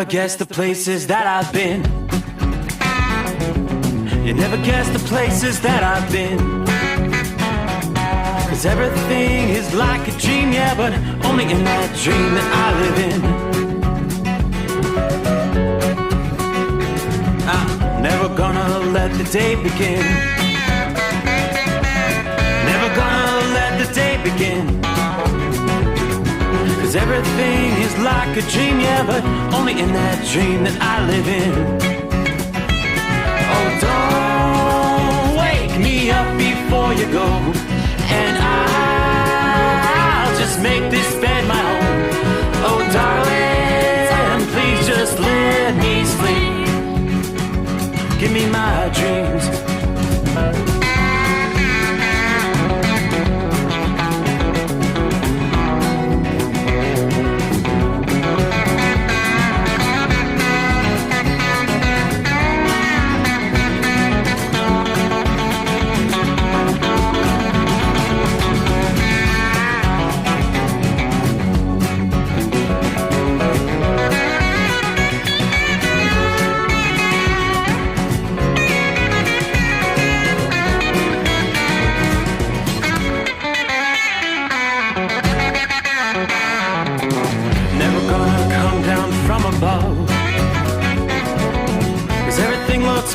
never guess the places that I've been. You never guess the places that I've been. 'Cause everything is like a dream, yeah, but only in that dream that I live in. I'm never gonna let the day begin. Never gonna let the day begin. 'Cause everything is like a dream, yeah, but only in that dream that I live in. Oh, don't wake me up before you go, and I'll just make this bed my home. Oh, darling, please just let me sleep. Give me my dreams.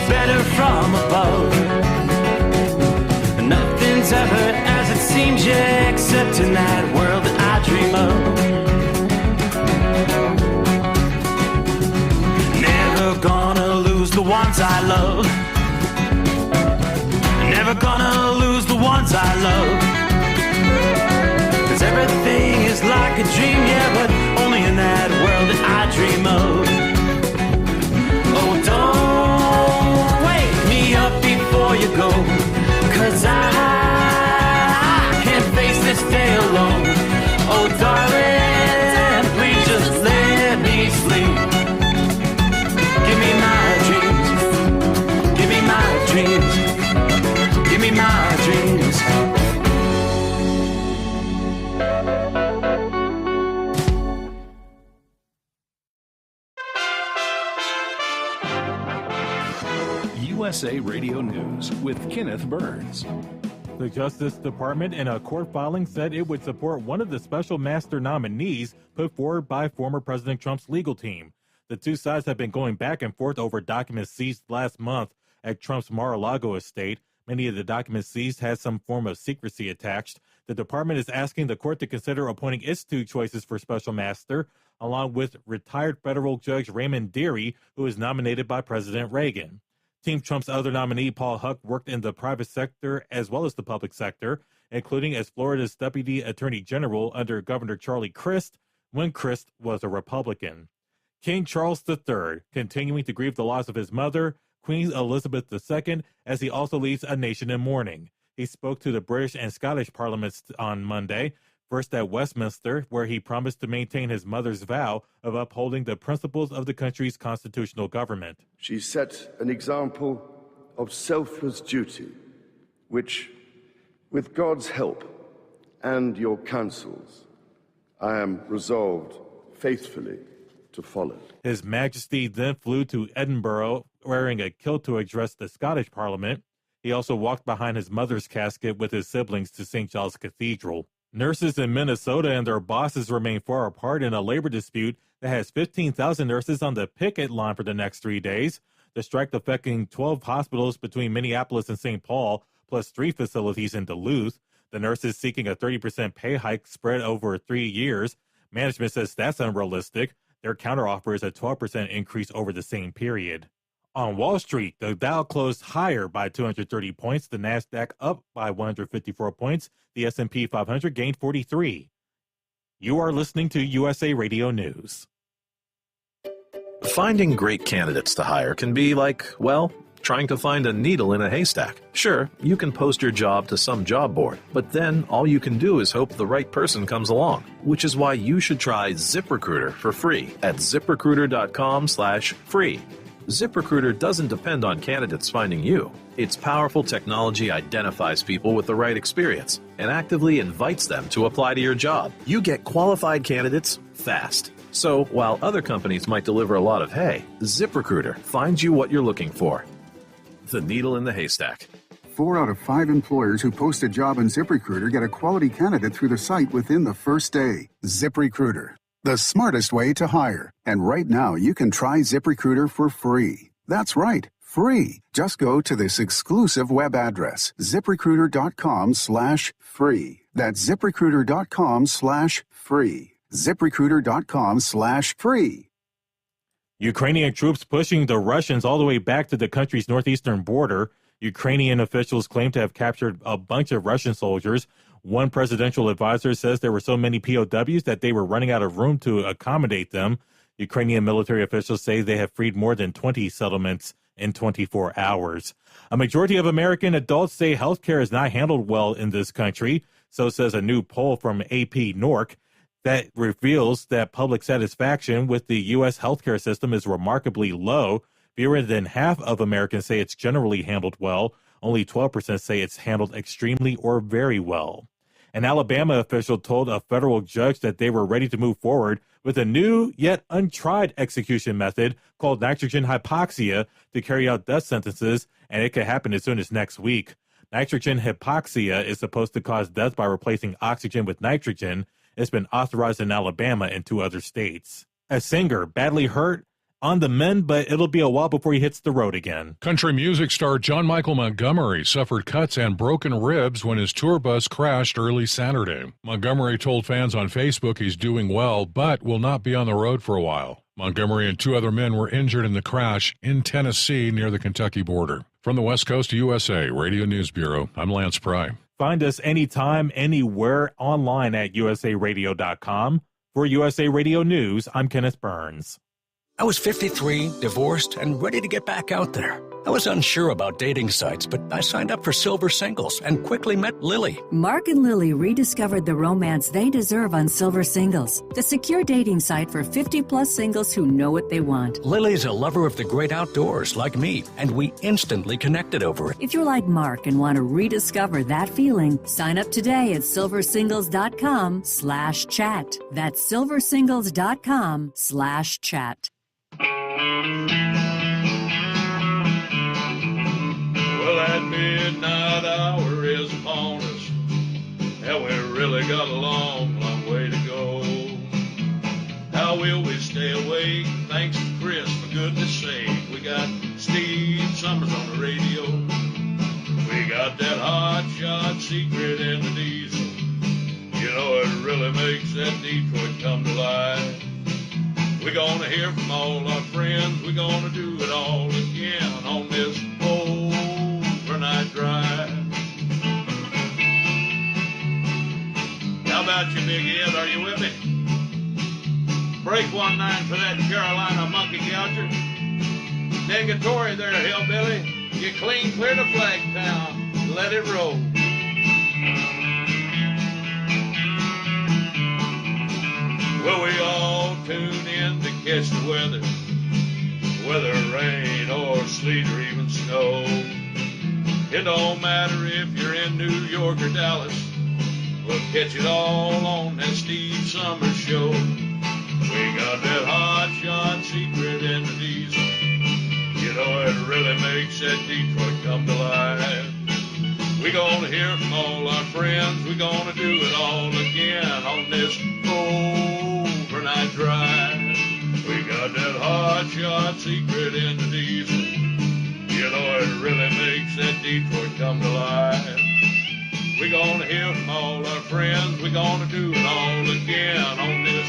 Better from above. Nothing's ever as it seems, yeah, except in that world that I dream of. Never gonna lose the ones I love. Never gonna lose the ones I love. 'Cause everything is like a dream, yeah, but only in that world that I dream of. Oh, don't up before you go, 'cause I can't face this day alone. Oh, darling, please just let me sleep. Give me my dreams. Give me my dreams. Give me my dreams. USA Radio News with Kenneth Burns. The Justice Department in a court filing said it would support one of the special master nominees put forward by former President Trump's legal team. The two sides have been going back and forth over documents seized last month at Trump's Mar-a-Lago estate. Many of the documents seized had some form of secrecy attached. The department is asking the court to consider appointing its two choices for special master, along with retired federal judge Raymond Dearie, who is nominated by President Reagan. Team Trump's other nominee, Paul Huck, worked in the private sector as well as the public sector, including as Florida's Deputy Attorney General under Governor Charlie Crist when Crist was a Republican. King Charles III, continuing to grieve the loss of his mother, Queen Elizabeth II, as he also leaves a nation in mourning. He spoke to the British and Scottish parliaments on Monday, first at Westminster, where he promised to maintain his mother's vow of upholding the principles of the country's constitutional government. She set an example of selfless duty, which, with God's help and your counsels, I am resolved faithfully to follow. His Majesty then flew to Edinburgh wearing a kilt to address the Scottish Parliament. He also walked behind his mother's casket with his siblings to St. Giles Cathedral. Nurses in Minnesota and their bosses remain far apart in a labor dispute that has 15,000 nurses on the picket line for the next 3 days. The strike affecting 12 hospitals between Minneapolis and St. Paul, plus 3 facilities in Duluth. The nurses seeking a 30% pay hike spread over 3 years. Management says that's unrealistic. Their counteroffer is a 12% increase over the same period. On Wall Street, the Dow closed higher by 230 points, the Nasdaq up by 154 points, the S&P 500 gained 43. You are listening to USA Radio News. Finding great candidates to hire can be like, well, trying to find a needle in a haystack. Sure, you can post your job to some job board, but then all you can do is hope the right person comes along, which is why you should try ZipRecruiter for free at ZipRecruiter.com/free. ZipRecruiter doesn't depend on candidates finding you. Its powerful technology identifies people with the right experience and actively invites them to apply to your job. You get qualified candidates fast. So while other companies might deliver a lot of hay, ZipRecruiter finds you what you're looking for. The needle in the haystack. 4 out of 5 employers who post a job in ZipRecruiter get a quality candidate through the site within the first day. ZipRecruiter, the smartest way to hire. And right now, you can try ZipRecruiter for free. That's right, free. Just go to this exclusive web address, ZipRecruiter.com/free. That's ZipRecruiter.com/free. ZipRecruiter.com/free. Ukrainian troops pushing the Russians all the way back to the country's northeastern border. Ukrainian officials claim to have captured a bunch of Russian soldiers. One presidential advisor says there were so many POWs that they were running out of room to accommodate them. Ukrainian military officials say they have freed more than 20 settlements in 24 hours. A majority of American adults say healthcare is not handled well in this country. So says a new poll from AP Norc that reveals that public satisfaction with the U.S. healthcare system is remarkably low. Fewer than half of Americans say it's generally handled well. Only 12% say it's handled extremely or very well. An Alabama official told a federal judge that they were ready to move forward with a new yet untried execution method called nitrogen hypoxia to carry out death sentences, and it could happen as soon as next week. Nitrogen hypoxia is supposed to cause death by replacing oxygen with nitrogen. It's been authorized in Alabama and 2 other states. A singer badly hurt on the mend, but it'll be a while before he hits the road again. Country music star John Michael Montgomery suffered cuts and broken ribs when his tour bus crashed early Saturday. Montgomery told fans on Facebook he's doing well, but will not be on the road for a while. Montgomery and 2 other men were injured in the crash in Tennessee near the Kentucky border. From the West Coast USA Radio News Bureau, I'm Lance Pry. Find us anytime, anywhere online at usaradio.com. For USA Radio News, I'm Kenneth Burns. I was 53, divorced, and ready to get back out there. I was unsure about dating sites, but I signed up for Silver Singles and quickly met Lily. Mark and Lily rediscovered the romance they deserve on Silver Singles, the secure dating site for 50-plus singles who know what they want. Lily's a lover of the great outdoors like me, and we instantly connected over it. If you're like Mark and want to rediscover that feeling, sign up today at silversingles.com/chat. That's silversingles.com/chat. Well, that midnight hour is upon us, and we really got a long, long way to go. How will we stay awake? Thanks to Chris, for goodness sake. We got Steve Sommers on the radio. We got that hot shot secret in the diesel. You know, it really makes that Detroit come to life. We're gonna hear from all our friends. We're gonna do it all again on this overnight drive. How about you, Big Ed? Are you with me? Break 1-9 for that Carolina monkey gouger. Negatory there, hillbilly. You clean clear to Flagtown. Let it roll. Well, we all tune in to catch the weather, whether rain or sleet or even snow. It don't matter if you're in New York or Dallas, we'll catch it all on that Steve Sommers show. We got that hot shot secret in the diesel. You know, it really makes that Detroit come to life. We're gonna hear from all our friends. We're gonna do it all again on this overnight drive. We got that hot shot secret in the diesel. You know, it really makes that Detroit come to life. We're gonna hear from all our friends. We're gonna do it all again on this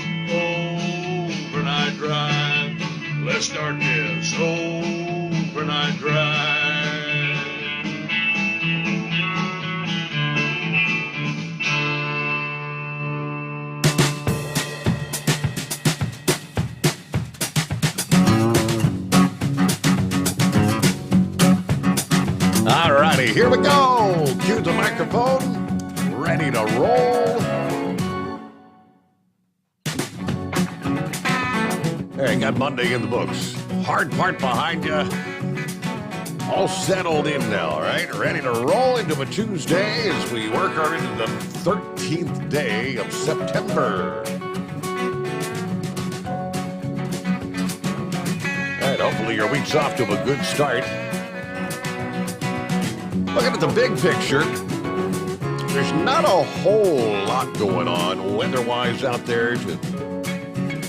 overnight drive. Let's start this overnight drive. All righty, here we go. Cue the microphone. Ready to roll. Hey, got Monday in the books. Hard part behind you. All settled in now, all right? Ready to roll into a Tuesday as we work our into the 13th day of September. certainly your week's off to a good start. Looking at the big picture, there's not a whole lot going on weather-wise out there to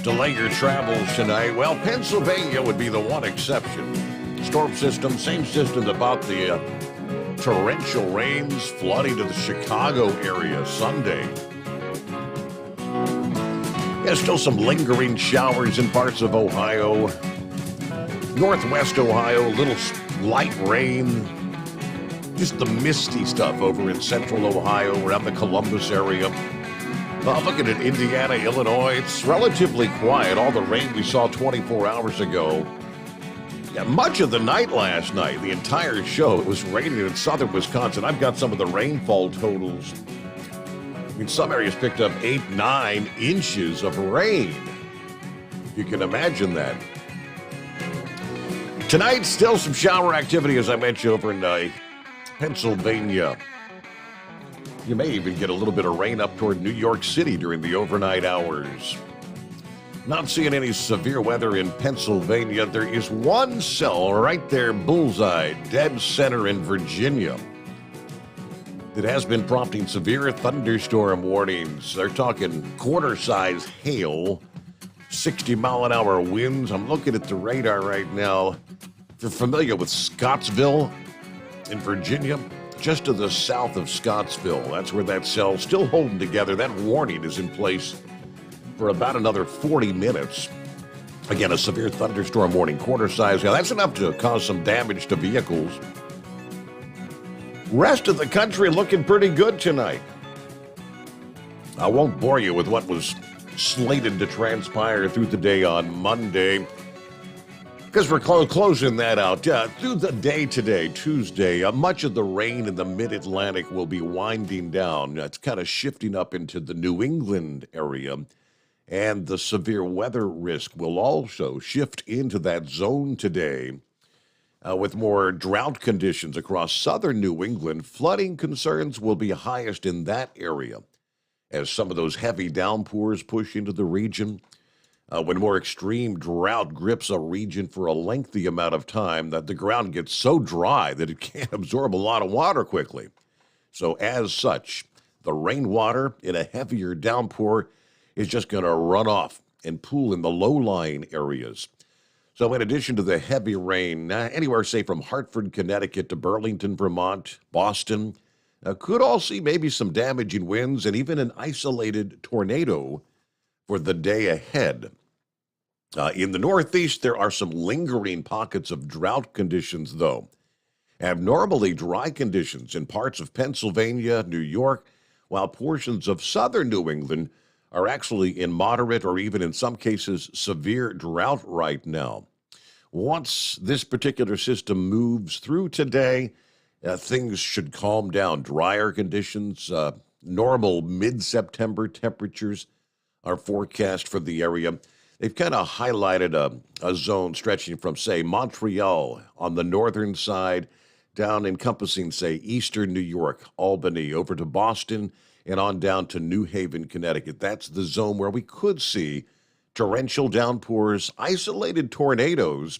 delay your travels tonight. Well, Pennsylvania would be the one exception. Storm system, same system that brought the torrential rains flooding to the Chicago area Sunday. Yeah, still some lingering showers in parts of Ohio. Northwest Ohio, a little light rain. Just the misty stuff over in central Ohio, around the Columbus area. Looking at Indiana, Illinois, it's relatively quiet. All the rain we saw 24 hours ago. Yeah, much of the night last night, the entire show, it was raining in southern Wisconsin. I've got some of the rainfall totals. I mean, some areas picked up 8, 9 inches of rain. You can imagine that. Tonight, still some shower activity, as I mentioned, over in Pennsylvania. You may even get a little bit of rain up toward New York City during the overnight hours. Not seeing any severe weather in Pennsylvania. There is one cell right there, bullseye, dead center in Virginia. It has been prompting severe thunderstorm warnings. They're talking quarter-size hail, 60-mile-an-hour winds. I'm looking at the radar right now. If you're familiar with Scottsville in Virginia, just to the south of Scottsville, that's where that cell's still holding together. That warning is in place for about another 40 minutes. Again, a severe thunderstorm warning, quarter-size hail. That's enough to cause some damage to vehicles. Rest of the country looking pretty good tonight. I won't bore you with what was slated to transpire through the day on Monday, because we're closing that out. Through the day today, Tuesday, much of the rain in the mid-Atlantic will be winding down. It's kind of shifting up into the New England area, and the severe weather risk will also shift into that zone today. With more drought conditions across southern New England, flooding concerns will be highest in that area as some of those heavy downpours push into the region. When more extreme drought grips a region for a lengthy amount of time, that the ground gets so dry that it can't absorb a lot of water quickly. So as such, the rainwater in a heavier downpour is just going to run off and pool in the low-lying areas. So in addition to the heavy rain, anywhere, say, from Hartford, Connecticut to Burlington, Vermont, Boston, could all see maybe some damaging winds and even an isolated tornado for the day ahead. In the Northeast, there are some lingering pockets of drought conditions, though. Abnormally dry conditions in parts of Pennsylvania, New York, while portions of southern New England are actually in moderate or even in some cases severe drought right now. Once this particular system moves through today, things should calm down. Drier conditions, normal mid-September temperatures are forecast for the area. They've kind of highlighted a zone stretching from, say, Montreal on the northern side, down encompassing, say, eastern New York, Albany, over to Boston, and on down to New Haven, Connecticut. That's the zone where we could see torrential downpours, isolated tornadoes,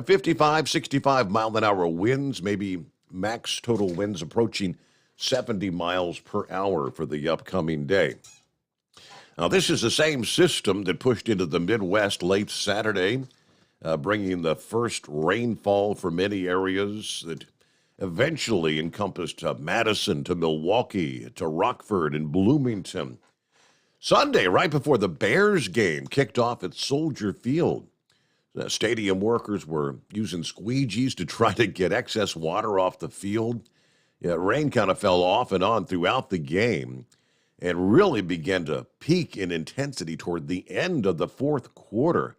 55, 65 mile-an-hour winds, maybe max total winds approaching 70 miles per hour for the upcoming day. Now, this is the same system that pushed into the Midwest late Saturday, bringing the first rainfall for many areas that eventually encompassed Madison to Milwaukee to Rockford and Bloomington. Sunday, right before the Bears game kicked off at Soldier Field, the stadium workers were using squeegees to try to get excess water off the field. Rain kind of fell off and on throughout the game and really began to peak in intensity toward the end of the fourth quarter.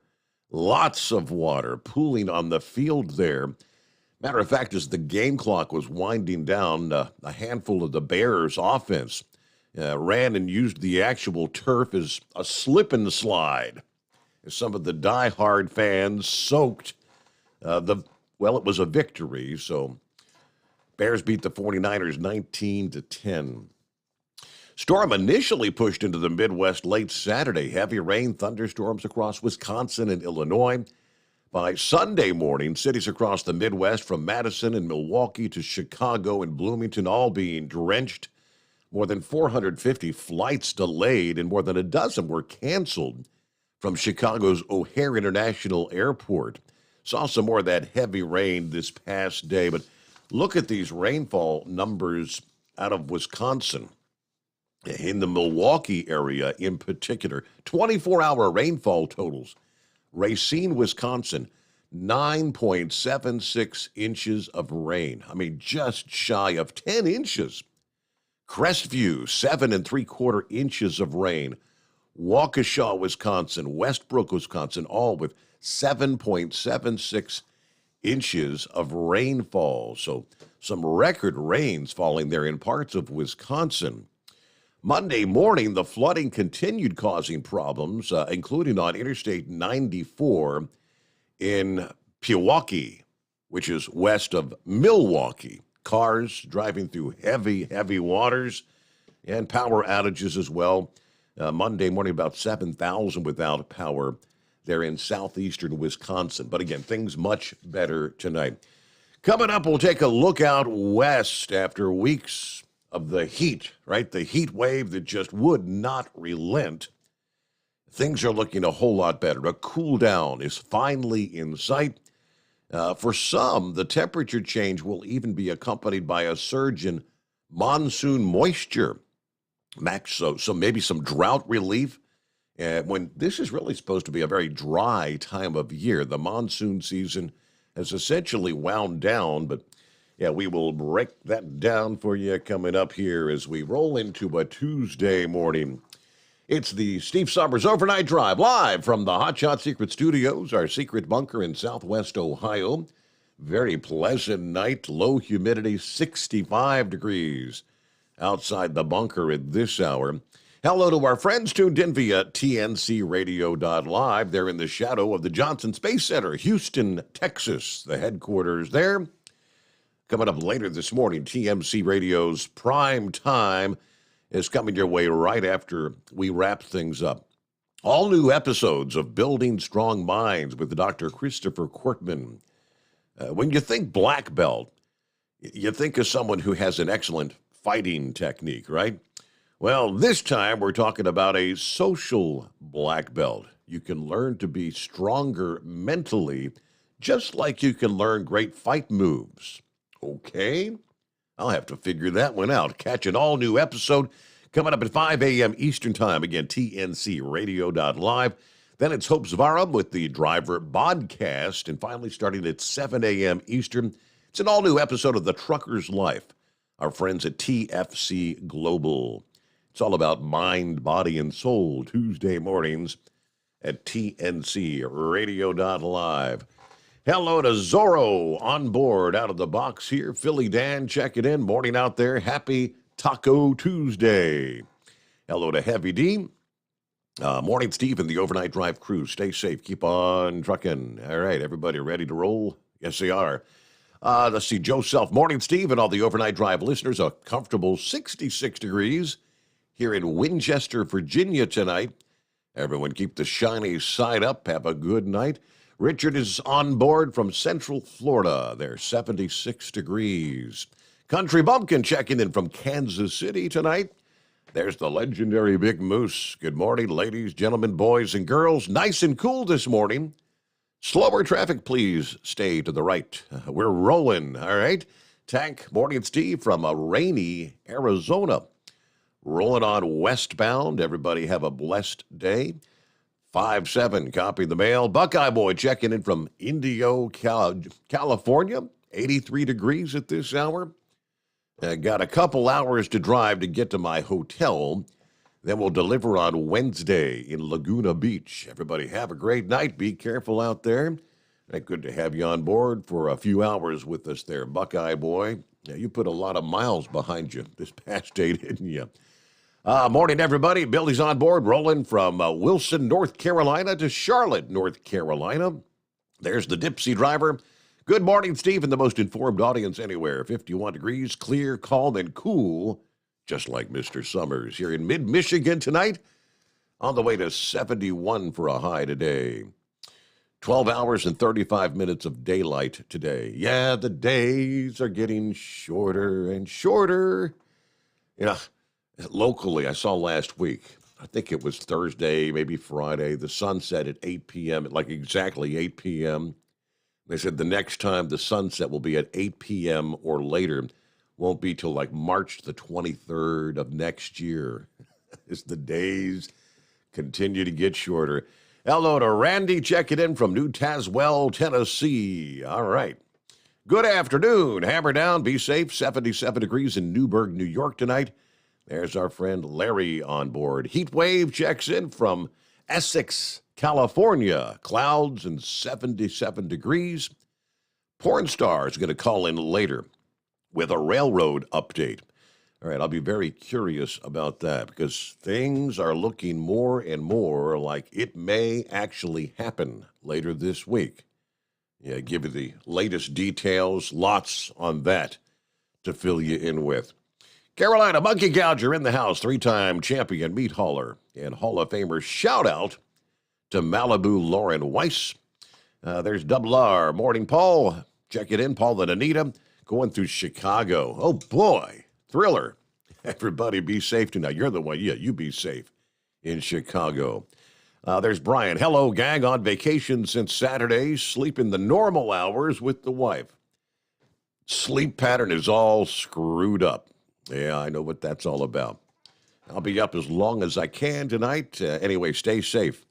Lots of water pooling on the field there. Matter of fact, as the game clock was winding down, a handful of the Bears' offense ran and used the actual turf as a slip and slide. As some of the diehard fans soaked it was a victory. So Bears beat the 49ers 19-10. Storm initially pushed into the Midwest late Saturday. Heavy rain, thunderstorms across Wisconsin and Illinois. By Sunday morning, cities across the Midwest, from Madison and Milwaukee to Chicago and Bloomington, all being drenched. More than 450 flights delayed, and more than a dozen were canceled from Chicago's O'Hare International Airport. Saw some more of that heavy rain this past day, but look at these rainfall numbers out of Wisconsin. In the Milwaukee area in particular, 24-hour rainfall totals. Racine, Wisconsin, 9.76 inches of rain. I mean, just shy of 10 inches. Crestview, 7 3/4 inches of rain. Waukesha, Wisconsin, Westbrook, Wisconsin, all with 7.76 inches of rainfall. So some record rains falling there in parts of Wisconsin. Monday morning, the flooding continued causing problems, including on Interstate 94 in Pewaukee, which is west of Milwaukee. Cars driving through heavy waters and power outages as well. Monday morning, about 7,000 without power there in southeastern Wisconsin. But again, things much better tonight. Coming up, we'll take a look out west after weeks of the heat, right? The heat wave that just would not relent. Things are looking a whole lot better. A cool down is finally in sight. For some, the temperature change will even be accompanied by a surge in monsoon moisture. Max, so maybe some drought relief. When this is really supposed to be a very dry time of year, the monsoon season has essentially wound down, but yeah, we will break that down for you coming up here as we roll into a Tuesday morning. It's the Steve Sommers Overnight Drive, live from the Hot Shot Secret Studios, our secret bunker in Southwest Ohio. Very pleasant night, low humidity, 65 degrees outside the bunker at this hour. Hello to our friends tuned in via tncradio.live. They're in the shadow of the Johnson Space Center, Houston, Texas, the headquarters there. Coming up later this morning, TMC Radio's Prime Time is coming your way right after we wrap things up. All new episodes of Building Strong Minds with Dr. Christopher Quirkman. When you think black belt, you think of someone who has an excellent fighting technique, right? Well, this time we're talking about a social black belt. You can learn to be stronger mentally, just like you can learn great fight moves. Okay? I'll have to figure that one out. Catch an all-new episode coming up at 5 a.m. Eastern Time. Again, tncradio.live. Then it's Hope Zvara with the Driver Podcast. And finally, starting at 7 a.m. Eastern, it's an all-new episode of The Trucker's Life. Our friends at TFC Global. It's all about mind, body, and soul. Tuesday mornings at tncradio.live. Hello to Zorro on board out of the box here. Philly Dan checking in. Morning out there. Happy Taco Tuesday. Hello to Heavy D. Morning, Steve, and the Overnight Drive crew. Stay safe. Keep on trucking. All right, everybody ready to roll? Yes, they are. Let's see. Joe Self. Morning, Steve, and all the Overnight Drive listeners. A comfortable 66 degrees here in Winchester, Virginia tonight. Everyone keep the shiny side up. Have a good night. Richard is on board from Central Florida. They're 76 degrees. Country Bumpkin checking in from Kansas City tonight. There's the legendary Big Moose. Good morning, ladies, gentlemen, boys, and girls. Nice and cool this morning. Slower traffic, please stay to the right. We're rolling, all right? Tank, morning, Steve, from a rainy Arizona. Rolling on westbound. Everybody have a blessed day. 5-7, copy the mail. Buckeye Boy checking in from Indio, California. 83 degrees at this hour. Got a couple hours to drive to get to my hotel. Then we'll deliver on Wednesday in Laguna Beach. Everybody have a great night. Be careful out there. Good to have you on board for a few hours with us there, Buckeye Boy. Yeah, you put a lot of miles behind you this past day, didn't you? Morning, everybody. Billy's on board, rolling from Wilson, North Carolina to Charlotte, North Carolina. There's the Dipsy driver. Good morning, Steve, and the most informed audience anywhere. 51 degrees, clear, calm, and cool, just like Mr. Sommers here in mid-Michigan tonight. On the way to 71 for a high today. 12 hours and 35 minutes of daylight today. Yeah, the days are getting shorter and shorter. Locally, I saw last week, I think it was Thursday, maybe Friday, the sun set at 8 p.m., like exactly 8 p.m. They said the next time the sunset will be at 8 p.m. or later. Won't be till like March the 23rd of next year as the days continue to get shorter. Hello to Randy checking in from New Tazewell, Tennessee. All right. Good afternoon. Hammer down. Be safe. 77 degrees in Newburgh, New York tonight. There's our friend Larry on board. Heat wave checks in from Essex, California. Clouds and 77 degrees. Porn star is going to call in later with a railroad update. All right, I'll be very curious about that because things are looking more and more like it may actually happen later this week. Yeah, give you the latest details, lots on that to fill you in with. Carolina Monkey Gouger in the house, 3-time champion meat hauler and Hall of Famer. Shout out to Malibu Lauren Weiss. There's Double R, Morning Paul. Check it in, Paul and Anita. Going through Chicago. Oh, boy. Thriller. Everybody be safe tonight. You're the one. Yeah, you be safe in Chicago. There's Brian. Hello, gang. On vacation since Saturday. Sleeping the normal hours with the wife. Sleep pattern is all screwed up. Yeah, I know what that's all about. I'll be up as long as I can tonight. Anyway, stay safe.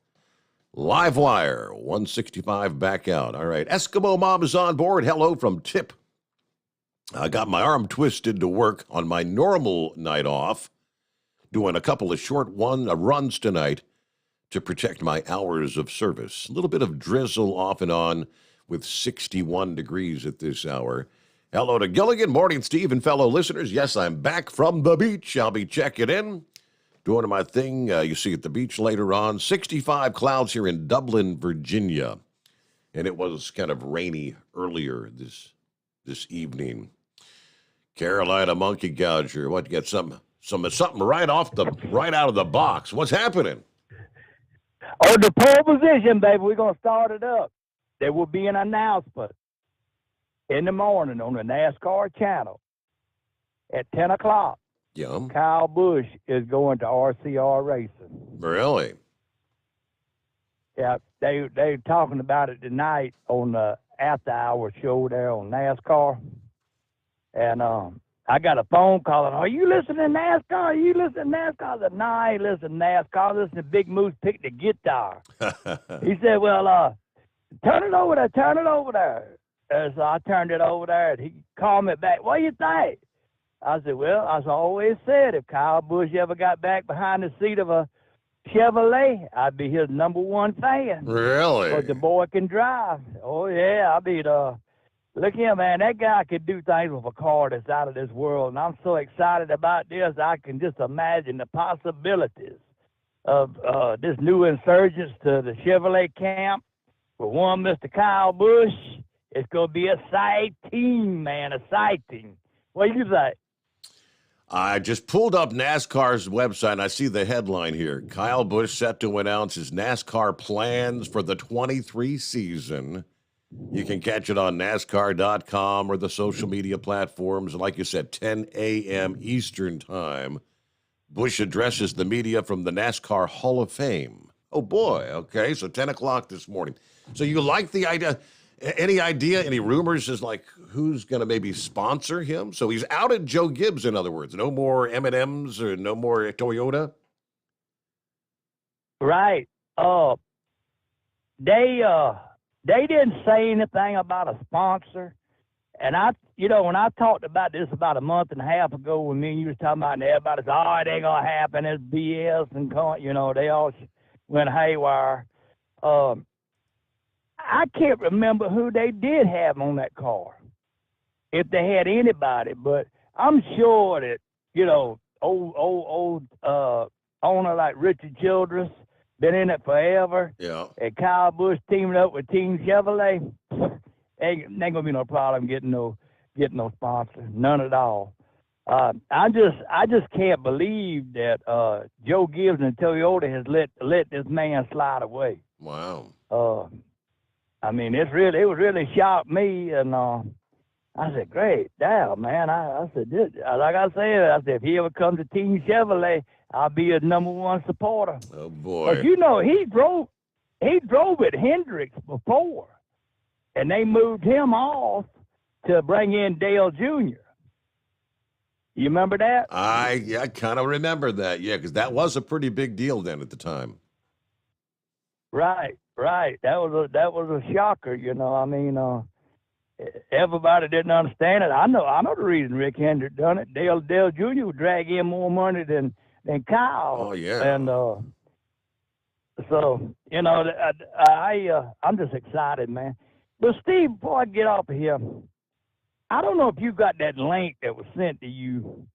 Live Wire, 165 back out. All right. Eskimo Mom is on board. Hello from Tip. I got my arm twisted to work on my normal night off, doing a couple of short runs tonight to protect my hours of service. A little bit of drizzle off and on with 61 degrees at this hour. Hello to Gilligan. Morning, Steve, and fellow listeners. Yes, I'm back from the beach. I'll be checking in, doing my thing you see at the beach later on. 65 clouds here in Dublin, Virginia. And it was kind of rainy earlier this evening. Carolina Monkey Gouger. What, you got something right out of the box. What's happening? Oh, the pole position, baby. We're going to start it up. There will be an announcement in the morning on the NASCAR channel at 10 o'clock. Yeah. Kyle Busch is going to RCR Racing. Really? Yeah, they're talking about it tonight on the after-hour show there on NASCAR. And I got a phone call. Are you listening to NASCAR? Are you listening to NASCAR? I said, no, I ain't listening to NASCAR. I listen to Big Moose pick the guitar. He said, well, turn it over there. So I turned it over there, and he called me back. What do you think? I said, well, as I always said, if Kyle Busch ever got back behind the seat of a Chevrolet, I'd be his number one fan. Really? But the boy can drive. Oh, yeah. I mean, look here, man. That guy could do things with a car that's out of this world, and I'm so excited about this. I can just imagine the possibilities of this new insurgence to the Chevrolet camp. For one, Mr. Kyle Busch, it's going to be exciting, man, exciting. What do you think? I just pulled up NASCAR's website, and I see the headline here. Kyle Busch set to announce his NASCAR plans for the 23 season. You can catch it on NASCAR.com or the social media platforms. And like you said, 10 a.m. Eastern Time. Busch addresses the media from the NASCAR Hall of Fame. Oh, boy. Okay, so 10 o'clock this morning. So you like the idea? Any idea, any rumors as like who's going to maybe sponsor him? So he's out at Joe Gibbs, in other words. No more M&Ms or no more Toyota? Right. They didn't say anything about a sponsor. And when I talked about this about a month and a half ago when me and you was talking about it, and everybody said, oh, it ain't going to happen. It's BS. And, they all went haywire. I can't remember who they did have on that car, if they had anybody. But I'm sure that, old owner like Richard Childress, been in it forever. Yeah. And Kyle Busch teaming up with Team Chevrolet, ain't gonna be no problem getting no sponsor, none at all. I just can't believe that Joe Gibbs and Toyota has let this man slide away. Wow. I mean, it was really shocked me, and I said, great, damn, man. I said, like I said, if he ever comes to Team Chevrolet, I'll be his #1 supporter. Oh, boy. But, you know, he drove at Hendricks before, and they moved him off to bring in Dale Jr. You remember that? I kind of remember that, yeah, because that was a pretty big deal then at the time. Right. That was a shocker, you know. I mean, everybody didn't understand it. I know the reason Rick Hendrick done it. Dale Jr. would drag in more money than Kyle. Oh, yeah. And so, you know, I'm just excited, man. But Steve, before I get off of here, I don't know if you got that link that was sent to you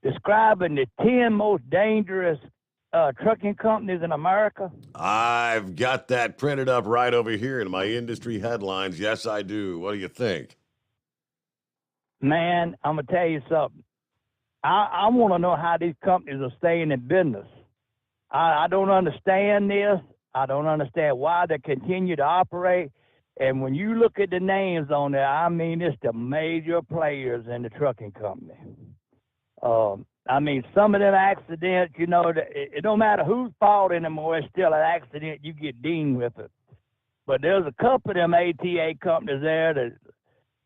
describing the 10 most dangerous trucking companies in America. I've got that printed up right over here in my industry headlines. Yes, I do. What do you think? Man, I'm going to tell you something. I want to know how these companies are staying in business. I don't understand this. I don't understand why they continue to operate. And when you look at the names on there, I mean, it's the major players in the trucking company. I mean, some of them accidents, you know, it don't matter whose fault anymore, it's still an accident. You get dinged with it. But there's a couple of them ATA companies there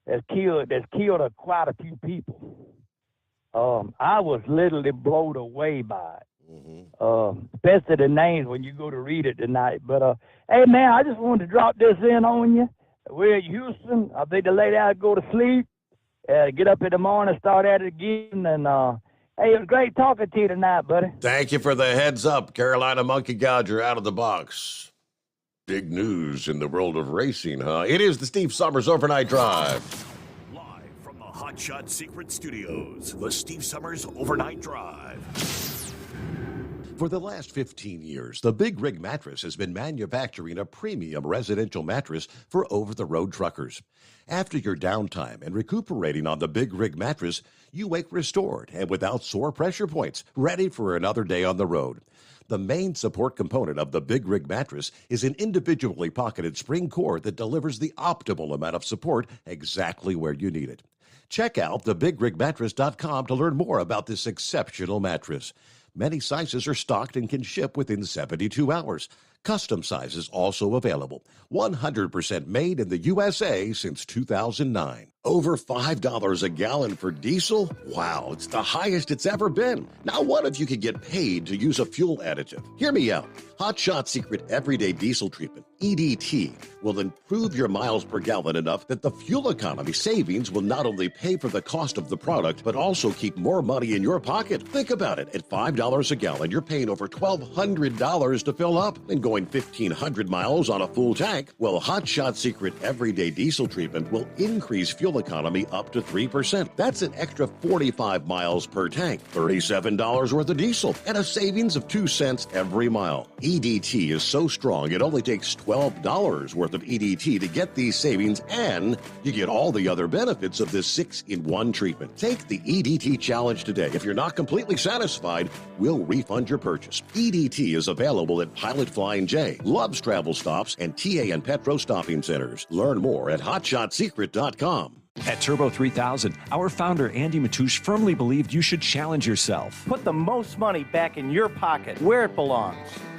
that's killed quite a few people. I was literally blown away by it. Especially the names when you go to read it tonight. But, hey, man, I just wanted to drop this in on you. We're in Houston. I think the lady out go to sleep, get up in the morning, start at it again. And, hey, it was great talking to you tonight, buddy. Thank you for the heads up, Carolina Monkey Gouger out of the box. Big news in the world of racing, huh? It is the Steve Sommers Overnight Drive. Live from the Hot Shot Secret Studios, the Steve Sommers Overnight Drive. For the last 15 years, the Big Rig Mattress has been manufacturing a premium residential mattress for over-the-road truckers. After your downtime and recuperating on the Big Rig Mattress, you wake restored and without sore pressure points, ready for another day on the road. The main support component of the Big Rig Mattress is an individually pocketed spring cord that delivers the optimal amount of support exactly where you need it. Check out thebigrigmattress.com to learn more about this exceptional mattress. Many sizes are stocked and can ship within 72 hours. Custom sizes also available. 100% made in the USA since 2009. Over $5 a gallon for diesel? Wow, it's the highest it's ever been. Now what if you could get paid to use a fuel additive? Hear me out. Hot Shot Secret Everyday Diesel Treatment, EDT, will improve your miles per gallon enough that the fuel economy savings will not only pay for the cost of the product, but also keep more money in your pocket. Think about it. At $5 a gallon, you're paying over $1,200 to fill up and going 1,500 miles on a full tank. Well, Hot Shot Secret Everyday Diesel Treatment will increase fuel economy up to 3%. That's an extra 45 miles per tank, $37 worth of diesel, and a savings of 2 cents every mile. EDT is so strong, it only takes $12 worth of EDT to get these savings, and you get all the other benefits of this 6-in-1 treatment. Take the EDT challenge today. If you're not completely satisfied, we'll refund your purchase. EDT is available at Pilot Flying J, Love's Travel Stops, and TA and Petro Stopping Centers. Learn more at hotshotsecret.com. At Turbo 3000, our founder Andy Matouche firmly believed you should challenge yourself. Put the most money back in your pocket, where it belongs.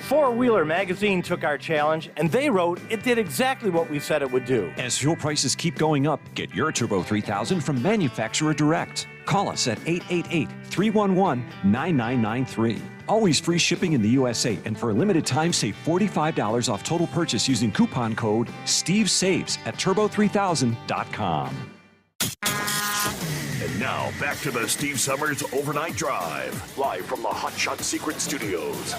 Four Wheeler magazine took our challenge, and they wrote it did exactly what we said it would do. As fuel prices keep going up, get your Turbo 3000 from manufacturer direct. Call us at 888-311-9993. Always free shipping in the USA, and for a limited time, save $45 off total purchase using coupon code STEVESAVES at turbo3000.com. And now, back to the Steve Sommers Overnight Drive, live from the Hot Shot Secret Studios.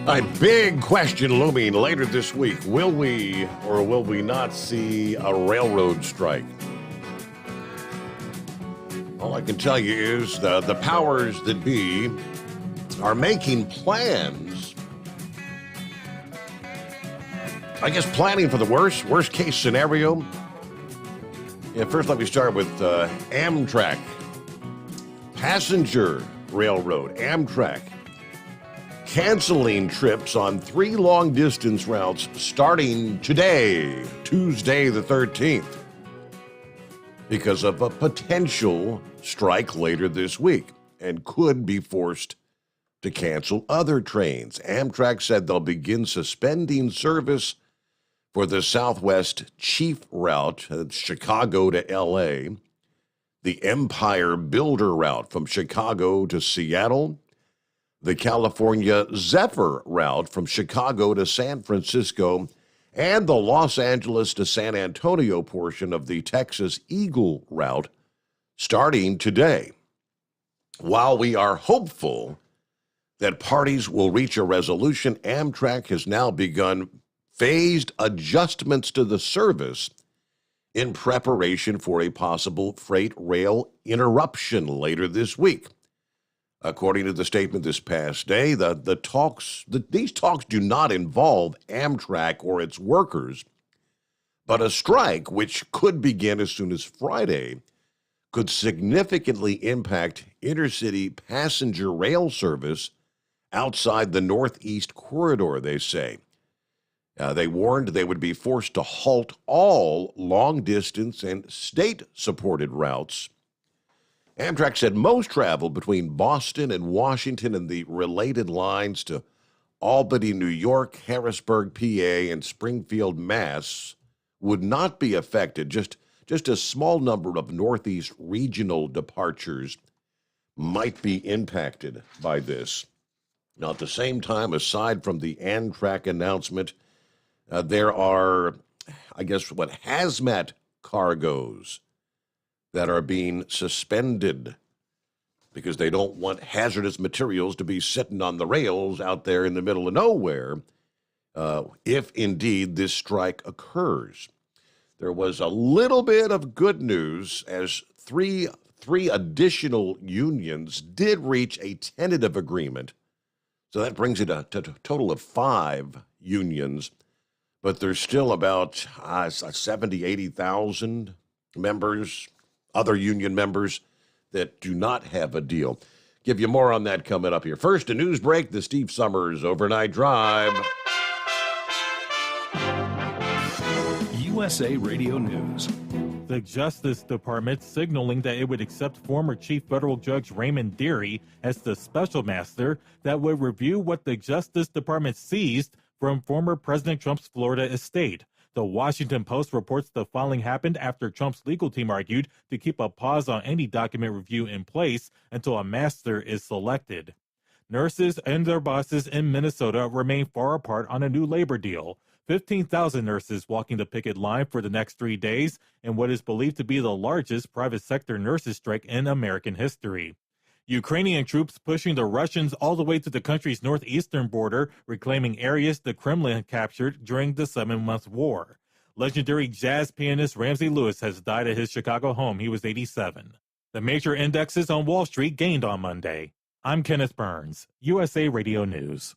A big question looming later this week. Will we or will we not see a railroad strike? All I can tell you is the powers that be are making plans. I guess planning for the worst case scenario. Yeah, first let me start with Amtrak. Passenger railroad, Amtrak, canceling trips on 3 long-distance routes starting today, Tuesday the 13th, because of a potential strike later this week, and could be forced to cancel other trains. Amtrak said they'll begin suspending service for the Southwest Chief route, Chicago to L.A., the Empire Builder route from Chicago to Seattle, the California Zephyr route from Chicago to San Francisco, and the Los Angeles to San Antonio portion of the Texas Eagle route starting today. While we are hopeful that parties will reach a resolution, Amtrak has now begun phased adjustments to the service in preparation for a possible freight rail interruption later this week. According to the statement this past day, these talks do not involve Amtrak or its workers, but a strike, which could begin as soon as Friday, could significantly impact intercity passenger rail service outside the Northeast Corridor, they say. They warned they would be forced to halt all long-distance and state-supported routes. Amtrak said most travel between Boston and Washington and the related lines to Albany, New York, Harrisburg, PA, and Springfield, Mass. would not be affected. Just a small number of Northeast regional departures might be impacted by this. Now, at the same time, aside from the Amtrak announcement, there are, hazmat cargoes that are being suspended because they don't want hazardous materials to be sitting on the rails out there in the middle of nowhere if indeed this strike occurs. There was a little bit of good news as three additional unions did reach a tentative agreement. So that brings it to a total of 5 unions. But there's still about 70, 80,000 members, other union members, that do not have a deal. Give you more on that coming up here. First, a news break, the Steve Sommers Overnight Drive. USA Radio News. The Justice Department signaling that it would accept former Chief Federal Judge Raymond Dearie as the special master that would review what the Justice Department seized from former President Trump's Florida estate. The Washington Post reports the filing happened after Trump's legal team argued to keep a pause on any document review in place until a master is selected. Nurses and their bosses in Minnesota remain far apart on a new labor deal. 15,000 nurses walking the picket line for the next 3 days in what is believed to be the largest private sector nurses strike in American history. Ukrainian troops pushing the Russians all the way to the country's northeastern border, reclaiming areas the Kremlin captured during the 7-month war. Legendary jazz pianist Ramsey Lewis has died at his Chicago home. He was 87. The major indexes on Wall Street gained on Monday. I'm Kenneth Burns, USA Radio News.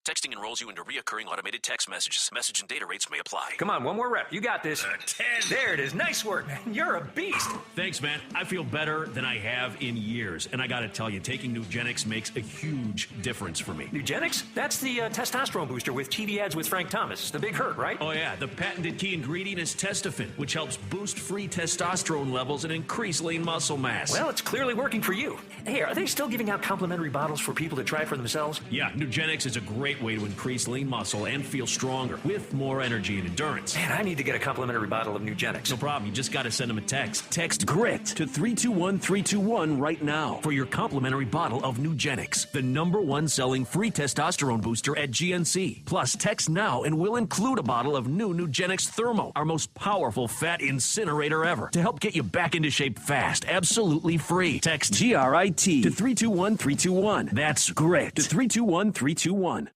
Texting enrolls you into reoccurring automated text messages. Message and data rates may apply. Come on, one more rep. You got this. 10. There it is. Nice work, man. You're a beast. Thanks, man. I feel better than I have in years. And I got to tell you, taking Nugenix makes a huge difference for me. Nugenix? That's the testosterone booster with TV ads with Frank Thomas. The big hurt, right? Oh, yeah. The patented key ingredient is Testofen, which helps boost free testosterone levels and increase lean muscle mass. Well, it's clearly working for you. Hey, are they still giving out complimentary bottles for people to try for themselves? Yeah, Nugenix is a great way to increase lean muscle and feel stronger with more energy and endurance. Man, I need to get a complimentary bottle of Nugenix. No problem. You just got to send them a text. Text GRIT to 321-321 right now for your complimentary bottle of Nugenix, the #1 selling free testosterone booster at GNC. Plus, text now and we'll include a bottle of new Nugenix Thermo, our most powerful fat incinerator ever, to help get you back into shape fast, absolutely free. Text GRIT to 321-321. That's GRIT to 321-321.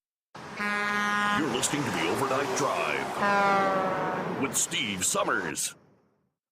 You're listening to the Overnight Drive with Steve Sommers.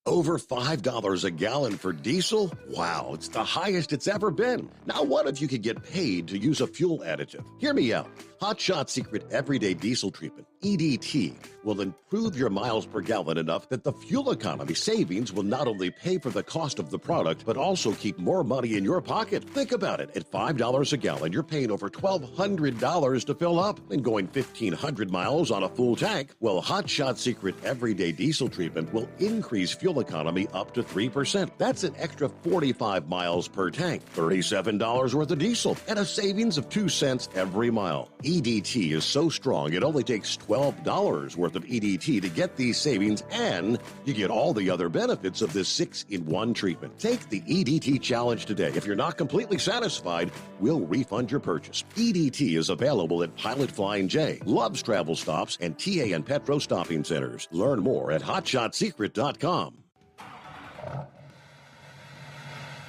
Over $5 a gallon for diesel? Wow, it's the highest it's ever been. Now what if you could get paid to use a fuel additive? Hear me out. Hot Shot Secret Everyday Diesel Treatment. EDT will improve your miles per gallon enough that the fuel economy savings will not only pay for the cost of the product, but also keep more money in your pocket. Think about it. At $5 a gallon, you're paying over $1,200 to fill up and going 1,500 miles on a full tank. Well, Hot Shot Secret Everyday Diesel Treatment will increase fuel economy up to 3%. That's an extra 45 miles per tank, $37 worth of diesel, and a savings of 2 cents every mile. EDT is so strong, it only takes $12 worth of EDT to get these savings, and you get all the other benefits of this 6-in-1 treatment. Take the EDT challenge today. If you're not completely satisfied, we'll refund your purchase. EDT is available at Pilot Flying J, Love's Travel Stops, and TA and Petro Stopping Centers. Learn more at hotshotsecret.com.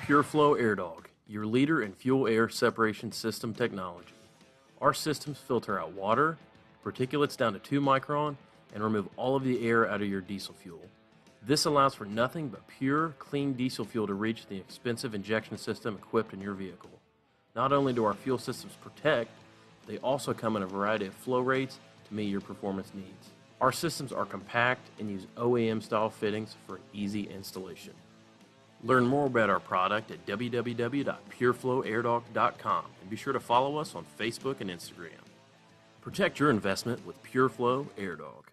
PureFlow Air Dog, your leader in fuel air separation system technology. Our systems filter out water, particulates down to 2 micron, and remove all of the air out of your diesel fuel. This allows for nothing but pure, clean diesel fuel to reach the expensive injection system equipped in your vehicle. Not only do our fuel systems protect, they also come in a variety of flow rates to meet your performance needs. Our systems are compact and use OEM-style fittings for easy installation. Learn more about our product at www.pureflowairdog.com and be sure to follow us on Facebook and Instagram. Protect your investment with PureFlow Air Dog.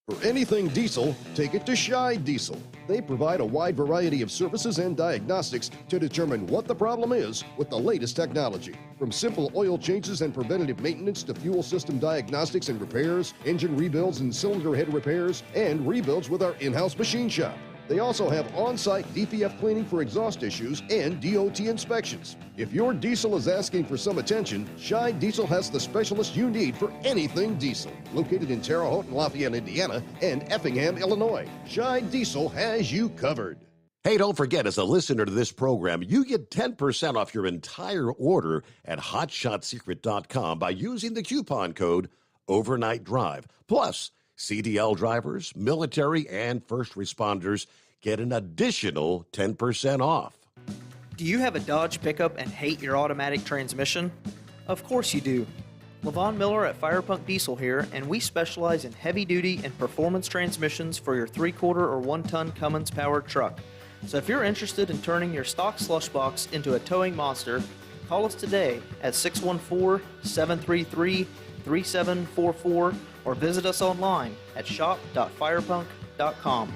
For anything diesel, take it to Scheid Diesel. They provide a wide variety of services and diagnostics to determine what the problem is with the latest technology. From simple oil changes and preventative maintenance to fuel system diagnostics and repairs, engine rebuilds and cylinder head repairs, and rebuilds with our in-house machine shop. They also have on-site DPF cleaning for exhaust issues and DOT inspections. If your diesel is asking for some attention, Scheid Diesel has the specialist you need for anything diesel. Located in Terre Haute and Lafayette, Indiana, and Effingham, Illinois, Scheid Diesel has you covered. Hey, don't forget, as a listener to this program, you get 10% off your entire order at hotshotsecret.com by using the coupon code Overnight Drive. Plus, CDL drivers, military, and first responders get an additional 10% off. Do you have a Dodge pickup and hate your automatic transmission? Of course you do. Levon Miller at Firepunk Diesel here, and we specialize in heavy-duty and performance transmissions for your 3/4 or 1-ton Cummins-powered truck. So if you're interested in turning your stock slush box into a towing monster, call us today at 614-733-3744 or visit us online at shop.firepunk.com.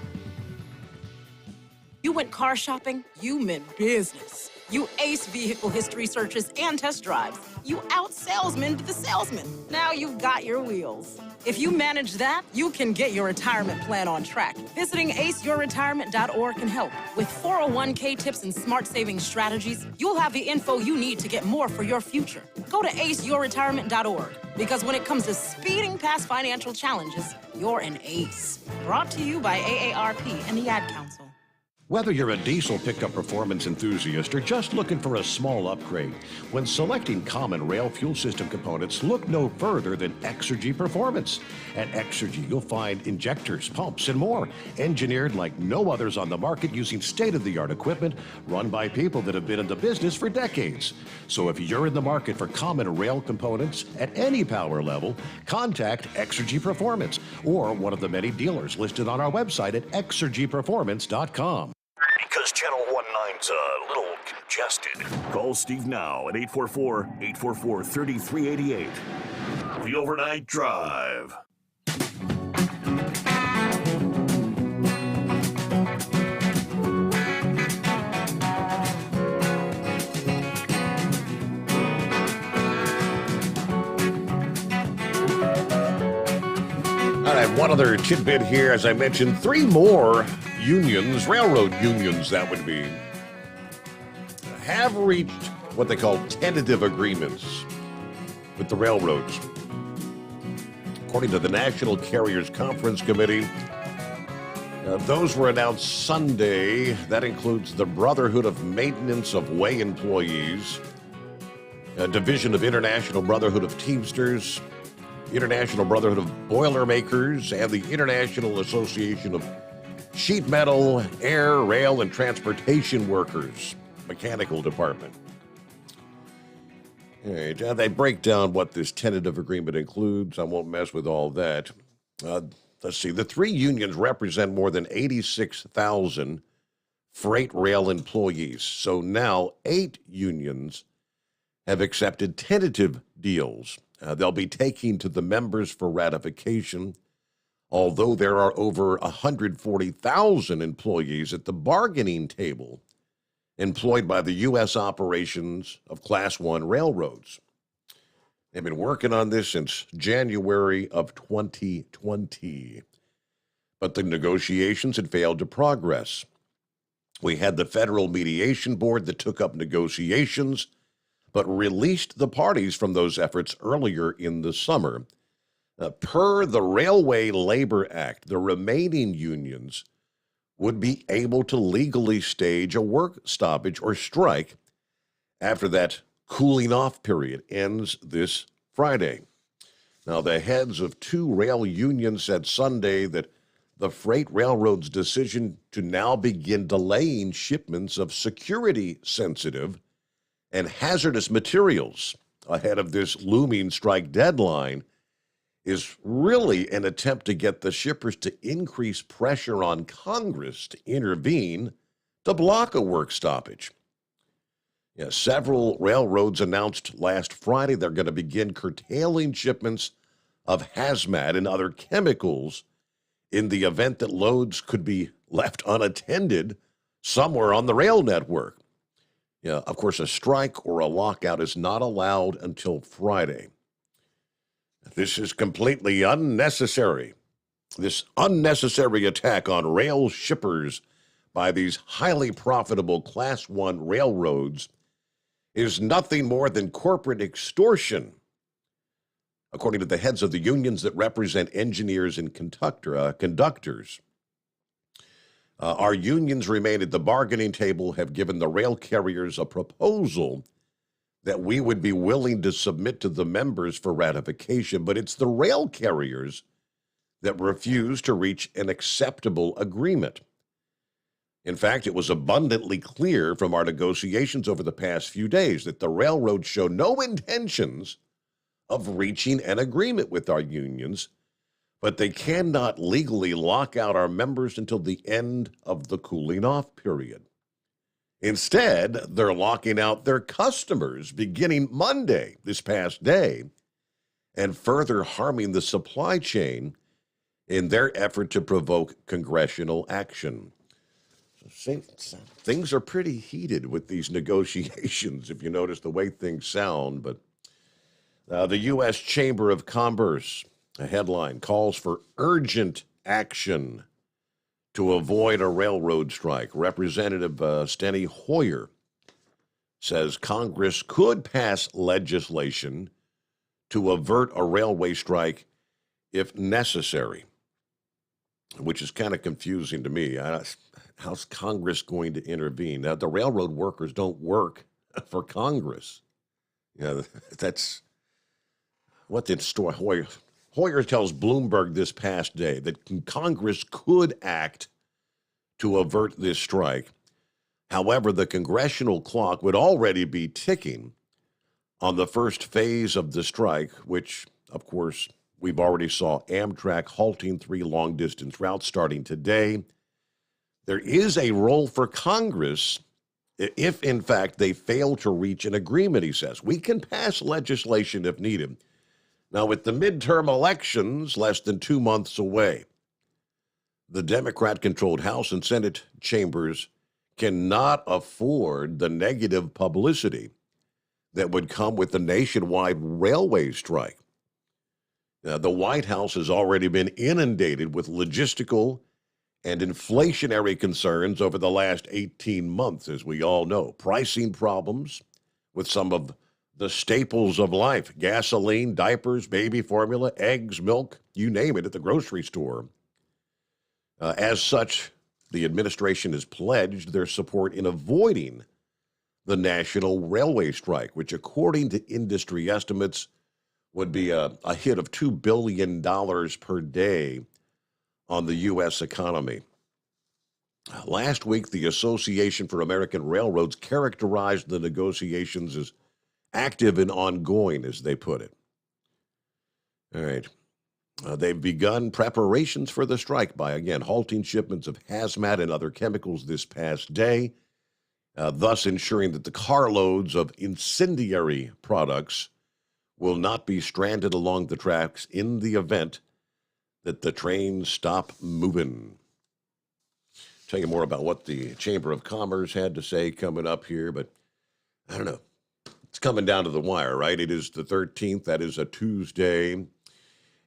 You went car shopping, you meant business. You ace vehicle history searches and test drives. You out-salesman the salesman. Now you've got your wheels. If you manage that, you can get your retirement plan on track. Visiting aceyourretirement.org can help. With 401k tips and smart savings strategies, you'll have the info you need to get more for your future. Go to aceyourretirement.org, because when it comes to speeding past financial challenges, you're an ace. Brought to you by AARP and the Ad Council. Whether you're a diesel pickup performance enthusiast or just looking for a small upgrade, when selecting common rail fuel system components, look no further than Exergy Performance. At Exergy, you'll find injectors, pumps, and more, engineered like no others on the market using state-of-the-art equipment run by people that have been in the business for decades. So if you're in the market for common rail components at any power level, contact Exergy Performance or one of the many dealers listed on our website at exergyperformance.com. Because Channel 19's a little congested. Call Steve now at 844-844-3388. The Overnight Drive. All right, one other tidbit here. As I mentioned, 3 more unions, railroad unions that would be, have reached what they call tentative agreements with the railroads. According to the National Carriers Conference Committee, those were announced Sunday. That includes the Brotherhood of Maintenance of Way Employees, a division of International Brotherhood of Teamsters, International Brotherhood of Boilermakers, and the International Association of Sheet Metal, Air, Rail, and Transportation Workers, Mechanical Department. All right, they break down what this tentative agreement includes. I won't mess with all that. Let's see. The three unions represent more than 86,000 freight rail employees. So now 8 unions have accepted tentative deals. They'll be taking to the members for ratification, although there are over 140,000 employees at the bargaining table employed by the U.S. operations of Class 1 railroads. They've been working on this since January of 2020, but the negotiations had failed to progress. We had the Federal Mediation Board that took up negotiations, but released the parties from those efforts earlier in the summer. Per the Railway Labor Act, the remaining unions would be able to legally stage a work stoppage or strike after that cooling off period ends this Friday. Now, the heads of 2 rail unions said Sunday that the freight railroad's decision to now begin delaying shipments of security-sensitive and hazardous materials ahead of this looming strike deadline is really an attempt to get the shippers to increase pressure on Congress to intervene to block a work stoppage. Yeah, several railroads announced last Friday they're going to begin curtailing shipments of hazmat and other chemicals in the event that loads could be left unattended somewhere on the rail network. Yeah, of course, a strike or a lockout is not allowed until Friday. This is completely unnecessary. This unnecessary attack on rail shippers by these highly profitable Class 1 railroads is nothing more than corporate extortion, according to the heads of the unions that represent engineers and conductors. Our unions remain at the bargaining table, have given the rail carriers a proposal that we would be willing to submit to the members for ratification, but it's the rail carriers that refuse to reach an acceptable agreement. In fact, it was abundantly clear from our negotiations over the past few days that the railroads show no intentions of reaching an agreement with our unions, but they cannot legally lock out our members until the end of the cooling off period. Instead, they're locking out their customers beginning Monday, this past day, and further harming the supply chain in their effort to provoke congressional action. Things are pretty heated with these negotiations, if you notice the way things sound. But the U.S. Chamber of Commerce, a headline, calls for urgent action to avoid a railroad strike. Representative Steny Hoyer says Congress could pass legislation to avert a railway strike if necessary, which is kind of confusing to me. How's Congress going to intervene? Now, the railroad workers don't work for Congress. That's what did Hoyer tells Bloomberg this past day that Congress could act to avert this strike. However, the congressional clock would already be ticking on the first phase of the strike, which, of course, we've already saw Amtrak halting 3 long-distance routes starting today. There is a role for Congress if, in fact, they fail to reach an agreement, he says. We can pass legislation if needed. Now, with the midterm elections less than 2 months away, the Democrat-controlled House and Senate chambers cannot afford the negative publicity that would come with the nationwide railway strike. Now, the White House has already been inundated with logistical and inflationary concerns over the last 18 months, as we all know. Pricing problems with some of the staples of life, gasoline, diapers, baby formula, eggs, milk, you name it, at the grocery store. As such, the administration has pledged their support in avoiding the national railway strike, which, according to industry estimates, would be a hit of $2 billion per day on the U.S. economy. Last week, the Association for American Railroads characterized the negotiations active and ongoing, as they put it. All right. They've begun preparations for the strike by, again, halting shipments of hazmat and other chemicals this past day, thus ensuring that the carloads of incendiary products will not be stranded along the tracks in the event that the trains stop moving. Tell you more about what the Chamber of Commerce had to say coming up here, but I don't know. It's coming down to the wire, right? It is the 13th. That is a Tuesday.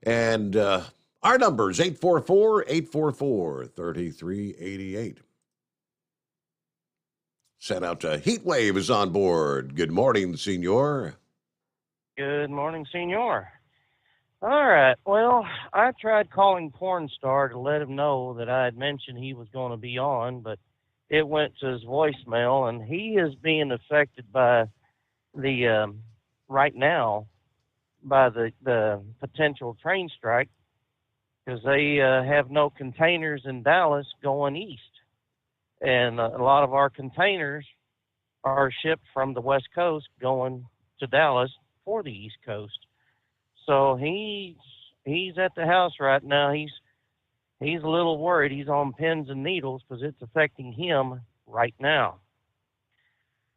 And our number is 844-844-3388. Sent out to Heatwave is on board. Good morning, Senor. Good morning, Senor. All right. Well, I tried calling Porn Star to let him know that I had mentioned he was going to be on, but it went to his voicemail, and he is being affected by the right now by the potential train strike because they have no containers in Dallas going east. And a lot of our containers are shipped from the West Coast going to Dallas for the East Coast. So he's at the house right now. He's a little worried. He's on pins and needles because it's affecting him right now.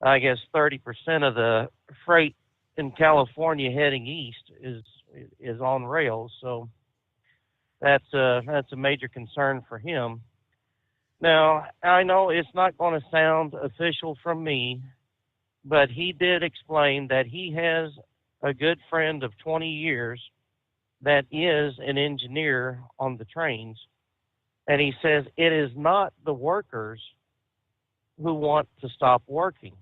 I guess 30% of the freight in California heading east is on rails, so that's a major concern for him. Now, I know it's not going to sound official from me, but he did explain that he has a good friend of 20 years that is an engineer on the trains, and he says it is not the workers who want to stop working.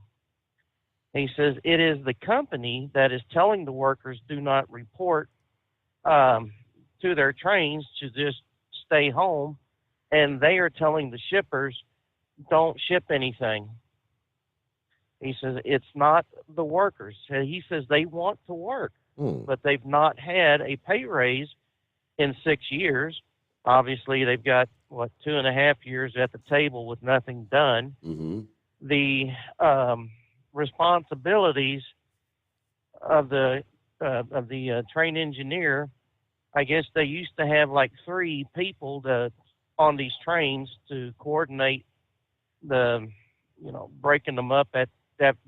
He says it is the company that is telling the workers do not report to their trains to just stay home, and they are telling the shippers don't ship anything. He says it's not the workers. He says they want to work, but they've not had a pay raise in 6 years. Obviously, they've got, 2.5 years at the table with nothing done. Mm-hmm. The responsibilities of the train engineer, I guess they used to have like 3 people on these trains to coordinate the, breaking them up at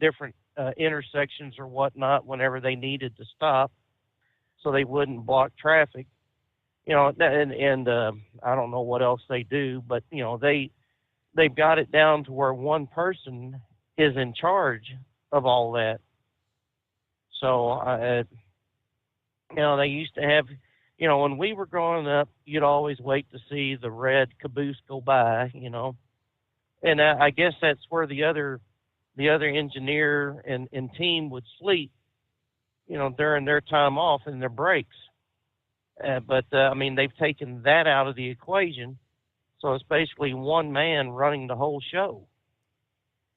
different intersections or whatnot whenever they needed to stop, so they wouldn't block traffic. And I don't know what else they do, but they've got it down to where one person is in charge of all that. So, they used to have, when we were growing up, you'd always wait to see the red caboose go by, and I guess that's where the other engineer and team would sleep, during their time off and their breaks. But they've taken that out of the equation. So it's basically one man running the whole show.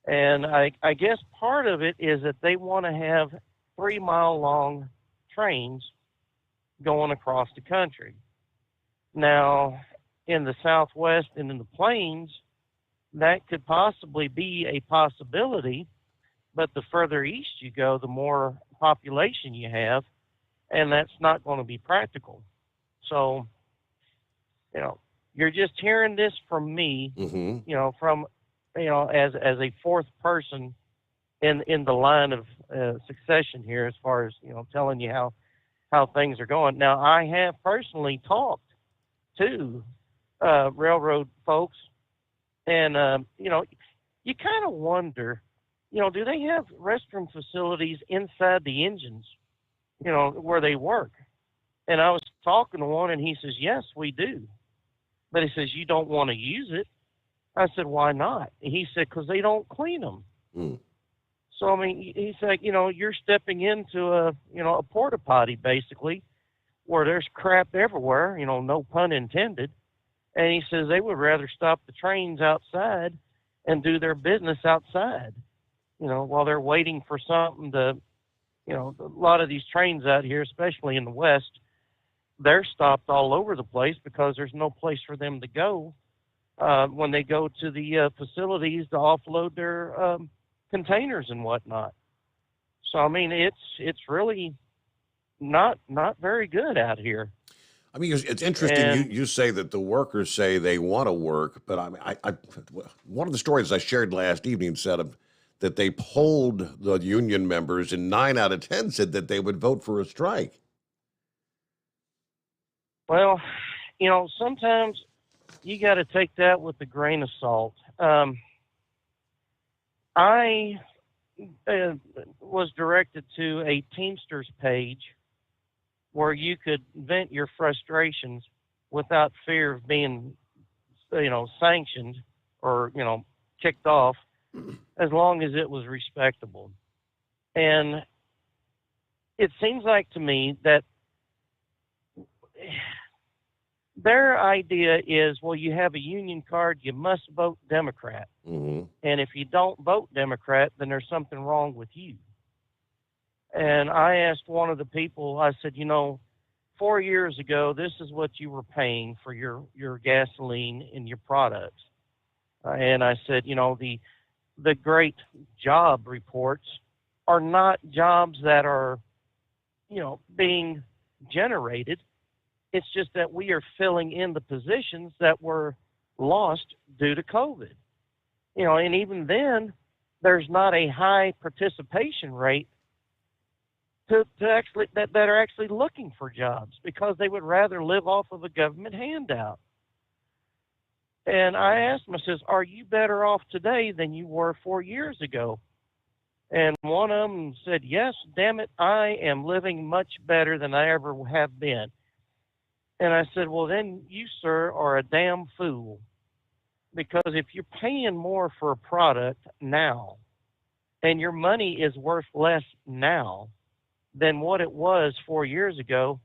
And I guess part of it is that they want to have 3-mile-long trains going across the country. Now, in the Southwest and in the Plains, that could possibly be a possibility, but the further east you go, the more population you have, and that's not going to be practical. So, you're just hearing this from me, from, as a fourth person in the line of succession here, as far as, telling you how things are going. Now, I have personally talked to railroad folks, and, you kind of wonder, do they have restroom facilities inside the engines, where they work? And I was talking to one, and he says, yes, we do. But he says, you don't want to use it. I said, why not? And he said, because they don't clean them. So, he said, you're stepping into a porta potty, basically, where there's crap everywhere, no pun intended. And he says they would rather stop the trains outside and do their business outside, while they're waiting for something to, a lot of these trains out here, especially in the West, they're stopped all over the place because there's no place for them to go when they go to the facilities to offload their containers and whatnot. So I mean, it's really not very good out here. I mean, it's interesting. And You say that the workers say they want to work, but I mean, one of the stories I shared last evening said that they polled the union members, and 9 out of 10 said that they would vote for a strike. well, sometimes you got to take that with a grain of salt. I was directed to a Teamsters page where you could vent your frustrations without fear of being, sanctioned or, kicked off, as long as it was respectable. And it seems like to me that their idea is, well, you have a union card, you must vote Democrat. Mm-hmm. And if you don't vote Democrat, then there's something wrong with you. And I asked one of the people, I said, 4 years ago, this is what you were paying for your gasoline and your products. And I said, the great job reports are not jobs that are, being generated. It's just that we are filling in the positions that were lost due to COVID. And even then, there's not a high participation rate to actually that are actually looking for jobs, because they would rather live off of a government handout. And I asked them, I says, are you better off today than you were 4 years ago? And one of them said, yes, damn it, I am living much better than I ever have been. And I said, well, then you, sir, are a damn fool. Because if you're paying more for a product now, and your money is worth less now than what it was 4 years ago,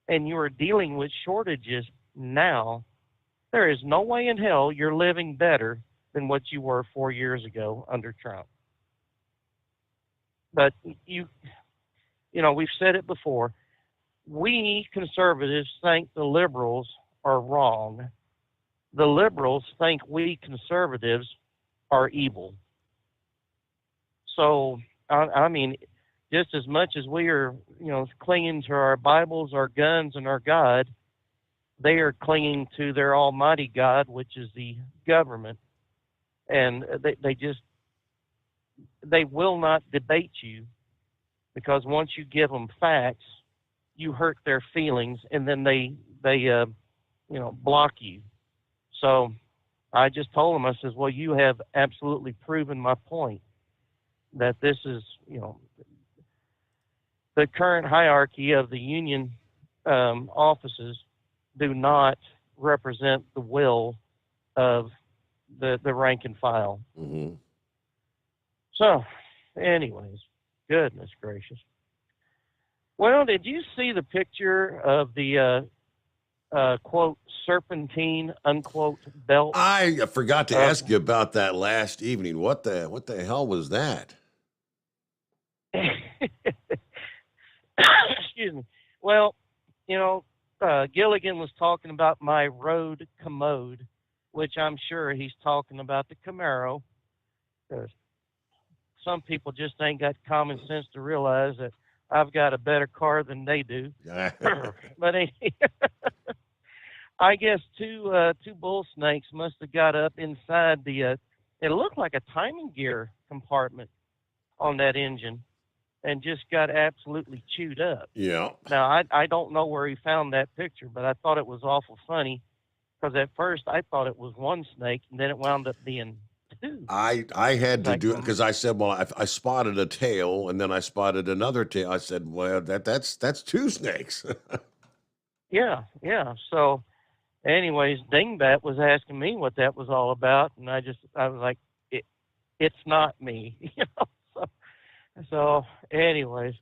and you are dealing with shortages now, there is no way in hell you're living better than what you were 4 years ago under Trump. But we've said it before. We conservatives think the liberals are wrong. The liberals think we conservatives are evil. So, I mean, just as much as we are, clinging to our Bibles, our guns, and our God, they are clinging to their almighty God, which is the government. And they will not debate you, because once you give them facts, you hurt their feelings, and then they block you. So I just told them, I says, well, you have absolutely proven my point, that this is, the current hierarchy of the union offices do not represent the will of the rank and file. Mm-hmm. So, anyways, goodness gracious. Well, did you see the picture of the quote serpentine unquote belt? I forgot to ask you about that last evening. What the hell was that? Excuse me. Well, Gilligan was talking about my road commode, which I'm sure he's talking about the Camaro. Some people just ain't got common sense to realize that I've got a better car than they do. But I guess two bull snakes must have got up inside the. It looked like a timing gear compartment on that engine, and just got absolutely chewed up. Yeah. Now, I don't know where he found that picture, but I thought it was awful funny, because at first I thought it was one snake, and then it wound up being two. I had to do it because I said, well, I spotted a tail, and then I spotted another tail. I said, well, that's two snakes. Yeah. So, anyways, Dingbat was asking me what that was all about, and I was like, it's not me, So, anyways,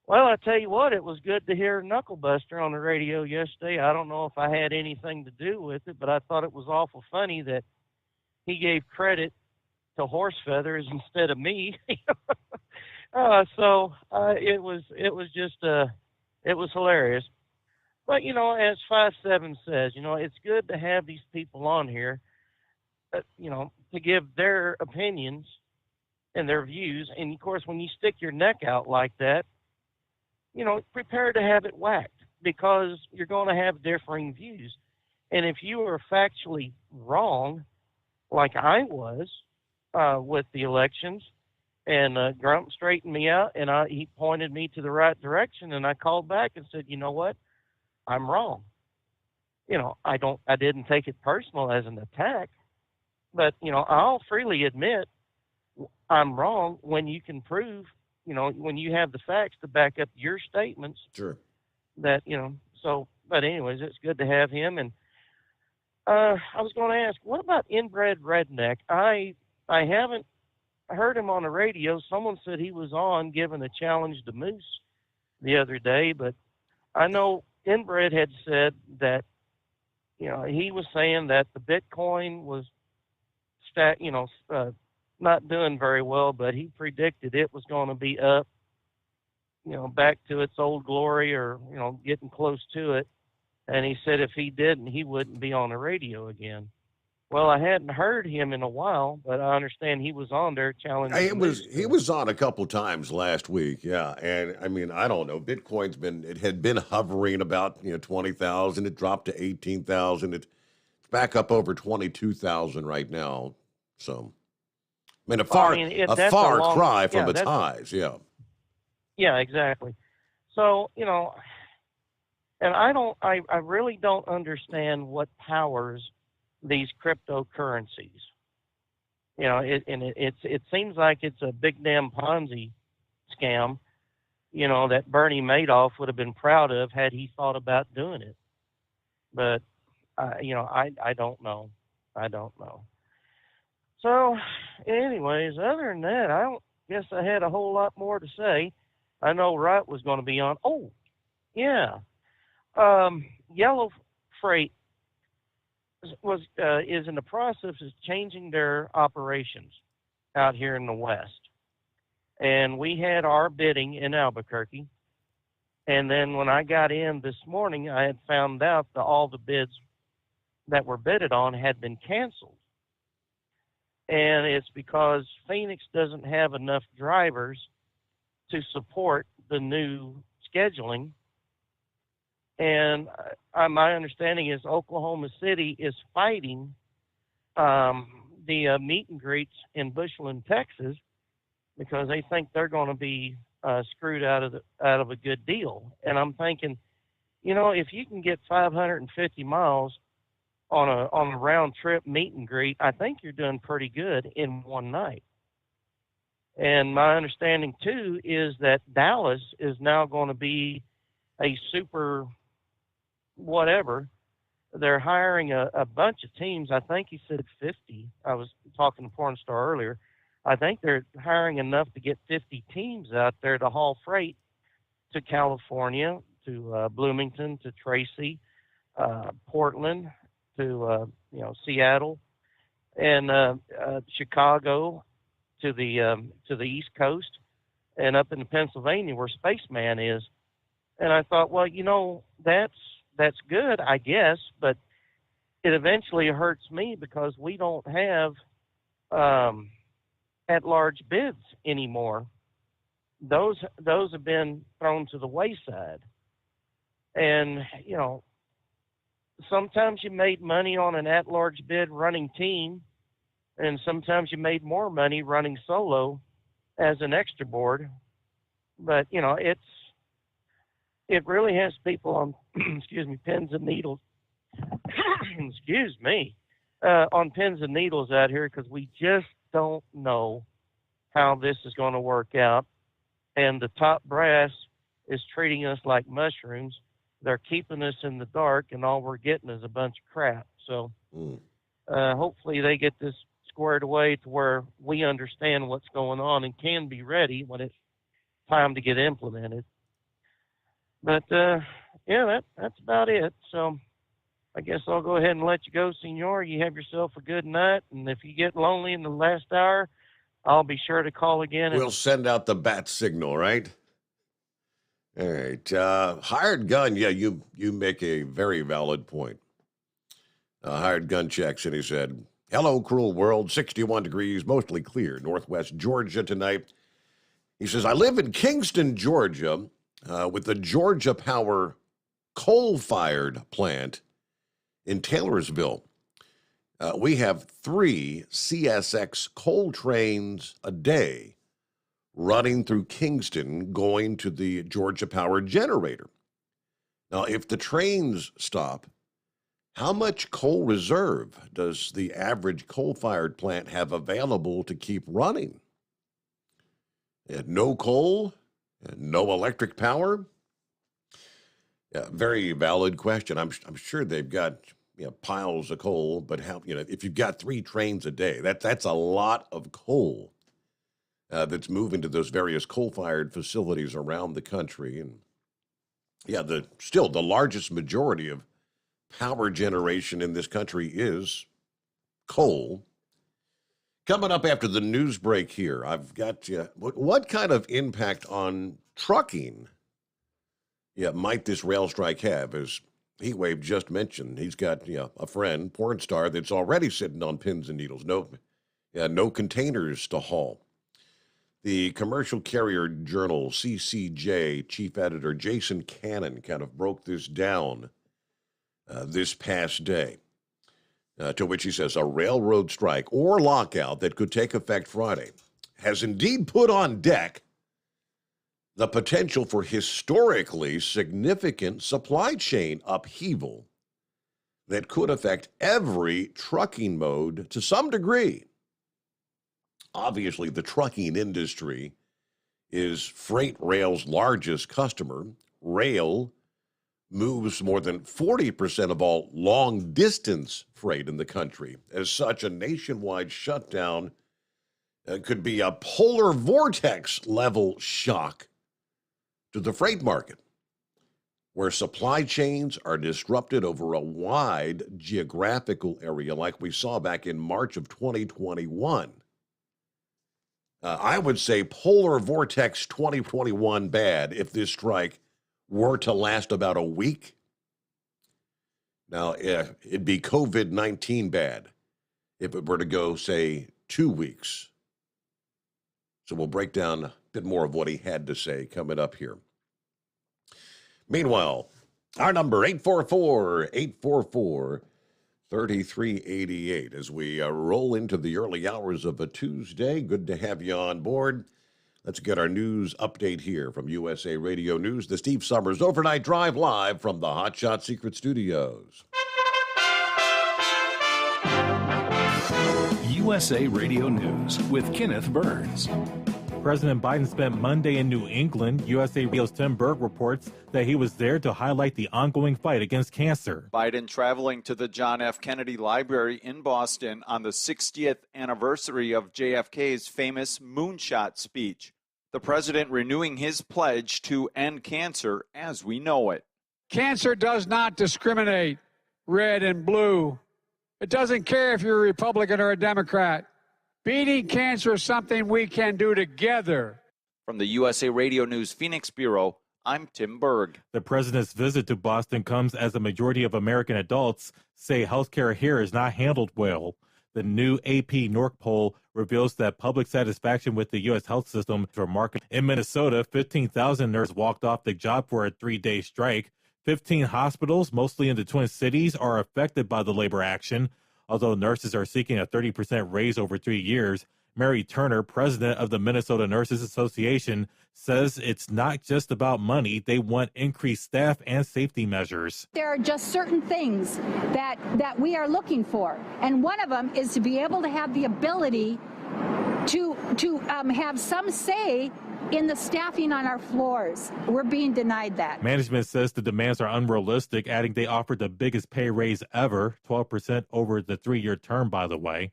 well, I tell you what, it was good to hear Knucklebuster on the radio yesterday. I don't know if I had anything to do with it, but I thought it was awful funny that he gave credit to Horse Feathers instead of me. So it was hilarious. But as 5-7 says, it's good to have these people on here, to give their opinions and their views. And of course, when you stick your neck out like that, prepare to have it whacked, because you're going to have differing views. And if you are factually wrong, like I was with the elections, and Grump straightened me out, and he pointed me to the right direction, and I called back and said, you know what, I'm wrong. I didn't take it personal as an attack, but I'll freely admit I'm wrong when you can prove, when you have the facts to back up your statements. Sure. That but anyways, it's good to have him. And I was going to ask, what about Inbred Redneck? I haven't heard him on the radio. Someone said he was on giving a challenge to Moose the other day, but I know Inbred had said that, he was saying that the Bitcoin was not doing very well, but he predicted it was going to be up, back to its old glory, or, getting close to it. And he said if he didn't, he wouldn't be on the radio again. Well, I hadn't heard him in a while, but I understand he was on there challenging. He was on a couple times last week, yeah. And I mean, I don't know. Bitcoin's had been hovering about 20,000. It dropped to 18,000. It's back up over 22,000 right now. So, I mean, a far cry from its highs, yeah. Yeah, exactly. So and I really don't understand what powers these cryptocurrencies. It seems like it's a big damn Ponzi scam, that Bernie Madoff would have been proud of had he thought about doing it. But, I don't know. I don't know. So, anyways, other than that, I don't guess I had a whole lot more to say. I know Wright was going to be on. Oh, yeah. Yellow Freight is in the process of changing their operations out here in the West. And we had our bidding in Albuquerque. And then when I got in this morning, I had found out that all the bids that were bidded on had been canceled. And it's because Phoenix doesn't have enough drivers to support the new scheduling. And my understanding is Oklahoma City is fighting the meet and greets in Bushland, Texas, because they think they're going to be screwed out of a good deal. And I'm thinking, if you can get 550 miles on a round trip meet and greet, I think you're doing pretty good in one night. And my understanding too is that Dallas is now going to be a super whatever. They're hiring a bunch of teams. I think he said 50. I was talking to Porn Star earlier. I think they're hiring enough to get 50 teams out there to haul freight to California, to Bloomington, to Tracy, Portland, to Seattle, and Chicago, to the East Coast, and up into Pennsylvania where Spaceman is. And I thought, well, that's good, I guess, but it eventually hurts me because we don't have at-large bids anymore. Those have been thrown to the wayside. And, sometimes you made money on an at-large bid running team, and sometimes you made more money running solo as an extra board. But, it really has people on, pins and needles. On pins and needles out here, because we just don't know how this is going to work out. And the top brass is treating us like mushrooms. They're keeping us in the dark, and all we're getting is a bunch of crap. So hopefully they get this squared away to where we understand what's going on and can be ready when it's time to get implemented. But, that's about it. So I guess I'll go ahead and let you go, Senor. You have yourself a good night. And if you get lonely in the last hour, I'll be sure to call again. We'll send out the bat signal, right? All right. Hired gun. Yeah, you make a very valid point. Hired gun checks, and he said, Hello, cruel world. 61 degrees, mostly clear. Northwest Georgia tonight. He says, I live in Kingston, Georgia, with the Georgia Power coal-fired plant in Taylorsville. We have 3 CSX coal trains a day running through Kingston going to the Georgia Power generator. Now, if the trains stop, how much coal reserve does the average coal-fired plant have available to keep running? No coal, no electric power? Yeah, very valid question. I'm sure they've got piles of coal, but how if you've got 3 trains a day, that's a lot of coal that's moving to those various coal-fired facilities around the country. And yeah, still the largest majority of power generation in this country is coal. Coming up after the news break here, I've got what kind of impact on trucking might this rail strike have? As Heatwave just mentioned, he's got a friend, porn star, that's already sitting on pins and needles. No containers to haul. The Commercial Carrier Journal, CCJ, chief editor Jason Cannon kind of broke this down this past day, to which he says a railroad strike or lockout that could take effect Friday has indeed put on deck the potential for historically significant supply chain upheaval that could affect every trucking mode to some degree. Obviously, the trucking industry is freight rail's largest customer. Rail moves more than 40% of all long-distance freight in the country. As such, a nationwide shutdown could be a polar vortex-level shock to the freight market, where supply chains are disrupted over a wide geographical area like we saw back in March of 2021. I would say polar vortex 2021 bad if this strike were to last about a week. Now, it'd be COVID-19 bad if it were to go, say, 2 weeks. So we'll break down a bit more of what he had to say coming up here. Meanwhile, our number, 844-844-3388, as we roll into the early hours of a Tuesday. Good to have you on board. Let's get our news update here from USA Radio News, the Steve Summers Overnight Drive live from the Hot Shot Secret Studios. USA Radio News with Kenneth Burns. President Biden spent Monday in New England. USA Radio's Tim Berg reports that he was there to highlight the ongoing fight against cancer. Biden traveling to the John F. Kennedy Library in Boston on the 60th anniversary of JFK's famous moonshot speech. The president renewing his pledge to end cancer as we know it. Cancer does not discriminate, red and blue. It doesn't care if you're a Republican or a Democrat. Beating cancer is something we can do together. From the USA Radio News Phoenix Bureau, I'm Tim Berg. The president's visit to Boston comes as a majority of American adults say healthcare here is not handled well. The new AP NORC poll reveals that public satisfaction with the U.S. health system is remarkable. In Minnesota, 15,000 nurses walked off the job for a 3-day strike. 15 hospitals, mostly in the Twin Cities, are affected by the labor action. Although nurses are seeking a 30% raise over 3 years, Mary Turner, president of the Minnesota Nurses Association, says it's not just about money. They want increased staff and safety measures. There are just certain things that we are looking for. And one of them is to be able to have the ability to have some say in the staffing on our floors. We're being denied that. Management says the demands are unrealistic, adding they offered the biggest pay raise ever, 12% over the 3-year term, by the way.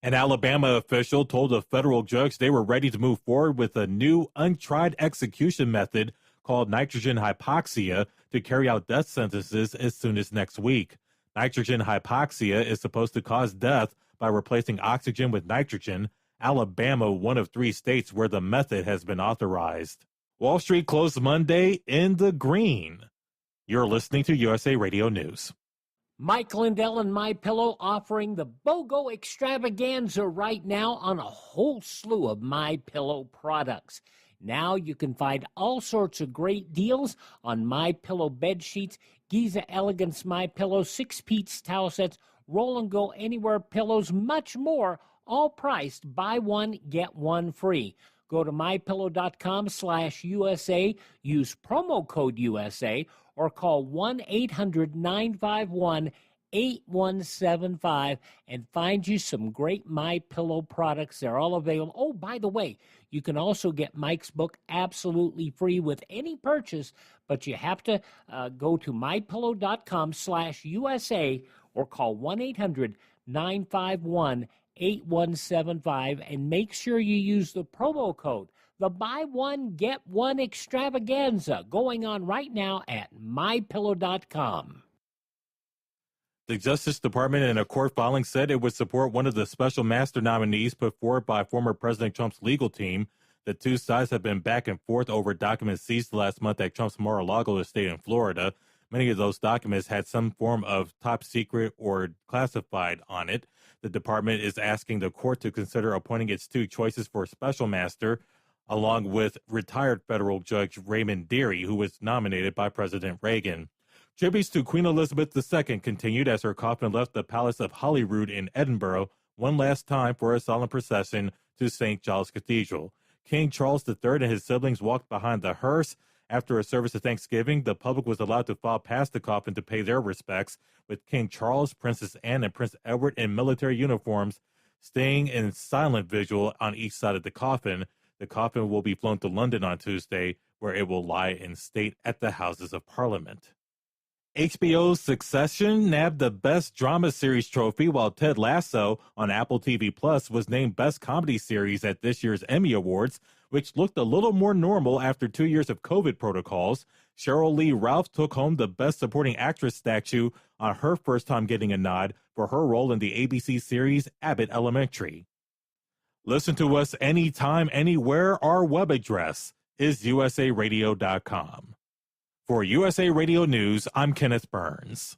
An Alabama official told a federal judge they were ready to move forward with a new untried execution method called nitrogen hypoxia to carry out death sentences as soon as next week. Nitrogen hypoxia is supposed to cause death by replacing oxygen with nitrogen. Alabama, one of 3 states where the method has been authorized. Wall Street closed Monday in the green. You're listening to USA Radio News. Mike Lindell and MyPillow offering the BOGO extravaganza right now on a whole slew of MyPillow products. Now you can find all sorts of great deals on MyPillow bed sheets, Giza Elegance MyPillow, 6-piece towel sets, Roll and Go Anywhere pillows, much more, all priced buy one, get one free. Go to mypillow.com/USA, use promo code USA, or call 1-800-951-8175 and find you some great MyPillow products. They're all available. Oh, by the way, you can also get Mike's book absolutely free with any purchase, but you have to go to mypillow.com/USA or call 1-800-951-8175 and make sure you use the promo code. The buy one, get one extravaganza going on right now at mypillow.com. The Justice Department in a court filing said it would support one of the special master nominees put forward by former President Trump's legal team. The two sides have been back and forth over documents seized last month at Trump's Mar-a-Lago estate in Florida. Many of those documents had some form of top secret or classified on it. The department is asking the court to consider appointing its two choices for special master, along with retired federal judge Raymond Dearie, who was nominated by President Reagan. Tributes to Queen Elizabeth II continued as her coffin left the Palace of Holyrood in Edinburgh one last time for a solemn procession to St. Giles Cathedral. King Charles III and his siblings walked behind the hearse. After a service of Thanksgiving, the public was allowed to file past the coffin to pay their respects, with King Charles, Princess Anne, and Prince Edward in military uniforms staying in silent vigil on each side of the coffin. The coffin will be flown to London on Tuesday, where it will lie in state at the Houses of Parliament. HBO's Succession nabbed the Best Drama Series trophy, while Ted Lasso on Apple TV Plus was named Best Comedy Series at this year's Emmy Awards, which looked a little more normal after 2 years of COVID protocols. Cheryl Lee Ralph took home the Best Supporting Actress statue on her first time getting a nod for her role in the ABC series Abbott Elementary. Listen to us anytime, anywhere. Our web address is usaradio.com. For USA Radio News, I'm Kenneth Burns.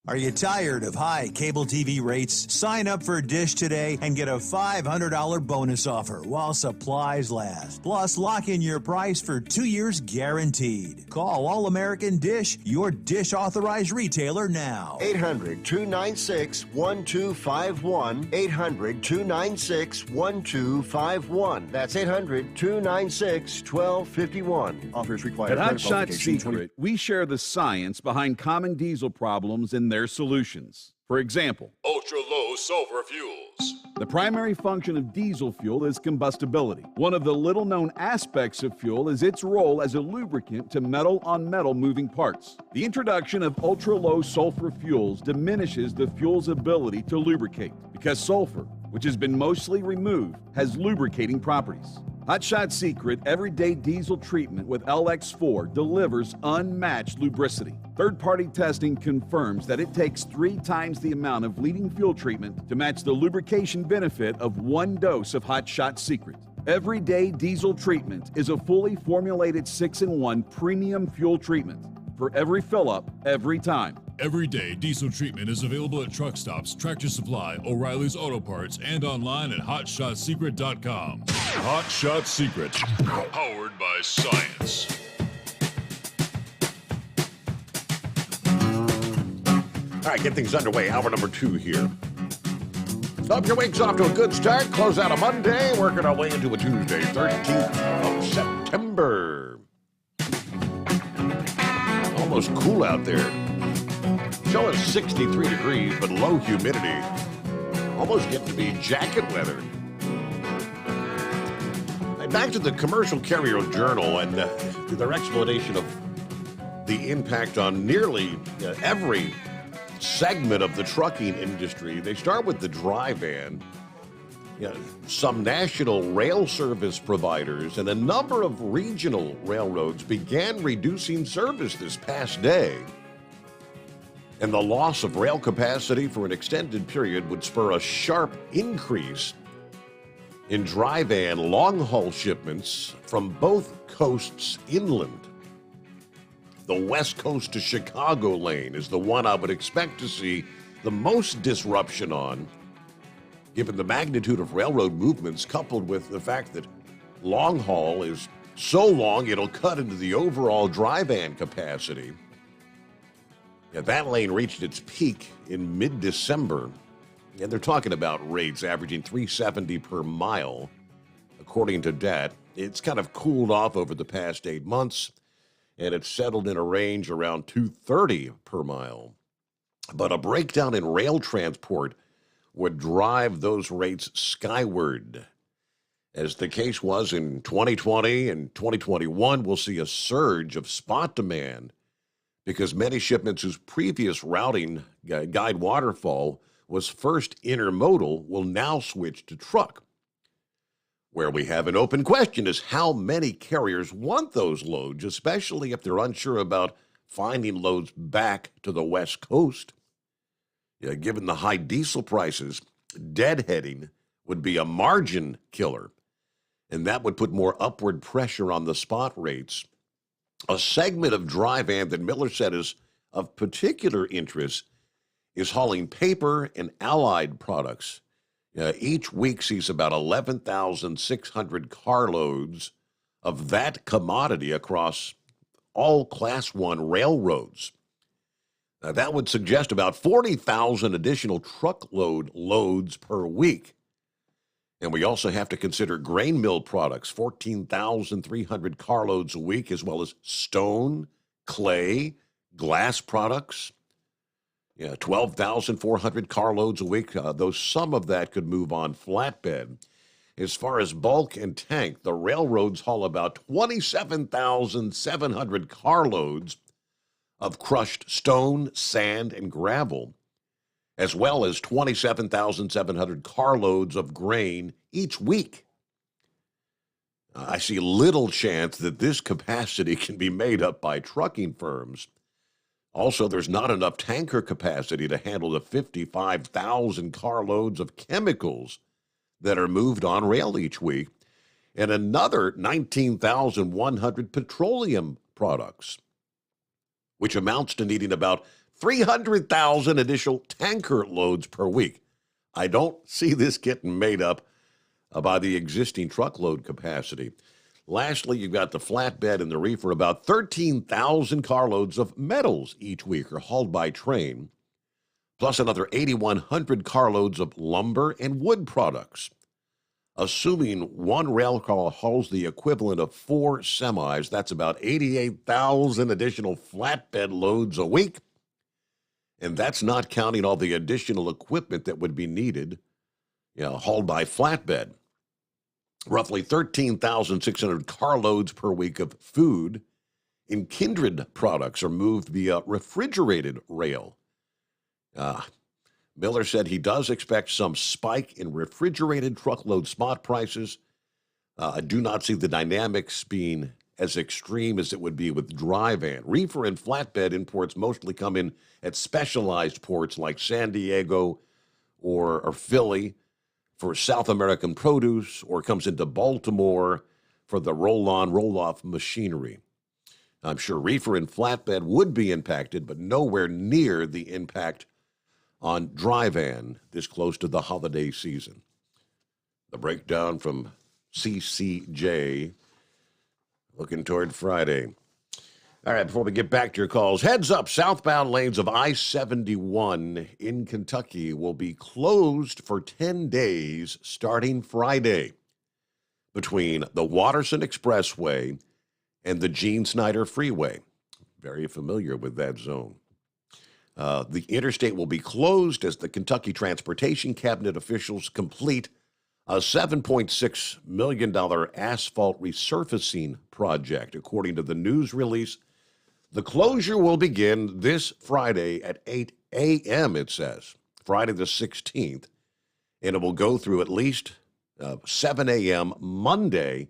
Are you tired of high cable TV rates? Sign up for Dish today and get a $500 bonus offer while supplies last. Plus, lock in your price for 2 years guaranteed. Call All American Dish, your Dish authorized retailer now. 800-296-1251. 800-296-1251. That's 800-296-1251. Offers required. At Hot Shot Secret, we share the science behind common diesel problems and their solutions. For example, ultra-low sulfur fuels. The primary function of diesel fuel is combustibility. One of the little-known aspects of fuel is its role as a lubricant to metal-on-metal moving parts. The introduction of ultra-low sulfur fuels diminishes the fuel's ability to lubricate because sulfur, which has been mostly removed, has lubricating properties. Hot Shot Secret Everyday Diesel Treatment with LX4 delivers unmatched lubricity. Third-party testing confirms that it takes 3 times the amount of leading fuel treatment to match the lubrication benefit of 1 dose of Hot Shot Secret. Everyday Diesel Treatment is a fully formulated 6-in-1 premium fuel treatment for every fill-up, every time. Everyday Diesel Treatment is available at truck stops, Tractor Supply, O'Reilly's Auto Parts, and online at HotShotSecret.com. Hot Shot Secret, powered by science. All right, get things underway. Hour number 2 here. Hope your week's off to a good start. Close out a Monday, working our way into a Tuesday, 13th of September. Almost cool out there. Showing 63 degrees, but low humidity. Almost getting to be jacket weather. Back to the Commercial Carrier Journal and their explanation of the impact on nearly every segment of the trucking industry. They start with the dry van. Some national rail service providers and a number of regional railroads began reducing service this past day. And the loss of rail capacity for an extended period would spur a sharp increase in dry van long-haul shipments from both coasts inland. The West Coast to Chicago lane is the one I would expect to see the most disruption on, given the magnitude of railroad movements coupled with the fact that long haul is so long it'll cut into the overall dry van capacity. Yeah, that lane reached its peak in mid-December, and they're talking about rates averaging $370 per mile. According to DAT, it's kind of cooled off over the past 8 months, and it's settled in a range around $230 per mile. But a breakdown in rail transport would drive those rates skyward. As the case was in 2020 and 2021, we'll see a surge of spot demand because many shipments whose previous routing guide waterfall was first intermodal will now switch to truck. Where we have an open question is how many carriers want those loads, especially if they're unsure about finding loads back to the West Coast. Yeah, given the high diesel prices, deadheading would be a margin killer, and that would put more upward pressure on the spot rates. A segment of dry van that Miller said is of particular interest is hauling paper and allied products. Each week sees about 11,600 carloads of that commodity across all Class 1 railroads. Now, that would suggest about 40,000 additional truckload loads per week. And we also have to consider grain mill products, 14,300 carloads a week, as well as stone, clay, glass products. 12,400 carloads a week, though some of that could move on flatbed. As far as bulk and tank, the railroads haul about 27,700 carloads of crushed stone, sand, and gravel, as well as 27,700 carloads of grain each week. I see little chance that this capacity can be made up by trucking firms. Also, there's not enough tanker capacity to handle the 55,000 carloads of chemicals that are moved on rail each week, and another 19,100 petroleum products, which amounts to needing about 300,000 additional tanker loads per week. I don't see this getting made up by the existing truckload capacity. Lastly, you've got the flatbed and the reefer. About 13,000 carloads of metals each week are hauled by train, plus another 8,100 carloads of lumber and wood products. Assuming one rail car hauls the equivalent of 4 semis, that's about 88,000 additional flatbed loads a week. And that's not counting all the additional equipment that would be needed, hauled by flatbed. Roughly 13,600 carloads per week of food and kindred products are moved via refrigerated rail. Miller said he does expect some spike in refrigerated truckload spot prices. I do not see the dynamics being as extreme as it would be with dry van. Reefer and flatbed imports mostly come in at specialized ports like San Diego or Philly for South American produce, or comes into Baltimore for the roll-on, roll-off machinery. I'm sure reefer and flatbed would be impacted, but nowhere near the impact on dry van this close to the holiday season. The breakdown from CCJ, looking toward Friday. All right, before we get back to your calls, heads up, southbound lanes of I-71 in Kentucky will be closed for 10 days starting Friday between the Watterson Expressway and the Gene Snyder Freeway. Very familiar with that zone. The interstate will be closed as the Kentucky Transportation Cabinet officials complete a $7.6 million asphalt resurfacing project. According to the news release, the closure will begin this Friday at 8 a.m., it says, Friday the 16th, and it will go through at least 7 a.m. Monday,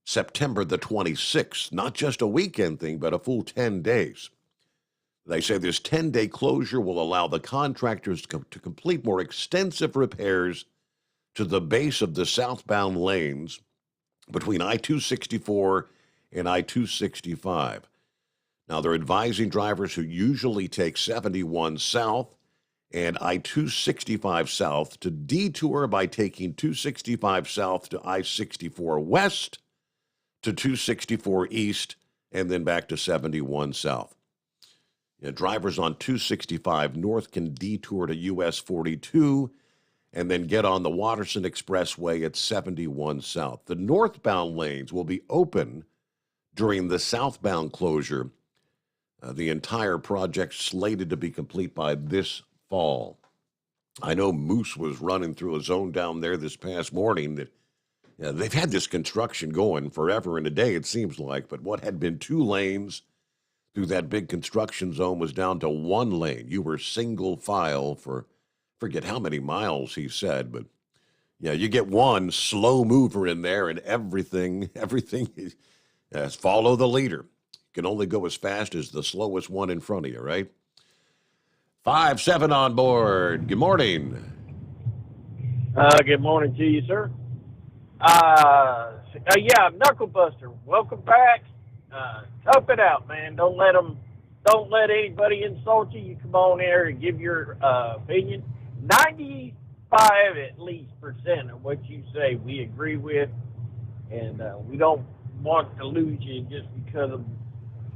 September the 26th. Not just a weekend thing, but a full 10 days. They say this 10-day closure will allow the contractors to complete more extensive repairs to the base of the southbound lanes between I-264 and I-265. Now, they're advising drivers who usually take 71 south and I-265 south to detour by taking 265 south to I-64 west to 264 east and then back to 71 south. Drivers on 265 north can detour to US 42 and then get on the Watterson Expressway at 71 south. The northbound lanes will be open during the southbound closure. The entire project slated to be complete by this fall. I know Moose was running through a zone down there this past morning that they've had this construction going forever and a day, it seems like, but what had been 2 lanes through that big construction zone was down to 1 lane. You were single file for, forget how many miles he said, but you get one slow mover in there and everything is follow the leader. You can only go as fast as the slowest one in front of you, right? 5-7 on board. Good morning. Good morning to you, sir. Knuckle Buster, welcome back. Tough it out, man. Don't let anybody insult you. You come on here and give your opinion. 95 at least % of what you say we agree with, and we don't want to lose you just because of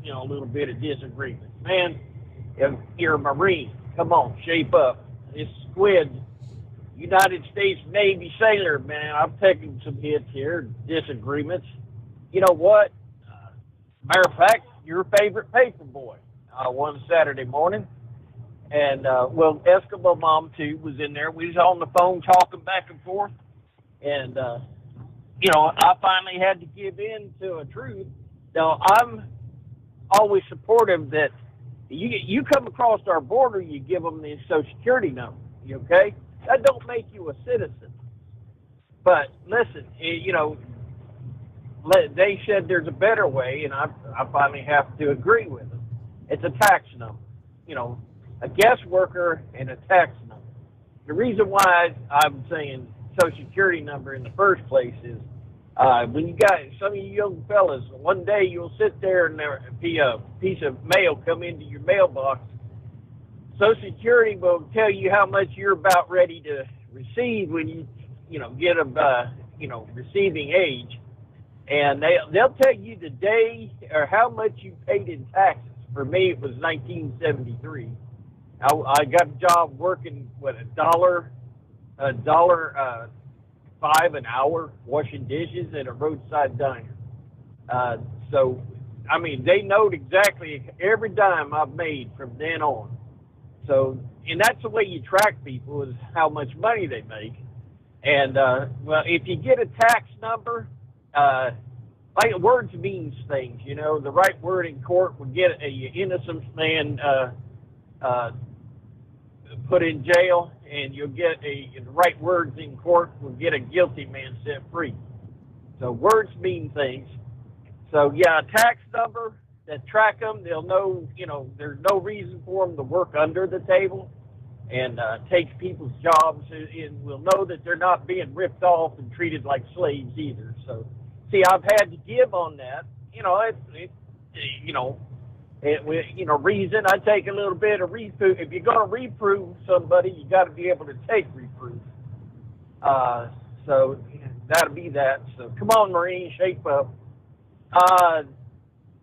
a little bit of disagreement. Man, if you're a Marine, come on, shape up. It's Squid, United States Navy sailor, man. I've taken some hits here, disagreements. You know what? Matter of fact, your favorite paper boy. One Saturday morning, and Eskimo Mom too was in there. We was on the phone talking back and forth, and I finally had to give in to a truth. Now I'm always supportive that you come across our border, you give them the Social Security number. You okay? That don't make you a citizen. But listen, they said there's a better way, and I finally have to agree with them. It's a tax number, a guest worker and a tax number. The reason why I'm saying Social Security number in the first place is when you got some of you young fellas, one day you'll sit there and there be a piece of mail come into your mailbox. Social Security will tell you how much you're about ready to receive when you get a receiving age, and they'll tell you the day or how much you paid in taxes. For me, it was 1973. I got a job working with $1.05 an hour washing dishes at a roadside diner. So, I mean, they know exactly every dime I've made from then on. So, and that's the way you track people, is how much money they make. And, if you get a tax number, like words means things, the right word in court will get a innocent man put in jail, and you'll get the right words in court will get a guilty man set free. So words mean things. So a tax number that track them, they'll know, there's no reason for them to work under the table and take people's jobs, and we'll know that they're not being ripped off and treated like slaves either. So, see, I've had to give on that. Reason. I take a little bit of reproof. If you're going to reprove somebody, you got to be able to take reproof. So that'll be that. So come on, Marine, shape up.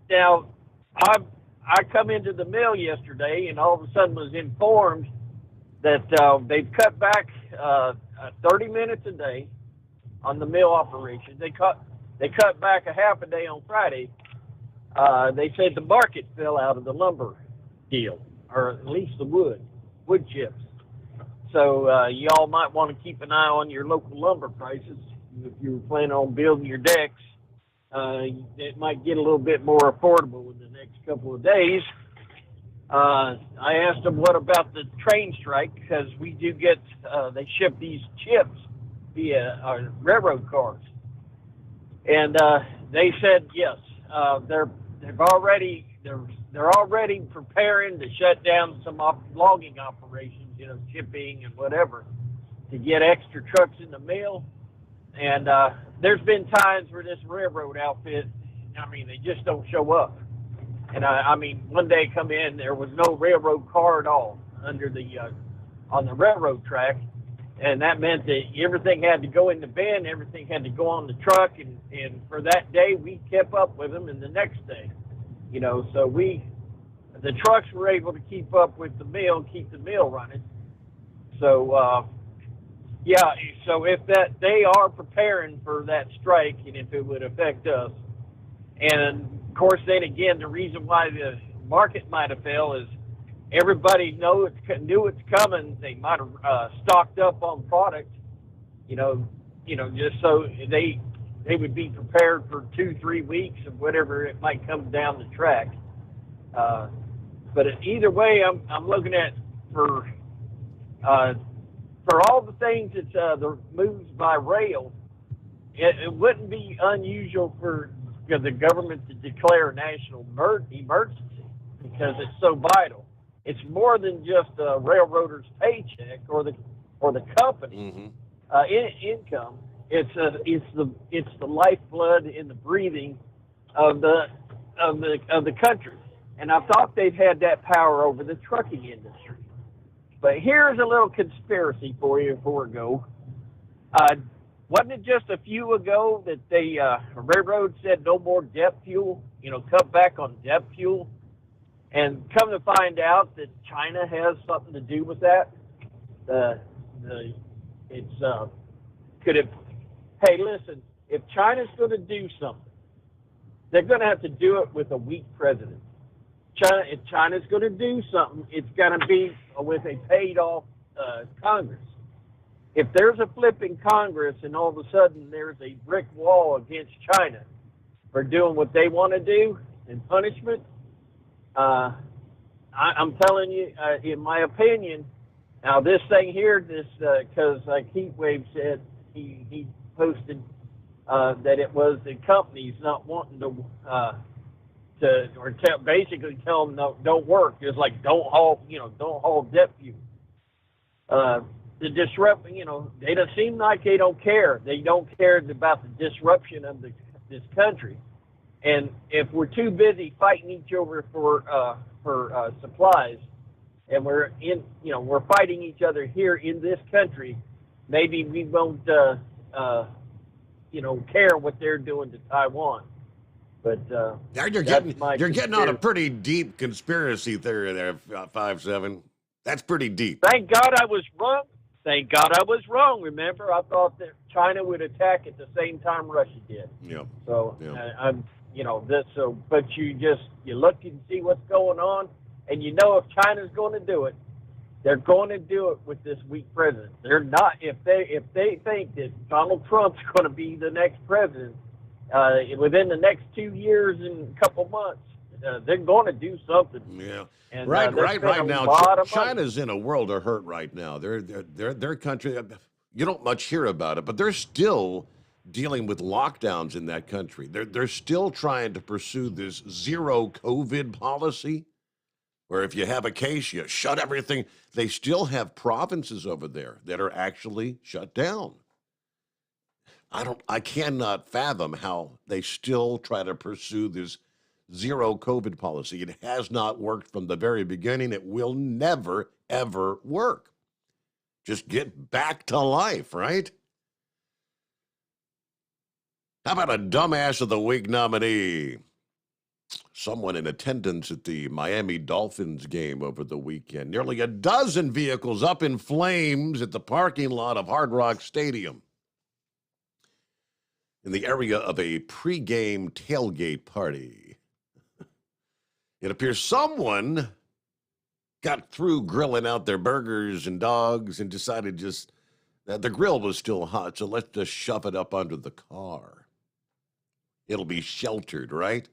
Now, I come into the mill yesterday and all of a sudden was informed that they've cut back 30 minutes a day on the mill operation. They cut back a half a day on Friday. They said the market fell out of the lumber deal, or at least the wood chips. So y'all might want to keep an eye on your local lumber prices. If you're planning on building your decks, it might get a little bit more affordable in the next couple of days. I asked them what about the train strike, because we do get, they ship these chips via our railroad cars. And they said yes, they're already preparing to shut down some logging operations, shipping and whatever, to get extra trucks in the mill. And there's been times where this railroad outfit, they just don't show up. And I mean, one day come in, there was no railroad car at all under the on the railroad track, and that meant that everything had to go in the bin, everything had to go on the truck, and for that day we kept up with them, and the next day, you know, so the trucks were able to keep up with the mill, keep the mill running. So yeah, so if that they are preparing for that strike, and if it would affect us, and of course, then again, the reason why the market might have failed is everybody knew it's coming. They might have stocked up on product, you know, just so they would be prepared for 2-3 weeks of whatever it might come down the track. But either way, I'm looking at for all the things that the moves by rail, it wouldn't be unusual for the government to declare a national emergency because it's so vital. It's more than just a railroader's paycheck or the company income. It's the lifeblood and the breathing of the country. And I thought they'd had that power over the trucking industry. But here's a little conspiracy for you before we go. Wasn't it just a few ago that the railroad said no more jet fuel, cut back on jet fuel? And come to find out that China has something to do with that. Hey, listen, if China's going to do something, they're going to have to do it with a weak president. If China's going to do something, it's going to be with a paid-off Congress. If there's a flipping Congress and all of a sudden there's a brick wall against China for doing what they want to do in punishment, I'm telling you, in my opinion, now this thing here, because like Heatwave said, he posted that it was the companies not wanting basically tell them no, don't work. It's like don't haul jet fuel. The disrupt, they don't seem like they don't care. They don't care about the disruption of this country. And if we're too busy fighting each other for supplies, and we're fighting each other here in this country, maybe we won't care what they're doing to Taiwan. But you're getting on a pretty deep conspiracy theory there, 5-7. That's pretty deep. Thank God I was wrong. Thank God I was wrong. Remember, I thought that China would attack at the same time Russia did. Yep. So but you look and see what's going on, and if China's going to do it, they're going to do it with this weak president. They're not. If they think that Donald Trump's going to be the next president within the next 2 years and a couple months, they're going to do something. Yeah. And, right now, China's in a world of hurt right now. Their country, you don't much hear about it, but they're still dealing with lockdowns in that country. They're still trying to pursue this zero COVID policy, where if you have a case, you shut everything. They still have provinces over there that are actually shut down. I cannot fathom how they still try to pursue this zero COVID policy. It has not worked from the very beginning. It will never, ever work. Just get back to life, right? How about a Dumbass of the Week nominee? Someone in attendance at the Miami Dolphins game over the weekend. Nearly a dozen vehicles up in flames at the parking lot of Hard Rock Stadium in the area of a pregame tailgate party. It appears someone got through grilling out their burgers and dogs and decided that the grill was still hot, so let's just shove it up under the car. It'll be sheltered, right?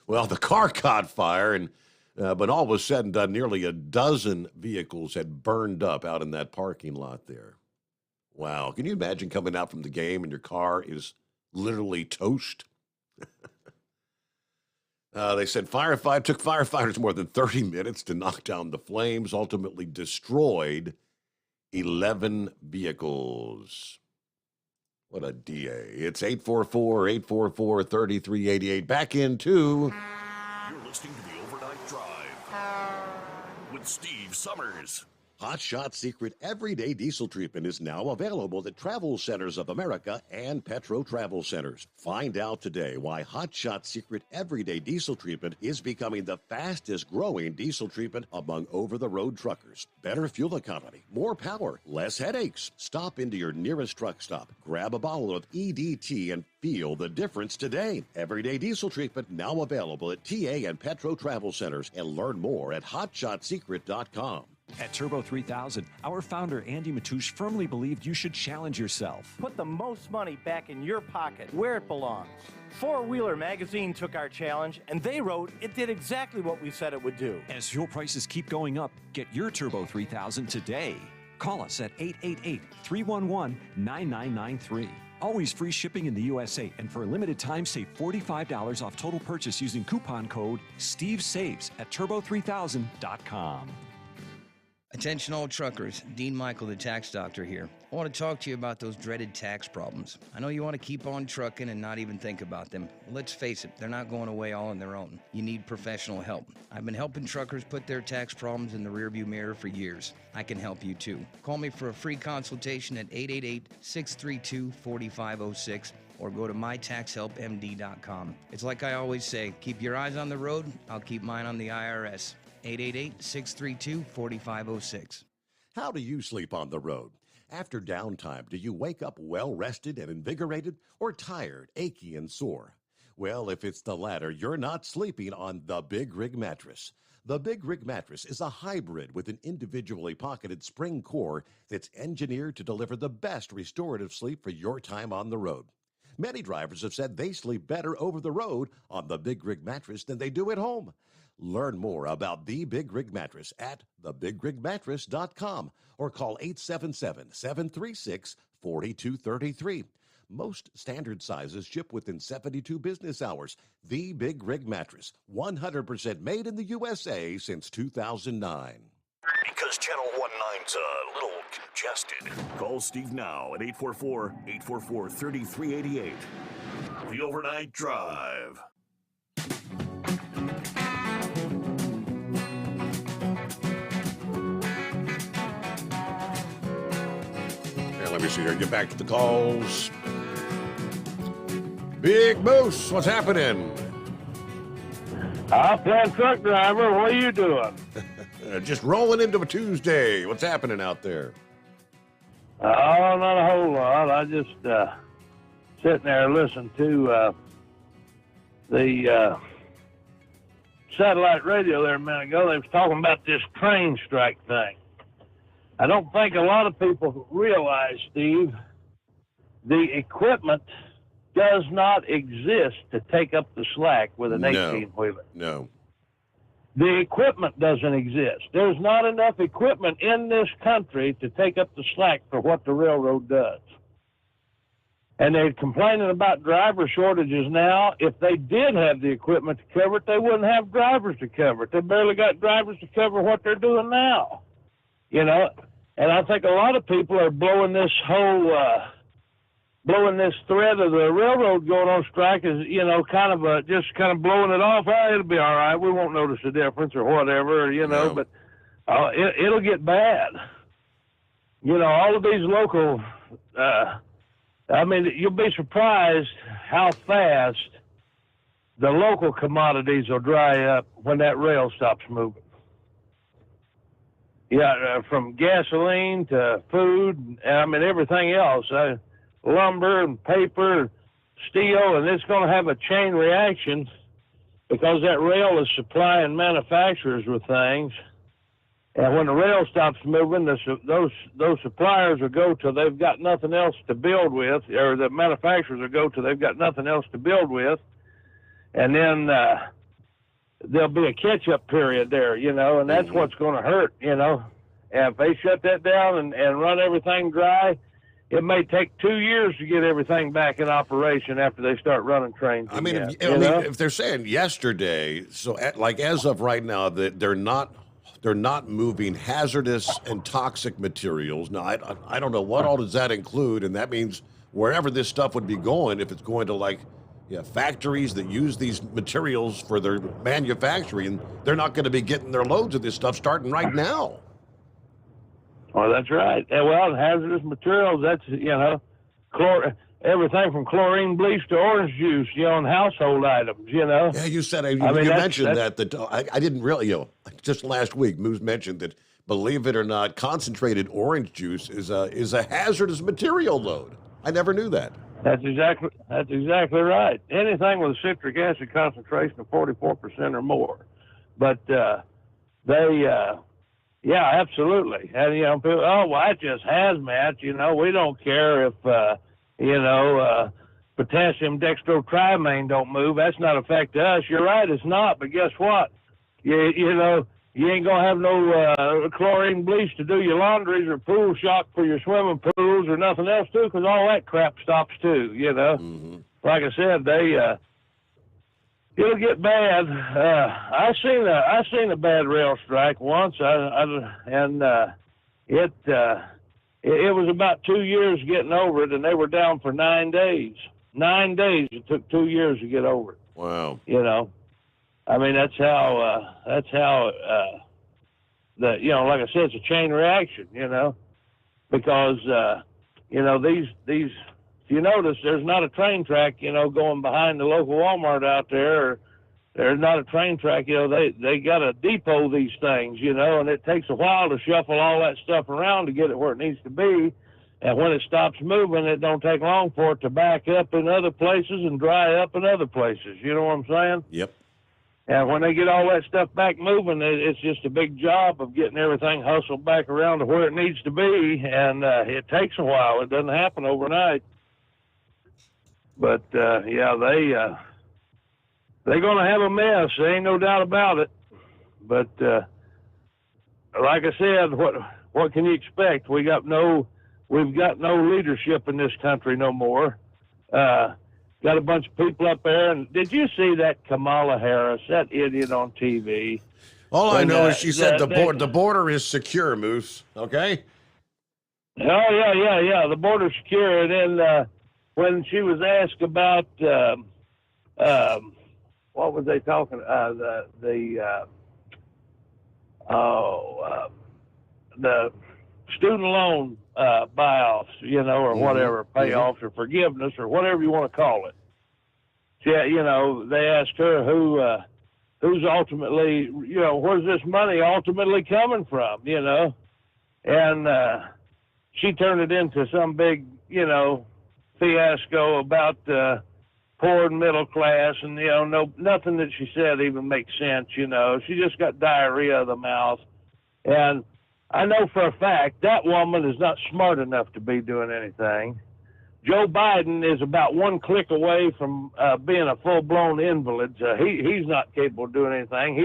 Well, the car caught fire, and when all was said and done, nearly a dozen vehicles had burned up out in that parking lot there. Wow. Can you imagine coming out from the game and your car is literally toast? They said took firefighters more than 30 minutes to knock down the flames, ultimately destroyed 11 vehicles. What a DA. It's 844-844-3388. Back into listening to the Overnight Drive with Steve Summers. Hot Shot Secret Everyday Diesel Treatment is now available at Travel Centers of America and Petro Travel Centers. Find out today why Hot Shot Secret Everyday Diesel Treatment is becoming the fastest growing diesel treatment among over-the-road truckers. Better fuel economy, more power, less headaches. Stop into your nearest truck stop, grab a bottle of EDT, and feel the difference today. Everyday Diesel Treatment now available at TA and Petro Travel Centers, and learn more at hotshotsecret.com. At Turbo 3000, our founder Andy Matouche firmly believed you should challenge yourself. Put the most money back in your pocket, where it belongs. Four Wheeler magazine took our challenge, and they wrote it did exactly what we said it would do. As fuel prices keep going up, get your Turbo 3000 today. Call us at 888-311-9993. Always free shipping in the USA, and for a limited time, save $45 off total purchase using coupon code STEVESAVES at turbo3000.com. Attention all truckers, Dean Michael, the tax doctor here. I want to talk to you about those dreaded tax problems. I know you want to keep on trucking and not even think about them. Well, let's face it, they're not going away all on their own. You need professional help. I've been helping truckers put their tax problems in the rearview mirror for years. I can help you too. Call me for a free consultation at 888-632-4506 or go to mytaxhelpmd.com. It's like I always say, keep your eyes on the road, I'll keep mine on the IRS. 888-632-4506. How do you sleep on the road? After downtime, do you wake up well-rested and invigorated, or tired, achy, and sore? Well, if it's the latter, you're not sleeping on the Big Rig Mattress. The Big Rig Mattress is a hybrid with an individually pocketed spring core that's engineered to deliver the best restorative sleep for your time on the road. Many drivers have said they sleep better over the road on the Big Rig Mattress than they do at home. Learn more about the Big Rig Mattress at thebigrigmattress.com or call 877-736-4233. Most standard sizes ship within 72 business hours. The Big Rig Mattress, 100% made in the USA since 2009. Because Channel 19's a little congested. Call Steve now at 844-844-3388. The Overnight Drive. Let me see here. Get back to the calls. Big Moose, what's happening? I'm playing truck driver. What are you doing? Just rolling into a Tuesday. What's happening out there? Oh, not a whole lot. I just sitting there listening to the satellite radio there a minute ago. They was talking about this train strike thing. I don't think a lot of people realize, Steve, the equipment does not exist to take up the slack with an 18-wheeler. No. The equipment doesn't exist. There's not enough equipment in this country to take up the slack for what the railroad does. And they're complaining about driver shortages now. If they did have the equipment to cover it, they wouldn't have drivers to cover it. They barely got drivers to cover what they're doing now. You know, and I think a lot of people are blowing this whole, blowing this thread of the railroad going on strike as, you know, kind of just kind of blowing it off. Oh, it'll be all right. We won't notice the difference or whatever, you know, but it'll get bad. You know, all of these local, I mean, you'll be surprised how fast the local commodities will dry up when that rail stops moving. Yeah, from gasoline to food, I mean, everything else, lumber and paper, steel, and it's going to have a chain reaction because that rail is supplying manufacturers with things. And when the rail stops moving, those suppliers will go till they've got nothing else to build with, or the manufacturers will go till they've got nothing else to build with. And then there'll be a catch-up period there, you know, and that's what's going to hurt, you know. And if they shut that down and run everything dry, it may take 2 years to get everything back in operation after they start running trains. I mean, if they're saying yesterday, so as of right now, that they're not moving hazardous and toxic materials. Now, I don't know what all does that include, and that means wherever this stuff would be going, if it's going to factories that use these materials for their manufacturing, they're not going to be getting their loads of this stuff starting right now. Well, that's right. And, well, hazardous materials, that's, everything from chlorine bleach to orange juice, and household items, Yeah, you said, you mentioned that I didn't really, just last week, Moose mentioned that, believe it or not, concentrated orange juice is a hazardous material load. I never knew that. That's exactly right. Anything with a citric acid concentration of 44% or more. But yeah, absolutely. And, people, that's just hazmat. We don't care if, potassium dextrotriamine don't move. That's not affect us. You're right, it's not. But guess what? You ain't gonna have no chlorine bleach to do your laundries or pool shock for your swimming pools or nothing else too, because all that crap stops too. Like I said, it'll get bad. I seen a bad rail strike once, and it was about 2 years getting over it, and they were down for 9 days. 9 days. It took 2 years to get over it. Wow. I mean, that's how like I said, it's a chain reaction, because, these, if you notice, there's not a train track, going behind the local Walmart out there, or there's not a train track, they got to depot these things, and it takes a while to shuffle all that stuff around to get it where it needs to be. And when it stops moving, it don't take long for it to back up in other places and dry up in other places. You know what I'm saying? Yep. And when they get all that stuff back moving, it's just a big job of getting everything hustled back around to where it needs to be. And it takes a while. It doesn't happen overnight. But, they're going to have a mess. There ain't no doubt about it. But like I said, what can you expect? We've got no leadership in this country no more. Got a bunch of people up there. And did you see that Kamala Harris, that idiot on TV? All I know is she said the border is secure, Moose. Okay? Oh, yeah. The border's secure. And then when she was asked about, what was they talking? The student loan buyoffs, or whatever, payoffs or forgiveness or whatever you want to call it. Yeah, they asked her who's ultimately, where's this money ultimately coming from, and she turned it into some big, fiasco about poor and middle class, and nothing that she said even makes sense. She just got diarrhea of the mouth, and I know for a fact that woman is not smart enough to be doing anything. Joe Biden is about one click away from being a full-blown invalid. He's not capable of doing anything.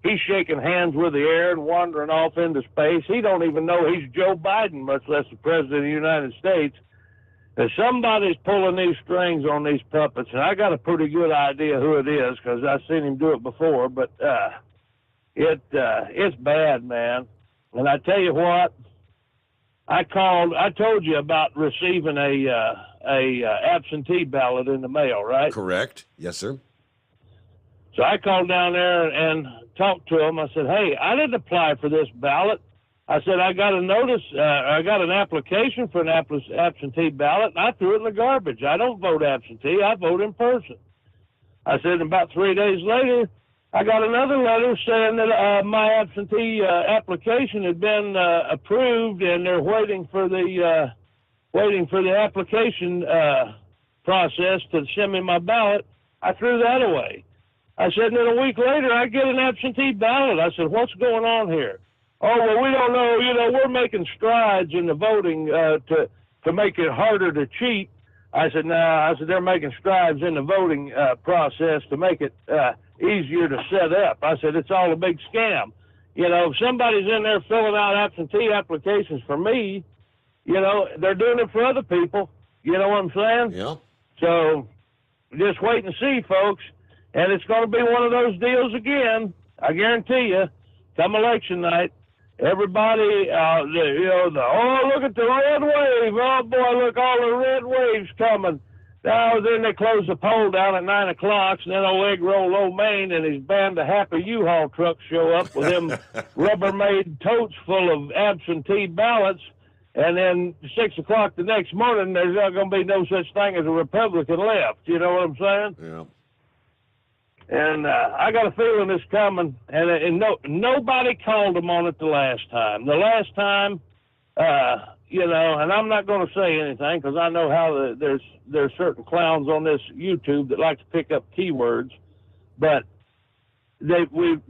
He's shaking hands with the air and wandering off into space. He don't even know he's Joe Biden, much less the president of the United States. If somebody's pulling these strings on these puppets, and I got a pretty good idea who it is because I've seen him do it before, but it's bad, man. And I tell you what, I told you about receiving a absentee ballot in the mail, right? Correct. Yes, sir. So I called down there and talked to him. I said, hey, I didn't apply for this ballot. I said, I got a notice, I got an application for an absentee ballot, and I threw it in the garbage. I don't vote absentee, I vote in person. I said, about 3 days later, I got another letter saying that my absentee application had been approved, and they're waiting for the application process to send me my ballot. I threw that away. I said, and then a week later, I get an absentee ballot. I said, what's going on here? Oh, well, we don't know. We're making strides in the voting to make it harder to cheat. I said, no. I said, they're making strides in the voting process to make it easier to set up. I said, it's all a big scam. If somebody's in there filling out absentee applications for me, they're doing it for other people. You know what I'm saying? Yeah. So just wait and see, folks. And it's going to be one of those deals again. I guarantee you, come election night, everybody, look at the red wave. Oh, boy, look, all the red waves coming. Now, then they closed the poll down at 9 o'clock, and then old Egg Roll Low Main and his band of happy U-Haul trucks show up with them Rubbermaid totes full of absentee ballots. And then 6 o'clock the next morning, there's not going to be no such thing as a Republican left. You know what I'm saying? Yeah. And I got a feeling it's coming. And nobody called them on it the last time. The last time, you know, and I'm not going to say anything because I know how there's certain clowns on this YouTube that like to pick up keywords. But we've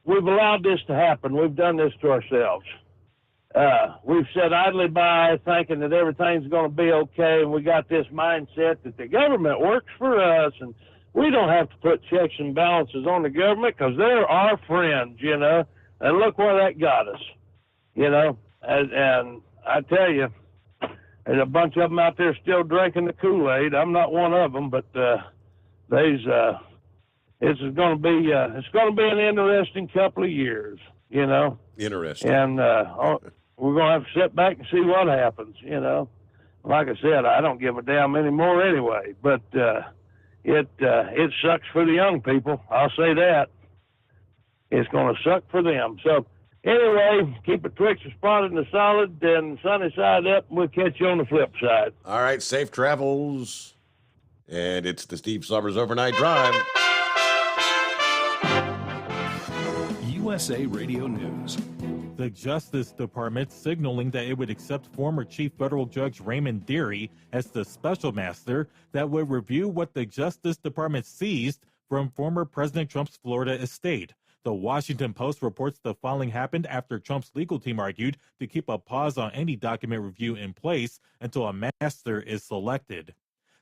allowed this to happen. We've done this to ourselves. We've sat idly by thinking that everything's going to be okay, and we got this mindset that the government works for us, and we don't have to put checks and balances on the government because they're our friends, you know, and look where that got us, you know, and I tell you, there's a bunch of them out there still drinking the Kool-Aid. I'm not one of them, but it's going to be an interesting couple of years, you know. Interesting. And we're going to have to sit back and see what happens, you know. Like I said, I don't give a damn anymore anyway, but it sucks for the young people. I'll say that. It's going to suck for them. So anyway, keep it Twix spotted in the solid and sunny side up, and we'll catch you on the flip side. All right, safe travels. And it's the Steve Sommers Overnight Drive. USA Radio News. The Justice Department signaling that it would accept former Chief Federal Judge Raymond Dearie as the special master that would review what the Justice Department seized from former President Trump's Florida estate. The Washington Post reports the filing happened after Trump's legal team argued to keep a pause on any document review in place until a master is selected.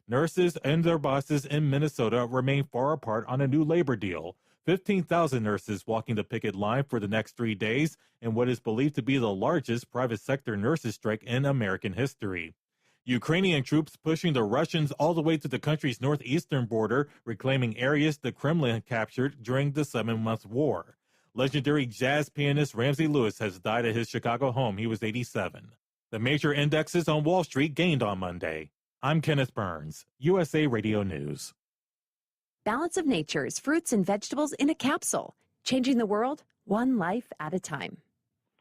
Nurses and their bosses in Minnesota remain far apart on a new labor deal. 15,000 nurses walking the picket line for the next 3 days in what is believed to be the largest private sector nurses strike in American history. Ukrainian troops pushing the Russians all the way to the country's northeastern border, reclaiming areas the Kremlin captured during the 7-month war. Legendary jazz pianist Ramsey Lewis has died at his Chicago home. He was 87. The major indexes on Wall Street gained on Monday. I'm Kenneth Burns, USA Radio News. Balance of Nature's fruits and vegetables in a capsule, changing the world one life at a time.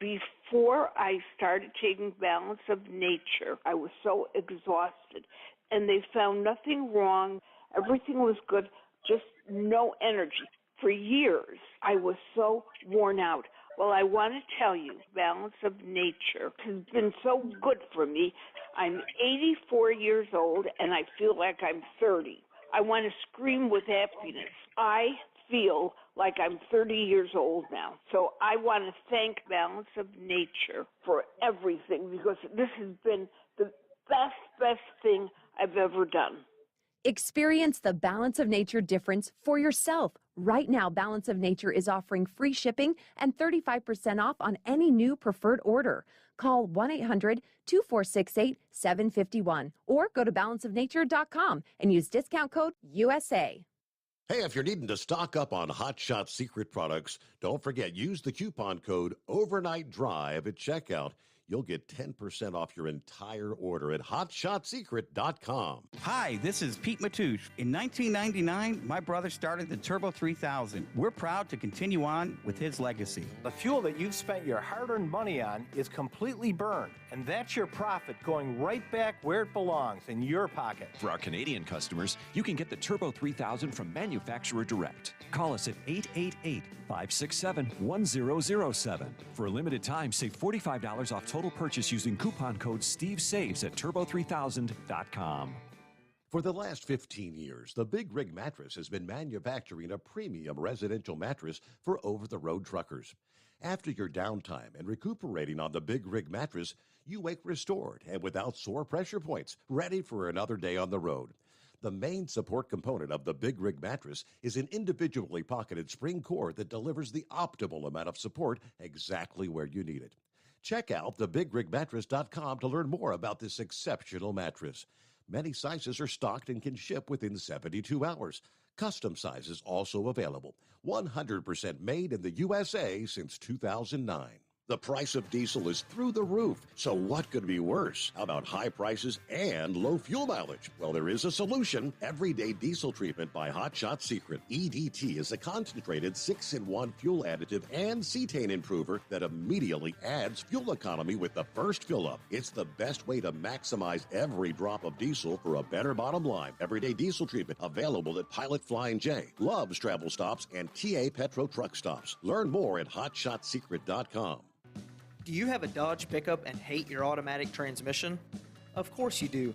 Before I started taking Balance of Nature, I was so exhausted, and they found nothing wrong. Everything was good, just no energy. For years, I was so worn out. Well, I want to tell you, Balance of Nature has been so good for me. I'm 84 years old, and I feel like I'm 30. I want to scream with happiness. I feel like I'm 30 years old now. So I want to thank Balance of Nature for everything because this has been the best thing I've ever done. Experience the Balance of Nature difference for yourself. Right now, Balance of Nature is offering free shipping and 35% off on any new preferred order. Call 1-800-2468-751 or go to balanceofnature.com and use discount code USA. Hey, if you're needing to stock up on Hot Shot Secret products, don't forget, use the coupon code Overnight Drive at checkout. You'll get 10% off your entire order at hotshotsecret.com. Hi, this is Pete Matouche. In 1999, my brother started the Turbo 3000. We're proud to continue on with his legacy. The fuel that you've spent your hard-earned money on is completely burned, and that's your profit going right back where it belongs, in your pocket. For our Canadian customers, you can get the Turbo 3000 from manufacturer direct. Call us at 888-567-1007. For a limited time, save $45 off total purchase using coupon code SteveSaves at turbo3000.com. For the last 15 years, the Big Rig Mattress has been manufacturing a premium residential mattress for over-the-road truckers. After your downtime and recuperating on the Big Rig Mattress, you wake restored and without sore pressure points, ready for another day on the road. The main support component of the Big Rig Mattress is an individually pocketed spring core that delivers the optimal amount of support exactly where you need it. Check out thebigrigmattress.com to learn more about this exceptional mattress. Many sizes are stocked and can ship within 72 hours. Custom sizes also available. 100% made in the USA since 2009. The price of diesel is through the roof, so what could be worse? How about high prices and low fuel mileage? Well, there is a solution. Everyday Diesel Treatment by Hot Shot Secret. EDT is a concentrated 6-in-1 fuel additive and cetane improver that immediately adds fuel economy with the first fill-up. It's the best way to maximize every drop of diesel for a better bottom line. Everyday Diesel Treatment, available at Pilot Flying J, Love's Travel Stops, and TA Petro Truck Stops. Learn more at hotshotsecret.com. Do you have a Dodge pickup and hate your automatic transmission? Of course you do.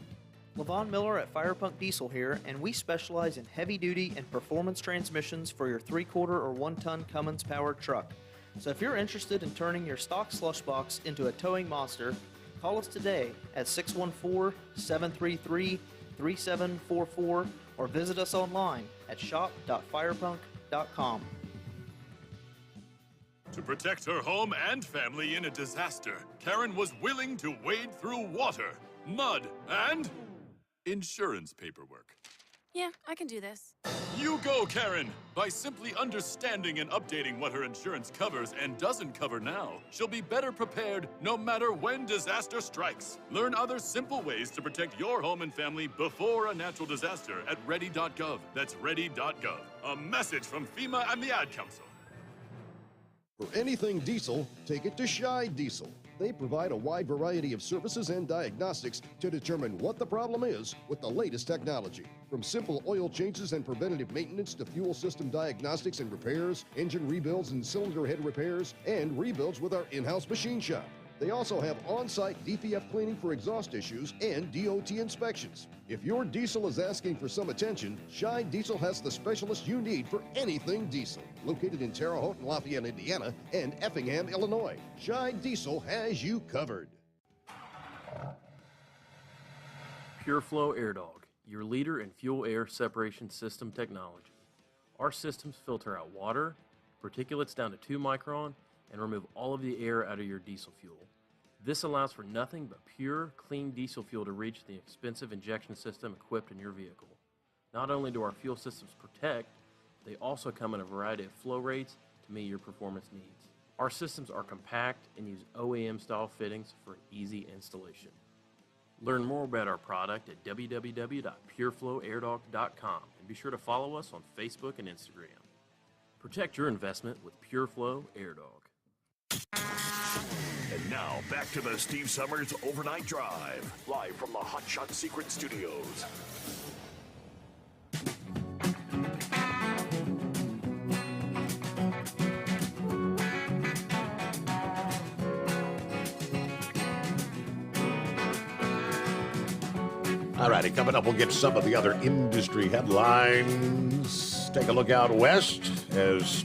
LaVon Miller at Firepunk Diesel here, and we specialize in heavy-duty and performance transmissions for your 3/4 or 1-ton Cummins-powered truck. So if you're interested in turning your stock slush box into a towing monster, call us today at 614-733-3744 or visit us online at shop.firepunk.com. To protect her home and family in a disaster, Karen was willing to wade through water, mud, and insurance paperwork. Yeah, I can do this. You go, Karen! By simply understanding and updating what her insurance covers and doesn't cover now, she'll be better prepared no matter when disaster strikes. Learn other simple ways to protect your home and family before a natural disaster at ready.gov. That's ready.gov. A message from FEMA and the Ad Council. For anything diesel, take it to Shy Diesel. They provide a wide variety of services and diagnostics to determine what the problem is with the latest technology. From simple oil changes and preventative maintenance to fuel system diagnostics and repairs, engine rebuilds and cylinder head repairs, and rebuilds with our in-house machine shop. They also have on-site DPF cleaning for exhaust issues and DOT inspections. If your diesel is asking for some attention, Shy Diesel has the specialist you need for anything diesel. Located in Terre Haute and Lafayette, Indiana, and Effingham, Illinois, Shy Diesel has you covered. PureFlow Air Dog, your leader in fuel air separation system technology. Our systems filter out water, particulates down to 2 micron, and remove all of the air out of your diesel fuel. This allows for nothing but pure, clean diesel fuel to reach the expensive injection system equipped in your vehicle. Not only do our fuel systems protect, they also come in a variety of flow rates to meet your performance needs. Our systems are compact and use OEM-style fittings for easy installation. Learn more about our product at www.pureflowairdog.com and be sure to follow us on Facebook and Instagram. Protect your investment with PureFlow Air Dog. And now, back to the Steve Summers Overnight Drive, live from the Hot Shot Secret Studios. All righty, coming up, we'll get some of the other industry headlines. Take a look out west as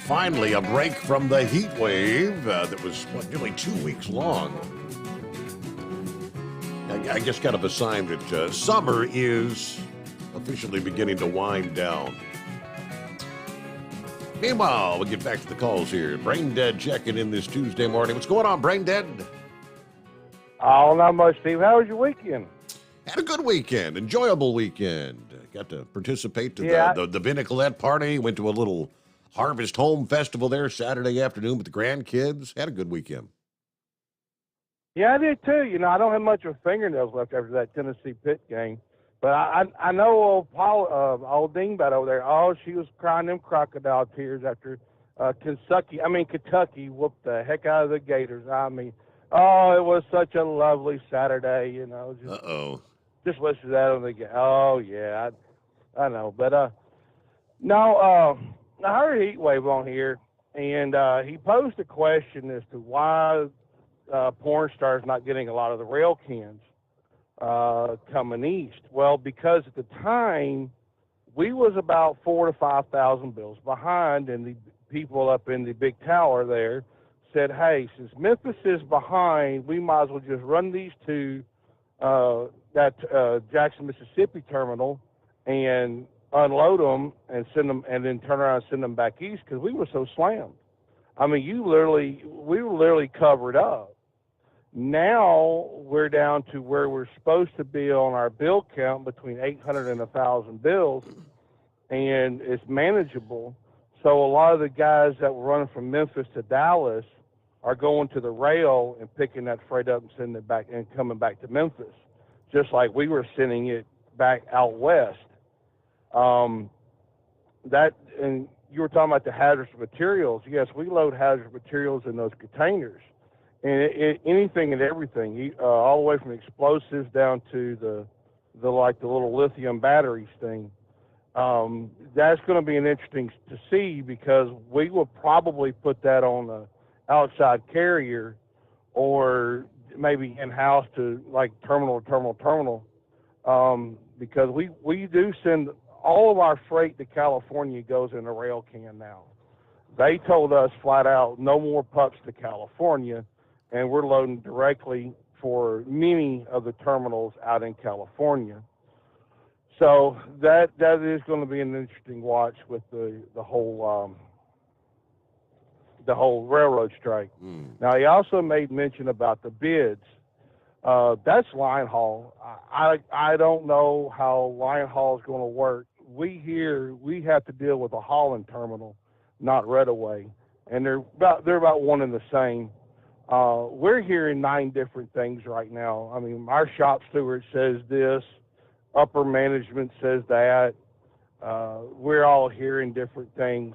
finally a break from the heat wave that was, nearly 2 weeks long. I guess kind of a sign that summer is officially beginning to wind down. Meanwhile, we'll get back to the calls here. Brain Dead checking in this Tuesday morning. What's going on, Brain Dead? Oh, not much, Steve. How was your weekend? Had a good weekend, enjoyable weekend. Got to participate to the Vinnicolette party. Went to a little Harvest Home Festival there Saturday afternoon with the grandkids. Had a good weekend. Yeah, I did too. You know, I don't have much of fingernails left after that Tennessee Pitt game. But I know old Dingbat over there, she was crying them crocodile tears after Kentucky whooped the heck out of the Gators. I mean, it was such a lovely Saturday, you know. Just listen to that on the game. Oh, yeah, I know. But, I heard Heat Wave on here, and he posed a question as to why porn stars not getting a lot of the rail cans coming east. Well, because at the time, we was about 4,000 to 5,000 bills behind, and the people up in the big tower there said, hey, since Memphis is behind, we might as well just run these to that Jackson, Mississippi terminal and unload them and send them, and then turn around and send them back east because we were so slammed. I mean, we were literally covered up. Now we're down to where we're supposed to be on our bill count between 800 and 1,000 bills, and it's manageable. So a lot of the guys that were running from Memphis to Dallas are going to the rail and picking that freight up and sending it back and coming back to Memphis, just like we were sending it back out west. That, and you were talking about the hazardous materials. Yes, we load hazardous materials in those containers, and anything and everything, all the way from explosives down to the little lithium batteries thing. That's going to be an interesting to see, because we will probably put that on the outside carrier, or maybe in-house to like terminal, because we do send all of our freight to California goes in a rail can now. They told us flat out, no more pups to California, and we're loading directly for many of the terminals out in California. So that is going to be an interesting watch with the whole railroad strike. Now, he also made mention about the bids. That's line haul. I don't know how line haul is going to work. We have to deal with a hauling terminal, not Redaway, and they're about one and the same. We're hearing 9 different things right now. I mean, our shop steward says this, upper management says that. We're all hearing different things.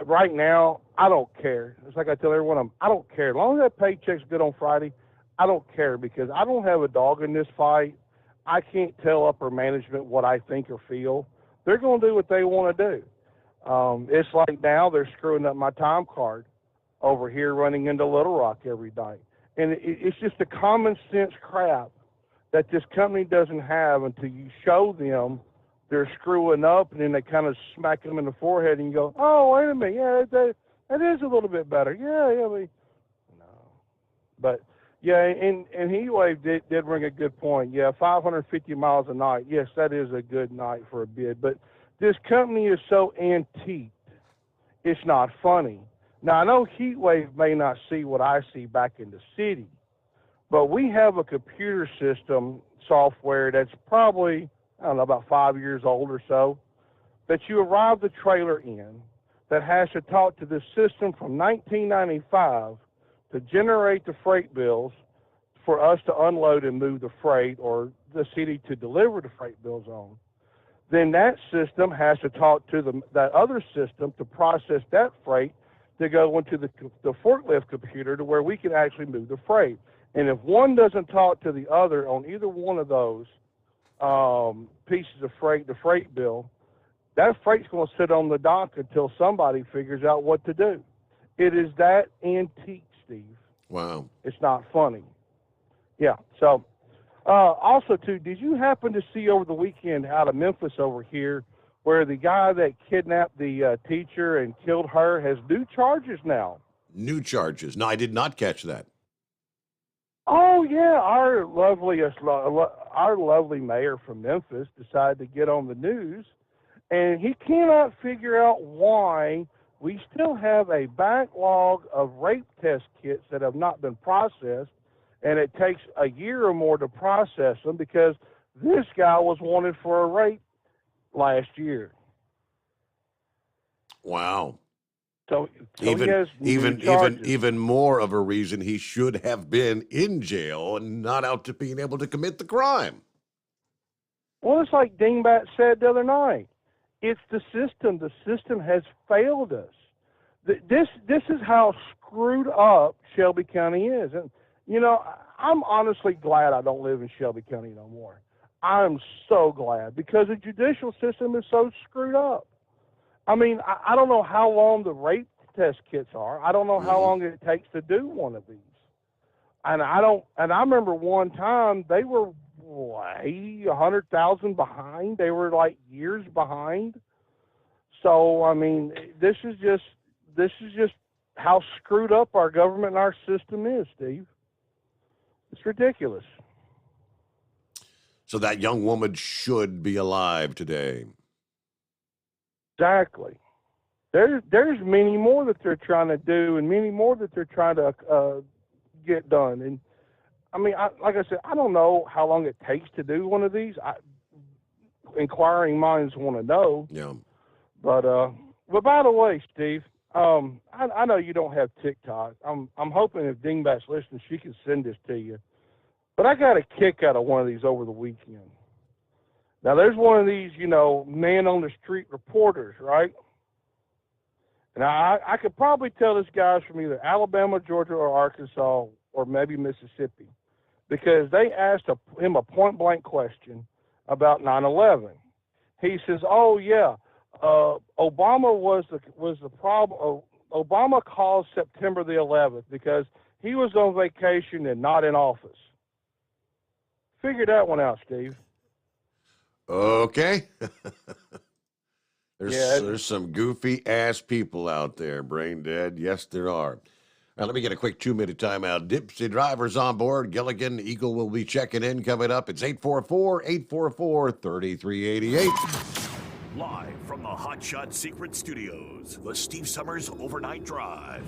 Right now, I don't care. It's like I tell everyone, I don't care. As long as that paycheck's good on Friday, I don't care, because I don't have a dog in this fight. I can't tell upper management what I think or feel. They're going to do what they want to do. It's like now they're screwing up my time card over here running into Little Rock every night. And it's just the common sense crap that this company doesn't have until you show them they're screwing up, and then they kind of smack them in the forehead and you go, oh, wait a minute, yeah, that is a little bit better. Yeah, no. But, yeah, and Heatwave did bring a good point. Yeah, 550 miles a night. Yes, that is a good night for a bid. But this company is so antique, it's not funny. Now, I know Heatwave may not see what I see back in the city, but we have a computer system software that's probably, I don't know, about 5 years old or so, that you arrive the trailer in, that has to talk to this system from 1995 to generate the freight bills for us to unload and move the freight, or the city to deliver the freight bills on. Then that system has to talk to that other system to process that freight to go into the forklift computer to where we can actually move the freight. And if one doesn't talk to the other on either one of those pieces of freight, the freight bill, that freight's going to sit on the dock until somebody figures out what to do. It is that antique, Steve. Wow. It's not funny. Yeah. So, also, too, did you happen to see over the weekend out of Memphis over here where the guy that kidnapped the teacher and killed her has new charges now? New charges. No, I did not catch that. Oh, yeah. Our lovely mayor from Memphis decided to get on the news, and he cannot figure out why we still have a backlog of rape test kits that have not been processed, and it takes a year or more to process them, because this guy was wanted for a rape last year. Wow. So he has even more of a reason he should have been in jail and not out to being able to commit the crime. Well, it's like Dingbat said the other night. It's the system. The system has failed us. This is how screwed up Shelby County is. And, you know, I'm honestly glad I don't live in Shelby County no more. I'm so glad, because the judicial system is so screwed up. I mean, I don't know how long the rape test kits are. I don't know how long it takes to do one of these. And I remember one time they were way 100,000 behind. They were like years behind. So, I mean, this is just how screwed up our government and our system is, Steve. It's ridiculous. So that young woman should be alive today. Exactly. There's many more that they're trying to do, and many more that they're trying to get done. And I mean, like I said, I don't know how long it takes to do one of these. Inquiring minds want to know. Yeah. But by the way, Steve, I know you don't have TikTok. I'm hoping if Dingbat's listening, she can send this to you. But I got a kick out of one of these over the weekend. Now, there's one of these, man on the street reporters, right? Now, I could probably tell this guy's from either Alabama, Georgia, or Arkansas, or maybe Mississippi, because they asked him a point-blank question about 9/11. He says, "Oh yeah, Obama was the problem. Obama caused September the 11th because he was on vacation and not in office." Figure that one out, Steve. Okay. Yeah. There's some goofy ass people out there, brain dead. Yes, there are. Now, let me get a quick 2-minute timeout. Dipsy drivers on board. Gilligan Eagle will be checking in coming up. It's 844-844-3388. Live from the Hot Shot Secret Studios, the Steve Summers Overnight Drive.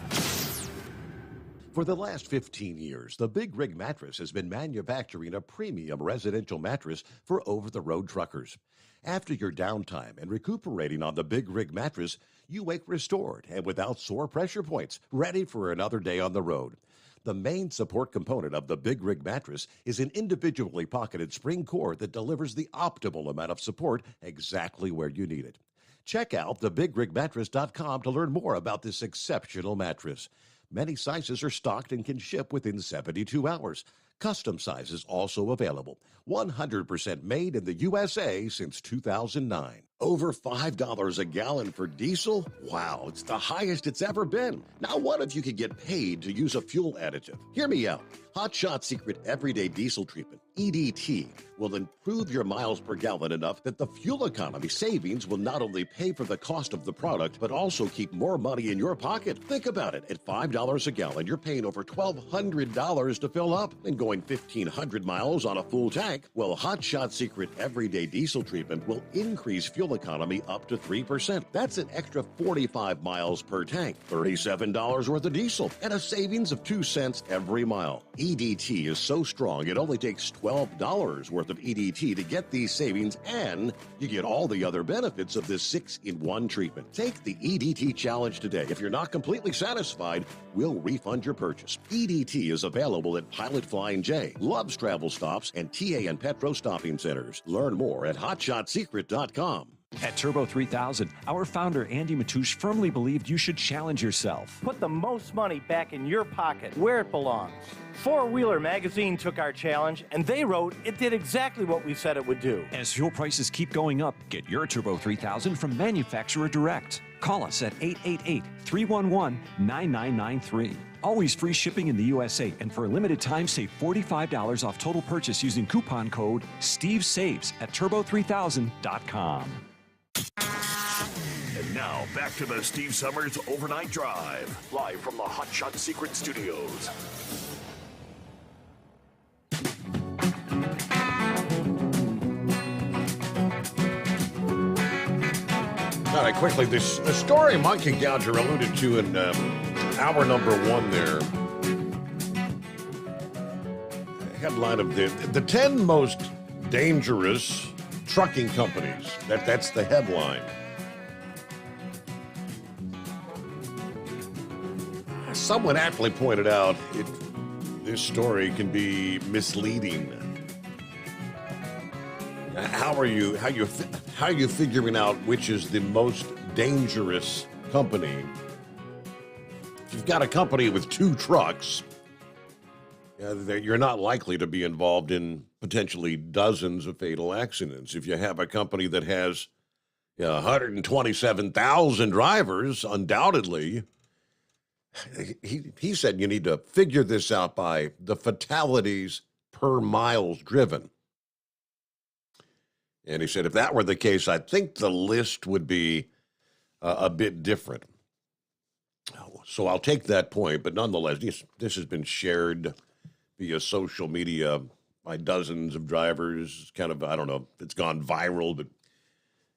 For the last 15 years, the Big Rig Mattress has been manufacturing a premium residential mattress for over-the-road truckers. After your downtime and recuperating on the Big Rig Mattress, you wake restored and without sore pressure points, ready for another day on the road. The main support component of the Big Rig Mattress is an individually pocketed spring core that delivers the optimal amount of support exactly where you need it. Check out thebigrigmattress.com to learn more about this exceptional mattress. Many sizes are stocked and can ship within 72 hours. Custom sizes also available. 100% made in the USA since 2009. Over $5 a gallon for diesel? Wow, it's the highest it's ever been. Now what if you could get paid to use a fuel additive? Hear me out. Hot Shot Secret Everyday Diesel Treatment, EDT, will improve your miles per gallon enough that the fuel economy savings will not only pay for the cost of the product, but also keep more money in your pocket. Think about it. At $5 a gallon, you're paying over $1,200 to fill up and going 1,500 miles on a full tank. Well, Hot Shot Secret Everyday Diesel Treatment will increase fuel economy up to 3%. That's an extra 45 miles per tank, $37 worth of diesel, and a savings of 2 cents every mile. EDT is so strong, it only takes $12 worth of EDT to get these savings, and you get all the other benefits of this 6-in-1 treatment. Take the EDT challenge today. If you're not completely satisfied, we'll refund your purchase. EDT is available at Pilot Flying J, Love's Travel Stops, and TA and Petro Stopping Centers. Learn more at hotshotsecret.com. At Turbo 3000, our founder Andy Matoush firmly believed you should challenge yourself. Put the most money back in your pocket, where it belongs. Four Wheeler Magazine took our challenge, and they wrote it did exactly what we said it would do. As fuel prices keep going up, get your Turbo 3000 from manufacturer direct. Call us at 888-311-9993. Always free shipping in the USA, and for a limited time, save $45 off total purchase using coupon code STEVESAVES at turbo3000.com. And now, back to the Steve Summers Overnight Drive, live from the Hot Shot Secret Studios. All right, quickly, this story Monkey Gouger alluded to in hour number one there. Headline of the 10 most dangerous trucking companies. That's the headline. Someone aptly pointed out this story can be misleading. How are you figuring out which is the most dangerous company? If you've got a company with 2 trucks, you're not likely to be involved in potentially dozens of fatal accidents. If you have a company that has 127,000 drivers, undoubtedly, he said you need to figure this out by the fatalities per miles driven. And he said if that were the case, I think the list would be a bit different. So I'll take that point, but nonetheless, this has been shared via social media by dozens of drivers. Kind of, I don't know, it's gone viral, but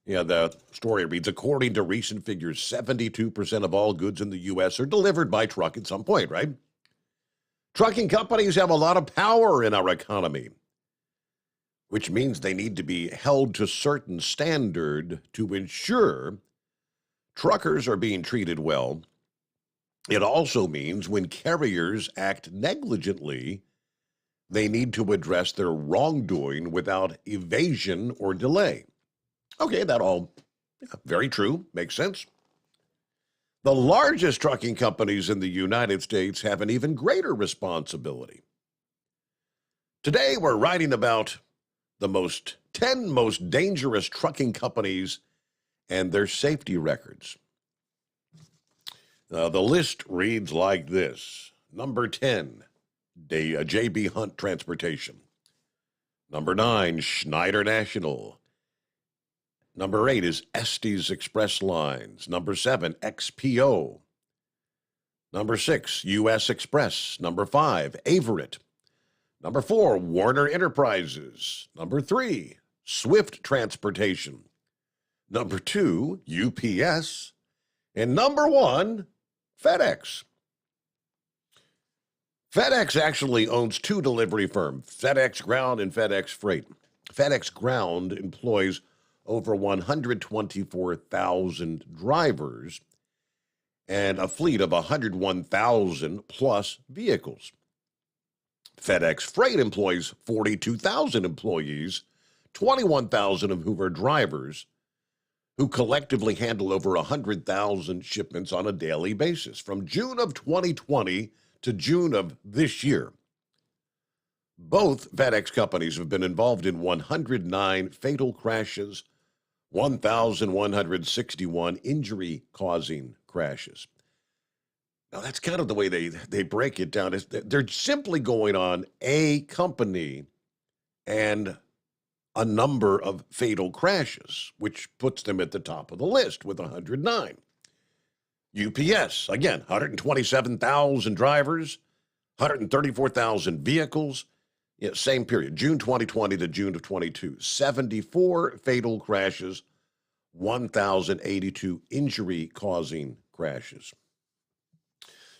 the story reads, according to recent figures, 72% of all goods in the U.S. are delivered by truck at some point, right? Trucking companies have a lot of power in our economy, which means they need to be held to certain standard to ensure truckers are being treated well It also means when carriers act negligently, they need to address their wrongdoing without evasion or delay. Okay, that all very true, makes sense. The largest trucking companies in the United States have an even greater responsibility. Today, we're writing about the 10 most dangerous trucking companies and their safety records. The list reads like this. Number 10, J.B. Hunt Transportation. Number 9, Schneider National. Number 8 is Estes Express Lines. Number 7, XPO. Number 6, U.S. Express. Number 5, Averitt. Number 4, Warner Enterprises. Number 3, Swift Transportation. Number 2, UPS. And number 1, FedEx. FedEx actually owns 2 delivery firms, FedEx Ground and FedEx Freight. FedEx Ground employs over 124,000 drivers and a fleet of 101,000 plus vehicles. FedEx Freight employs 42,000 employees, 21,000 of whom are drivers, who collectively handle over 100,000 shipments on a daily basis from June of 2020 to June of this year. Both FedEx companies have been involved in 109 fatal crashes, 1,161 injury-causing crashes. Now, that's kind of the way they break it down. They're simply going on a company and a number of fatal crashes, which puts them at the top of the list with 109. UPS, again, 127,000 drivers, 134,000 vehicles. Yeah, same period, June 2020 to June of 22. 74 fatal crashes, 1,082 injury-causing crashes.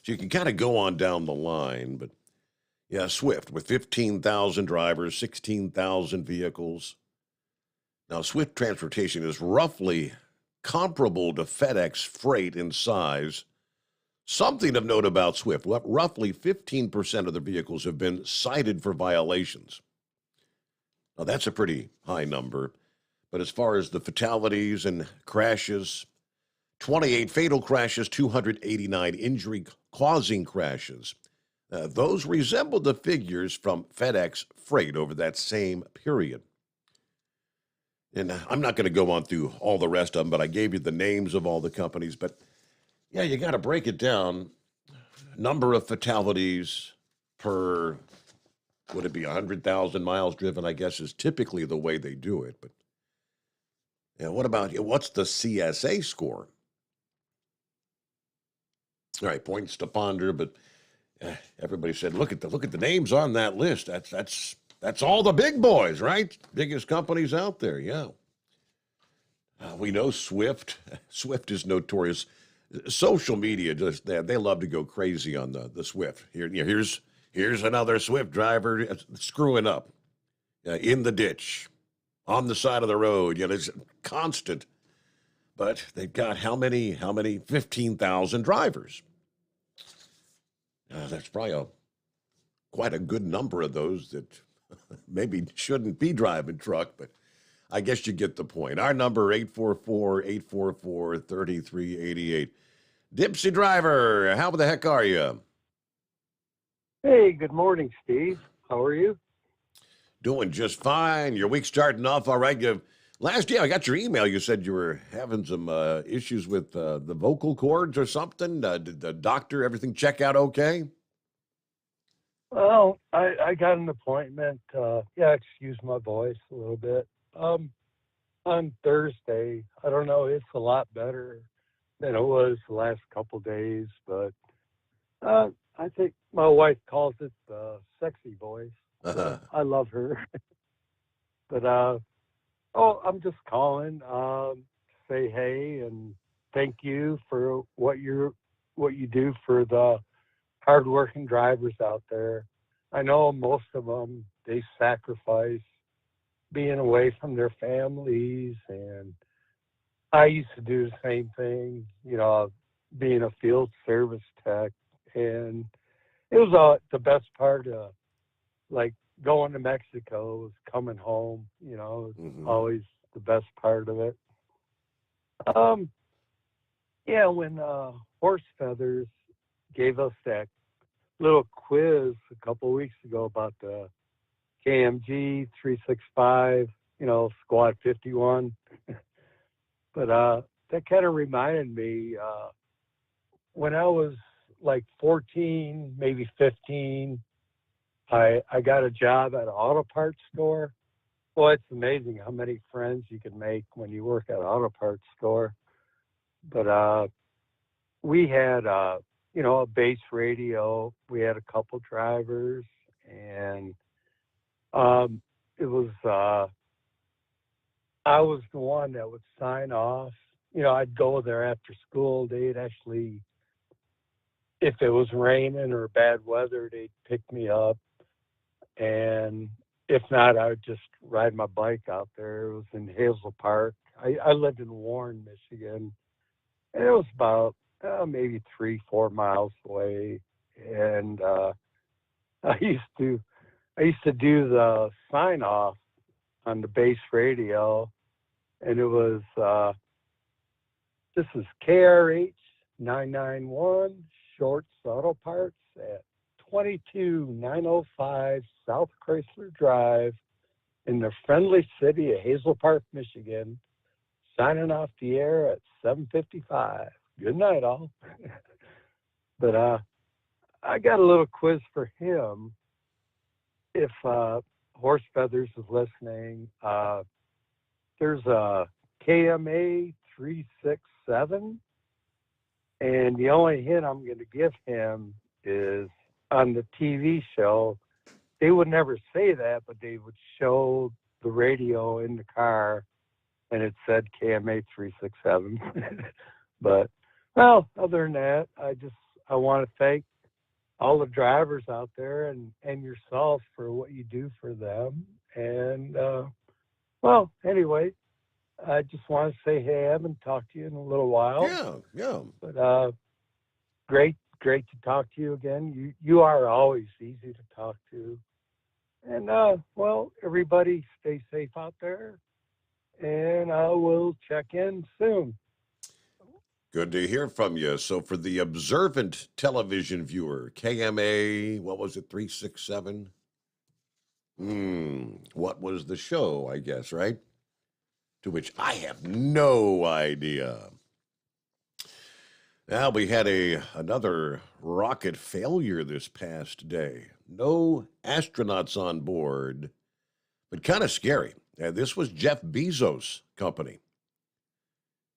So you can kind of go on down the line, but yeah, Swift with 15,000 drivers, 16,000 vehicles. Now, Swift Transportation is roughly comparable to FedEx Freight in size. Something of note about Swift, roughly 15% of the vehicles have been cited for violations. Now, that's a pretty high number. But as far as the fatalities and crashes, 28 fatal crashes, 289 injury-causing crashes. Those resemble the figures from FedEx Freight over that same period. And I'm not going to go on through all the rest of them, but I gave you the names of all the companies. But, yeah, you got to break it down. Number of fatalities per, would it be 100,000 miles driven, I guess, is typically the way they do it. But, yeah, what's the CSA score? All right, points to ponder, but everybody said, look at the names on that list. That's all the big boys, right? Biggest companies out there, yeah. We know Swift. Swift is notorious. Social media, they love to go crazy on the Swift. Here's another Swift driver screwing up in the ditch, on the side of the road. It's constant. But they've got how many? 15,000 drivers. That's probably quite a good number of those that maybe shouldn't be driving truck, but I guess you get the point. Our number, 844-844-3388. Dipsy Driver, how the heck are you? Hey, good morning, Steve. How are you? Doing just fine. Your week's starting off all right. Last year, I got your email. You said you were having some issues with the vocal cords or something. Did the doctor, everything check out okay? Well, I got an appointment. Excuse my voice a little bit. On Thursday, I don't know, it's a lot better than it was the last couple days, but I think my wife calls it the sexy voice. I love her. But I'm just calling to say hey and thank you for what you do for the hardworking drivers out there. I know most of them, they sacrifice being away from their families, and I used to do the same thing. being a field service tech, and it was the best part of like going to Mexico was coming home. You know, it's always the best part of it. Yeah, when Horse Feathers gave us that little quiz a couple of weeks ago about the KMG 365, you know, Squad 51. But that kind of reminded me when I was like 14, maybe 15, I got a job at an auto parts store. Well, it's amazing how many friends you can make when you work at an auto parts store. But we had, you know, a base radio. We had a couple drivers, and it was, I was the one that would sign off. You know, I'd go there after school. They'd actually, if it was raining or bad weather, they'd pick me up. And if not, I would just ride my bike out there. It was in Hazel Park. I lived in Warren, Michigan. And it was about maybe 3-4 miles away. And I used to do the sign off on the base radio, and it was this is KRH 991 Shorts Auto Parts at 22905 South Chrysler Drive in the friendly city of Hazel Park, Michigan. Signing off the air at 7:55. Good night, all. But I got a little quiz for him. If Horse Feathers is listening, there's a KMA 367, and the only hint I'm going to give him is on the TV show, they would never say that, but they would show the radio in the car, and it said KMA 367. But, well, other than that, I want to thank all the drivers out there and yourself for what you do for them. And, well, anyway, I just want to say, hey, I haven't talked to you in a little while. Yeah. But great to talk to you again. You are always easy to talk to. And, well, everybody stay safe out there. And I will check in soon. Good to hear from you. So for the observant television viewer, KMA, what was it, 367? What was the show, I guess, right? To which I have no idea. Now, we had another rocket failure this past day. No astronauts on board, but kind of scary. This was Jeff Bezos' company.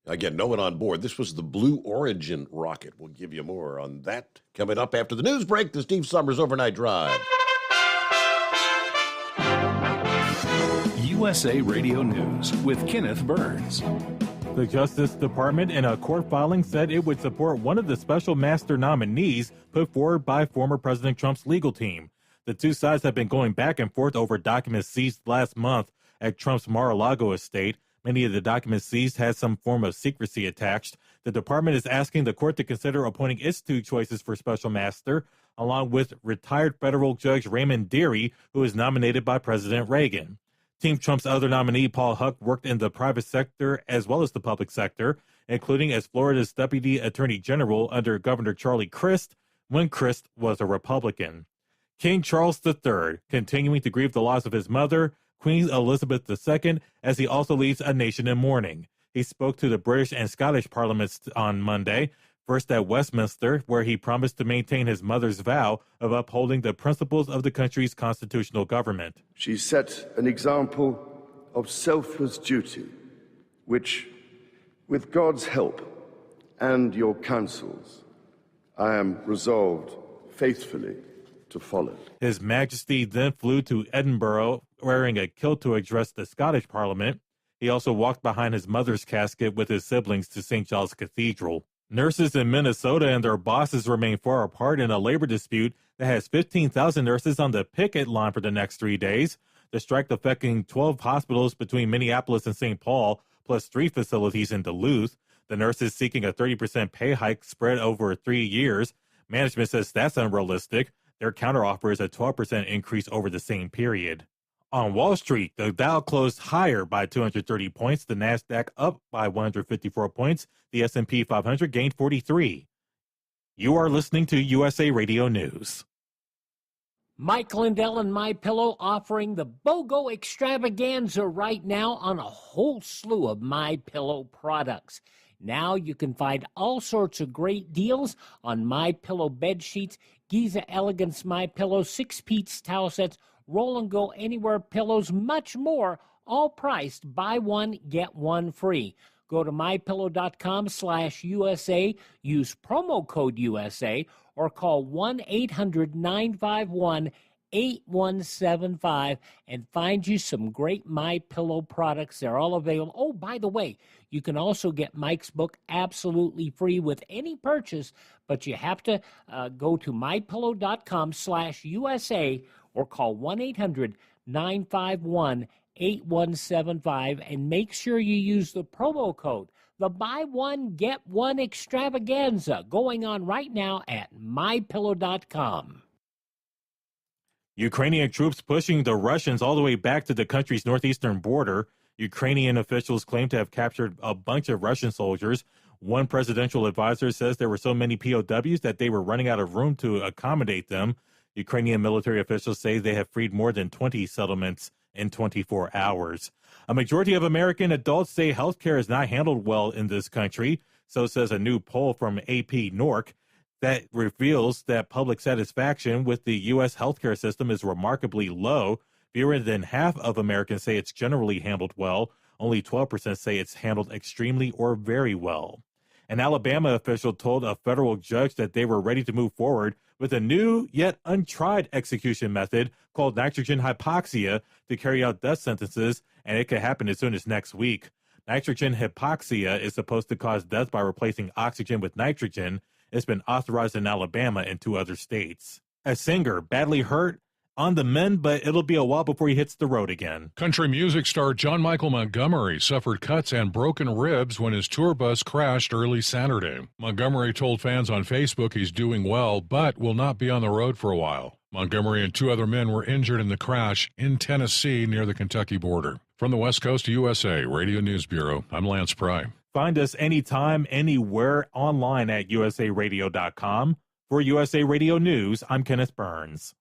Again, no one on board. This was the Blue Origin rocket. We'll give you more on that coming up after the news break, the Steve Summers Overnight Drive. USA Radio News with Kenneth Burns. The Justice Department in a court filing said it would support one of the special master nominees put forward by former President Trump's legal team. The two sides have been going back and forth over documents seized last month at Trump's Mar-a-Lago estate. Many of the documents seized had some form of secrecy attached. The department is asking the court to consider appointing its two choices for special master, along with retired federal judge Raymond Dearie, who is nominated by President Reagan. Team Trump's other nominee, Paul Huck, worked in the private sector as well as the public sector, including as Florida's Deputy Attorney General under Governor Charlie Crist, when Crist was a Republican. King Charles III, continuing to grieve the loss of his mother, Queen Elizabeth II, as he also leaves a nation in mourning. He spoke to the British and Scottish parliaments on Monday, first at Westminster, where he promised to maintain his mother's vow of upholding the principles of the country's constitutional government. She set an example of selfless duty, which, with God's help and your counsels, I am resolved faithfully to follow. His Majesty then flew to Edinburgh wearing a kilt to address the Scottish Parliament. He also walked behind his mother's casket with his siblings to St. Giles Cathedral. Nurses in Minnesota and their bosses remain far apart in a labor dispute that has 15,000 nurses on the picket line for the next 3 days. The strike affecting 12 hospitals between Minneapolis and St. Paul, plus 3 facilities in Duluth. The nurse is seeking a 30% pay hike spread over 3 years. Management says that's unrealistic. Their counteroffer is a 12% increase over the same period. On Wall Street, the Dow closed higher by 230 points, the Nasdaq up by 154 points, the S&P 500 gained 43. You are listening to USA Radio News. Mike Lindell and MyPillow offering the BOGO extravaganza right now on a whole slew of MyPillow products. Now you can find all sorts of great deals on MyPillow bed sheets, Giza Elegance MyPillow, 6-piece towel sets, Roll and Go Anywhere pillows, much more, all priced buy one, get one free. Go to mypillow.com/USA, use promo code USA, or call 1-800-951-8175 and find you some great MyPillow products. They're all available. Oh, by the way, you can also get Mike's book absolutely free with any purchase, but you have to go to mypillow.com/USA or call 1-800-951-8175 and make sure you use the promo code. The buy one, get one extravaganza going on right now at mypillow.com. Ukrainian troops pushing the Russians all the way back to the country's northeastern border. Ukrainian officials claim to have captured a bunch of Russian soldiers. One presidential advisor says there were so many POWs that they were running out of room to accommodate them. Ukrainian military officials say they have freed more than 20 settlements in 24 hours. A majority of American adults say healthcare is not handled well in this country. So says a new poll from AP Norc that reveals that public satisfaction with the U.S. healthcare system is remarkably low. Fewer than half of Americans say it's generally handled well. Only 12% say it's handled extremely or very well. An Alabama official told a federal judge that they were ready to move forward with a new yet untried execution method called nitrogen hypoxia to carry out death sentences, and it could happen as soon as next week. Nitrogen hypoxia is supposed to cause death by replacing oxygen with nitrogen. It's been authorized in Alabama and 2 other states. A singer badly hurt on the mend, but it'll be a while before he hits the road again. Country music star John Michael Montgomery suffered cuts and broken ribs when his tour bus crashed early Saturday. Montgomery told fans on Facebook he's doing well, but will not be on the road for a while. Montgomery and 2 other men were injured in the crash in Tennessee near the Kentucky border. From the West Coast to USA Radio News Bureau, I'm Lance Pry. Find us anytime, anywhere online at usaradio.com. For USA Radio News, I'm Kenneth Burns.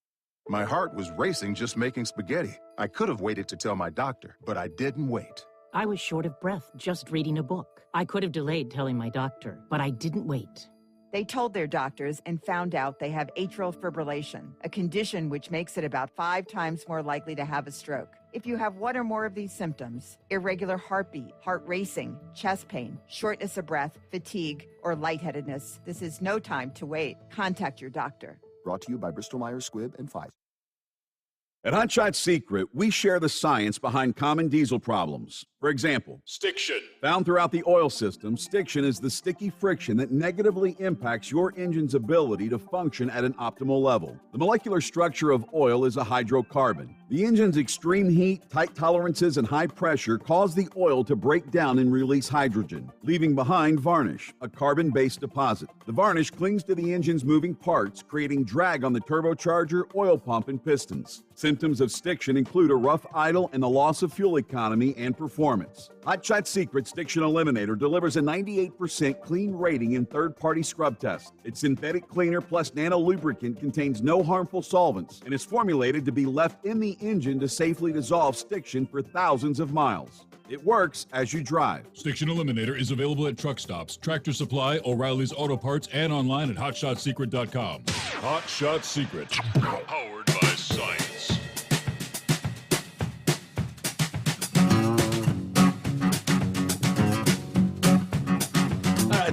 My heart was racing just making spaghetti. I could have waited to tell my doctor, but I didn't wait. I was short of breath just reading a book. I could have delayed telling my doctor, but I didn't wait. They told their doctors and found out they have atrial fibrillation, a condition which makes it about 5 times more likely to have a stroke. If you have one or more of these symptoms, irregular heartbeat, heart racing, chest pain, shortness of breath, fatigue, or lightheadedness, this is no time to wait. Contact your doctor. Brought to you by Bristol-Myers Squibb and Pfizer. At Hot Shot Secret, we share the science behind common diesel problems. For example, stiction. Found throughout the oil system, stiction is the sticky friction that negatively impacts your engine's ability to function at an optimal level. The molecular structure of oil is a hydrocarbon. The engine's extreme heat, tight tolerances, and high pressure cause the oil to break down and release hydrogen, leaving behind varnish, a carbon-based deposit. The varnish clings to the engine's moving parts, creating drag on the turbocharger, oil pump, and pistons. Symptoms of stiction include a rough idle and the loss of fuel economy and performance. Hot Shot Secret Stiction Eliminator delivers a 98% clean rating in third-party scrub tests. Its synthetic cleaner plus nano lubricant contains no harmful solvents and is formulated to be left in the engine to safely dissolve stiction for thousands of miles. It works as you drive. Stiction Eliminator is available at truck stops, Tractor Supply, O'Reilly's Auto Parts, and online at HotShotSecret.com. Hot Shot Secret. Powered by science.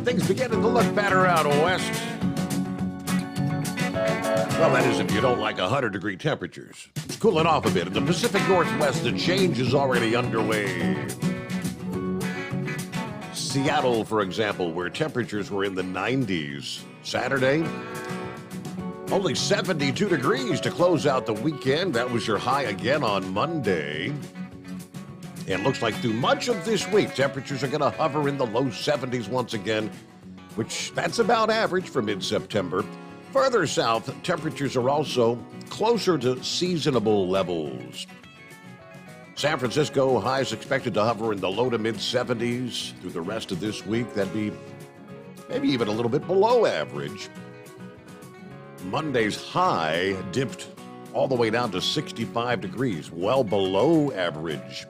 Things beginning to look better out west. Well, that is if you don't like 100-degree temperatures. It's cooling off a bit. In the Pacific Northwest, the change is already underway. Seattle, for example, where temperatures were in the 90s Saturday. Only 72 degrees to close out the weekend. That was your high again on Monday. And looks like through much of this week, temperatures are going to hover in the low 70s once again, which that's about average for mid-September. Further south, temperatures are also closer to seasonable levels. San Francisco, highs expected to hover in the low to mid-70s through the rest of this week. That'd be maybe even a little bit below average. Monday's high dipped all the way down to 65 degrees, well below average.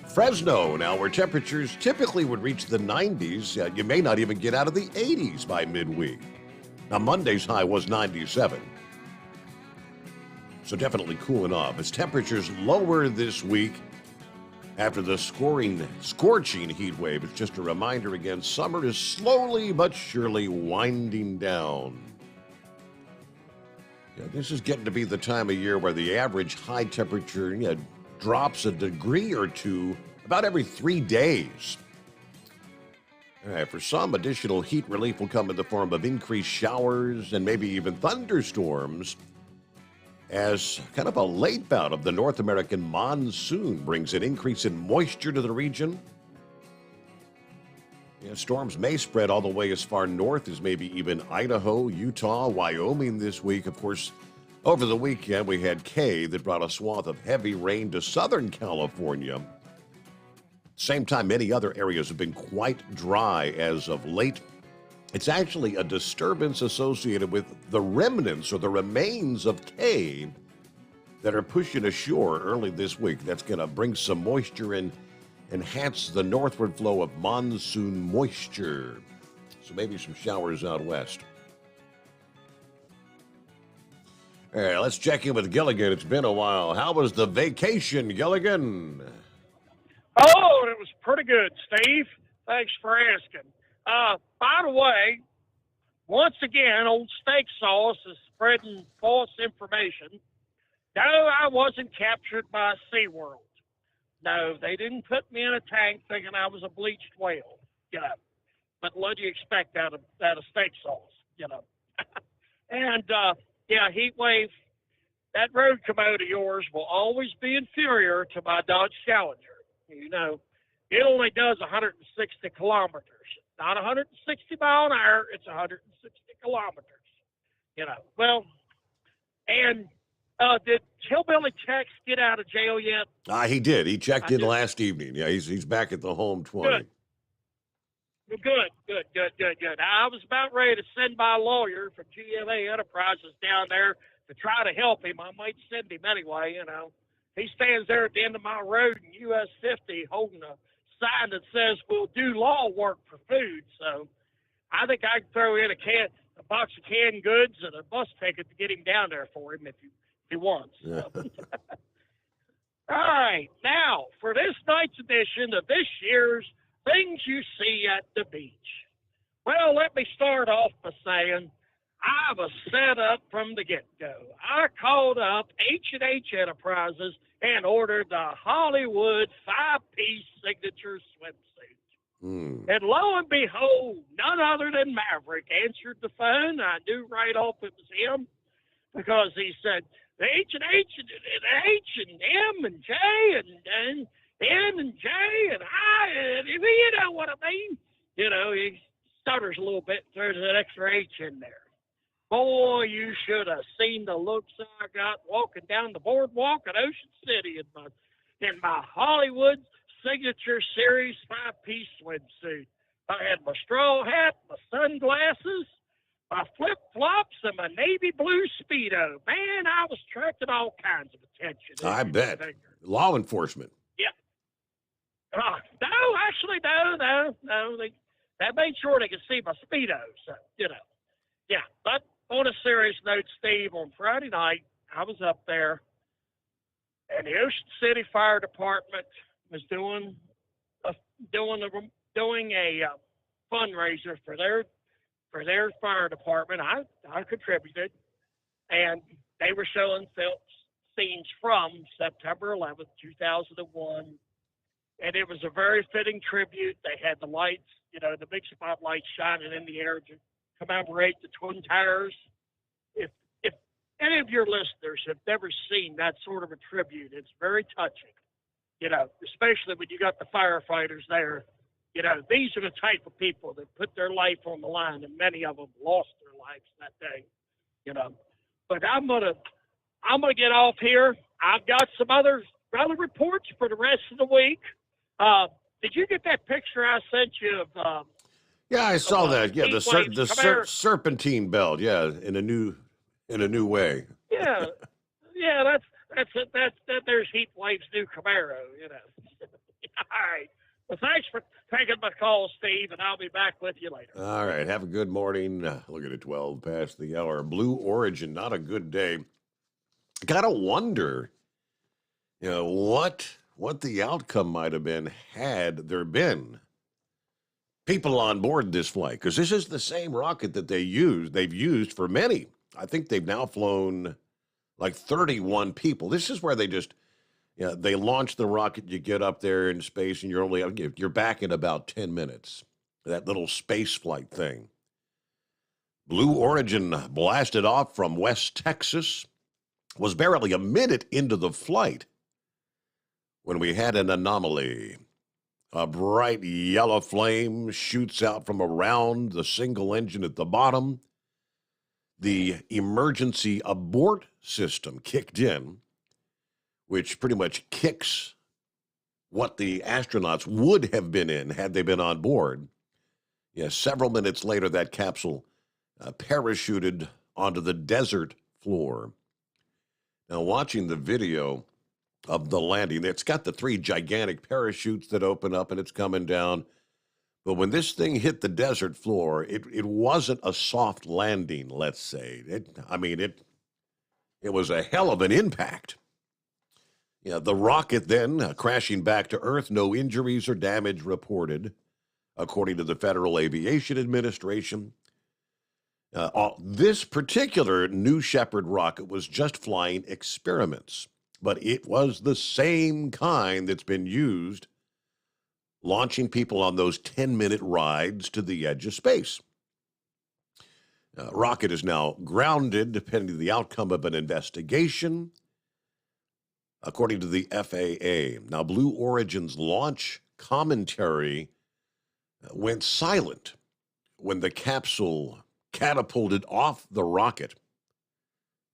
Fresno, now where temperatures typically would reach the 90s, you may not even get out of the 80s by midweek. Now, Monday's high was 97. So definitely cooling off. As temperatures lower this week after the scorching heat wave, it's just a reminder again, summer is slowly but surely winding down. Yeah, this is getting to be the time of year where the average high temperature drops a degree or two about every 3 days. All right, for some, additional heat relief will come in the form of increased showers and maybe even thunderstorms as kind of a late bout of the North American monsoon brings an increase in moisture to the region. Yeah, storms may spread all the way as far north as maybe even Idaho, Utah, Wyoming this week. Of course, over the weekend, we had Kay that brought a swath of heavy rain to Southern California. Same time, many other areas have been quite dry as of late. It's actually a disturbance associated with the remnants or the remains of Kay that are pushing ashore early this week. That's going to bring some moisture and enhance the northward flow of monsoon moisture. So maybe some showers out west. All right, let's check in with Gilligan. It's been a while. How was the vacation, Gilligan? Oh, it was pretty good, Steve. Thanks for asking. By the way, once again, old steak sauce is spreading false information. No, I wasn't captured by SeaWorld. No, they didn't put me in a tank thinking I was a bleached whale, But what do you expect out of steak sauce, And, heat wave, that road commode of yours will always be inferior to my Dodge Challenger. It only does 160 kilometers. Not 160 mile an hour, it's 160 kilometers. Well, and did Hillbilly Tex get out of jail yet? He did. He checked in last evening. Yeah, he's back at the home 20. Good. I was about ready to send my lawyer from GMA Enterprises down there to try to help him. I might send him anyway, He stands there at the end of my road in US 50 holding a sign that says we'll do law work for food. So I think I can throw in a box of canned goods and a bus ticket to get him down there for him if he wants. Yeah. All right, now for this night's edition of this year's Things You See at the Beach. Well, let me start off by saying I was set up from the get-go. I called up H&H Enterprises and ordered the Hollywood 5-piece signature swimsuit. And lo and behold, none other than Maverick answered the phone. I knew right off it was him because he said, the H&H and M and J and N and J and I, and you know what I mean. He stutters a little bit, throws an extra H in there. Boy, you should have seen the looks I got walking down the boardwalk at Ocean City in my Hollywood Signature Series 5-piece swimsuit. I had my straw hat, my sunglasses, my flip-flops, and my navy blue Speedo. Man, I was attracting all kinds of attention. I bet. Law enforcement. Yeah. No, actually, no. They made sure they could see my Speedo, so, Yeah, but on a serious note, Steve, on Friday night, I was up there, and the Ocean City Fire Department was doing a fundraiser for their fire department. I contributed, and they were showing scenes from September 11th, 2001, and it was a very fitting tribute. They had the lights, the big spotlights shining in the air to commemorate the Twin Towers. If any of your listeners have never seen that sort of a tribute, it's very touching. especially when you got the firefighters there. These are the type of people that put their life on the line, and many of them lost their lives that day. But I'm gonna get off here. I've got some other reports for the rest of the week. Did you get that picture I sent you of? Yeah, I saw that. Yeah, the serpentine belt. Yeah, in a new way. Yeah, that's it. There's Heatwave's new Camaro. All right. Well, thanks for taking my call, Steve, and I'll be back with you later. All right. Have a good morning. Look at it, 12 past the hour. Blue Origin, not a good day. Gotta wonder, what the outcome might have been had there been people on board this flight, because this is the same rocket that they've used for many. I think they've now flown like 31 people. This is where they they launch the rocket, you get up there in space, and you're back in about 10 minutes. That little space flight thing. Blue Origin blasted off from West Texas, was barely a minute into the flight when we had an anomaly. A bright yellow flame shoots out from around the single engine at the bottom. The emergency abort system kicked in, which pretty much kicks what the astronauts would have been in had they been on board. Yes, several minutes later, that capsule parachuted onto the desert floor. Now, watching the video of the landing, it's got the 3 gigantic parachutes that open up and it's coming down. But when this thing hit the desert floor, it wasn't a soft landing, let's say. It was a hell of an impact. The rocket then crashing back to Earth, no injuries or damage reported, according to the Federal Aviation Administration. This particular New Shepard rocket was just flying experiments, but it was the same kind that's been used launching people on those 10-minute rides to the edge of space. Rocket is now grounded pending the outcome of an investigation, according to the FAA. Now, Blue Origin's launch commentary went silent when the capsule catapulted off the rocket.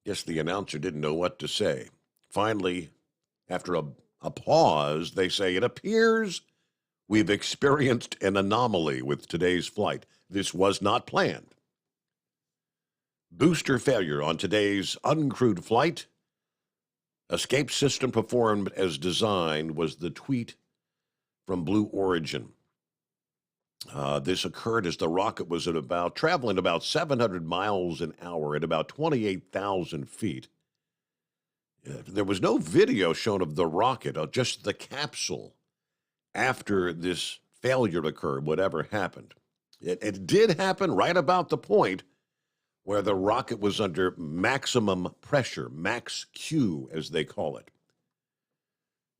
Guess the announcer didn't know what to say. Finally, after a pause, they say, it appears we've experienced an anomaly with today's flight. This was not planned. Booster failure on today's uncrewed flight. Escape system performed as designed, was the tweet from Blue Origin. This occurred as the rocket was traveling about 700 miles an hour at about 28,000 feet. There was no video shown of the rocket, just the capsule after this failure occurred, whatever happened. It did happen right about the point where the rocket was under maximum pressure, max Q, as they call it.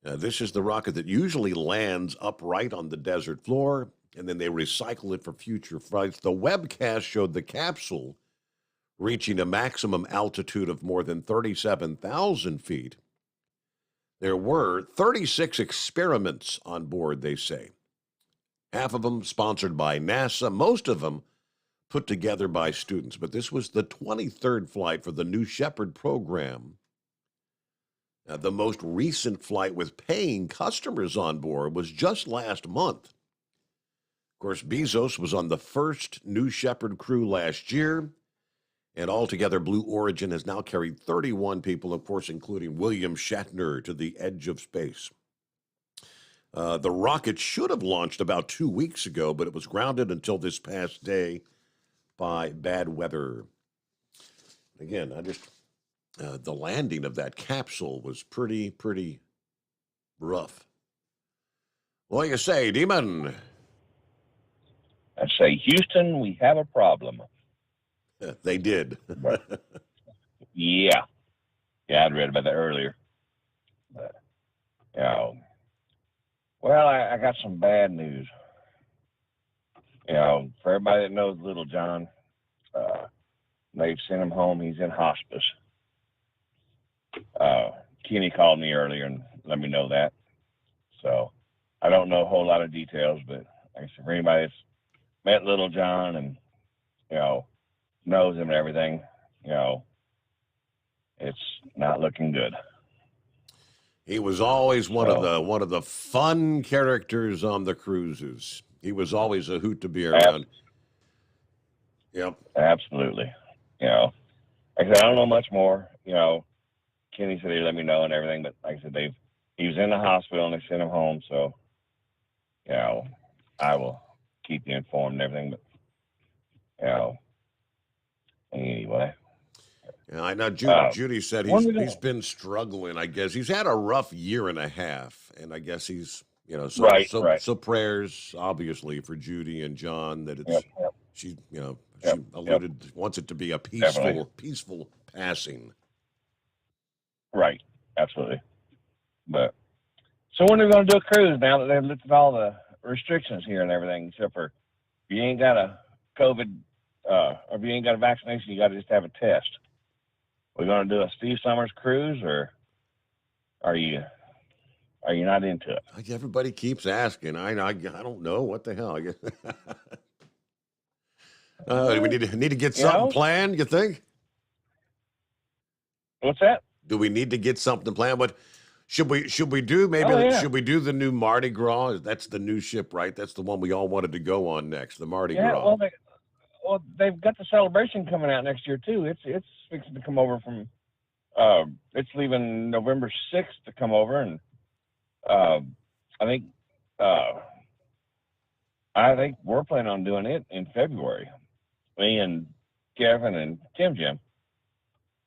This is the rocket that usually lands upright on the desert floor, and then they recycle it for future flights. The webcast showed the capsule reaching a maximum altitude of more than 37,000 feet. There were 36 experiments on board, they say. Half of them sponsored by NASA, most of them put together by students. But this was the 23rd flight for the New Shepard program. The most recent flight with paying customers on board was just last month. Of course, Bezos was on the first New Shepard crew last year. And altogether, Blue Origin has now carried 31 people, of course, including William Shatner, to the edge of space. The rocket should have launched about 2 weeks ago, but it was grounded until this past day by bad weather. Again, the landing of that capsule was pretty rough. What do you say, Demon? I say, Houston, we have a problem. They did. Yeah, I'd read about that earlier. But, well, I got some bad news. For everybody that knows Little John, they've sent him home. He's in hospice. Kenny called me earlier and let me know that. So I don't know a whole lot of details, but like I said, for anybody that's met Little John and, knows him and everything, it's not looking good. He was always one of the fun characters on the cruises. He was always a hoot to be around. Yep. Absolutely. Like I said, I don't know much more. Kenny said he'd let me know and everything, but like I said, he was in the hospital and they sent him home, so I will keep you informed and everything, but anyway. Yeah, I know Judy said he's been struggling, I guess. He's had a rough year and a half, and I guess he's, so prayers, obviously, for Judy and John that it's, she alluded, wants it to be a peaceful passing. Right, absolutely. But, so when are we going to do a cruise now that they've lifted all the restrictions here and everything, except for if you ain't got a COVID, or if you ain't got a vaccination, you got to just have a test. We're going to do a Steve Sommers cruise, or are you not into it? Everybody keeps asking. I don't know what the hell. I guess. Do we need to get something planned? You think? What's that? Do we need to get something planned? But should we do maybe? Should we do the new Mardi Gras? That's the new ship, right? That's the one we all wanted to go on next. The Mardi Gras. Well, they've got the celebration coming out next year too. It's fixing to come over from. It's leaving November 6th to come over, and I think we're planning on doing it in February. Me and Kevin and Jim.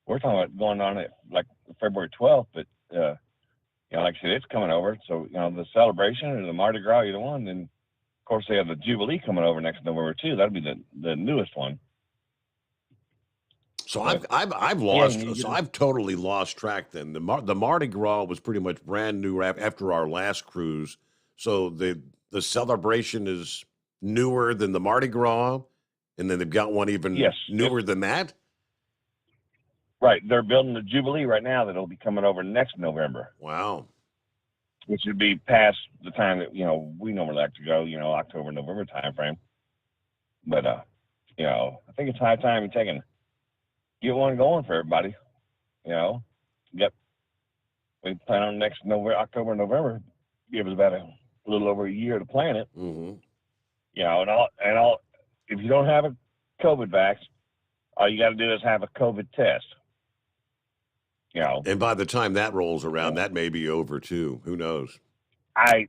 We're talking about going on it like February 12th, but like I said, it's coming over. So the celebration or the Mardi Gras, either one, and of course, they have the Jubilee coming over next November too. That'll be the newest one. So I've lost. So I've totally lost track. Then the Mardi Gras was pretty much brand new after our last cruise. So the celebration is newer than the Mardi Gras, and then they've got one even newer than that. Right, they're building the Jubilee right now that'll be coming over next November. Wow. Which would be past the time that, we normally like to go, October, November time frame. But, I think it's high time you get one going for everybody. Yep. We plan on next October, November. Give us about a little over a year to plan it. Mm-hmm. And all, if you don't have a COVID vax, all you got to do is have a COVID test. And by the time that rolls around, that may be over too. Who knows? I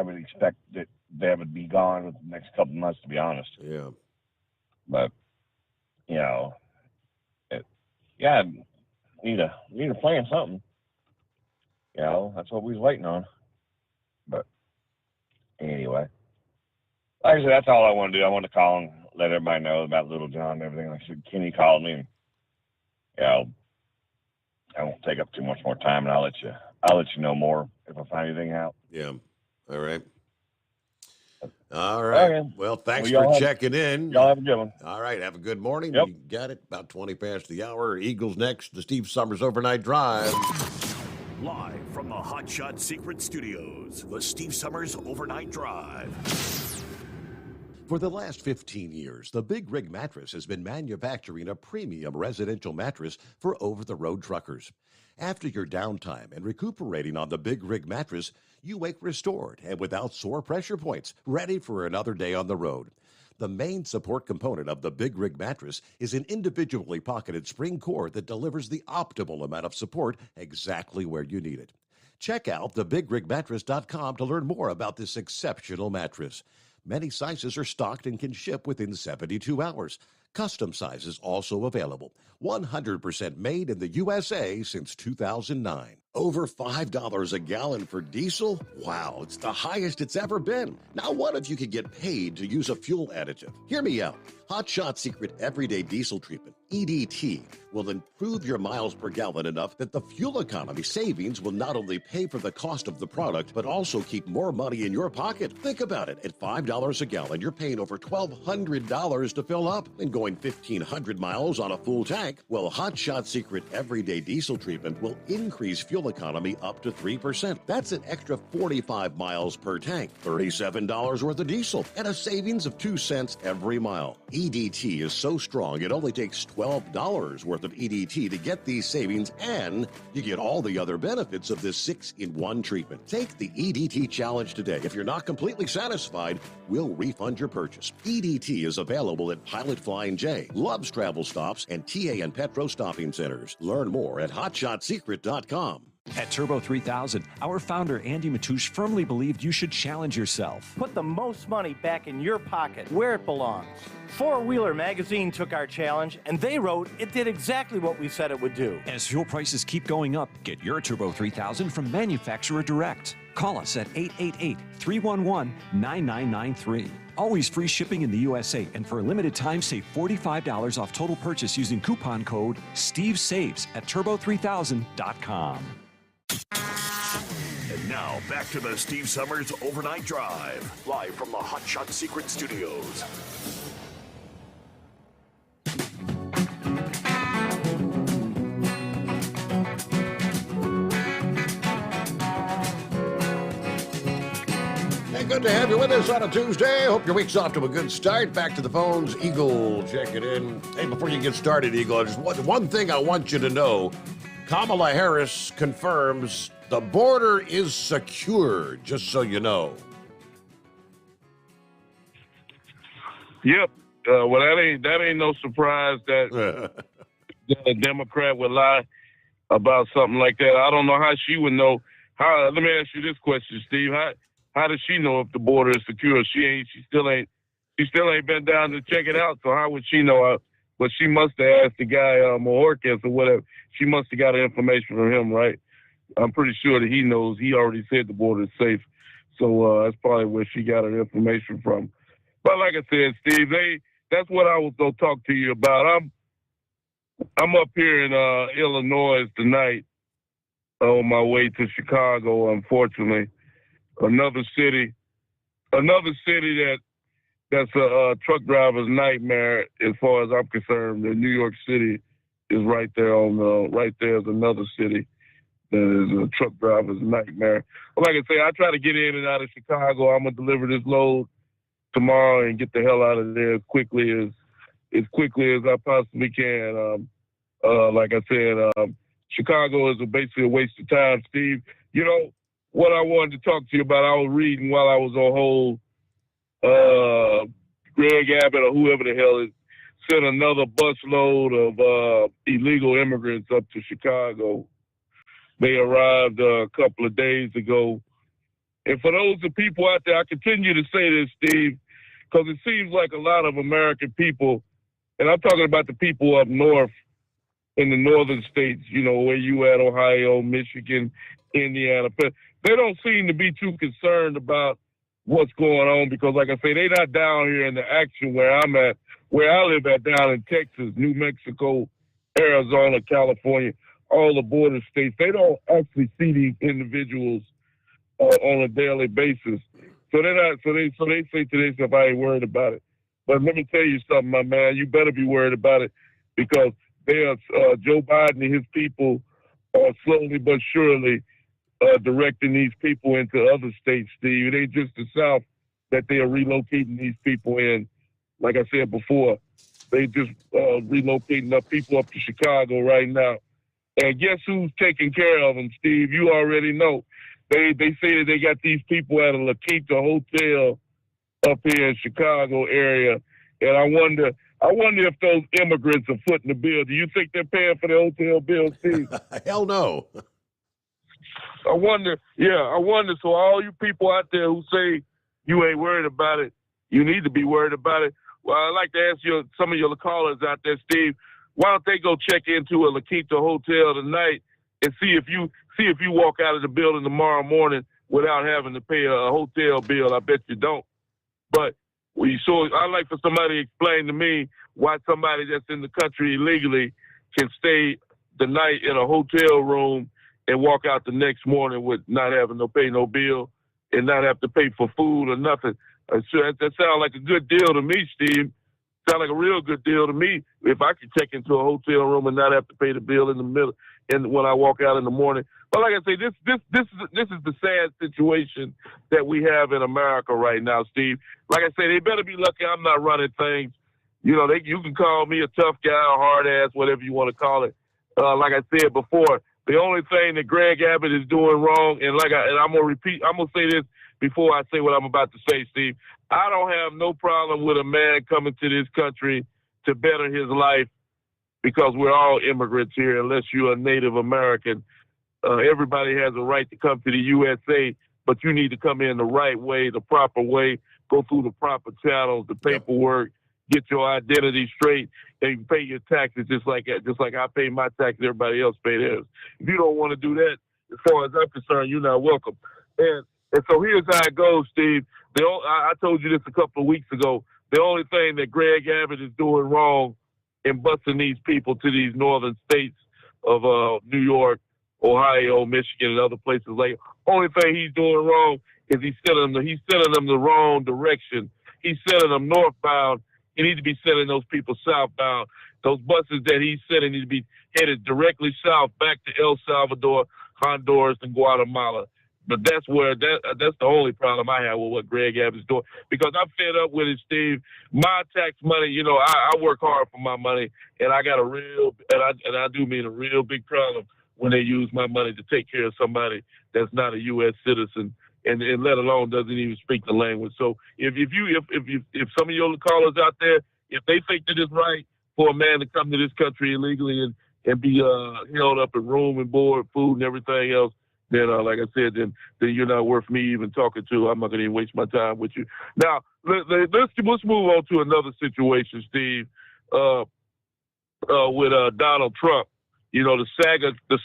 would expect that they would be gone within the next couple of months, to be honest. Yeah. But need to plan something. That's what we was waiting on. But anyway, like I said, that's all I want to do. I want to call and let everybody know about Little John and everything. Like I said, Kenny called me. And, I won't take up too much more time, and I'll let you know more if I find anything out. Yeah. All right. Okay. Well, thanks for checking in. Y'all have a good one. All right. Have a good morning. Yep. You got it. About 20 past the hour. Eagles next. The Steve Sommers Overnight Drive. Live from the Hot Shot Secret Studios, the Steve Sommers Overnight Drive. For the last 15 years, the Big Rig Mattress has been manufacturing a premium residential mattress for over-the-road truckers. After your downtime and recuperating on the Big Rig Mattress, you wake restored and without sore pressure points, ready for another day on the road. The main support component of the Big Rig Mattress is an individually pocketed spring core that delivers the optimal amount of support exactly where you need it. Check out thebigrigmattress.com to learn more about this exceptional mattress. Many sizes are stocked and can ship within 72 hours. Custom sizes also available. 100% made in the USA since 2009. Over $5 a gallon for diesel? Wow, it's the highest it's ever been. Now what if you could get paid to use a fuel additive? Hear me out. Hot Shot Secret Everyday Diesel Treatment, EDT, will improve your miles per gallon enough that the fuel economy savings will not only pay for the cost of the product, but also keep more money in your pocket. Think about it. At $5 a gallon, you're paying over $1,200 to fill up and going 1,500 miles on a full tank. Well, Hot Shot Secret Everyday Diesel Treatment will increase fuel economy up to 3%. That's an extra 45 miles per tank, $37 worth of diesel, and a savings of 2 cents every mile. EDT is so strong, it only takes $12 worth of EDT to get these savings, and you get all the other benefits of this 6-in-1 treatment. Take the EDT challenge today. If you're not completely satisfied, we'll refund your purchase. EDT is available at Pilot Flying J, Love's Travel Stops, and TA and Petro Stopping Centers. Learn more at hotshotsecret.com. At Turbo 3000, our founder Andy Matouche firmly believed you should challenge yourself. Put the most money back in your pocket, where it belongs. Four Wheeler Magazine took our challenge, and they wrote it did exactly what we said it would do. As fuel prices keep going up, get your Turbo 3000 from manufacturer direct. Call us at 888-311-9993. Always free shipping in the USA, and for a limited time, save $45 off total purchase using coupon code STEVESAVES at turbo3000.com. And now, back to the Steve Summers Overnight Drive, live from the Hot Shot Secret Studios. Hey, good to have you with us on a Tuesday. Hope your week's off to a good start. Back to the phones. Eagle, check it in. Hey, before you get started, Eagle, just one thing I want you to know. Kamala Harris confirms the border is secure, just so you know. Yep. Well, that ain't no surprise that a Democrat would lie about something like that. I don't know how she would know. Let me ask you this question, Steve. How does she know if the border is secure? She still ain't been down to check it out. So how would she know? But she must have asked the guy Mayorkas or whatever. She must have got the information from him, right? I'm pretty sure that he knows. He already said the border is safe. So that's probably where she got her information from. But like I said, Steve, that's what I was going to talk to you about. I'm up here in Illinois tonight on my way to Chicago, unfortunately. Another city that's a truck driver's nightmare as far as I'm concerned. New York City is right there right there's another city that is a truck driver's nightmare. But like I say, I try to get in and out of Chicago. I'm gonna deliver this load tomorrow and get the hell out of there as quickly as I possibly can. Like I said, Chicago is basically a waste of time, Steve. You know what I wanted to talk to you about? I was reading while I was on hold. Greg Abbott or whoever the hell is sent another busload of illegal immigrants up to Chicago. They arrived a couple of days ago. And for those of people out there, I continue to say this, Steve, because it seems like a lot of American people, and I'm talking about the people up north in the northern states, you know, where you at, Ohio, Michigan, Indiana, but they don't seem to be too concerned about what's going on because, like I say, they're not down here in the action where I'm at, where I live at down in Texas, New Mexico, Arizona, California, all the border states. They don't actually see these individuals on a daily basis. So they're not. So they say to themselves, "I ain't worried about it." But let me tell you something, my man. You better be worried about it because Joe Biden and his people are slowly but surely directing these people into other states, Steve. It ain't just the South that they are relocating these people in. Like I said before, they just relocating people up to Chicago right now. And guess who's taking care of them, Steve? You already know. They say that they got these people at a La Quinta hotel up here in Chicago area. And I wonder if those immigrants are footing the bill. Do you think they're paying for the hotel bill, Steve? Hell no. I wonder. So all you people out there who say you ain't worried about it, you need to be worried about it. Well, I'd like to ask some of your callers out there, Steve, why don't they go check into a La Quinta hotel tonight and see if you walk out of the building tomorrow morning without having to pay a hotel bill. I bet you don't. But So I'd like for somebody to explain to me why somebody that's in the country illegally can stay the night in a hotel room and walk out the next morning with not having to pay no bill and not have to pay for food or nothing. So that sounds like a good deal to me, Steve. Sounds like a real good deal to me if I could check into a hotel room and not have to pay the bill in the middle and when I walk out in the morning. But like I say, this is the sad situation that we have in America right now, Steve. Like I say, they better be lucky I'm not running things. You know, you can call me a tough guy, a hard ass, whatever you want to call it. Like I said before, the only thing that Greg Abbott is doing wrong, and I'm gonna say this before I say what I'm about to say, Steve. I don't have no problem with a man coming to this country to better his life because we're all immigrants here, unless you're a Native American. Everybody has a right to come to the USA, but you need to come in the right way, the proper way, go through the proper channels, the paperwork, get your identity straight, and pay your taxes just like I pay my taxes, everybody else pay theirs. If you don't want to do that, as far as I'm concerned, you're not welcome. And so here's how it goes, Steve. I told you this a couple of weeks ago. The only thing that Greg Abbott is doing wrong in busing these people to these northern states of New York, Ohio, Michigan, and other places, like, only thing he's doing wrong is he's sending them the wrong direction. He's sending them northbound. He needs to be sending those people southbound. Those buses that he's sending need to be headed directly south back to El Salvador, Honduras, and Guatemala. But that's the only problem I have with what Greg Abbott is doing, because I'm fed up with it, Steve. My tax money, you know, I work hard for my money, and I got I do mean a real big problem when they use my money to take care of somebody that's not a U.S. citizen, and let alone doesn't even speak the language. So if some of your callers out there, if they think that it's right for a man to come to this country illegally and be held up in room and board, food, and everything else, then, like I said, then you're not worth me even talking to. I'm not going to even waste my time with you. Now, let's move on to another situation, Steve, with Donald Trump. You know, the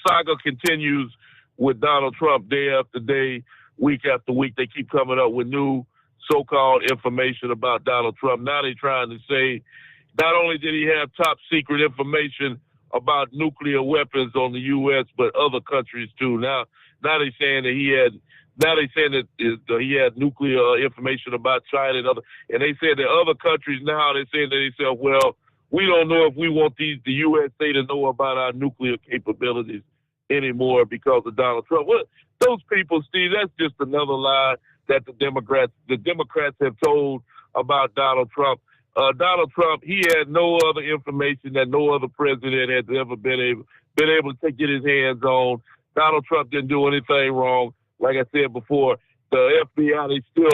saga continues with Donald Trump day after day, week after week. They keep coming up with new so-called information about Donald Trump. Now they're trying to say not only did he have top secret information about nuclear weapons on the U.S., but other countries too. Now they're saying that he had nuclear information about China and they said that other countries now they're saying to themselves, well, we don't know if we want the USA to know about our nuclear capabilities anymore because of Donald Trump. Well, those people, Steve, that's just another lie that the Democrats have told about Donald Trump. Donald Trump, he had no other information that no other president has ever been able to get his hands on. Donald Trump didn't do anything wrong. Like I said before, the FBI, they still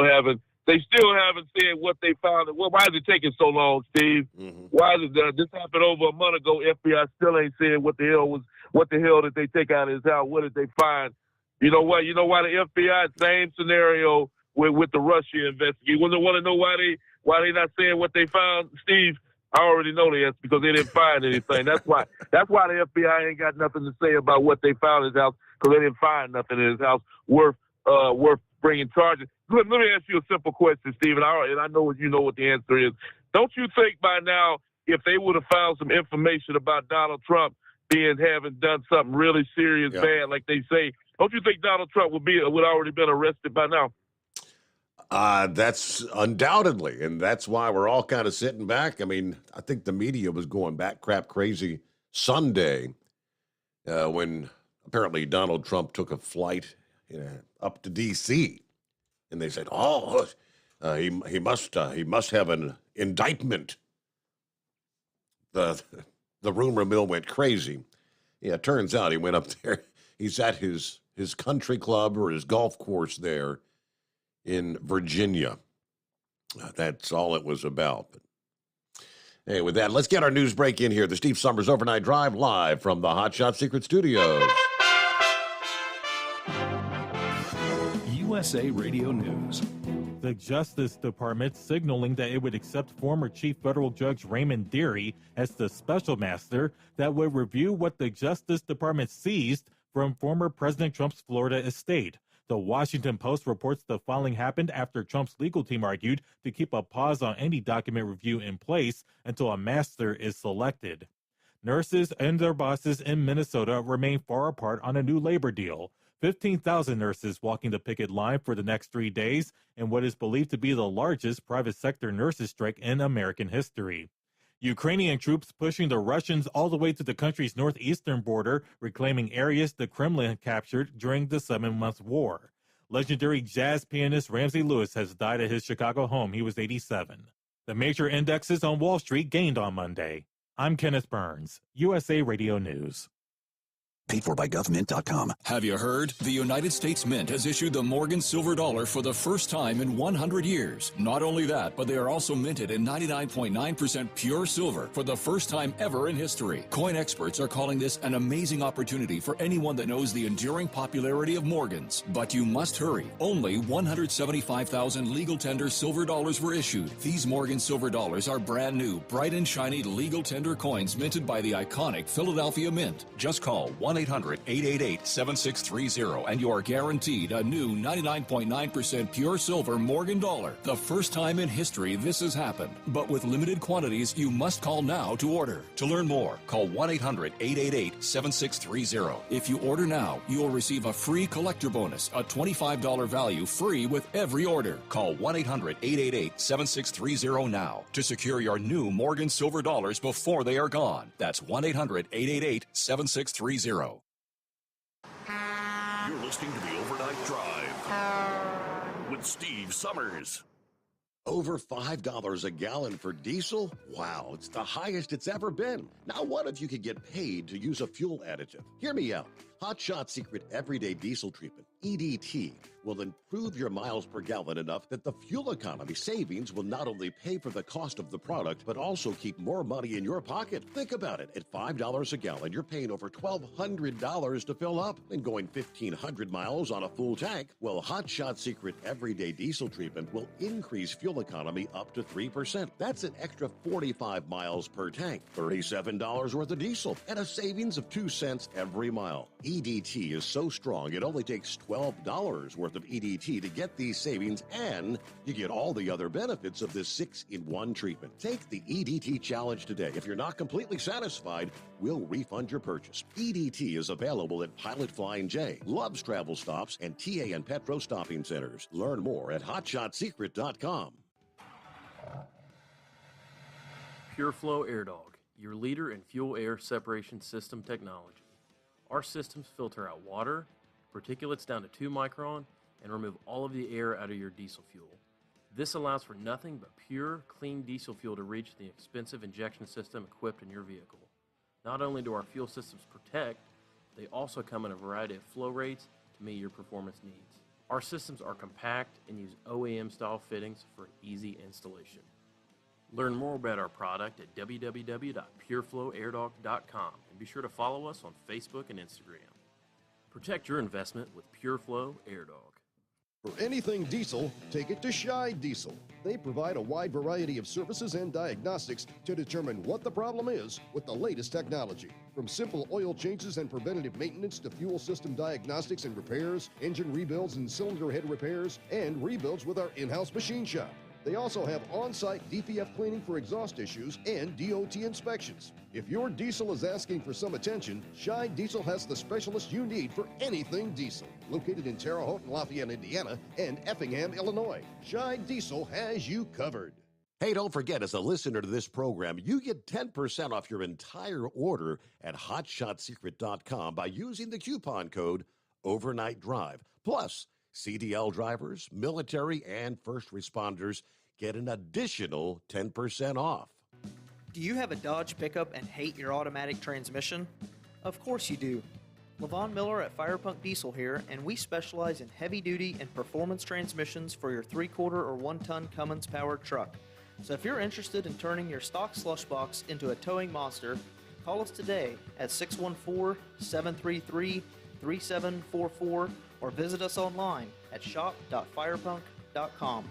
haven't said what they found. Well, why is it taking so long, Steve? Mm-hmm. Why is it this happened over a month ago? FBI still ain't said what the hell did they take out of his house? What did they find? You know what? You know why the FBI, same scenario with the Russia investigation. You want to know why they not saying what they found, Steve? I already know the answer because they didn't find anything. That's why the FBI ain't got nothing to say about what they found in his house, because they didn't find nothing in his house worth bringing charges. Let me ask you a simple question, Steve, and I know you know what the answer is. Don't you think by now, if they would have found some information about Donald Trump having done something really serious, bad, like they say, don't you think Donald Trump would already been arrested by now? That's undoubtedly, and that's why we're all kind of sitting back. I mean, I think the media was going back crap crazy Sunday when apparently Donald Trump took a flight up to D.C. and they said, he must have an indictment. The rumor mill went crazy. Yeah, it turns out he went up there. He's at his country club or his golf course there in Virginia. That's all it was about. But hey, with that, let's get our news break in here. The Steve Sommers Overnight Drive live from the Hot Shot Secret Studios. USA Radio News. The Justice Department signaling that it would accept former Chief Federal Judge Raymond Dearie as the special master that would review what the Justice Department seized from former President Trump's Florida estate. The Washington Post reports the filing happened after Trump's legal team argued to keep a pause on any document review in place until a master is selected. Nurses and their bosses in Minnesota remain far apart on a new labor deal. 15,000 nurses walking the picket line for the next 3 days in what is believed to be the largest private sector nurses strike in American history. Ukrainian troops pushing the Russians all the way to the country's northeastern border, reclaiming areas the Kremlin captured during the 7-month war. Legendary jazz pianist Ramsey Lewis has died at his Chicago home. He was 87. The major indexes on Wall Street gained on Monday. I'm Kenneth Burns, USA Radio News. Paid for by government.com. Have you heard? The United States Mint has issued the Morgan Silver Dollar for the first time in 100 years. Not only that, but they are also minted in 99.9% pure silver for the first time ever in history. Coin experts are calling this an amazing opportunity for anyone that knows the enduring popularity of Morgans. But you must hurry. Only 175,000 legal tender silver dollars were issued. These Morgan Silver Dollars are brand new, bright and shiny legal tender coins minted by the iconic Philadelphia Mint. Just call 1-800-888-7630 and you're guaranteed a new 99.9% pure silver Morgan dollar. The first time in history this has happened. But with limited quantities, you must call now to order. To learn more, call 1-800-888-7630. If you order now, you will receive a free collector bonus, a $25 value free with every order. Call 1-800-888-7630 now to secure your new Morgan Silver Dollars before they are gone. That's 1-800-888-7630. You're listening to the Overnight Drive with Steve Summers. Over $5 a gallon for diesel? Wow, it's the highest it's ever been. Now what if you could get paid to use a fuel additive? Hear me out. Hot Shot Secret Everyday Diesel Treatment, EDT, will improve your miles per gallon enough that the fuel economy savings will not only pay for the cost of the product, but also keep more money in your pocket. Think about it. At $5 a gallon, you're paying over $1,200 to fill up and going 1,500 miles on a full tank. Well, Hot Shot Secret Everyday Diesel Treatment will increase fuel economy up to 3%. That's an extra 45 miles per tank, $37 worth of diesel, and a savings of 2 cents every mile. EDT is so strong, it only takes $12 worth of EDT to get these savings, and you get all the other benefits of this 6-in-1 treatment. Take the EDT challenge today. If you're not completely satisfied, we'll refund your purchase. EDT is available at Pilot Flying J, Love's Travel Stops, and TA and Petro Stopping Centers. Learn more at hotshotsecret.com. PureFlow Air Dog, your leader in fuel air separation system technology. Our systems filter out water, particulates down to 2 micron, and remove all of the air out of your diesel fuel. This allows for nothing but pure, clean diesel fuel to reach the expensive injection system equipped in your vehicle. Not only do our fuel systems protect, they also come in a variety of flow rates to meet your performance needs. Our systems are compact and use OEM-style fittings for easy installation. Learn more about our product at www.pureflowairdog.com and be sure to follow us on Facebook and Instagram. Protect your investment with PureFlow Air Dog. For anything diesel, take it to Scheid Diesel. They provide a wide variety of services and diagnostics to determine what the problem is with the latest technology. From simple oil changes and preventative maintenance to fuel system diagnostics and repairs, engine rebuilds and cylinder head repairs, and rebuilds with our in-house machine shop. They also have on-site DPF cleaning for exhaust issues and DOT inspections. If your diesel is asking for some attention, Scheid Diesel has the specialist you need for anything diesel. Located in Terre Haute and Lafayette, Indiana, and Effingham, Illinois, Scheid Diesel has you covered. Hey, don't forget, as a listener to this program, you get 10% off your entire order at hotshotsecret.com by using the coupon code Overnight Drive. Plus, CDL drivers, military, and first responders get an additional 10% off. Do you have a Dodge pickup and hate your automatic transmission? Of course you do. Levon Miller at Firepunk Diesel here, and we specialize in heavy-duty and performance transmissions for your 3-quarter or 1-ton Cummins-powered truck. So if you're interested in turning your stock slush box into a towing monster, call us today at 614-733-3744 or visit us online at shop.firepunk.com.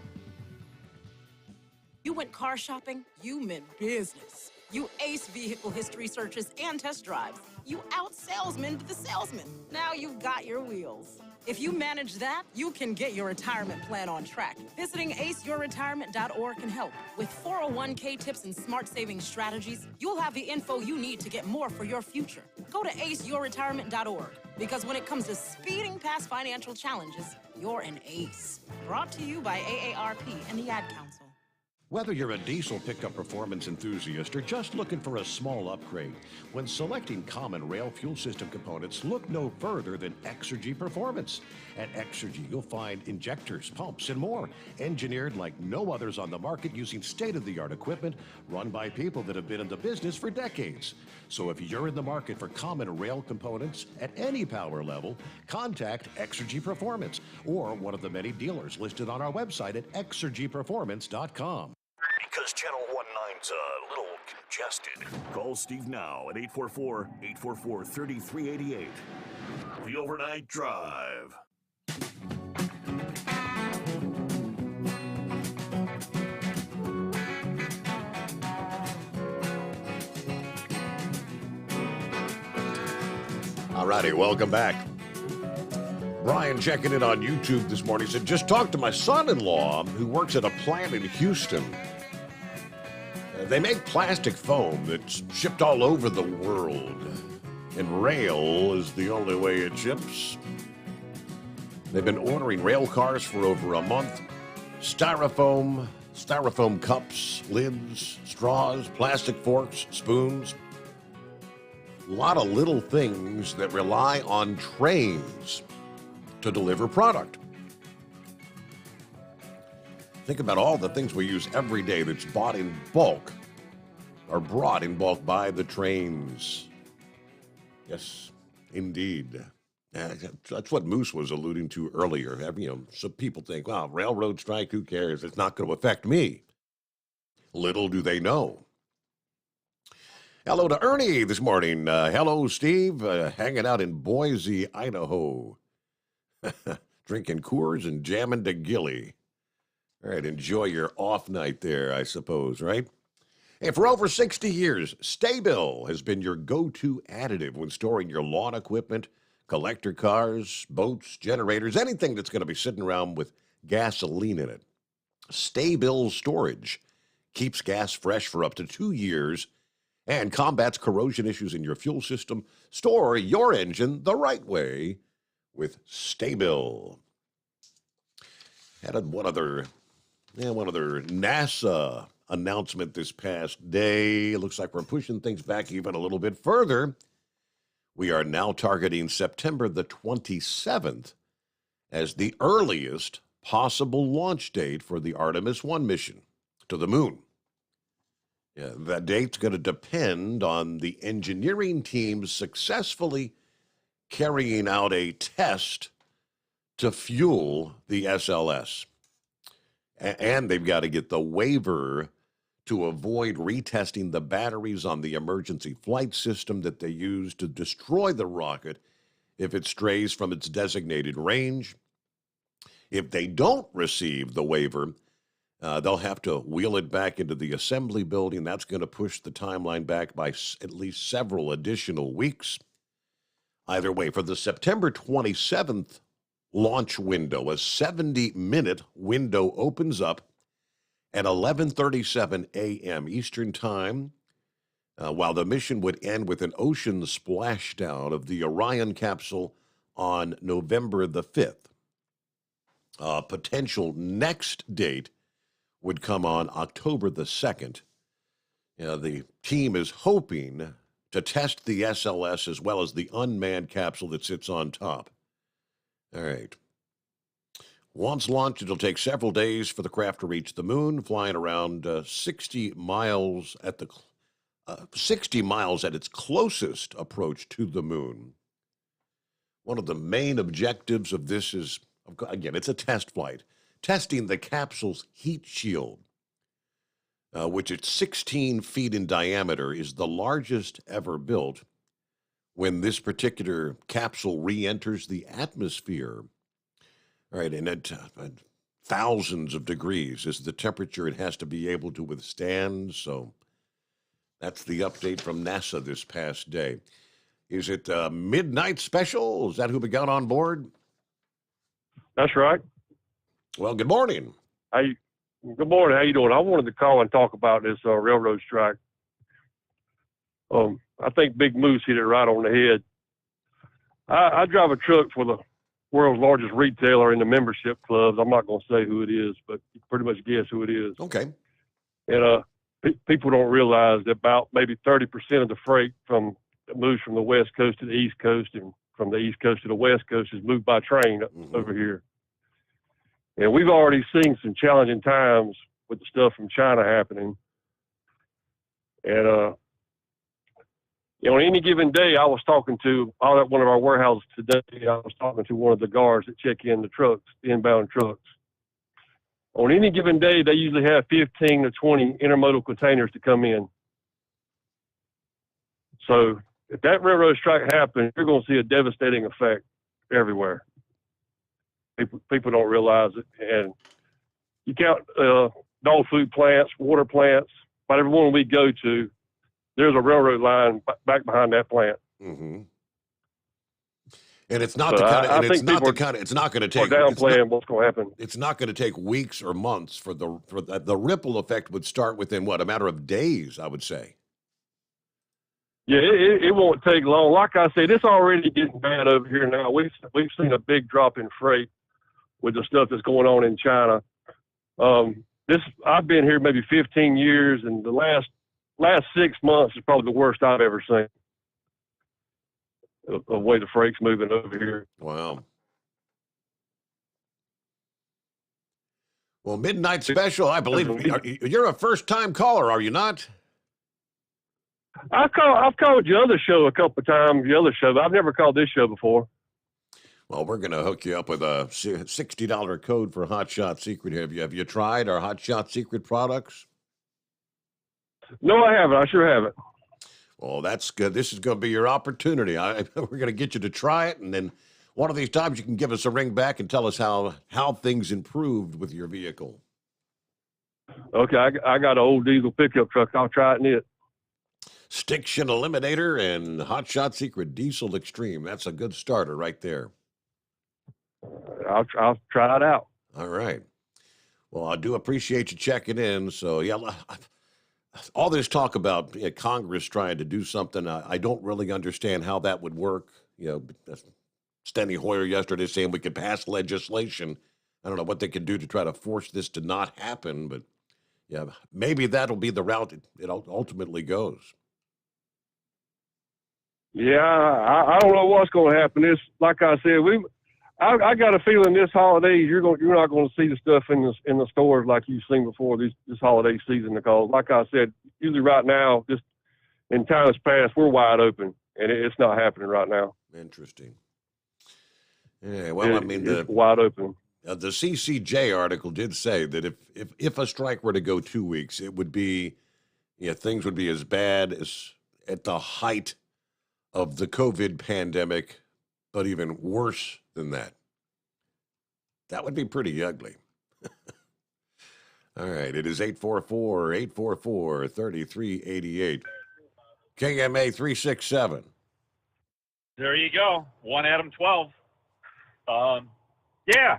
You went car shopping, you meant business. You ace vehicle history searches and test drives. You out salesman to the salesman. Now you've got your wheels. If you manage that, you can get your retirement plan on track. Visiting aceyourretirement.org can help. With 401k tips and smart saving strategies, you'll have the info you need to get more for your future. Go to aceyourretirement.org, because when it comes to speeding past financial challenges, you're an ace. Brought to you by AARP and the Ad Council. Whether you're a diesel pickup performance enthusiast or just looking for a small upgrade, when selecting common rail fuel system components, look no further than Exergy Performance. At Exergy, you'll find injectors, pumps, and more, engineered like no others on the market using state-of-the-art equipment run by people that have been in the business for decades. So if you're in the market for common rail components at any power level, contact Exergy Performance or one of the many dealers listed on our website at exergyperformance.com. Because Channel 19's a little congested. Call Steve now at 844-844-3388. The Overnight Drive. All righty, welcome back. Brian checking in on YouTube this morning said, just talked to my son-in-law who works at a plant in Houston. They make plastic foam that's shipped all over the world, and rail is the only way it ships. They've been ordering rail cars for over a month. Styrofoam cups, lids, straws, plastic forks, spoons. A lot of little things that rely on trains to deliver product. Think about all the things we use every day that's bought in bulk or brought in bulk by the trains. Yes, indeed. That's what Moose was alluding to earlier. So people think, well, railroad strike, who cares? It's not going to affect me. Little do they know. Hello to Ernie this morning. Hello, Steve. Hanging out in Boise, Idaho. Drinking Coors and jamming to Gilly. All right, enjoy your off night there, I suppose, right? And for over 60 years, Sta-Bil has been your go-to additive when storing your lawn equipment, collector cars, boats, generators, anything that's going to be sitting around with gasoline in it. Sta-Bil storage keeps gas fresh for up to 2 years and combats corrosion issues in your fuel system. Store your engine the right way with Sta-Bil. Had one other NASA announcement this past day. It looks like we're pushing things back even a little bit further. We are now targeting September the 27th as the earliest possible launch date for the Artemis 1 mission to the moon. Yeah, that date's going to depend on the engineering team successfully carrying out a test to fuel the SLS. And they've got to get the waiver to avoid retesting the batteries on the emergency flight system that they use to destroy the rocket if it strays from its designated range. If they don't receive the waiver, they'll have to wheel it back into the assembly building. That's going to push the timeline back by at least several additional weeks. Either way, for the September 27th launch window, a 70-minute window opens up at 11:37 a.m. Eastern Time, while the mission would end with an ocean splashdown of the Orion capsule on November the 5th. Potential next date would come on October the 2nd. The team is hoping to test the SLS as well as the unmanned capsule that sits on top. All right. Once launched, it'll take several days for the craft to reach the moon, flying around 60 miles at its closest approach to the moon. One of the main objectives of this is, again, it's a test flight, testing the capsule's heat shield, which at 16 feet in diameter is the largest ever built. When this particular capsule re-enters the atmosphere, all right, and at thousands of degrees is the temperature it has to be able to withstand. So that's the update from NASA this past day. Is it a midnight special? Is that who we got on board? That's right. Well, good morning. Good morning. How you doing? I wanted to call and talk about this railroad strike. I think Big Moose hit it right on the head. I drive a truck for the world's largest retailer in the membership clubs. I'm not going to say who it is, but you can pretty much guess who it is. Okay. And people don't realize that about maybe 30% of the freight that moves from the West Coast to the East Coast and from the East Coast to the West Coast is moved by train over here. And we've already seen some challenging times with the stuff from China happening. And on any given day, I was talking to at one of our warehouses today. I was talking to one of the guards that check in the trucks, the inbound trucks. On any given day, they usually have 15 to 20 intermodal containers to come in. So if that railroad strike happens, you're going to see a devastating effect everywhere. People don't realize it. And you count dog food plants, water plants, about every one we go to, there's a railroad line back behind that plant. Mm-hmm. And it's not the kind of, it's not going to take, downplaying what's going to happen. It's not going to take weeks or months for the ripple effect would start within a matter of days, I would say. Yeah, it won't take long. Like I said, it's already getting bad over here now. We've seen a big drop in freight with the stuff that's going on in China. I've been here maybe 15 years, and the last 6 months is probably the worst I've ever seen. The way the freight's moving over here. Wow. Well, Midnight Special, I believe you're a first-time caller, are you not? I've called your other show a couple of times, but I've never called this show before. Well, we're going to hook you up with a $60 code for Hot Shot Secret. Have you tried our Hot Shot Secret products? No, I haven't. I sure haven't. Well, that's good. This is going to be your opportunity. We're going to get you to try it, and then one of these times you can give us a ring back and tell us how things improved with your vehicle. Okay, I got an old diesel pickup truck. I'll try it in it. Stiction Eliminator and Hot Shot Secret Diesel Extreme. That's a good starter right there. I'll try it out. All right. Well, I do appreciate you checking in. So, yeah, all this talk about Congress trying to do something, I don't really understand how that would work. Steny Hoyer yesterday saying we could pass legislation. I don't know what they could do to try to force this to not happen, but yeah, maybe that'll be the route it ultimately goes. Yeah, I don't know what's going to happen. This, like I said, I got a feeling this holiday you're not going to see the stuff in the stores like you've seen before this holiday season. Because, like I said, usually right now, just in times past, we're wide open, and it's not happening right now. Interesting. Yeah, well, it's wide open. The CCJ article did say that if a strike were to go 2 weeks, it would be, things would be as bad as at the height of the COVID pandemic, but even worse than that. That would be pretty ugly. All right, it is 844-3388. KMA 367. There you go. 1 Adam 12. Yeah,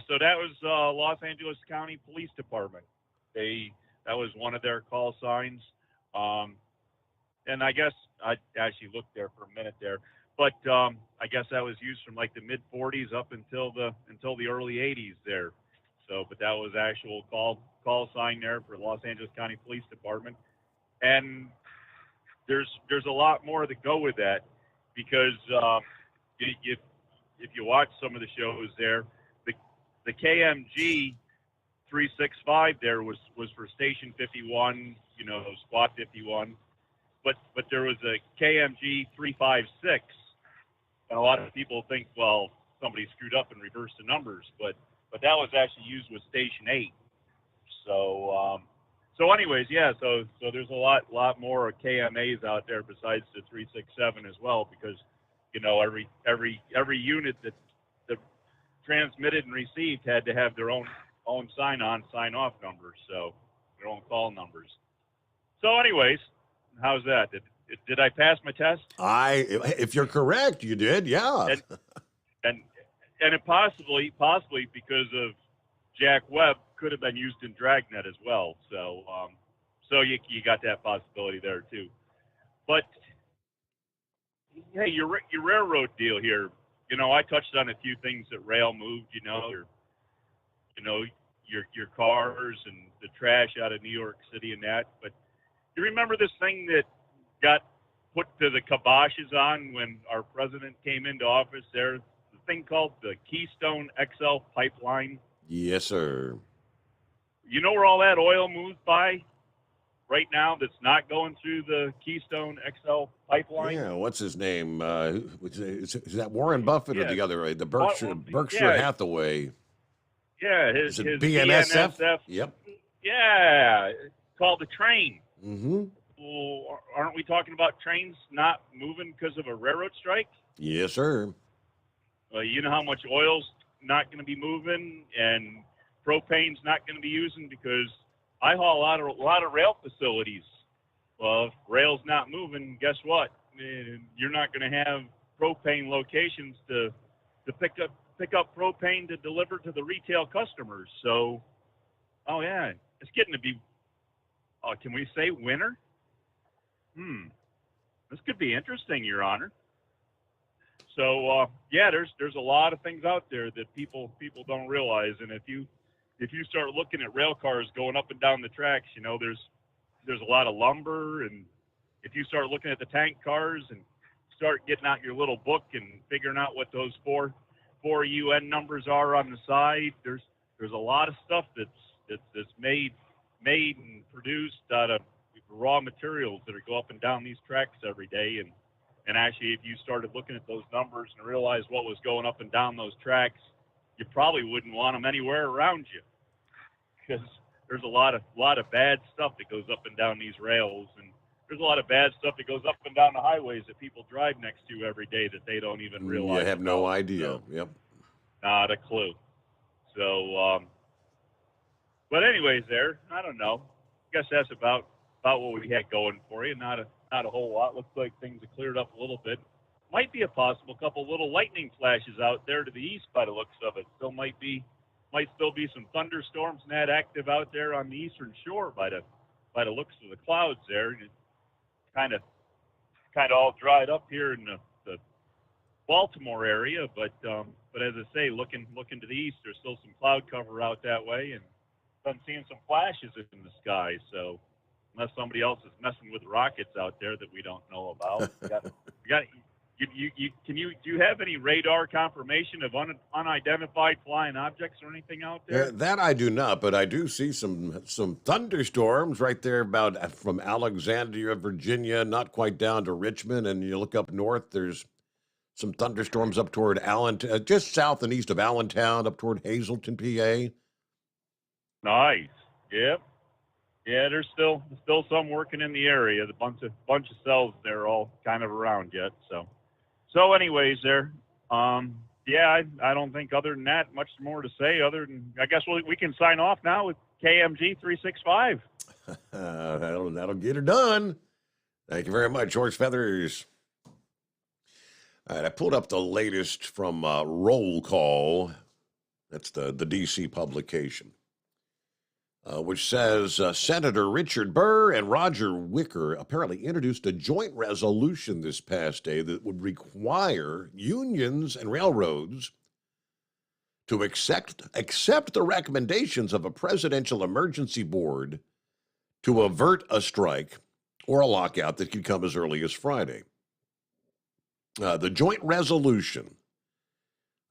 so that was Los Angeles County Police Department. That was one of their call signs. And I guess I actually looked there for a minute there, but I guess that was used from like the mid 40s up until the early 80s there. So, but that was actual call sign there for Los Angeles County Police Department. And there's a lot more to go with that, because if you watch some of the shows there, the KMG 365 there was for Station 51, Squad 51. But there was a KMG 356, and a lot of people think, well, somebody screwed up and reversed the numbers, but that was actually used with Station 8. So anyways, yeah. So there's a lot more KMAs out there besides the 367 as well, because every unit that transmitted and received had to have their own sign-on, sign-off numbers, so their own call numbers. So anyways. How's that? Did I pass my test? If you're correct, you did, yeah. and it possibly because of Jack Webb could have been used in Dragnet as well. So so you got that possibility there too. But hey, your railroad deal here. You know, I touched on a few things that rail moved. Your cars and the trash out of New York City and that. But you remember this thing that got put to the kiboshes on when our president came into office? There's the thing called the Keystone XL pipeline. Yes, sir. You know where all that oil moves by right now that's not going through the Keystone XL pipeline? Yeah, what's his name? Is that Warren Buffett or the other? The Berkshire Hathaway. Yeah, Is his it BNSF? Yep. Yeah, it's called the train. Mm-hmm. Well, aren't we talking about trains not moving because of a railroad strike? Yes, sir. You know how much oil's not going to be moving and propane's not going to be using because I haul a lot of rail facilities. Well, if rail's not moving, guess what? You're not going to have propane locations to pick up propane to deliver to the retail customers. So, oh yeah, it's getting to be. Can we say winter? This could be interesting, Your Honor. So yeah, there's a lot of things out there that people don't realize, and if you start looking at rail cars going up and down the tracks, you know there's a lot of lumber, and if you start looking at the tank cars and start getting out your little book and figuring out what those four UN numbers are on the side, there's a lot of stuff that's made and produced out of raw materials that go up and down these tracks every day, and actually if you started looking at those numbers and realized what was going up and down those tracks, you probably wouldn't want them anywhere around you, because there's a lot of bad stuff that goes up and down these rails, and there's a lot of bad stuff that goes up and down the highways that people drive next to every day that they don't even realize. You have no idea. Yep. Not a clue. So, but anyways, I don't know. I guess that's about what we had going for you. Not a whole lot. Looks like things have cleared up a little bit. Might be a possible couple little lightning flashes out there to the east by the looks of it. Might still be some thunderstorms and that active out there on the eastern shore by the looks of the clouds there. And it's kind of all dried up here in the Baltimore area, but as I say, looking to the east, there's still some cloud cover out that way, and I'm seeing some flashes in the sky. So unless somebody else is messing with rockets out there that we don't know about, do you have any radar confirmation of unidentified flying objects or anything out there? That I do not, but I do see some thunderstorms right there about from Alexandria, Virginia, not quite down to Richmond, and you look up north, there's some thunderstorms up toward Allentown, just south and east of Allentown, up toward Hazleton, PA. Nice. Yep. Yeah, there's still some working in the area. The bunch of cells there all kind of around yet. So anyways, there. Yeah, I don't think other than that much more to say. Other than I guess we can sign off now with KMG 365. That'll get her done. Thank you very much, Horse Feathers. All right, I pulled up the latest from Roll Call. That's the D.C. publication, which says Senator Richard Burr and Roger Wicker apparently introduced a joint resolution this past day that would require unions and railroads to accept the recommendations of a presidential emergency board to avert a strike or a lockout that could come as early as Friday. The joint resolution,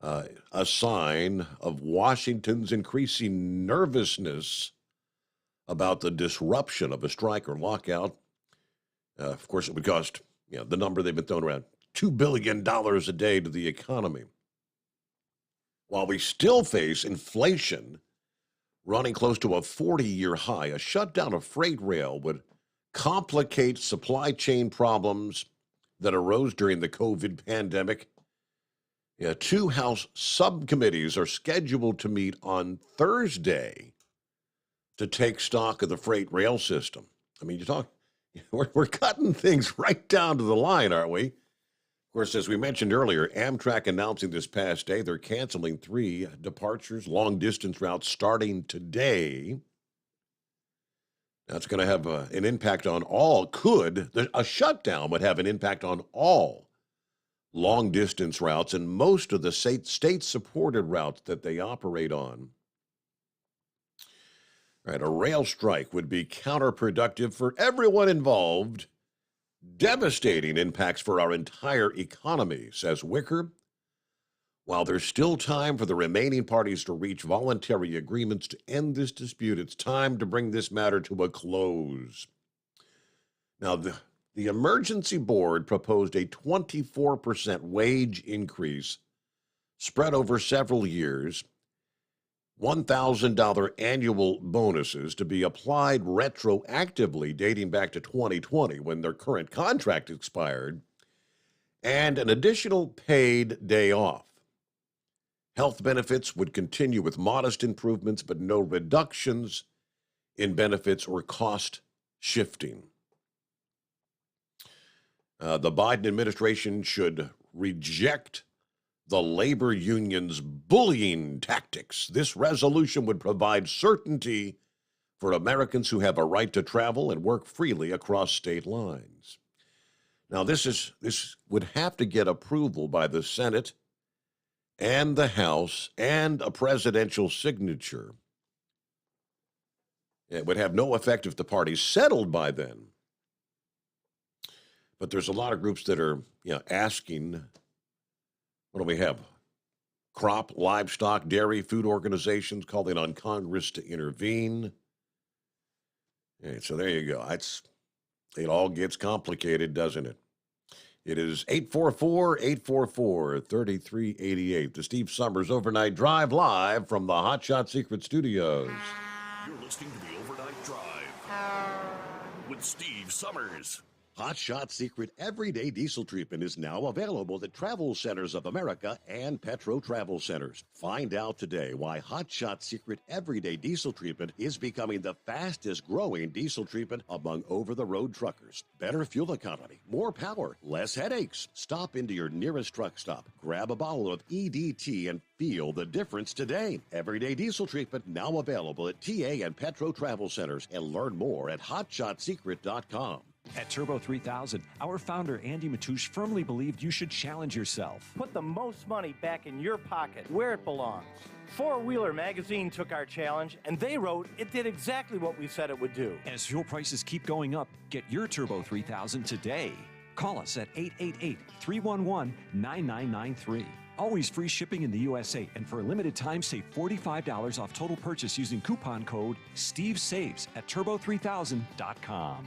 a sign of Washington's increasing nervousness about the disruption of a strike or lockout. Of course, it would cost, the number they've been throwing around, $2 billion a day to the economy. While we still face inflation running close to a 40-year high, a shutdown of freight rail would complicate supply chain problems that arose during the COVID pandemic. Two House subcommittees are scheduled to meet on Thursday to take stock of the freight rail system. I mean, we're cutting things right down to the line, aren't we? Of course, as we mentioned earlier, Amtrak announcing this past day they're canceling 3 departures, long-distance routes starting today. That's going to have an impact on a shutdown would have an impact on all long-distance routes and most of the state-supported routes that they operate on. All right, a rail strike would be counterproductive for everyone involved. Devastating impacts for our entire economy, says Wicker. While there's still time for the remaining parties to reach voluntary agreements to end this dispute, it's time to bring this matter to a close. Now, the Emergency Board proposed a 24% wage increase spread over several years, $1,000 annual bonuses to be applied retroactively dating back to 2020 when their current contract expired, and an additional paid day off. Health benefits would continue with modest improvements, but no reductions in benefits or cost shifting. The Biden administration should reject the labor union's bullying tactics. This resolution would provide certainty for Americans who have a right to travel and work freely across state lines. Now, this would have to get approval by the Senate and the House and a presidential signature. It would have no effect if the parties settled by then. But there's a lot of groups that are, asking. What do we have? Crop, livestock, dairy, food organizations calling on Congress to intervene. Okay, so there you go. It all gets complicated, doesn't it? It is 844-844-3388. The Steve Sommers Overnight Drive live from the Hot Shot Secret Studios. You're listening to the Overnight Drive with Steve Sommers. Hot Shot Secret Everyday Diesel Treatment is now available at Travel Centers of America and Petro Travel Centers. Find out today why Hot Shot Secret Everyday Diesel Treatment is becoming the fastest growing diesel treatment among over-the-road truckers. Better fuel economy, more power, less headaches. Stop into your nearest truck stop, grab a bottle of EDT and feel the difference today. Everyday Diesel Treatment now available at TA and Petro Travel Centers, and learn more at hotshotsecret.com. At Turbo 3000, our founder Andy Matouche firmly believed you should challenge yourself. Put the most money back in your pocket, where it belongs. Four Wheeler Magazine took our challenge, and they wrote it did exactly what we said it would do. As fuel prices keep going up, get your Turbo 3000 today. Call us at 888-311-9993. Always free shipping in the USA, and for a limited time, save $45 off total purchase using coupon code STEVESAVES at turbo3000.com.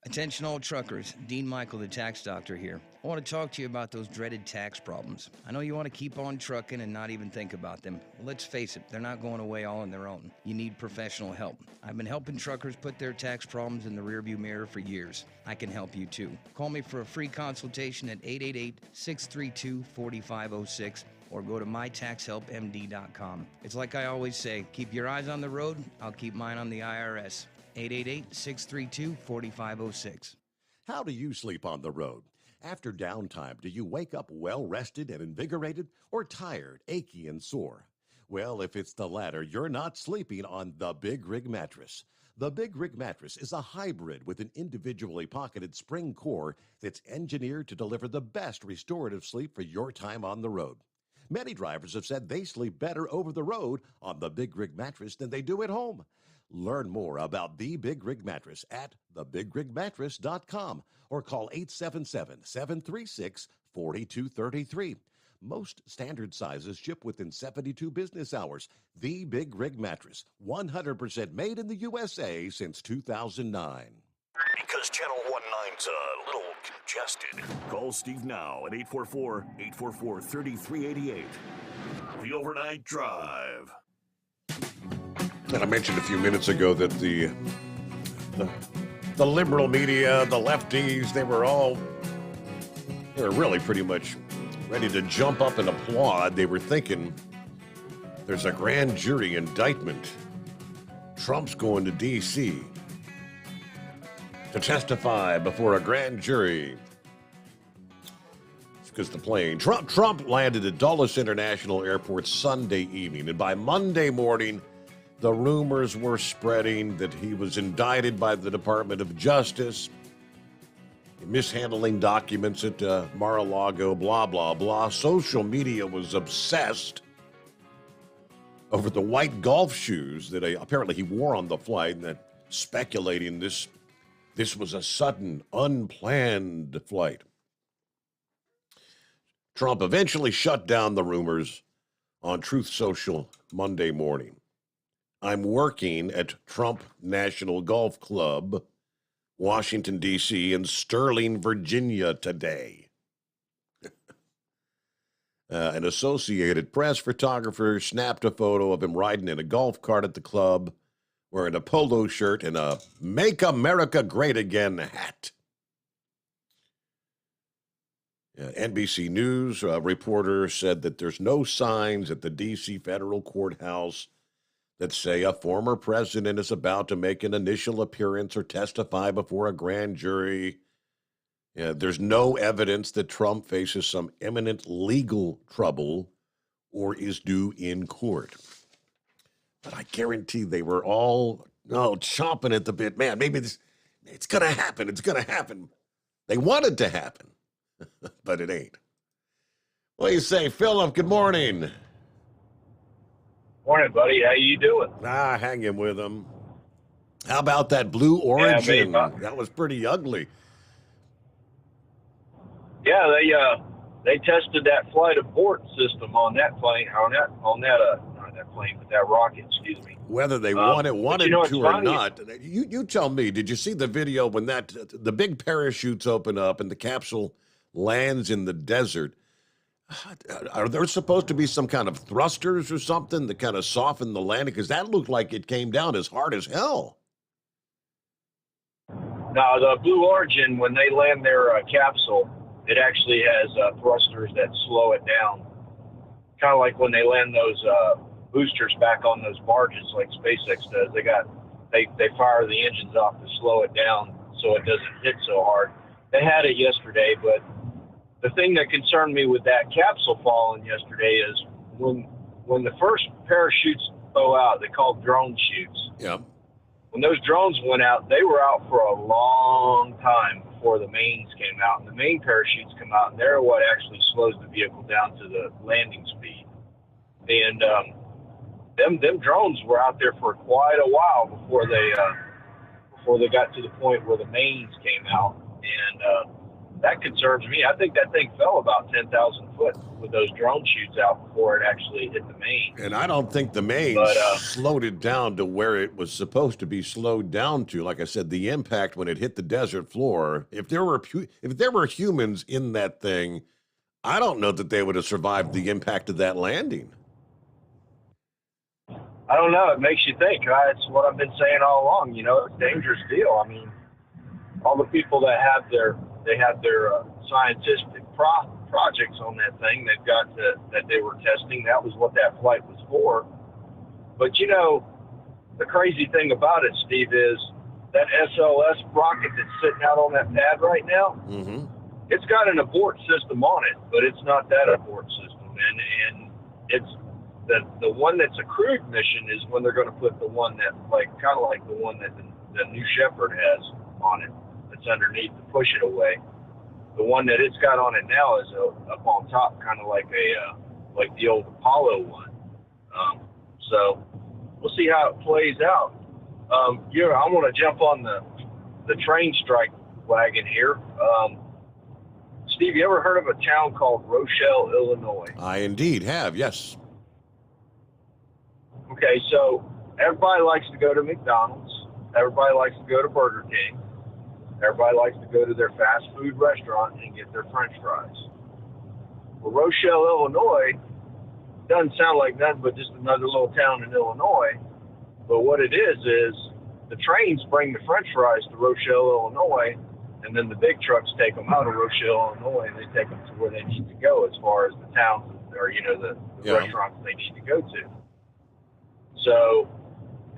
Attention all truckers, Dean Michael, the tax doctor here. I want to talk to you about those dreaded tax problems. I know you want to keep on trucking and not even think about them. Well, let's face it, they're not going away all on their own. You need professional help. I've been helping truckers put their tax problems in the rearview mirror for years. I can help you too. Call me for a free consultation at 888-632-4506 or go to mytaxhelpmd.com. It's like I always say, keep your eyes on the road, I'll keep mine on the IRS. 888-632-4506. How do you sleep on the road? After downtime, do you wake up well-rested and invigorated, or tired, achy, and sore? Well, if it's the latter, you're not sleeping on the Big Rig Mattress. The Big Rig Mattress is a hybrid with an individually pocketed spring core that's engineered to deliver the best restorative sleep for your time on the road. Many drivers have said they sleep better over the road on the Big Rig Mattress than they do at home. Learn more about the Big Rig Mattress at thebigrigmattress.com or call 877-736-4233. Most standard sizes ship within 72 business hours. The Big Rig Mattress, 100% made in the USA since 2009. Because Channel 19's a little congested. Call Steve now at 844-844-3388. The Overnight Drive. And I mentioned a few minutes ago that the liberal media, the lefties, they were really pretty much ready to jump up and applaud. They were thinking there's a grand jury indictment. Trump's going to D.C. to testify before a grand jury. because the plane. Trump landed at Dulles International Airport Sunday evening, and by Monday morning, the rumors were spreading that he was indicted by the Department of Justice, mishandling documents at Mar-a-Lago, blah, blah, blah. Social media was obsessed over the white golf shoes that apparently he wore on the flight, and that speculating this was a sudden, unplanned flight. Trump eventually shut down the rumors on Truth Social Monday morning. I'm working at Trump National Golf Club, Washington, D.C., and Sterling, Virginia today. An Associated Press photographer snapped a photo of him riding in a golf cart at the club, wearing a polo shirt and a Make America Great Again hat. NBC News reporter said that there's no signs at the D.C. federal courthouse that say a former president is about to make an initial appearance or testify before a grand jury. There's no evidence that Trump faces some imminent legal trouble or is due in court. But I guarantee they were all chomping at the bit. Man, maybe it's going to happen. It's going to happen. They want it to happen, but it ain't. What do you say, Philip? Good morning. Morning, buddy. How you doing? Hanging with them. How about that Blue Origin? That was pretty ugly. Yeah, they tested that flight abort system on that plane, that rocket. Excuse me. Whether they wanted to or not, you tell me. Did you see the video when the big parachutes open up and the capsule lands in the desert? Are there supposed to be some kind of thrusters or something that kind of soften the landing? Because that looked like it came down as hard as hell. No, the Blue Origin, when they land their capsule, it actually has thrusters that slow it down. Kind of like when they land those boosters back on those barges like SpaceX does. They fire the engines off to slow it down so it doesn't hit so hard. They had it yesterday, but the thing that concerned me with that capsule falling yesterday is when the first parachutes go out, they call drone chutes. Yeah. When those drones went out, they were out for a long time before the mains came out. And the main parachutes come out, and they're what actually slows the vehicle down to the landing speed. And them drones were out there for quite a while before they got to the point where the mains came out. And that concerns me. I think that thing fell about 10,000 foot with those drone chutes out before it actually hit the main. And I don't think the main slowed it down to where it was supposed to be slowed down to. Like I said, the impact when it hit the desert floor, if there were humans in that thing, I don't know that they would have survived the impact of that landing. I don't know. It makes you think. It's what I've been saying all along. You know, it's a dangerous deal. I mean, all the people that have their scientific projects on that thing, they've got that they were testing. That was what that flight was for. But you know, the crazy thing about it, Steve, is that SLS rocket that's sitting out on that pad right now. Mm-hmm. It's got an abort system on it, but it's not that abort system, and it's the one that's a crewed mission is when they're going to put the one that kind of like the one that the New Shepard has on it. That's underneath to push it away. The one that it's got on it now is up on top, kind of like like the old Apollo one. So we'll see how it plays out. I want to jump on the train strike wagon here. Steve, you ever heard of a town called Rochelle, Illinois? I indeed have, yes. Okay, so everybody likes to go to McDonald's. Everybody likes to go to Burger King. Everybody likes to go to their fast food restaurant and get their French fries. Well, Rochelle, Illinois doesn't sound like nothing but just another little town in Illinois. But what it is the trains bring the French fries to Rochelle, Illinois, and then the big trucks take them out of Rochelle, Illinois, and they take them to where they need to go as far as the towns or, the restaurants they need to go to. So,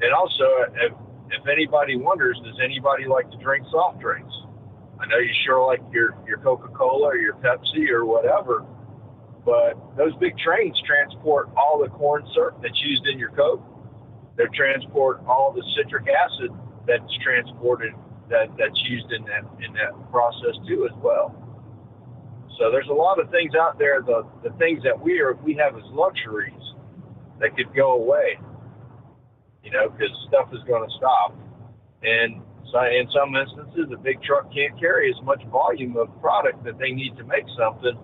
and also, if anybody wonders, does anybody like to drink soft drinks? I know you sure like your Coca-Cola or your Pepsi or whatever, but those big trains transport all the corn syrup that's used in your Coke. They transport all the citric acid that's transported that's used in that process too as well. So there's a lot of things out there, the things that we have as luxuries that could go away, because stuff is going to stop. And so in some instances, a big truck can't carry as much volume of product that they need to make something,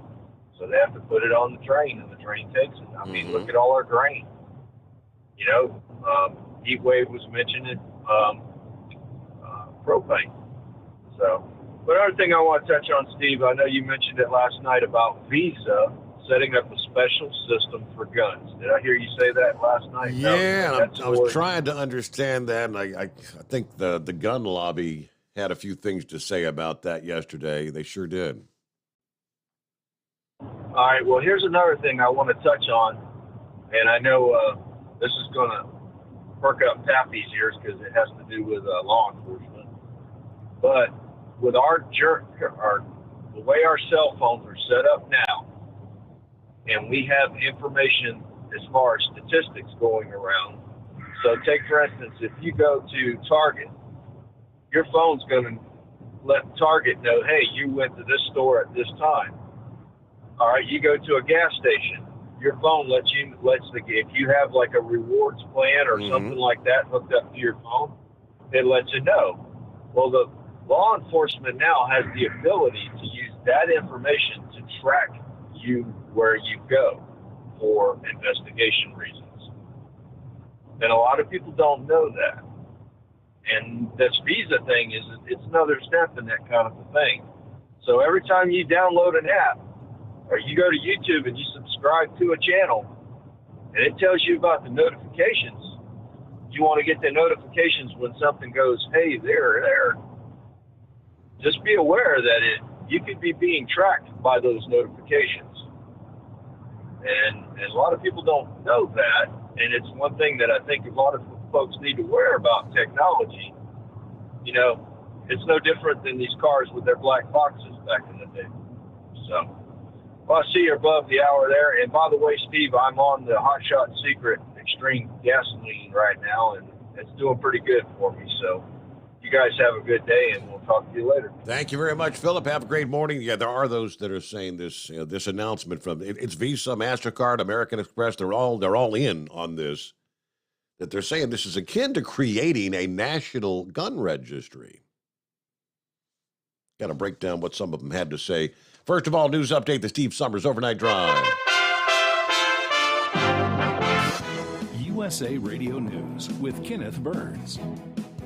so they have to put it on the train, and the train takes it. I mean, look at all our grain. Heat wave was mentioned, propane. So, but another thing I want to touch on, Steve, I know you mentioned it last night about Visa setting up a special system for guns. Did I hear you say that last night? Yeah, I was trying to understand that, and I think the gun lobby had a few things to say about that yesterday. They sure did. All right, well, here's another thing I want to touch on, and I know this is going to perk up Pappy's ears because it has to do with law enforcement. But with the way our cell phones are set up now, and we have information as far as statistics going around. So take, for instance, if you go to Target, your phone's going to let Target know, hey, you went to this store at this time. All right, you go to a gas station, your phone if you have like a rewards plan or something like that hooked up to your phone, it lets you know. Well, the law enforcement now has the ability to use that information to track you where you go for investigation reasons. And a lot of people don't know that. And this Visa thing it's another step in that kind of a thing. So every time you download an app or you go to YouTube and you subscribe to a channel and it tells you about the notifications, you want to get the notifications when something goes, hey, there. Just be aware that you could be being tracked by those notifications. And a lot of people don't know that, and it's one thing that I think a lot of folks need to aware about technology. It's no different than these cars with their black boxes back in the day. So, well, I see you're above the hour there. And by the way, Steve, I'm on the Hot Shot Secret Extreme Gasoline right now, and it's doing pretty good for me. So you guys have a good day, and we'll talk to you later. Thank you very much, Philip. Have a great morning. Yeah, there are those that are saying this this announcement from it's Visa, MasterCard, American Express. They're all in on this. That they're saying this is akin to creating a national gun registry. Got to break down what some of them had to say. First of all, news update: the Steve Sommers Overnight Drive. USA Radio News with Kenneth Burns.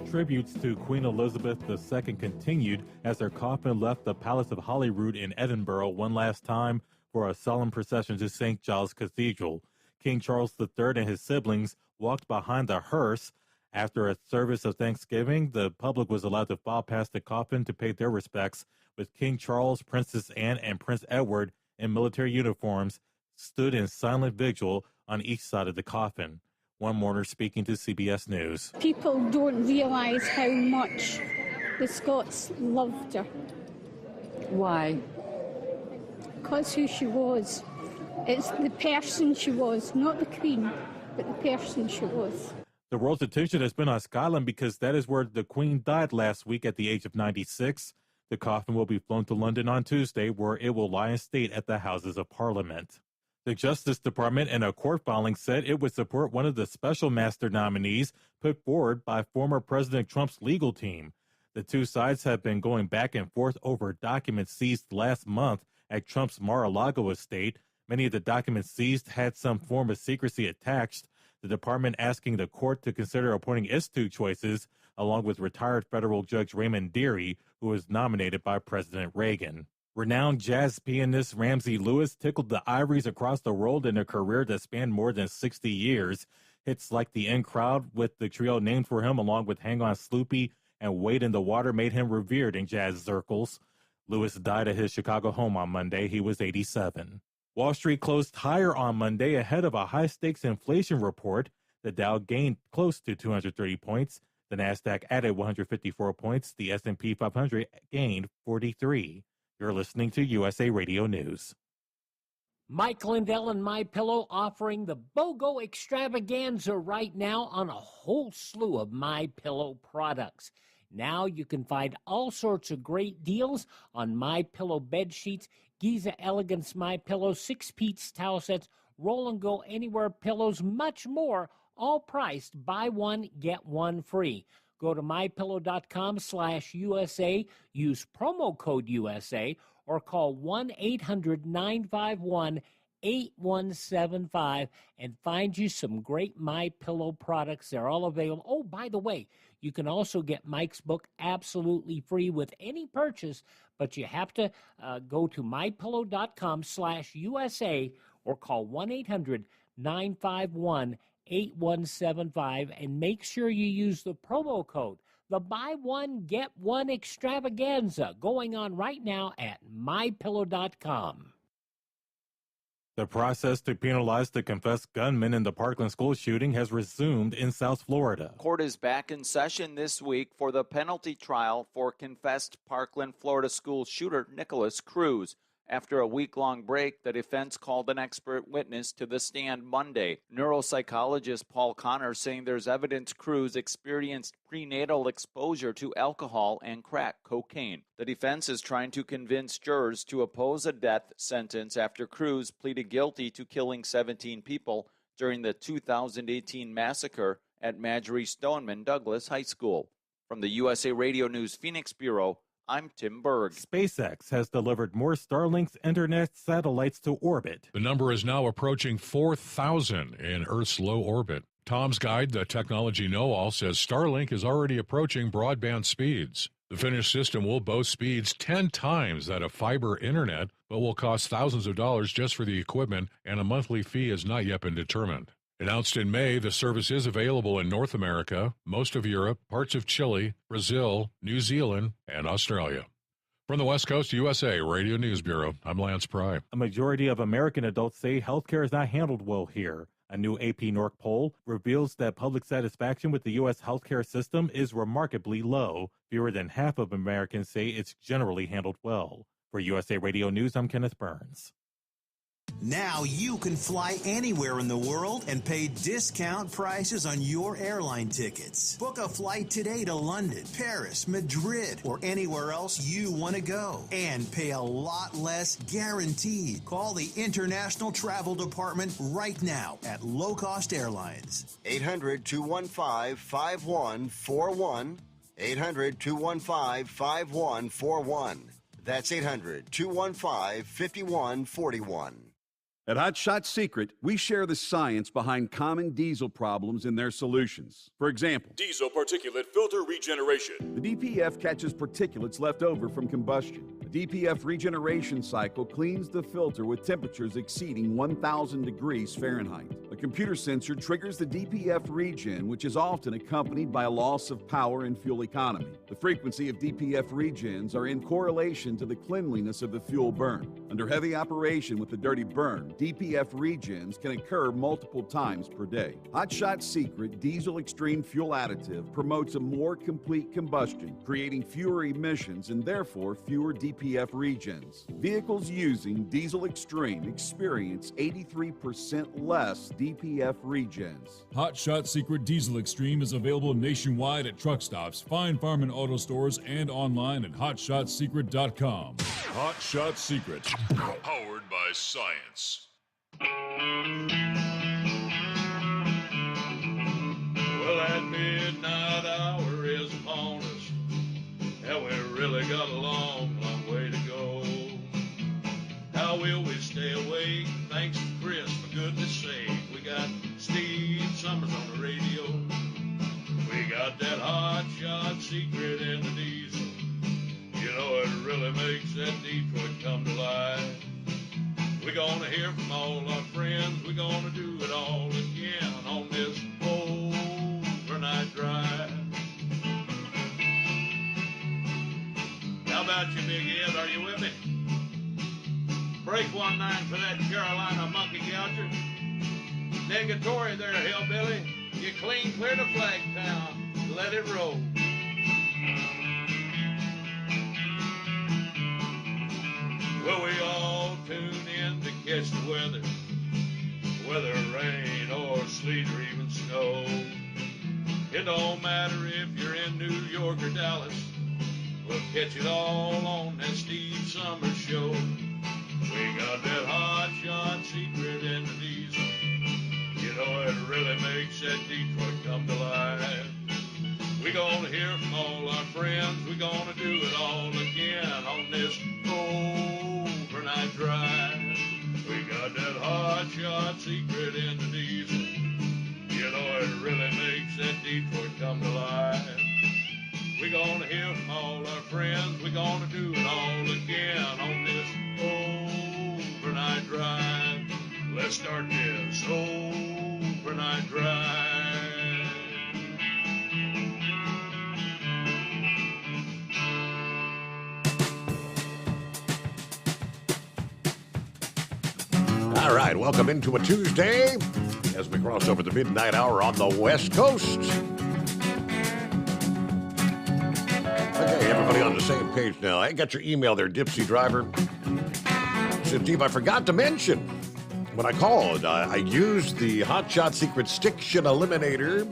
Tributes to Queen Elizabeth II continued as her coffin left the Palace of Holyrood in Edinburgh one last time for a solemn procession to St. Giles Cathedral. King Charles III and his siblings walked behind the hearse. After a service of Thanksgiving, the public was allowed to file past the coffin to pay their respects, with King Charles, Princess Anne, and Prince Edward in military uniforms stood in silent vigil on each side of the coffin. One mourner speaking to CBS News. People don't realise how much the Scots loved her. Why? Because who she was. It's the person she was, not the Queen, but the person she was. The world's attention has been on Scotland because that is where the Queen died last week at the age of 96. The coffin will be flown to London on Tuesday, where it will lie in state at the Houses of Parliament. The Justice Department in a court filing said it would support one of the special master nominees put forward by former President Trump's legal team. The two sides have been going back and forth over documents seized last month at Trump's Mar-a-Lago estate. Many of the documents seized had some form of secrecy attached. The department asking the court to consider appointing its two choices, along with retired federal judge Raymond Dearie, who was nominated by President Reagan. Renowned jazz pianist Ramsey Lewis tickled the ivories across the world in a career that spanned more than 60 years. Hits like The In Crowd, with the trio named for him, along with Hang On Sloopy and Wade in the Water, made him revered in jazz circles. Lewis died at his Chicago home on Monday. He was 87. Wall Street closed higher on Monday ahead of a high-stakes inflation report. The Dow gained close to 230 points. The Nasdaq added 154 points. The S&P 500 gained 43. You're listening to USA Radio News. Mike Lindell and MyPillow offering the BOGO extravaganza right now on a whole slew of MyPillow products. Now you can find all sorts of great deals on MyPillow bed sheets, Giza Elegance MyPillow, 6-piece towel sets, Roll and Go Anywhere pillows, much more, all priced buy one, get one free. Go to mypillow.com/USA, use promo code USA, or call 1-800-951-8175 and find you some great MyPillow products. They're all available. Oh, by the way, you can also get Mike's book absolutely free with any purchase, but you have to go to mypillow.com/USA or call 1-800-951-8175 and make sure you use the promo code. The buy one, get one extravaganza going on right now at mypillow.com. The process to penalize the confessed gunman in the Parkland school shooting has resumed in South Florida. Court is back in session this week for the penalty trial for confessed Parkland, Florida school shooter Nicholas Cruz. After a week-long break, the defense called an expert witness to the stand Monday. Neuropsychologist Paul Connor saying there's evidence Cruz experienced prenatal exposure to alcohol and crack cocaine. The defense is trying to convince jurors to oppose a death sentence after Cruz pleaded guilty to killing 17 people during the 2018 massacre at Marjorie Stoneman Douglas High School. From the USA Radio News Phoenix Bureau, I'm Tim Berg. SpaceX has delivered more Starlink's internet satellites to orbit. The number is now approaching 4,000 in Earth's low orbit. Tom's Guide, the technology know-all, says Starlink is already approaching broadband speeds. The finished system will boast speeds 10 times that of fiber internet, but will cost thousands of dollars just for the equipment, and a monthly fee has not yet been determined. Announced in May, the service is available in North America, most of Europe, parts of Chile, Brazil, New Zealand, and Australia. From the West Coast USA Radio News Bureau, I'm Lance Pry. A majority of American adults say healthcare is not handled well here. A new AP North poll reveals that public satisfaction with the U.S. healthcare system is remarkably low. Fewer than half of Americans say it's generally handled well. For USA Radio News, I'm Kenneth Burns. Now you can fly anywhere in the world and pay discount prices on your airline tickets. Book a flight today to London, Paris, Madrid, or anywhere else you want to go. And pay a lot less guaranteed. Call the International Travel Department right now at Low Cost Airlines. 800-215-5141. 800-215-5141. That's 800-215-5141. At Hot Shot Secret, we share the science behind common diesel problems and their solutions. For example, diesel particulate filter regeneration. The DPF catches particulates left over from combustion. The DPF regeneration cycle cleans the filter with temperatures exceeding 1,000 degrees Fahrenheit. A computer sensor triggers the DPF regen, which is often accompanied by a loss of power and fuel economy. The frequency of DPF regens are in correlation to the cleanliness of the fuel burn. Under heavy operation with the dirty burn, DPF regens can occur multiple times per day. Hot Shot Secret Diesel Extreme Fuel Additive promotes a more complete combustion, creating fewer emissions and therefore fewer DPF regens. Vehicles using Diesel Extreme experience 83% less DPF regens. Hot Shot Secret Diesel Extreme is available nationwide at truck stops, fine farm and auto stores, and online at hotshotsecret.com. Hot Shot Secret, powered by science. Well, that midnight hour is upon us, and we really got a long, long way to go. How will we stay awake? Thanks to Chris, for goodness sake. We got Steve Summers on the radio. We got that hot shot secret in the diesel. You know, it really makes that Detroit come to life. We're gonna hear from all our friends. We're gonna do it all again on this overnight drive. How about you, Big Ed? Are you with me? Break 1-9 for that Carolina monkey gouger. Negatory there, hillbilly. You clean clear to Flagtown. let it roll. Well, we all tune in to catch the weather, whether rain or sleet or even snow. It don't matter if you're in New York or Dallas, we'll catch it all on that Steve Sommers show. We got that hot shot secret in the diesel. You know, it really makes that Detroit come to life. We gonna hear from all our friends. We gonna do it all again on this overnight drive. We got that hot shot secret in the diesel. You know, it really makes that Detroit come to life. We gonna hear from all our friends. We gonna do it all again on this overnight drive. Let's start this overnight drive. All right, welcome into a Tuesday as we cross over the midnight hour on the West Coast. Okay, everybody on the same page now. I got your email there, Dipsy Driver. Said, Steve, I forgot to mention when I called, I used the Hot Shot Secret Stiction Eliminator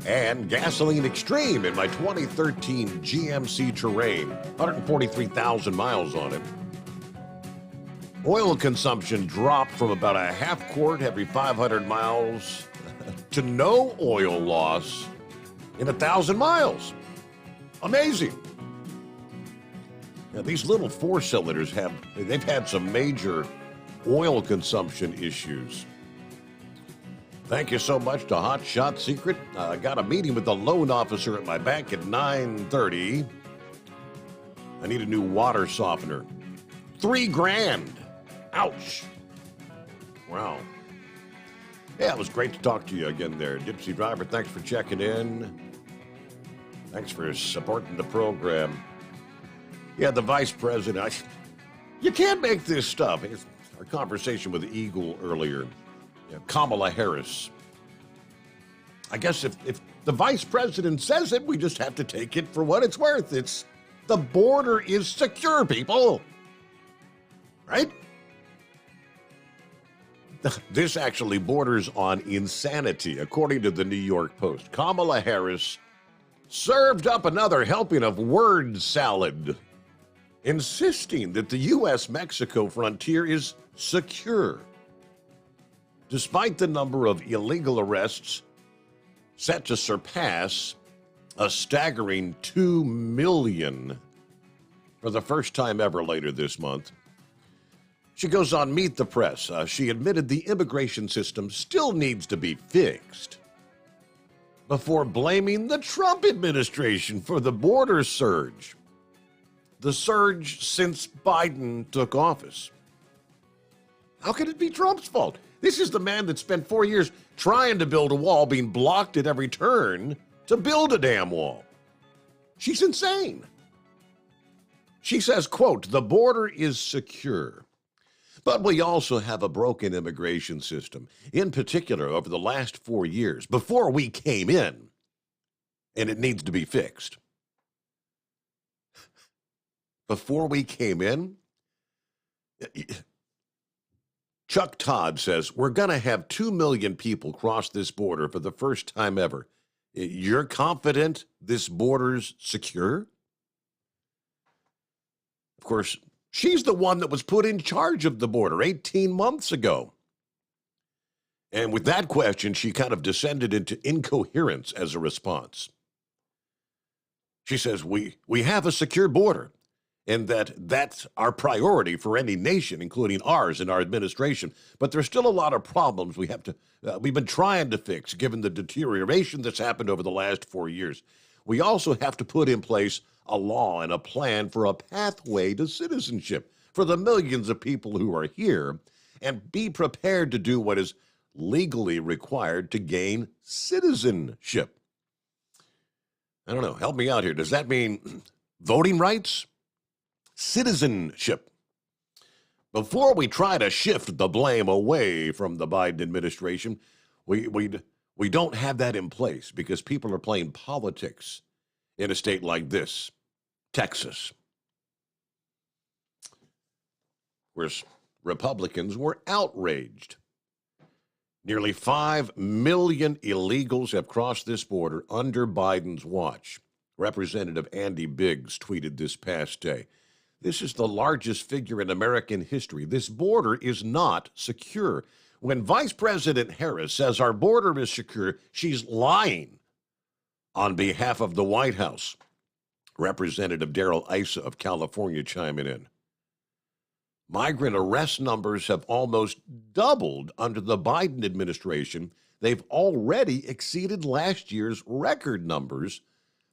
and Gasoline Extreme in my 2013 GMC Terrain. 143,000 miles on it. Oil consumption dropped from about a half quart every 500 miles to no oil loss in 1,000 miles. Amazing. Now, these little four-cylinders they've had some major oil consumption issues. Thank you so much to Hot Shot Secret. I got a meeting with the loan officer at my bank at 9:30. I need a new water softener. $3,000. Ouch. Wow. Yeah, it was great to talk to you again there, Dipsy Driver. Thanks for checking in. Thanks for supporting the program. Yeah, the vice president. You can't make this stuff. It's our conversation with Eagle earlier. Yeah, Kamala Harris. I guess if the vice president says it, we just have to take it for what it's worth. The border is secure, people. Right? This actually borders on insanity, according to the New York Post. Kamala Harris served up another helping of word salad, insisting that the U.S.-Mexico frontier is secure, despite the number of illegal arrests set to surpass a staggering 2 million for the first time ever later this month. She goes on Meet the Press. She admitted the immigration system still needs to be fixed before blaming the Trump administration for the border surge. The surge since Biden took office. How could it be Trump's fault? This is the man that spent 4 years trying to build a wall, being blocked at every turn to build a damn wall. She's insane. She says, quote, the border is secure, but we also have a broken immigration system, in particular over the last 4 years, before we came in, and it needs to be fixed. Before we came in? Chuck Todd says, we're going to have 2 million people cross this border for the first time ever. You're confident this border's secure? Of course, she's the one that was put in charge of the border 18 months ago. And with that question, she kind of descended into incoherence as a response. She says, we have a secure border, and that's our priority for any nation, including ours and our administration. But there's still a lot of problems we've been trying to fix, given the deterioration that's happened over the last 4 years. We also have to put in place a law and a plan for a pathway to citizenship for the millions of people who are here, and be prepared to do what is legally required to gain citizenship. I don't know. Help me out here. Does that mean voting rights? Citizenship. Before we try to shift the blame away from the Biden administration, we We don't have that in place because people are playing politics in a state like this, Texas, where Republicans were outraged. Nearly 5 million illegals have crossed this border under Biden's watch. Representative Andy Biggs tweeted this past day. This is the largest figure in American history. This border is not secure. When Vice President Harris says our border is secure, she's lying on behalf of the White House. Representative Darrell Issa of California chiming in. Migrant arrest numbers have almost doubled under the Biden administration. They've already exceeded last year's record numbers,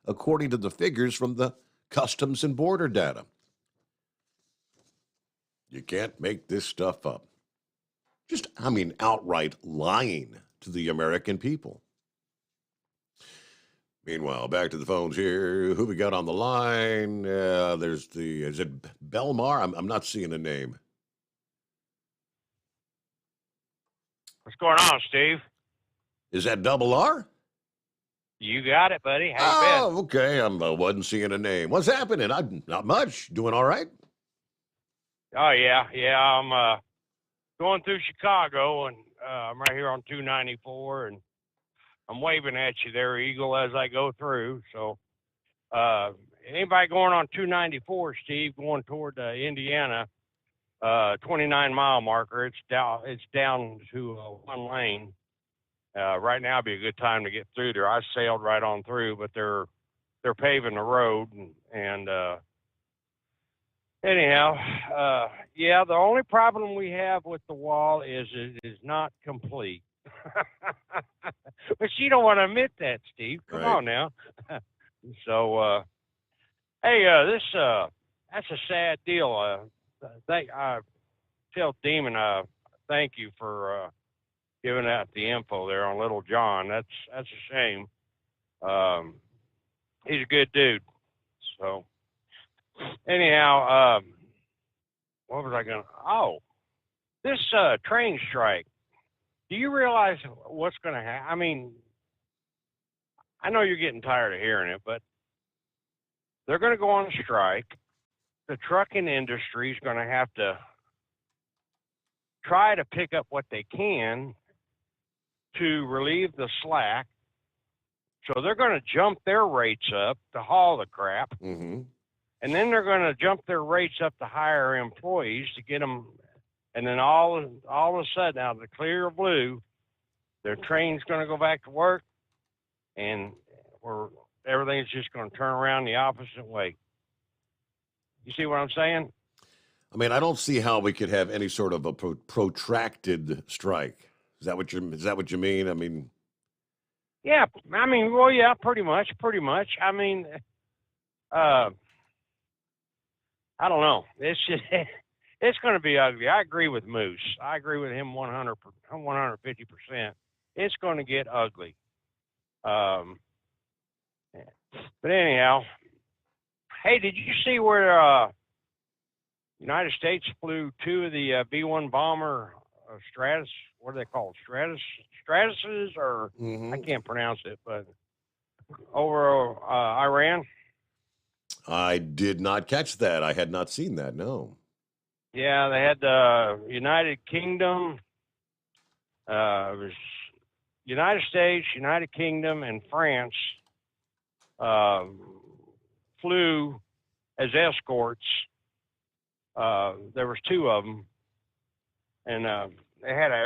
according to the figures from the Customs and Border data. You can't make this stuff up. Just, outright lying to the American people. Meanwhile, back to the phones here. Who we got on the line? Is it Belmar? I'm not seeing the name. What's going on, Steve? Is that Double R? You got it, buddy. How you been? Okay. I wasn't seeing a name. What's happening? Not much. Doing all right? Oh, yeah. I'm going through Chicago, and I'm right here on 294, and I'm waving at you there, Eagle, as I go through. So anybody going on 294, Steve, going toward Indiana, 29-mile marker, it's down to one lane. Right now would be a good time to get through there. I sailed right on through, but they're paving the road. And anyhow, the only problem we have with the wall is it is not complete. But you don't want to admit that, Steve. Come on now. So, hey, that's a sad deal. I tell Demon, thank you for giving out the info there on Little John. That's a shame. He's a good dude. So, anyhow, what was I going to? Oh, this train strike. Do you realize what's going to happen? I know you're getting tired of hearing it, but they're going to go on strike. The trucking industry is going to have to try to pick up what they can to relieve the slack. So they're going to jump their rates up to haul the crap. Mm-hmm. And then they're going to jump their rates up to hire employees to get them. And then all of a sudden, out of the clear blue, their train's going to go back to work, and everything's just going to turn around the opposite way. You see what I'm saying? I don't see how we could have any sort of a protracted strike. Is that what you mean? Yeah, yeah, pretty much. I don't know. It's just, it's going to be ugly. I agree with Moose. I agree with him 150%. It's going to get ugly. But anyhow, hey, did you see where United States flew two of the B-1 bomber Stratus? What are they called? Stratuses, or I can't pronounce it, but over Iran? I did not catch that. I had not seen that, no. Yeah, they had the United Kingdom. It was United States, United Kingdom, and France flew as escorts. There was two of them, and they had an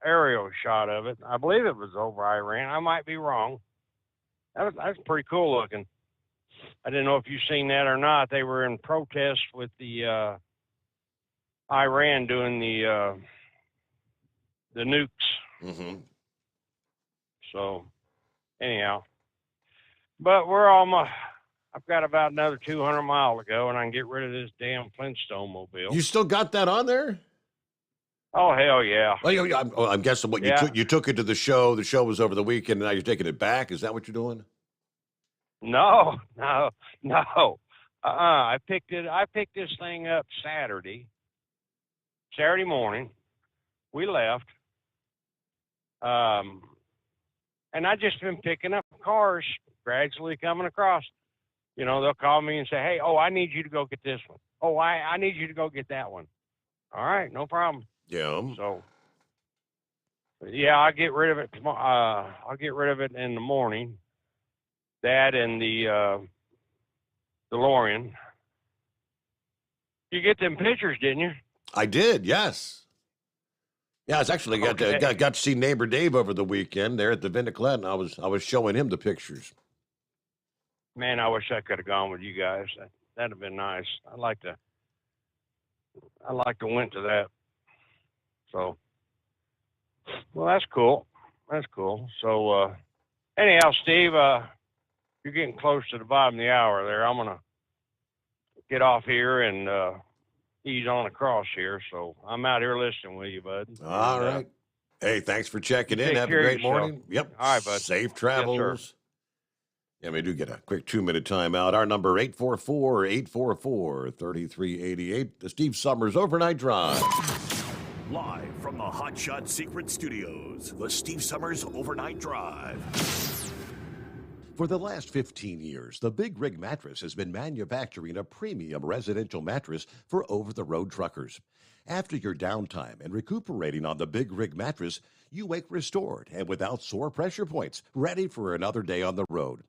aerial shot of it. I believe it was over Iran. I might be wrong. That was pretty cool looking. I didn't know if you've seen that or not. They were in protest with the Iran doing the nukes. Mm-hmm. So, anyhow, but we're almost. I've got about another 200 miles to go, and I can get rid of this damn Flintstone mobile. You still got that on there? Oh, hell yeah. Well, I'm guessing what you took it to the show. The show was over the weekend, and now you're taking it back. Is that what you're doing? No. I picked this thing up Saturday morning. We left. And I just been picking up cars gradually coming across. You know, they'll call me and say, hey, I need you to go get this one. Oh, I need you to go get that one. All right, no problem. Yeah. So, yeah, I'll get rid of it tomorrow. I'll get rid of it in the morning. That and the DeLorean. You get them pictures, didn't you? I did, yes. Yeah, I was actually got to see neighbor Dave over the weekend there at the Vinniclet, and I was showing him the pictures. Man, I wish I could have gone with you guys. That'd have been nice. I'd like to went to that. So, well, that's cool. That's cool. So, anyhow, Steve, you're getting close to the bottom of the hour there. I'm gonna get off here and ease on across here. So I'm out here listening with you, bud. All right. Hey, thanks for checking in. Take Have a care of great yourself. morning. Yep. All right, bud. Safe travels. Yes, sir. Yeah, we do get a quick 2-minute timeout. Our number 844-844-3388. The Steve Summers Overnight Drive. Live from the Hot Shot Secret Studios, the Steve Summers Overnight Drive. For the last 15 years, the Big Rig Mattress has been manufacturing a premium residential mattress for over-the-road truckers. After your downtime and recuperating on the Big Rig Mattress, you wake restored and without sore pressure points, ready for another day on the road.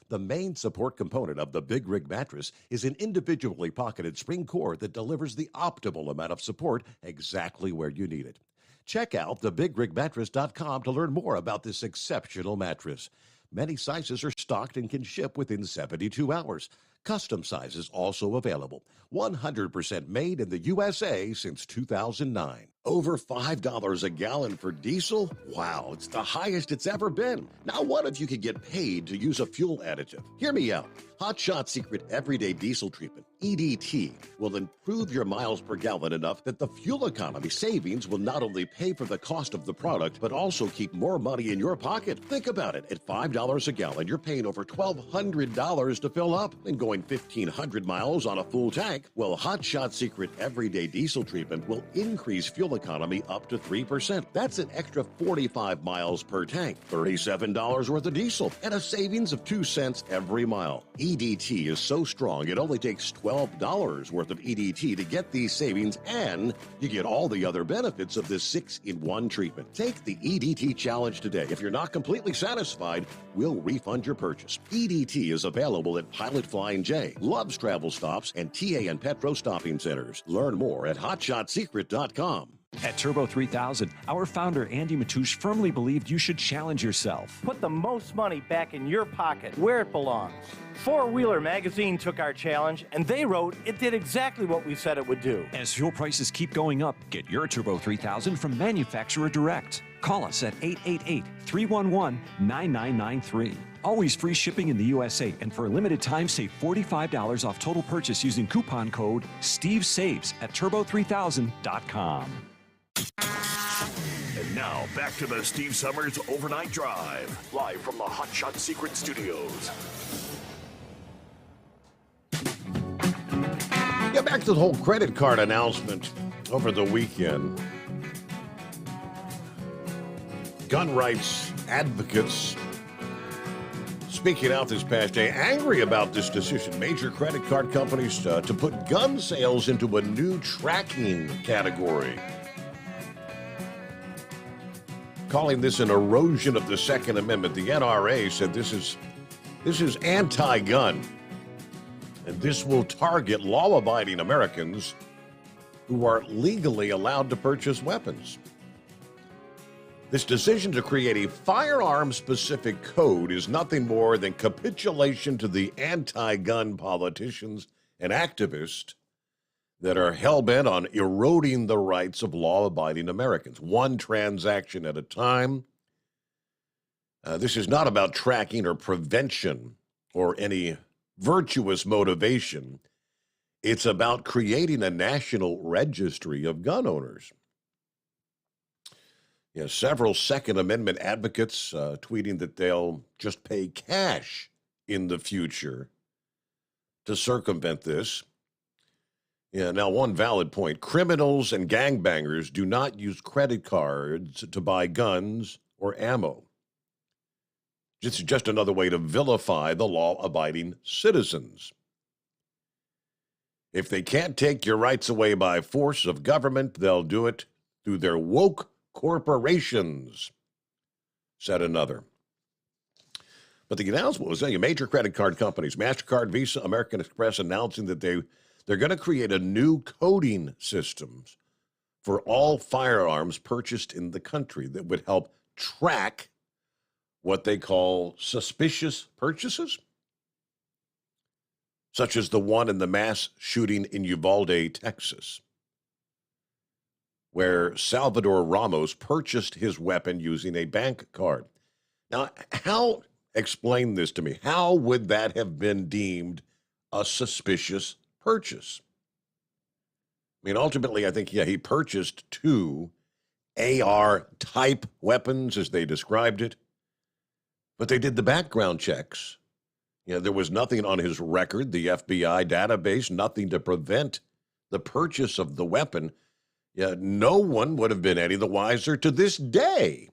The main support component of the Big Rig Mattress is an individually pocketed spring cord that delivers the optimal amount of support exactly where you need it. Check out thebigrigmattress.com to learn more about this exceptional mattress. Many sizes are stocked and can ship within 72 hours. Custom sizes also available. 100% made in the USA since 2009. Over $5 a gallon for diesel? Wow, it's the highest it's ever been. Now what if you could get paid to use a fuel additive? Hear me out. Hot Shot Secret Everyday Diesel Treatment, EDT, will improve your miles per gallon enough that the fuel economy savings will not only pay for the cost of the product, but also keep more money in your pocket. Think about it. At $5 a gallon, you're paying over $1,200 to fill up and going 1,500 miles on a full tank. Well, Hot Shot Secret Everyday Diesel Treatment will increase fuel economy up to 3%. That's an extra 45 miles per tank, $37 worth of diesel, and a savings of 2 cents every mile. EDT is so strong, it only takes $12 worth of EDT to get these savings, and you get all the other benefits of this 6-in-1 treatment. Take the EDT challenge today. If you're not completely satisfied, we'll refund your purchase. EDT is available at Pilot Flying J, Love's Travel Stops, and TA and Petro Stopping Centers. Learn more at hotshotsecret.com. At Turbo 3000, our founder Andy Matouche firmly believed you should challenge yourself. Put the most money back in your pocket, where it belongs. Four Wheeler Magazine took our challenge, and they wrote it did exactly what we said it would do. As fuel prices keep going up, get your Turbo 3000 from manufacturer direct. Call us at 888-311-9993. Always free shipping in the USA, and for a limited time, save $45 off total purchase using coupon code STEVESAVES at turbo3000.com. And now, back to the Steve Summers Overnight Drive, live from the Hot Shot Secret Studios. Yeah, back to the whole credit card announcement over the weekend. Gun rights advocates speaking out this past day, angry about this decision. Major credit card companies to put gun sales into a new tracking category, calling this an erosion of the Second Amendment. The NRA said this is anti-gun, and this will target law-abiding Americans who are legally allowed to purchase weapons. This decision to create a firearm-specific code is nothing more than capitulation to the anti-gun politicians and activists that are hell-bent on eroding the rights of law-abiding Americans, one transaction at a time. This is not about tracking or prevention or any virtuous motivation. It's about creating a national registry of gun owners. Yeah, several Second Amendment advocates tweeting that they'll just pay cash in the future to circumvent this. Yeah, now one valid point. Criminals and gangbangers do not use credit cards to buy guns or ammo. It's just another way to vilify the law-abiding citizens. If they can't take your rights away by force of government, they'll do it through their woke corporations, said another. But the announcement was major credit card companies, MasterCard, Visa, American Express, announcing that they're going to create a new coding system for all firearms purchased in the country that would help track what they call suspicious purchases, such as the one in the mass shooting in Uvalde, Texas, where Salvador Ramos purchased his weapon using a bank card. Now, explain this to me. How would that have been deemed a suspicious purchase? I mean, ultimately, I think, he purchased 2 AR-type weapons, as they described it. But they did the background checks. There was nothing on his record, the FBI database, nothing to prevent the purchase of the weapon. No one would have been any the wiser to this day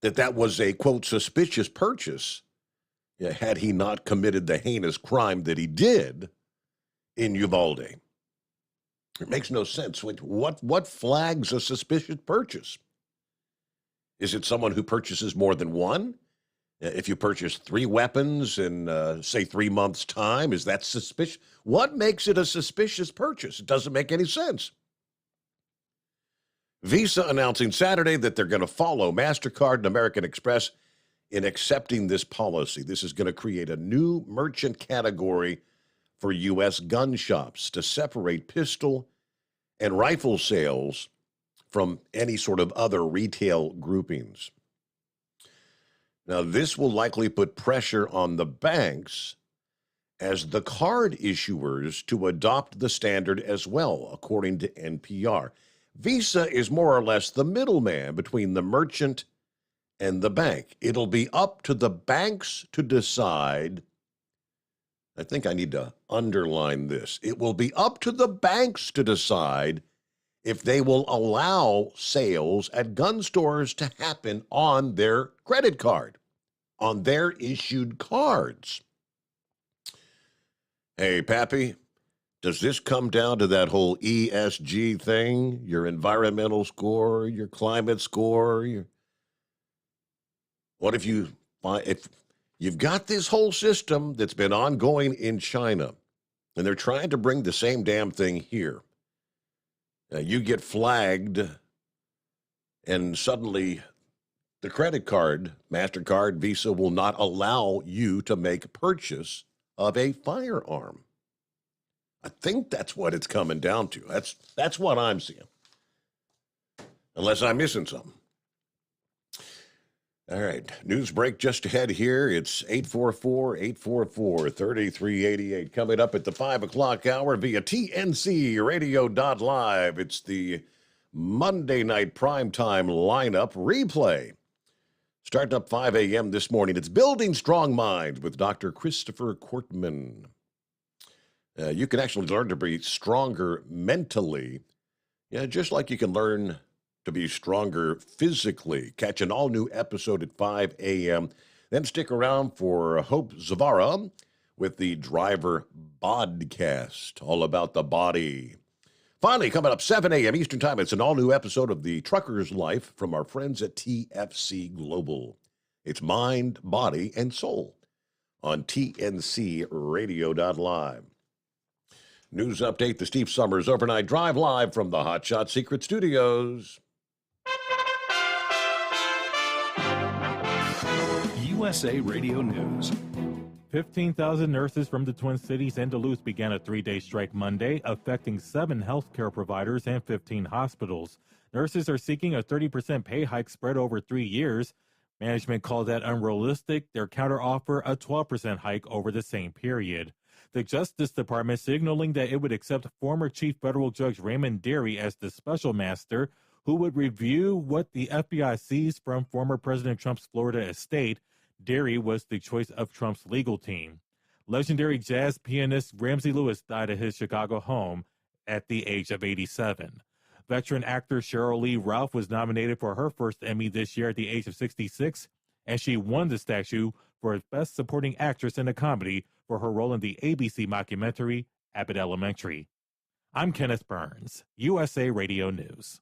that was a, quote, suspicious purchase, had he not committed the heinous crime that he did in Uvalde. It makes no sense. What flags a suspicious purchase? Is it someone who purchases more than one? If you purchase 3 weapons in, say, 3 months' time, is that suspicious? What makes it a suspicious purchase? It doesn't make any sense. Visa announcing Saturday that they're going to follow MasterCard and American Express in accepting this policy. This is going to create a new merchant category for U.S. gun shops to separate pistol and rifle sales from any sort of other retail groupings. Now, this will likely put pressure on the banks as the card issuers to adopt the standard as well, according to NPR. Visa is more or less the middleman between the merchant and the bank. It'll be up to the banks to decide. I think I need to underline this. It will be up to the banks to decide if they will allow sales at gun stores to happen on their credit card, on their issued cards. Hey, Pappy, does this come down to that whole ESG thing? Your environmental score, your climate score? What if you've got this whole system that's been ongoing in China, and they're trying to bring the same damn thing here? You get flagged, and suddenly the credit card, MasterCard, Visa, will not allow you to make purchase of a firearm. I think that's what it's coming down to. That's what I'm seeing. Unless I'm missing something. All right, news break just ahead here. It's 844-844-3388. Coming up at the 5 o'clock hour via TNCRadio.live. It's the Monday night primetime lineup replay. Starting up 5 a.m. this morning. It's Building Strong Minds with Dr. Christopher Kortman. You can actually learn to be stronger mentally, just like you can learn to be stronger physically. Catch an all-new episode at 5 a.m. Then stick around for Hope Zavara with the Driver Podcast, all about the body. Finally, coming up 7 a.m. Eastern Time, it's an all-new episode of The Trucker's Life from our friends at TFC Global. It's Mind, Body, and Soul on TNCRadio.live. News update, the Steve Sommers Overnight Drive live from the Hot Shot Secret Studios. USA Radio News. 15,000 nurses from the Twin Cities and Duluth began a 3-day strike Monday, affecting 7 healthcare providers and 15 hospitals. Nurses are seeking a 30% pay hike spread over 3 years. Management called that unrealistic. Their counteroffer a 12% hike over the same period. The Justice Department signaling that it would accept former Chief Federal Judge Raymond Derry as the special master, who would review what the FBI seized from former President Trump's Florida estate. Derry was the choice of Trump's legal team. Legendary jazz pianist Ramsey Lewis died at his Chicago home at the age of 87. Veteran actor Cheryl Lee Ralph was nominated for her first Emmy this year at the age of 66. and she won the statue for Best Supporting Actress in a Comedy for her role in the ABC mockumentary Abbott Elementary. I'm Kenneth Burns, USA Radio News.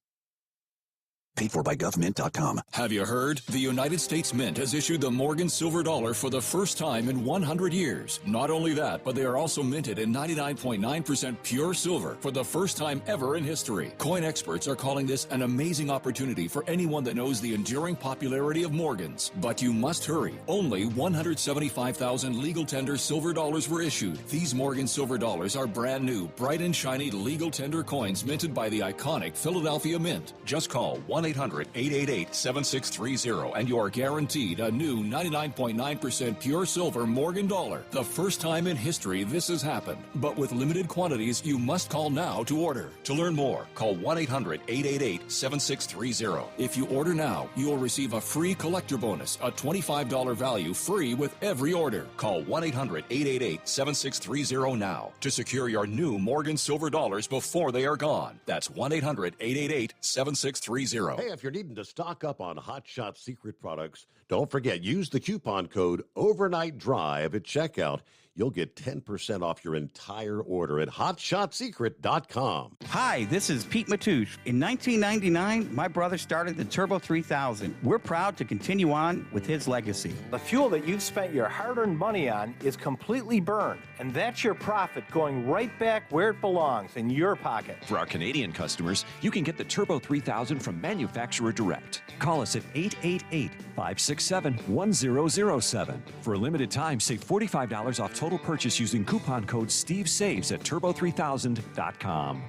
Paid for by GovMint.com. Have you heard? The United States Mint has issued the Morgan Silver Dollar for the first time in 100 years. Not only that, but they are also minted in 99.9% pure silver for the first time ever in history. Coin experts are calling this an amazing opportunity for anyone that knows the enduring popularity of Morgans. But you must hurry. Only 175,000 legal tender silver dollars were issued. These Morgan Silver Dollars are brand new, bright and shiny legal tender coins minted by the iconic Philadelphia Mint. Just call 1-800-888-7630 and you are guaranteed a new 99.9% pure silver Morgan dollar. The first time in history this has happened. But with limited quantities, you must call now to order. To learn more, call 1-800-888-7630. If you order now, you will receive a free collector bonus, a $25 value free with every order. Call 1-800-888-7630 now to secure your new Morgan Silver Dollars before they are gone. That's 1-800-888-7630. Hey, if you're needing to stock up on Hot Shot Secret products, don't forget, use the coupon code Overnight Drive at checkout. You'll get 10% off your entire order at hotshotsecret.com. Hi, this is Pete Matouche. In 1999, my brother started the Turbo 3000. We're proud to continue on with his legacy. The fuel that you've spent your hard-earned money on is completely burned, and that's your profit going right back where it belongs, in your pocket. For our Canadian customers, you can get the Turbo 3000 from manufacturer direct. Call us at 888-567-1007. For a limited time, save $45 off total purchase using coupon code SteveSaves at turbo3000.com.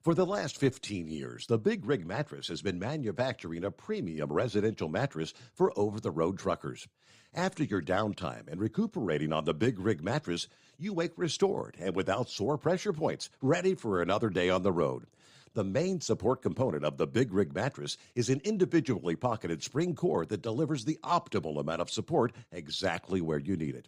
For the last 15 years, the Big Rig Mattress has been manufacturing a premium residential mattress for over-the-road truckers. After your downtime and recuperating on the Big Rig Mattress, you wake restored and without sore pressure points, ready for another day on the road. The main support component of the Big Rig Mattress is an individually pocketed spring cord that delivers the optimal amount of support exactly where you need it.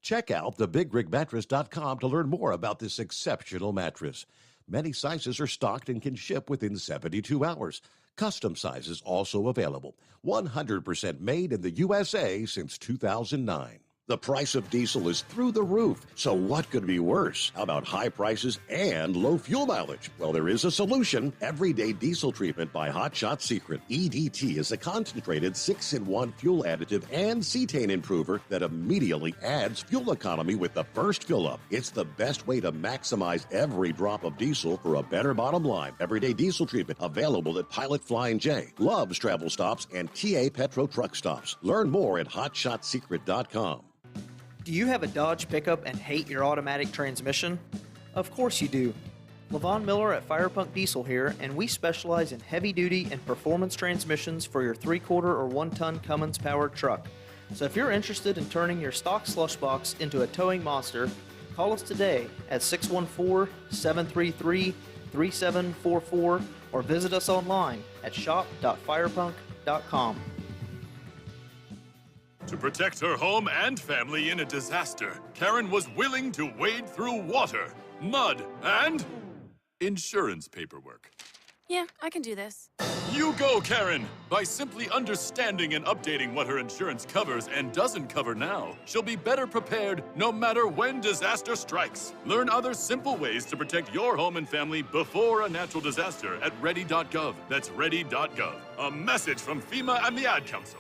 Check out thebigrigmattress.com to learn more about this exceptional mattress. Many sizes are stocked and can ship within 72 hours. Custom sizes also available. 100% made in the USA since 2009. The price of diesel is through the roof, so what could be worse? How about high prices and low fuel mileage? Well, there is a solution. Everyday Diesel Treatment by Hot Shot Secret. EDT is a concentrated 6-in-1 fuel additive and cetane improver that immediately adds fuel economy with the first fill-up. It's the best way to maximize every drop of diesel for a better bottom line. Everyday Diesel Treatment available at Pilot Flying J, Love's Travel Stops, and TA Petro Truck Stops. Learn more at hotshotsecret.com. Do you have a Dodge pickup and hate your automatic transmission? Of course you do. LaVon Miller at Firepunk Diesel here, and we specialize in heavy-duty and performance transmissions for your 3-quarter or 1-ton Cummins-powered truck. So if you're interested in turning your stock slush box into a towing monster, call us today at 614-733-3744 or visit us online at shop.firepunk.com. To protect her home and family in a disaster, Karen was willing to wade through water, mud, and insurance paperwork. Yeah, I can do this. You go, Karen! By simply understanding and updating what her insurance covers and doesn't cover now, she'll be better prepared no matter when disaster strikes. Learn other simple ways to protect your home and family before a natural disaster at ready.gov. That's ready.gov. A message from FEMA and the Ad Council.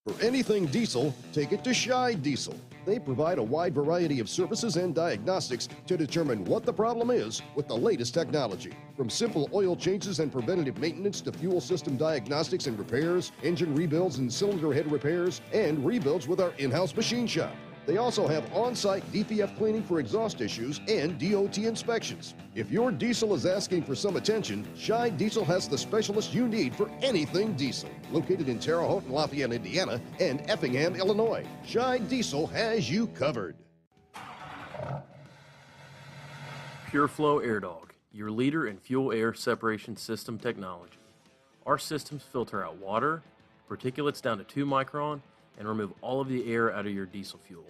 For anything diesel, take it to Scheid Diesel. They provide a wide variety of services and diagnostics to determine what the problem is with the latest technology. From simple oil changes and preventative maintenance to fuel system diagnostics and repairs, engine rebuilds and cylinder head repairs, and rebuilds with our in-house machine shop. They also have on-site DPF cleaning for exhaust issues and DOT inspections. If your diesel is asking for some attention, Scheid Diesel has the specialist you need for anything diesel. Located in Terre Haute and Lafayette, Indiana, and Effingham, Illinois, Scheid Diesel has you covered. PureFlow Air Dog, your leader in fuel air separation system technology. Our systems filter out water, particulates down to 2 micron, and remove all of the air out of your diesel fuel.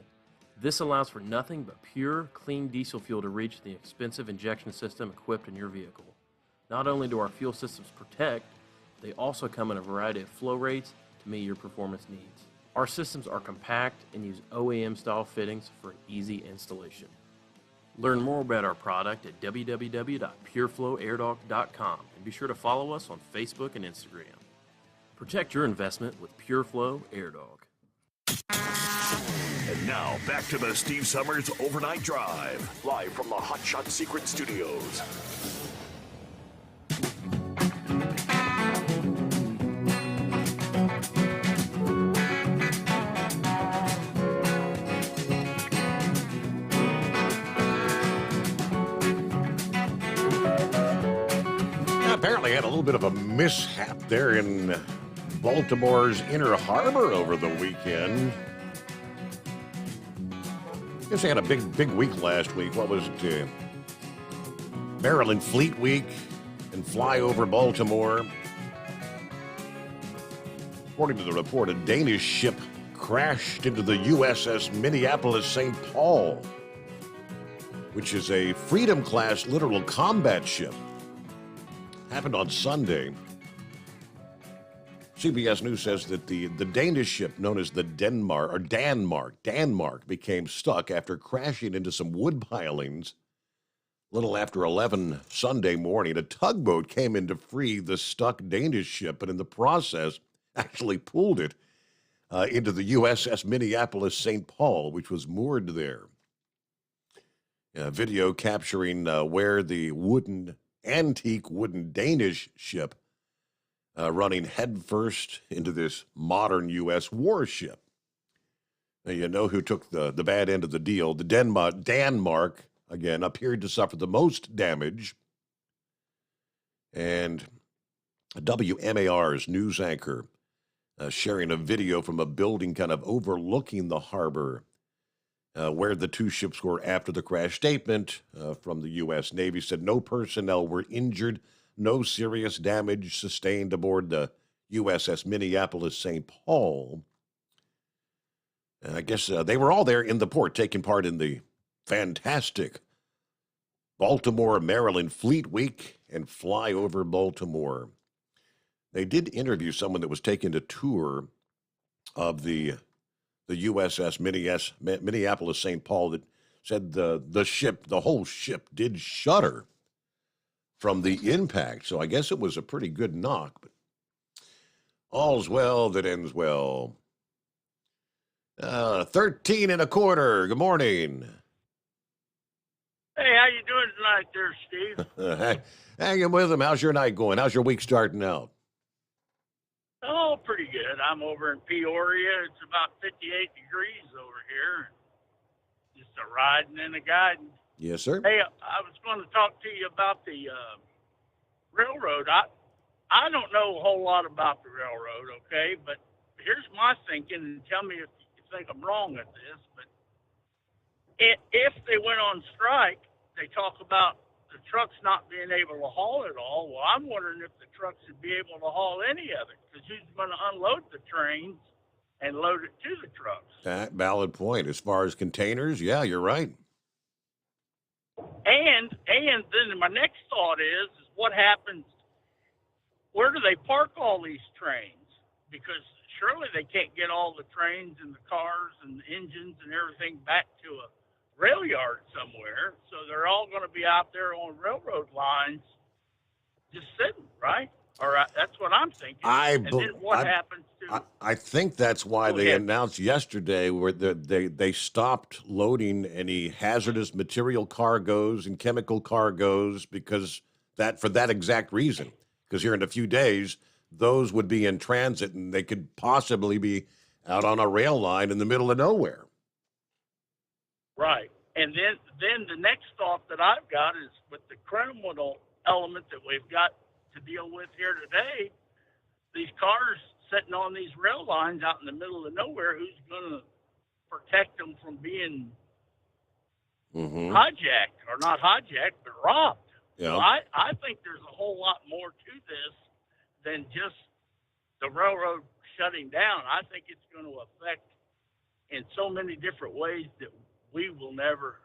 This allows for nothing but pure, clean diesel fuel to reach the expensive injection system equipped in your vehicle. Not only do our fuel systems protect, they also come in a variety of flow rates, to meet your performance needs. Our systems are compact and use OEM-style fittings for easy installation. Learn more about our product at www.pureflowairDog.com and be sure to follow us on Facebook and Instagram. Protect your investment with PureFlow Air Dog. And now, back to the Steve Summers Overnight Drive, live from the Hot Shot Secret Studios. Apparently had a little bit of a mishap there in Baltimore's Inner Harbor over the weekend. I guess they had a big week last week. What was it? Maryland Fleet Week and fly over Baltimore. According to the report, a Danish ship crashed into the USS Minneapolis St. Paul, which is a Freedom-class littoral combat ship. Happened on Sunday. CBS News says that the Danish ship known as the Danmark became stuck after crashing into some wood pilings. A little after 11 Sunday morning, a tugboat came in to free the stuck Danish ship, but in the process actually pulled it into the USS Minneapolis St. Paul, which was moored there. A video capturing where the antique wooden Danish ship running headfirst into this modern U.S. warship. Now, you know who took the bad end of the deal. The Danmark, again, appeared to suffer the most damage. And WMAR's news anchor sharing a video from a building kind of overlooking the harbor where the two ships were after the crash. Statement from the U.S. Navy said no personnel were injured, no serious damage sustained aboard the USS Minneapolis St. Paul. And I guess they were all there in the port, taking part in the fantastic Baltimore, Maryland Fleet Week and fly over Baltimore. They did interview someone that was taking a tour of the USS Minneapolis St. Paul that said the whole ship did shudder from the impact. So I guess it was a pretty good knock, but all's well that ends well. 13 and a quarter. Good morning. Hey, how you doing tonight there, Steve? Hanging with him. How's your night going? How's your week starting out? Oh, pretty good. I'm over in Peoria. It's about 58 degrees over here. Just a riding and a guiding. Yes, sir. Hey, I was going to talk to you about the railroad. I don't know a whole lot about the railroad, okay? But here's my thinking, and tell me if you think I'm wrong at this. But if they went on strike, they talk about the trucks not being able to haul it all. Well, I'm wondering if the trucks would be able to haul any of it, because who's going to unload the trains and load it to the trucks? That valid point. As far as containers, yeah, you're right. And then my next thought is what happens, where do they park all these trains? Because surely they can't get all the trains and the cars and the engines and everything back to a rail yard somewhere, so they're all going to be out there on railroad lines just sitting, right? Or that's what I'm thinking. Then what happens to... I think that's why they announced yesterday where they stopped loading any hazardous material cargoes and chemical cargoes for that exact reason. Because here in a few days, those would be in transit and they could possibly be out on a rail line in the middle of nowhere. Right. And then the next thought that I've got is with the criminal element that we've got to deal with here today, these cars sitting on these rail lines out in the middle of nowhere, who's going to protect them from being hijacked, or not hijacked, but robbed? Yeah. So I think there's a whole lot more to this than just the railroad shutting down. I think it's going to affect in so many different ways that we will never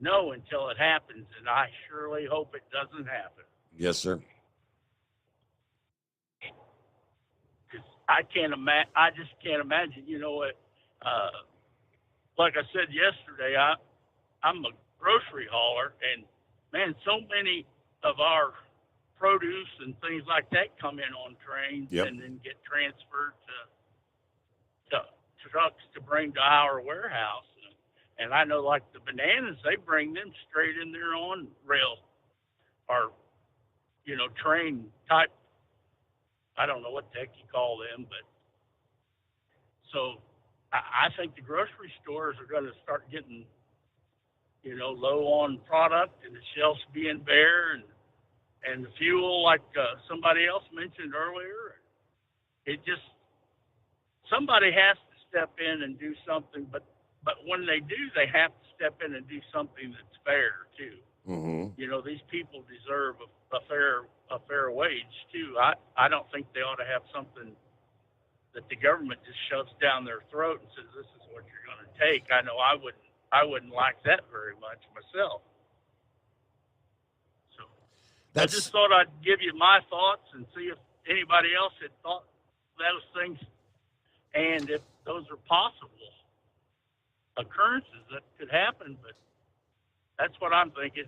know until it happens, and I surely hope it doesn't happen. Yes, sir. I just can't imagine. You know what? Like I said yesterday, I'm a grocery hauler, and man, so many of our produce and things like that come in on trains and then get transferred to trucks to bring to our warehouse. And I know, like the bananas, they bring them straight in there on rail or, train type. I don't know what the heck you call them, but so I think the grocery stores are going to start getting, low on product and the shelves being bare and the fuel, like somebody else mentioned earlier. Somebody has to step in and do something, but when they do, they have to step in and do something that's fair too. Mm-hmm. These people deserve a fair wage too. I don't think they ought to have something that the government just shoves down their throat and says, this is what you're going to take. I know I wouldn't like that very much myself. So I just thought I'd give you my thoughts and see if anybody else had thought those things and if those are possible occurrences that could happen, but that's what I'm thinking.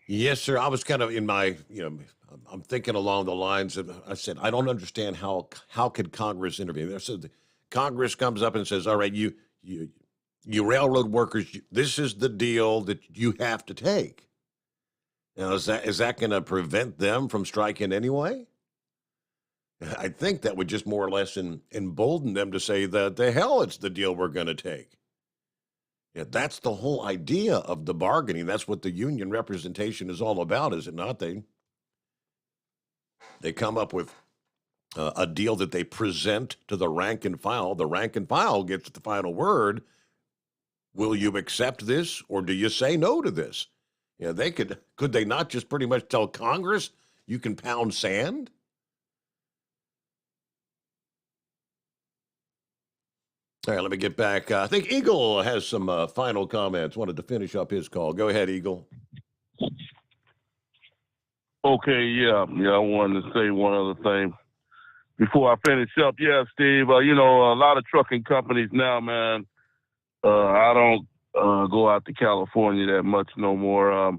Yes, sir. I was kind of in my, I'm thinking along the lines of, I said, I don't understand how could Congress intervene? So the Congress comes up and says, all right, you railroad workers, this is the deal that you have to take. Now, is that going to prevent them from striking anyway? I think that would just more or less embolden them to say that the hell, it's the deal we're going to take. Yeah, that's the whole idea of the bargaining. That's what the union representation is all about, is it not? They come up with a deal that they present to the rank and file. The rank and file gets the final word. Will you accept this, or do you say no to this? Yeah, could they not just pretty much tell Congress you can pound sand? All right, let me get back. I think Eagle has some final comments. Wanted to finish up his call. Go ahead, Eagle. Okay, yeah. I wanted to say one other thing before I finish up. Yeah, Steve, a lot of trucking companies now, man, I don't go out to California that much no more.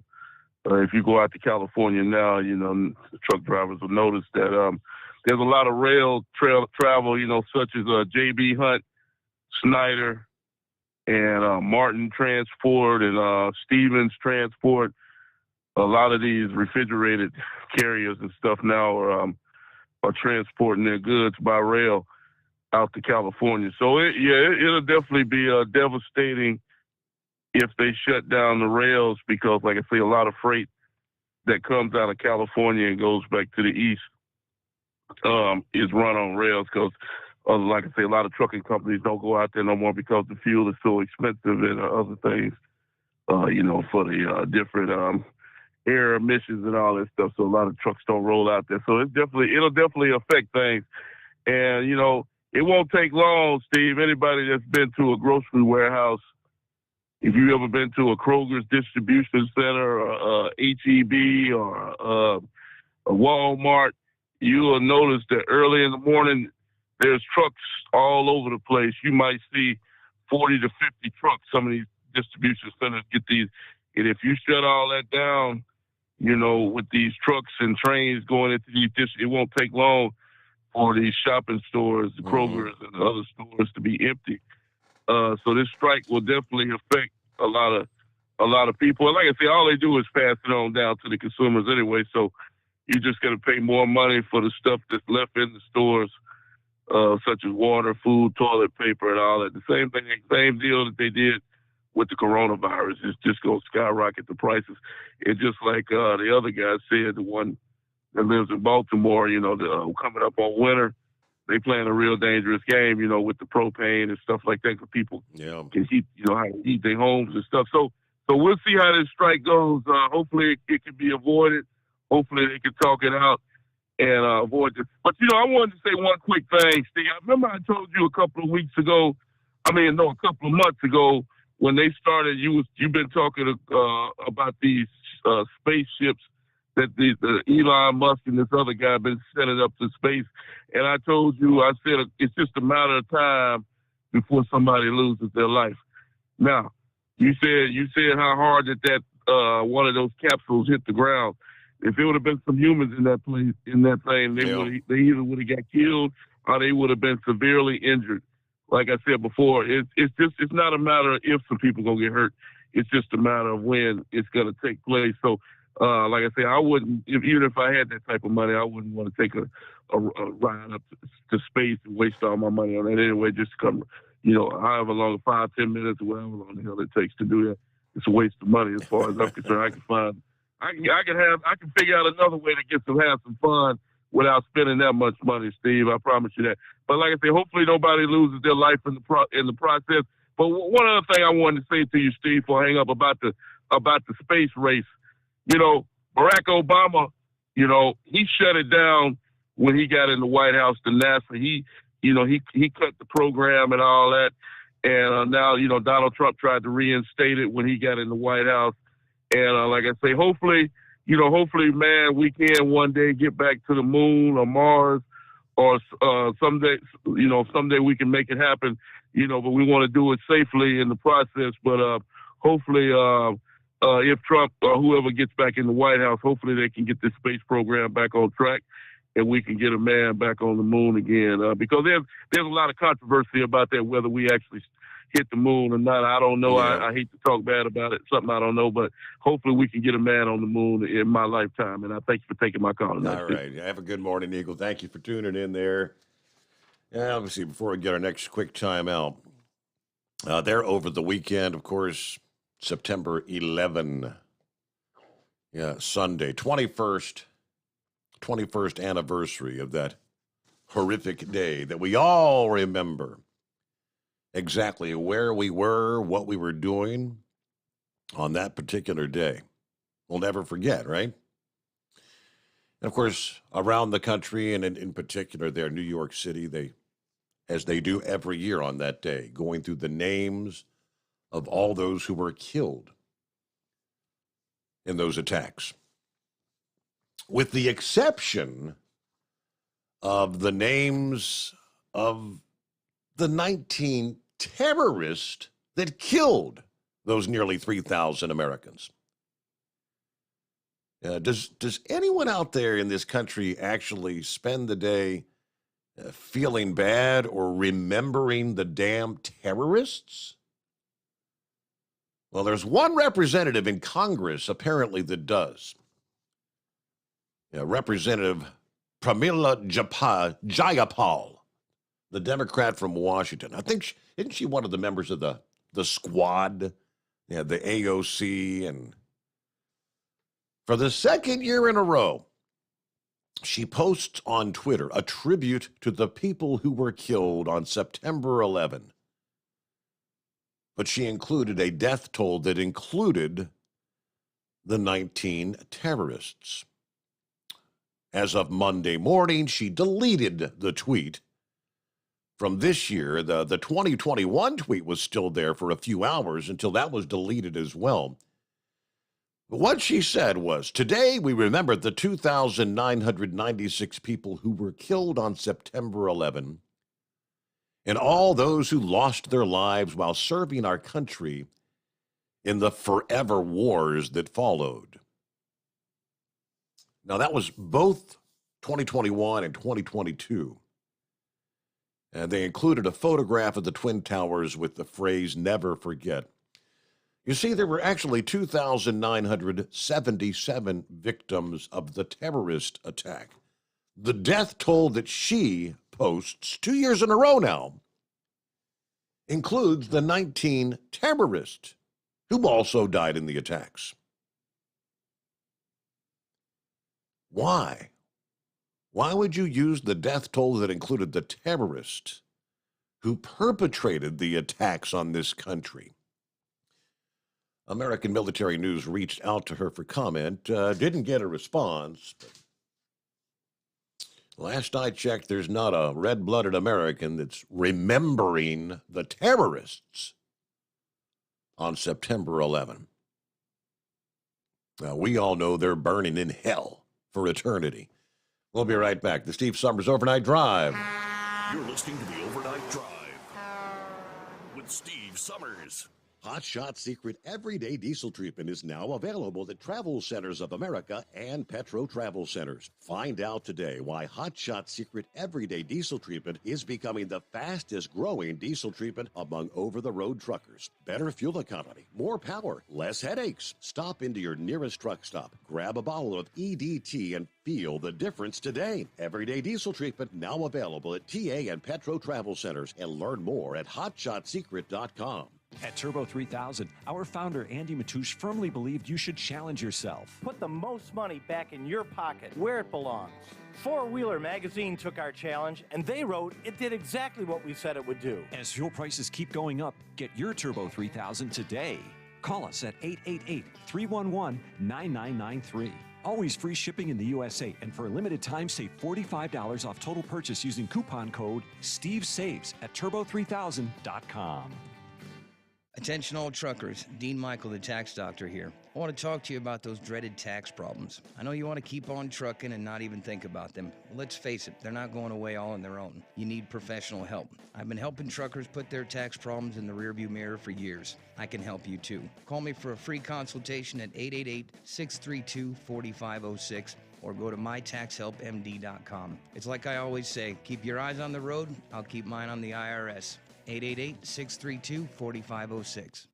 If you go out to California now, the truck drivers will notice that there's a lot of rail travel, such as J.B. Hunt, Snyder, and Martin Transport and Stevens Transport. A lot of these refrigerated carriers and stuff now are transporting their goods by rail out to California. So it'll definitely be devastating if they shut down the rails, because, like I say, a lot of freight that comes out of California and goes back to the east is run on rails, because like I say, a lot of trucking companies don't go out there no more because the fuel is so expensive and other things, for the different air emissions and all that stuff. So a lot of trucks don't roll out there. So it'll definitely affect things. And, it won't take long, Steve. Anybody that's been to a grocery warehouse, if you've ever been to a Kroger's distribution center or HEB or a Walmart, you will notice that early in the morning, there's trucks all over the place. You might see 40 to 50 trucks. Some of these distribution centers get these. And if you shut all that down, with these trucks and trains going into these, it won't take long for these shopping stores, the Kroger's and the other stores to be empty. So this strike will definitely affect a lot of people. And like I say, all they do is pass it on down to the consumers anyway. So you're just going to pay more money for the stuff that's left in the stores, such as water, food, toilet paper, and all that. The same thing, same deal that they did with the coronavirus. It's just going to skyrocket the prices. It's just like the other guy said, the one that lives in Baltimore, coming up on winter, they playing a real dangerous game, with the propane and stuff like that, because people can heat, how to heat their homes and stuff. So we'll see how this strike goes. Hopefully it can be avoided. Hopefully they can talk it out and avoid this. But, I wanted to say one quick thing, Steve. I remember I told you a couple of months ago, when they started, you've been talking about these spaceships that the Elon Musk and this other guy have been sending up to space. And I told you, I said it's just a matter of time before somebody loses their life. Now, you said how hard that one of those capsules hit the ground. If it would have been some humans in that place, in that thing, they either would have got killed or they would have been severely injured. Like I said before, it's not a matter of if some people gonna get hurt. It's just a matter of when it's gonna take place. So, like I say, I wouldn't, even if I had that type of money, I wouldn't want to take a ride up to space and waste all my money on that anyway. Just to come, however long, 5-10 minutes, or whatever long the hell it takes to do that. It's a waste of money as far as I'm concerned. I can figure out another way to have some fun without spending that much money, Steve. I promise you that. But like I say, hopefully nobody loses their life in the process. But one other thing I wanted to say to you, Steve, before I hang up about the space race. Barack Obama, he shut it down when he got in the White House to NASA. He cut the program and all that. And now, Donald Trump tried to reinstate it when he got in the White House. And like I say, hopefully, man, we can one day get back to the moon or Mars, or someday we can make it happen. But we want to do it safely in the process. But hopefully, if Trump or whoever gets back in the White House, hopefully they can get this space program back on track, and we can get a man back on the moon again. Because there's a lot of controversy about that, whether we actually hit the moon or not. I don't know. Yeah. I hate to talk bad about it. Something I don't know, but hopefully we can get a man on the moon in my lifetime. And I thank you for taking my call tonight. All right. Have a good morning, Eagle. Thank you for tuning in there. And obviously, before we get our next quick time out, there over the weekend, of course, September 11. Yeah, Sunday, 21st anniversary of that horrific day that we all remember. Exactly where we were, what we were doing on that particular day. We'll never forget, right? And of course, around the country, and in particular there, New York City, as they do every year on that day, going through the names of all those who were killed in those attacks. With the exception of the names of the 19 terrorists that killed those nearly 3,000 Americans. Does anyone out there in this country actually spend the day feeling bad or remembering the damn terrorists? Well, there's one representative in Congress apparently that does. Representative Pramila Jayapal, the Democrat from Washington. I think, isn't she one of the members of the squad? Yeah, the AOC. And for the second year in a row, she posts on Twitter a tribute to the people who were killed on September 11. But she included a death toll that included the 19 terrorists. As of Monday morning, she deleted the tweet from this year. The 2021 tweet was still there for a few hours until that was deleted as well. But what she said was, today we remember the 2,996 people who were killed on September 11 and all those who lost their lives while serving our country in the forever wars that followed. Now, that was both 2021 and 2022. And they included a photograph of the Twin Towers with the phrase, "Never forget." You see, there were actually 2,977 victims of the terrorist attack. The death toll that she posts 2 years in a row now includes the 19 terrorists who also died in the attacks. Why? Why would you use the death toll that included the terrorists who perpetrated the attacks on this country? American Military News reached out to her for comment, didn't get a response. But last I checked, there's not a red-blooded American that's remembering the terrorists on September 11. We all know they're burning in hell for eternity. We'll be right back. The Steve Summers Overnight Drive. You're listening to the Overnight Drive with Steve Summers. Hot Shot Secret Everyday Diesel Treatment is now available at Travel Centers of America and Petro Travel Centers. Find out today why Hot Shot Secret Everyday Diesel Treatment is becoming the fastest growing diesel treatment among over-the-road truckers. Better fuel economy, more power, less headaches. Stop into your nearest truck stop, grab a bottle of EDT, and feel the difference today. Everyday Diesel Treatment now available at TA and Petro Travel Centers, and learn more at hotshotsecret.com. At Turbo 3000, our founder Andy Matoush firmly believed you should challenge yourself. Put the most money back in your pocket, where it belongs. Four Wheeler Magazine took our challenge, and they wrote it did exactly what we said it would do. As fuel prices keep going up, get your Turbo 3000 today. Call us at 888-311-9993. Always free shipping in the USA, and for a limited time, save $45 off total purchase using coupon code STEVESAVES at turbo3000.com. Attention all truckers, Dean Michael, the tax doctor here. I want to talk to you about those dreaded tax problems. I know you want to keep on trucking and not even think about them. Well, let's face it, they're not going away all on their own. You need professional help. I've been helping truckers put their tax problems in the rearview mirror for years. I can help you too. Call me for a free consultation at 888-632-4506 or go to mytaxhelpmd.com. It's like I always say, keep your eyes on the road, I'll keep mine on the IRS. 888-632-4506.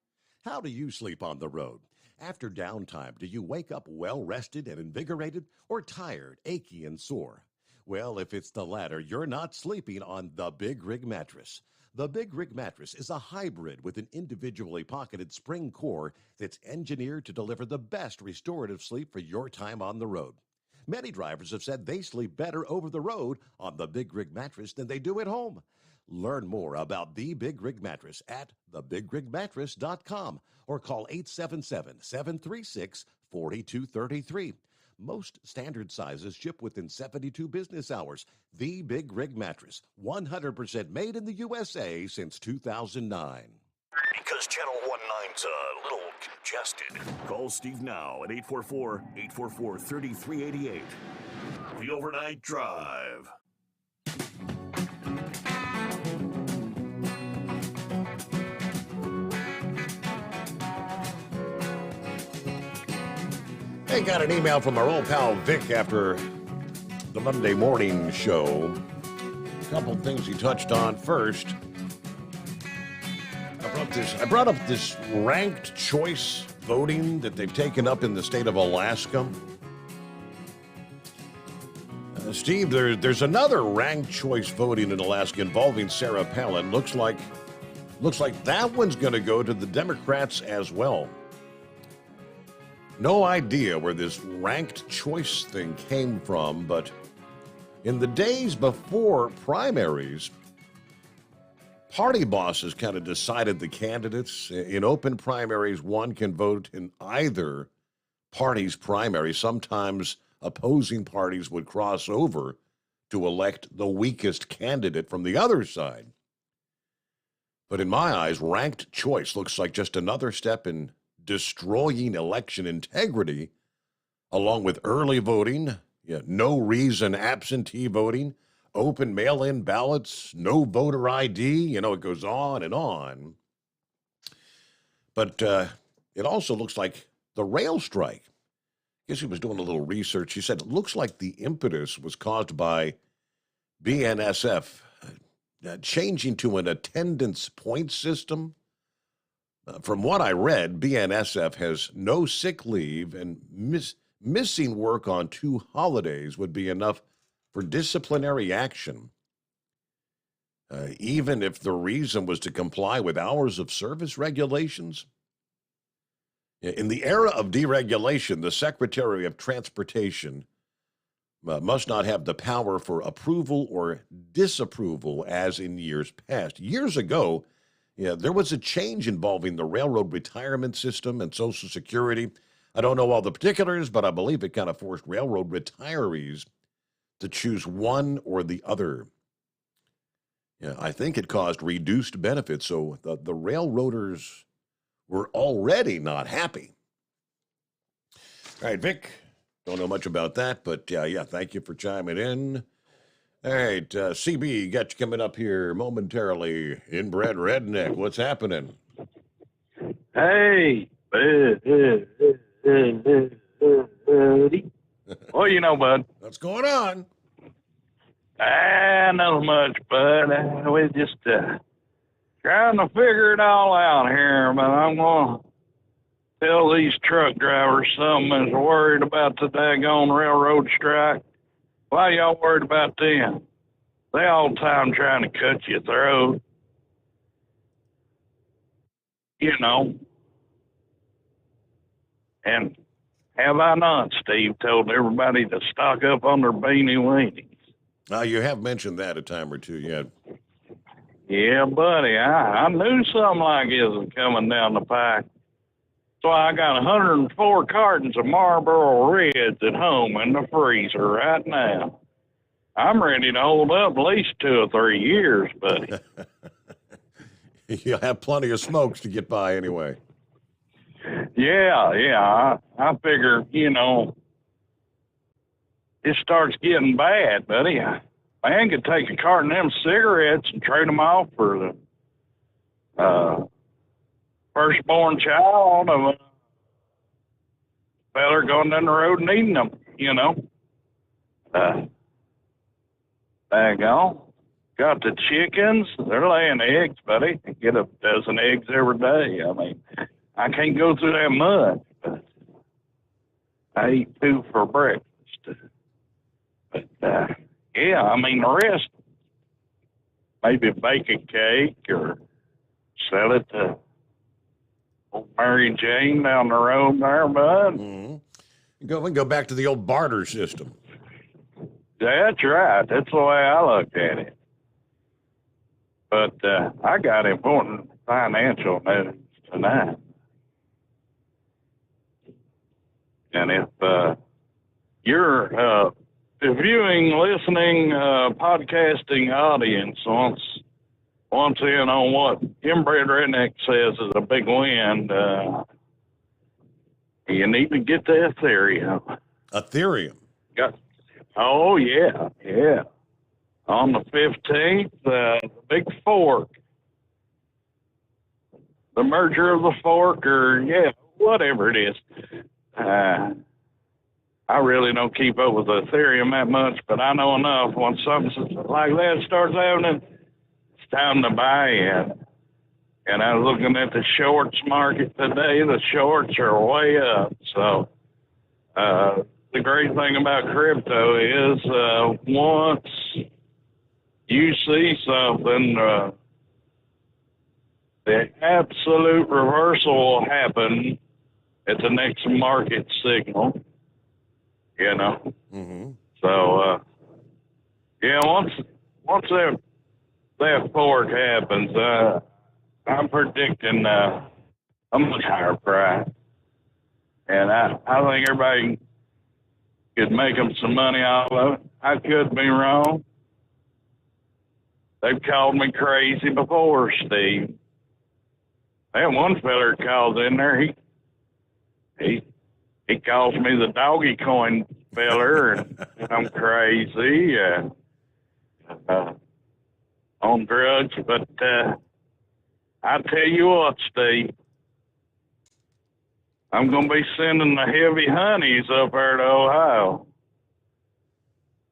How do you sleep on the road? After downtime, do you wake up well-rested and invigorated, or tired, achy, and sore? Well, if it's the latter, you're not sleeping on the Big Rig Mattress. The Big Rig Mattress is a hybrid with an individually pocketed spring core that's engineered to deliver the best restorative sleep for your time on the road. Many drivers have said they sleep better over the road on the Big Rig Mattress than they do at home. Learn more about the Big Rig Mattress at thebigrigmattress.com or call 877-736-4233. Most standard sizes ship within 72 business hours. The Big Rig Mattress, 100% made in the USA since 2009. Because Channel 19's a little congested. Call Steve now at 844-844-3388. The Overnight Drive. Hey, got an email from our old pal Vic after the Monday morning show. A couple things he touched on. First, I brought up this ranked choice voting that they've taken up in the state of Alaska. Steve, there's another ranked choice voting in Alaska involving Sarah Palin. Looks like that one's going to go to the Democrats as well. No idea where this ranked choice thing came from, but in the days before primaries, party bosses kind of decided the candidates. In open primaries, one can vote in either party's primary. Sometimes opposing parties would cross over to elect the weakest candidate from the other side. But in my eyes, ranked choice looks like just another step in destroying election integrity, along with early voting, no reason absentee voting, open mail-in ballots, no voter ID, it goes on and on. But it also looks like the rail strike. I guess he was doing a little research. He said it looks like the impetus was caused by BNSF changing to an attendance point system. From what I read, BNSF has no sick leave, and missing work on 2 holidays would be enough for disciplinary action, even if the reason was to comply with hours of service regulations. In the era of deregulation, the Secretary of Transportation must not have the power for approval or disapproval as in years past. Years ago, there was a change involving the railroad retirement system and Social Security. I don't know all the particulars, but I believe it kind of forced railroad retirees to choose one or the other. I think it caused reduced benefits, so the railroaders were already not happy. All right, Vic. Don't know much about that, but yeah, thank you for chiming in. All right, CB, got you coming up here momentarily. Inbred Redneck, what's happening? Hey, well, you know, bud. What's going on? Not much, bud. We're just trying to figure it all out here, but I'm going to tell these truck drivers something is worried about the daggone railroad strike. Why y'all worried about them? They all the time trying to cut your throat. You know. And have I not, Steve, told everybody to stock up on their beanie weenies? You have mentioned that a time or two yet. Yeah, buddy, I knew something like this was coming down the pike. So I got 104 cartons of Marlboro Reds at home in the freezer right now. I'm ready to hold up at least 2 or 3 years, buddy. You'll have plenty of smokes to get by anyway. Yeah. I figure, you know, it starts getting bad, buddy. Man could take a carton of them cigarettes and trade them off for the firstborn child of a feller going down the road and eating them, you know. Daggone. Got the chickens. They're laying eggs, buddy. I get a dozen eggs every day. I mean, I can't go through that much, but I eat 2 for breakfast. But, yeah, I mean, the rest, maybe bake a cake or sell it to old Mary Jane down the road there, bud. Mm-hmm. Go back to the old barter system. That's right. That's the way I look at it. But I got important financial news tonight. And if your viewing, listening, podcasting audience wants in on what Inbred Redneck says is a big win, you need to get the Ethereum. Ethereum? Oh, yeah. On the 15th, the Big Fork. The merger of the fork, or, whatever it is. I really don't keep up with Ethereum that much, but I know enough. When something like that starts happening, it's time to buy in. And I was looking at the shorts market today. The shorts are way up. So the great thing about crypto is once you see something, the absolute reversal will happen at the next market signal, you know. Mm-hmm. So, once that fork happens, I'm predicting a much higher price. And I think everybody could make them some money off of it. I could be wrong. They've called me crazy before, Steve. That one feller calls in there, he calls me the doggy coin feller, and I'm crazy on drugs. But I tell you what, Steve, I'm going to be sending the heavy honeys up there to Ohio,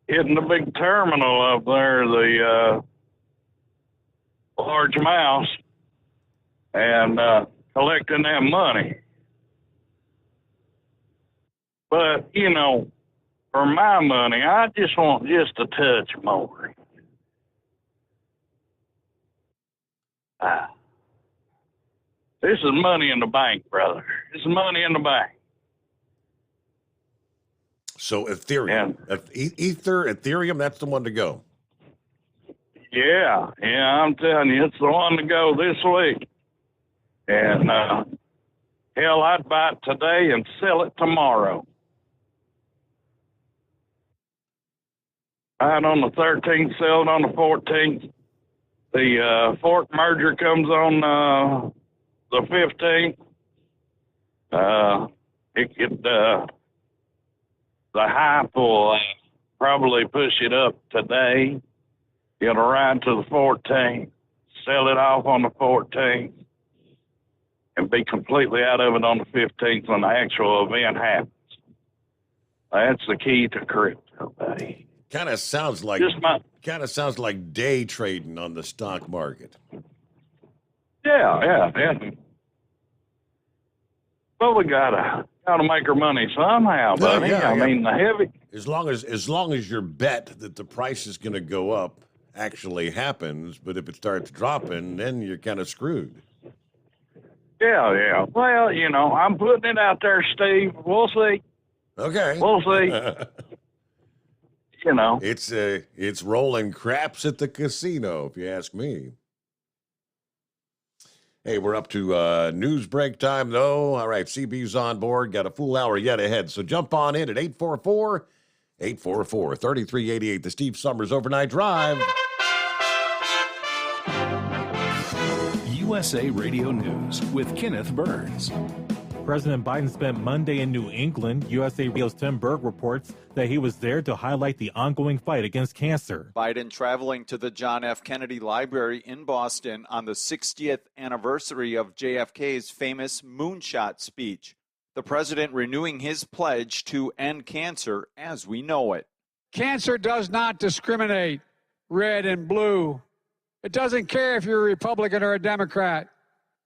hitting the big terminal up there, the large mouse, and collecting that money. But, you know, for my money, I just want just a touch more. This is money in the bank, brother. This is money in the bank. So Ethereum. Ethereum, that's the one to go. Yeah, I'm telling you, it's the one to go this week. And, hell, I'd buy it today and sell it tomorrow. Buy it on the 13th, sell it on the 14th. The fork merger comes on the 15th. It could The hype will probably push it up today. It'll ride to the 14th, sell it off on the 14th, and be completely out of it on the 15th when the actual event happens. That's the key to crypto, buddy. Kind of sounds like day trading on the stock market. Yeah. Well, we gotta make our money somehow, buddy. Yeah. I mean, the heavy. As long as your bet that the price is going to go up actually happens, but if it starts dropping, then you're kind of screwed. Yeah. Well, I'm putting it out there, Steve. We'll see. Okay. We'll see. It's rolling craps at the casino, if you ask me. Hey, we're up to news break time, though. All right, CB's on board. Got a full hour yet ahead, so jump on in at 844-3388, the Steve Summers Overnight Drive. USA Radio News with Kenneth Burns. President Biden spent Monday in New England. USA Radio's Tim Berg reports that he was there to highlight the ongoing fight against cancer. Biden traveling to the John F. Kennedy Library in Boston on the 60th anniversary of JFK's famous moonshot speech. The president renewing his pledge to end cancer as we know it. Cancer does not discriminate, red and blue. It doesn't care if you're a Republican or a Democrat.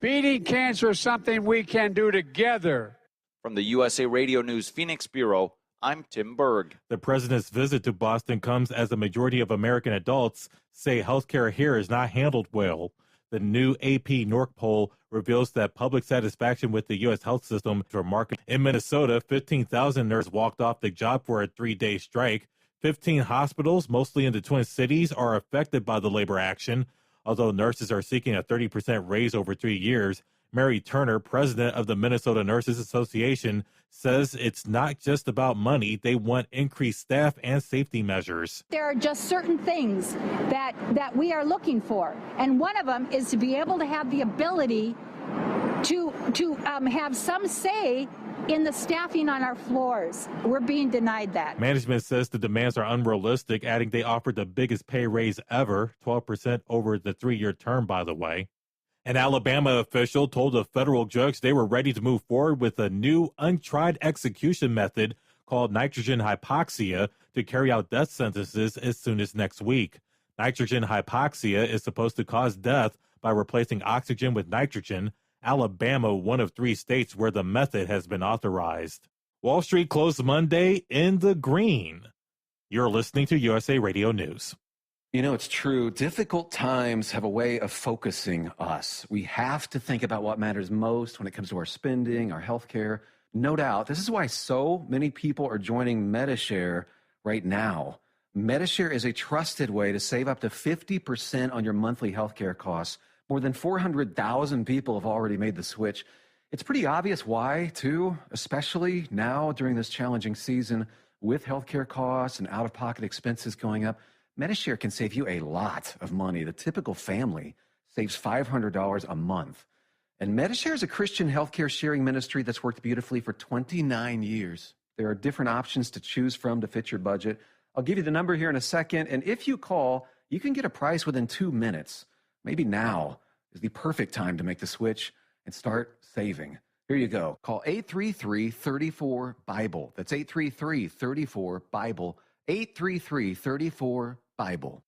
Beating cancer is something we can do together. From the USA Radio News Phoenix Bureau, I'm Tim Berg. The president's visit to Boston comes as a majority of American adults say healthcare here is not handled well. The new AP NORC poll reveals that public satisfaction with the U.S. health system is remarkable. In Minnesota, 15,000 nurses walked off the job for a 3-day strike. 15 hospitals, mostly in the Twin Cities, are affected by the labor action. Although nurses are seeking a 30% raise over 3 years, Mary Turner, president of the Minnesota Nurses Association, says it's not just about money. They want increased staff and safety measures. There are just certain things that we are looking for. And one of them is to be able to have the ability to have some say in the staffing on our floors. We're being denied that. Management says the demands are unrealistic, adding they offered the biggest pay raise ever, 12% over the 3-year term, by the way. An Alabama official told a federal judge they were ready to move forward with a new untried execution method called nitrogen hypoxia to carry out death sentences as soon as next week. Nitrogen hypoxia is supposed to cause death by replacing oxygen with nitrogen. Alabama, one of 3 states where the method has been authorized. Wall Street closed Monday in the green. You're listening to USA Radio News. You know, it's true. Difficult times have a way of focusing us. We have to think about what matters most when it comes to our spending, our health care. No doubt. This is why so many people are joining Medishare right now. Medishare is a trusted way to save up to 50% on your monthly health care costs. More than 400,000 people have already made the switch. It's pretty obvious why, too, especially now during this challenging season with healthcare costs and out-of-pocket expenses going up. Medishare can save you a lot of money. The typical family saves $500 a month. And Medishare is a Christian healthcare sharing ministry that's worked beautifully for 29 years. There are different options to choose from to fit your budget. I'll give you the number here in a second, and if you call, you can get a price within 2 minutes. Maybe now is the perfect time to make the switch and start saving. Here you go. Call 833-34-BIBLE. That's 833-34-BIBLE. 833-34-BIBLE.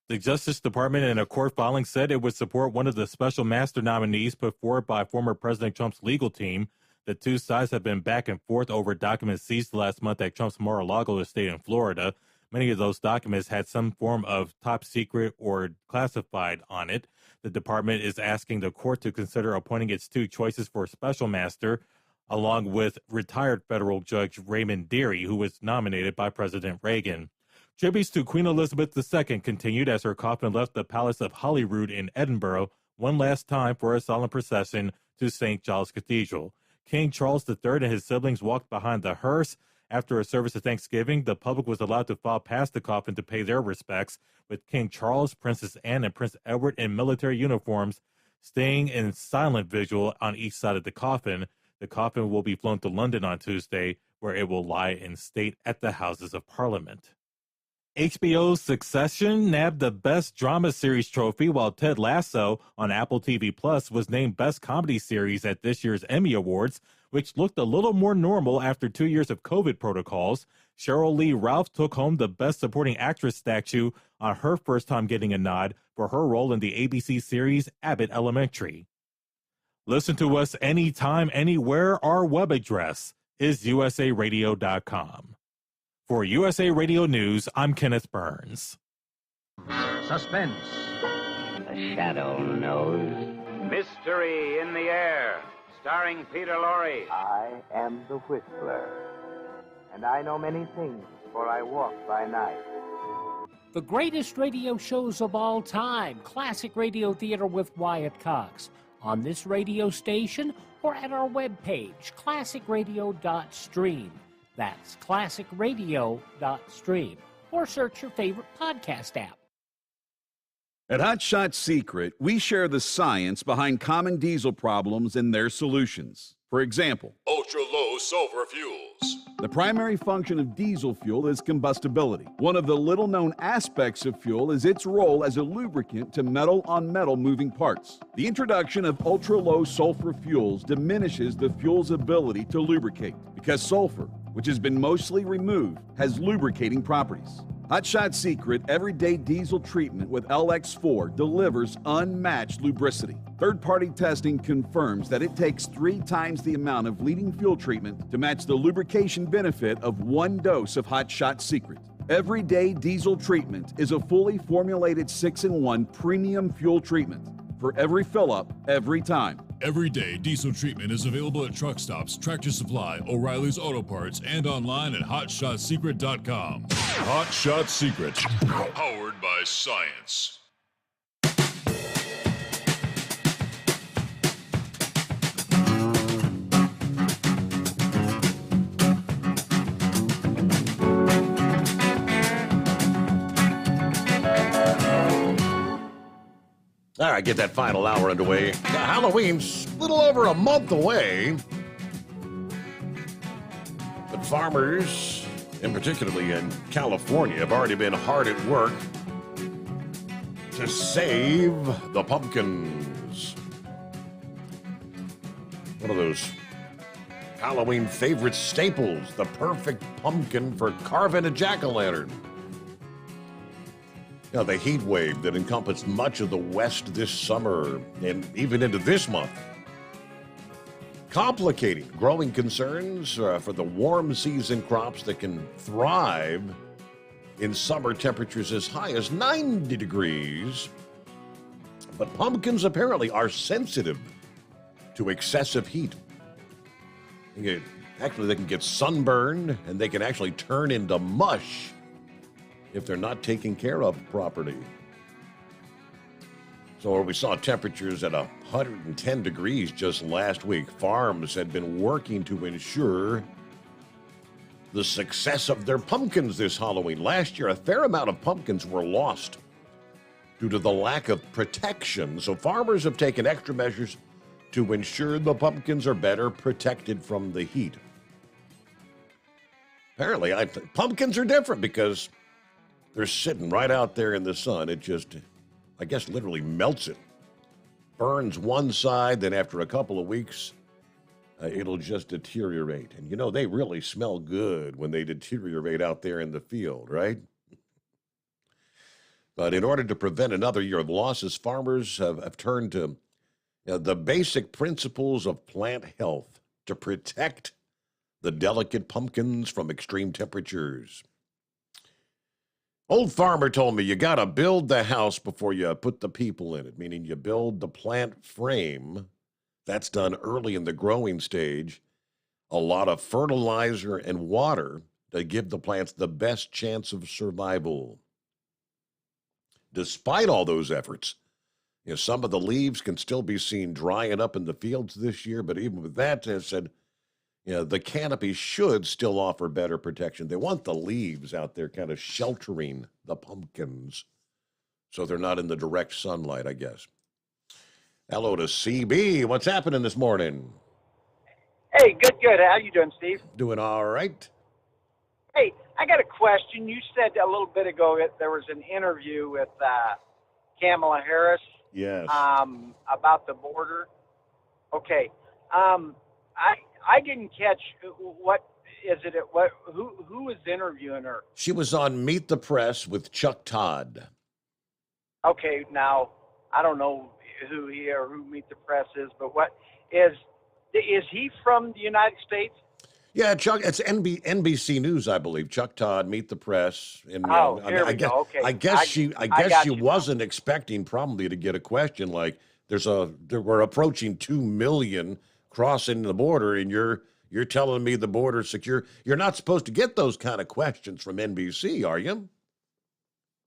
The Justice Department in a court filing said it would support one of the special master nominees put forward by former President Trump's legal team. The 2 sides have been back and forth over documents seized last month at Trump's Mar-a-Lago estate in Florida. Many of those documents had some form of top secret or classified on it. The department is asking the court to consider appointing its 2 choices for special master, along with retired federal judge Raymond Dearie, who was nominated by President Reagan. Tributes to Queen Elizabeth II continued as her coffin left the Palace of Holyrood in Edinburgh one last time for a solemn procession to St. Giles Cathedral. King Charles III and his siblings walked behind the hearse. After a service of Thanksgiving, the public was allowed to file past the coffin to pay their respects, with King Charles, Princess Anne, and Prince Edward in military uniforms staying in silent vigil on each side of the coffin. The coffin will be flown to London on Tuesday, where it will lie in state at the Houses of Parliament. HBO's Succession nabbed the Best Drama Series trophy, while Ted Lasso on Apple TV Plus was named Best Comedy Series at this year's Emmy Awards, which looked a little more normal after 2 years of COVID protocols. Cheryl Lee Ralph took home the Best Supporting Actress statue on her first time getting a nod for her role in the ABC series Abbott Elementary. Listen to us anytime, anywhere. Our web address is usaradio.com. For USA Radio News, I'm Kenneth Burns. Suspense. The shadow knows. Mystery in the air. Starring Peter Lorre. I am the Whistler, and I know many things, for I walk by night. The greatest radio shows of all time. Classic Radio Theater with Wyatt Cox. On this radio station or at our webpage, classicradio.stream. That's classicradio.stream. Or search your favorite podcast app. At Hot Shot Secret, we share the science behind common diesel problems and their solutions. For example, ultra-low sulfur fuels. The primary function of diesel fuel is combustibility. One of the little-known aspects of fuel is its role as a lubricant to metal-on-metal moving parts. The introduction of ultra-low sulfur fuels diminishes the fuel's ability to lubricate because sulfur, which has been mostly removed, has lubricating properties. Hot Shot Secret Everyday Diesel Treatment with LX4 delivers unmatched lubricity. Third-party testing confirms that it takes 3 times the amount of leading fuel treatment to match the lubrication benefit of 1 dose of Hot Shot Secret. Everyday Diesel Treatment is a fully formulated 6-in-1 premium fuel treatment for every fill-up, every time. Everyday Diesel Treatment is available at truck stops, Tractor Supply, O'Reilly's Auto Parts, and online at HotShotSecret.com. Hot Shot Secret, powered by science. All right, get that final hour underway. Halloween's a little over a month away. But farmers, and particularly in California, have already been hard at work to save the pumpkins. One of those Halloween favorite staples, the perfect pumpkin for carving a jack-o'-lantern. You know, the heat wave that encompassed much of the West this summer and even into this month, complicating growing concerns for the warm season crops that can thrive in summer temperatures as high as 90 degrees. But pumpkins apparently are sensitive to excessive heat. Actually, they can get sunburned, and they can actually turn into mush if they're not taken care of properly. So we saw temperatures at 110 degrees just last week. Farms had been working to ensure the success of their pumpkins this Halloween. Last year, a fair amount of pumpkins were lost due to the lack of protection. So farmers have taken extra measures to ensure the pumpkins are better protected from the heat. Apparently, pumpkins are different because they're sitting right out there in the sun. It just, I guess, literally melts it. Burns one side, then after a couple of weeks, it'll just deteriorate. And, you know, they really smell good when they deteriorate out there in the field, right? But in order to prevent another year of losses, farmers have turned to the basic principles of plant health to protect the delicate pumpkins from extreme temperatures. Old farmer told me you got to build the house before you put the people in it, meaning you build the plant frame. That's done early in the growing stage. A lot of fertilizer and water to give the plants the best chance of survival. Despite all those efforts, some of the leaves can still be seen drying up in the fields this year, but even with that, as said, the canopy should still offer better protection. They want the leaves out there kind of sheltering the pumpkins so they're not in the direct sunlight, I guess. Hello to CB. What's happening this morning? Hey, good. How you doing, Steve? Doing all right. Hey, I got a question. You said a little bit ago that there was an interview with Kamala Harris. Yes. About the border. Okay. I didn't catch what is it? Who was interviewing her? She was on Meet the Press with Chuck Todd. Okay, now I don't know who he or who Meet the Press is, but what is he from the United States? Yeah, Chuck. It's NBC News, I believe. Chuck Todd, Meet the Press. And, here we go. Okay. I guess she wasn't expecting probably to get a question like we're approaching 2 million crossing the border, and you're telling me the border's secure. You're not supposed to get those kind of questions from NBC, are you?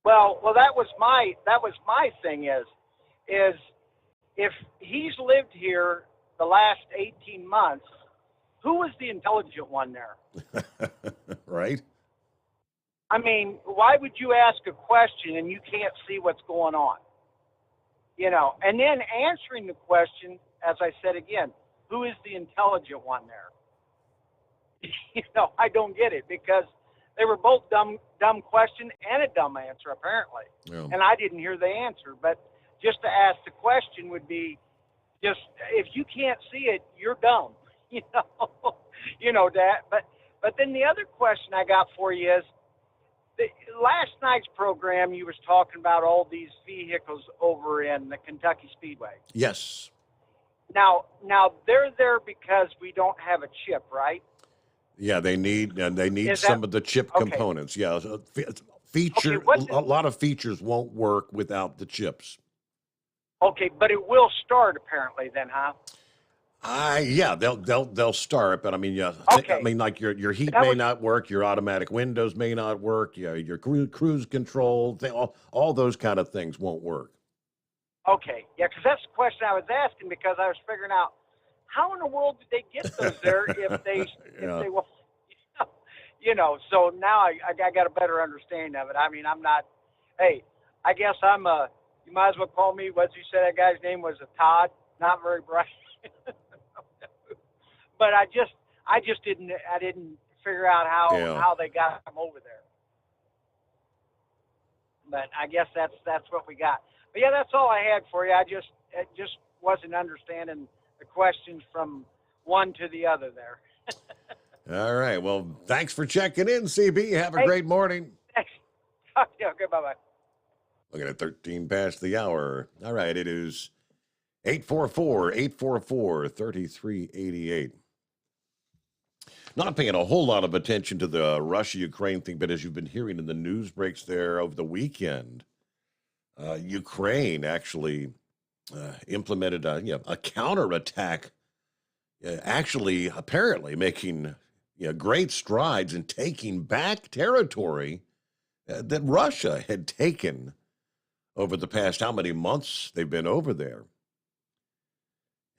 Well, that was my thing is if he's lived here the last 18 months, who was the intelligent one there? Right? I mean, why would you ask a question and you can't see what's going on? And then answering the question, as I said again, who is the intelligent one there? I don't get it because they were both dumb question and a dumb answer, apparently. Yeah. And I didn't hear the answer. But just to ask the question would be just, if you can't see it, you're dumb. That. But then the other question I got for you is, last night's program, you was talking about all these vehicles over in the Kentucky Speedway. Yes. Now they're there because we don't have a chip, right? Yeah, they need some of the chip components. Yeah, a lot of features won't work without the chips. Okay, but it will start apparently then, huh? Yeah, they'll start, but I mean, yeah, okay. I mean, like your heat may not work, your automatic windows may not work, your cruise control, all those kind of things won't work. Okay, yeah, because that's the question I was asking, because I was figuring out how in the world did they get those there if they will, So now I got a better understanding of it. I mean, I'm not. Hey, I guess you might as well call me. What you said that guy's name was Todd. Not very bright. But I just didn't figure out how they got him over there. But I guess that's what we got. But yeah, that's all I had for you. I just wasn't understanding the questions from one to the other there. All right. Well, thanks for checking in, CB. Have a great morning. Thanks. Yeah, okay, bye-bye. Looking at 13 past the hour. All right, it is 844-3388. Not paying a whole lot of attention to the Russia-Ukraine thing, but as you've been hearing in the news breaks there over the weekend, Ukraine actually implemented a counterattack, actually apparently making great strides in taking back territory that Russia had taken over the past how many months they've been over there.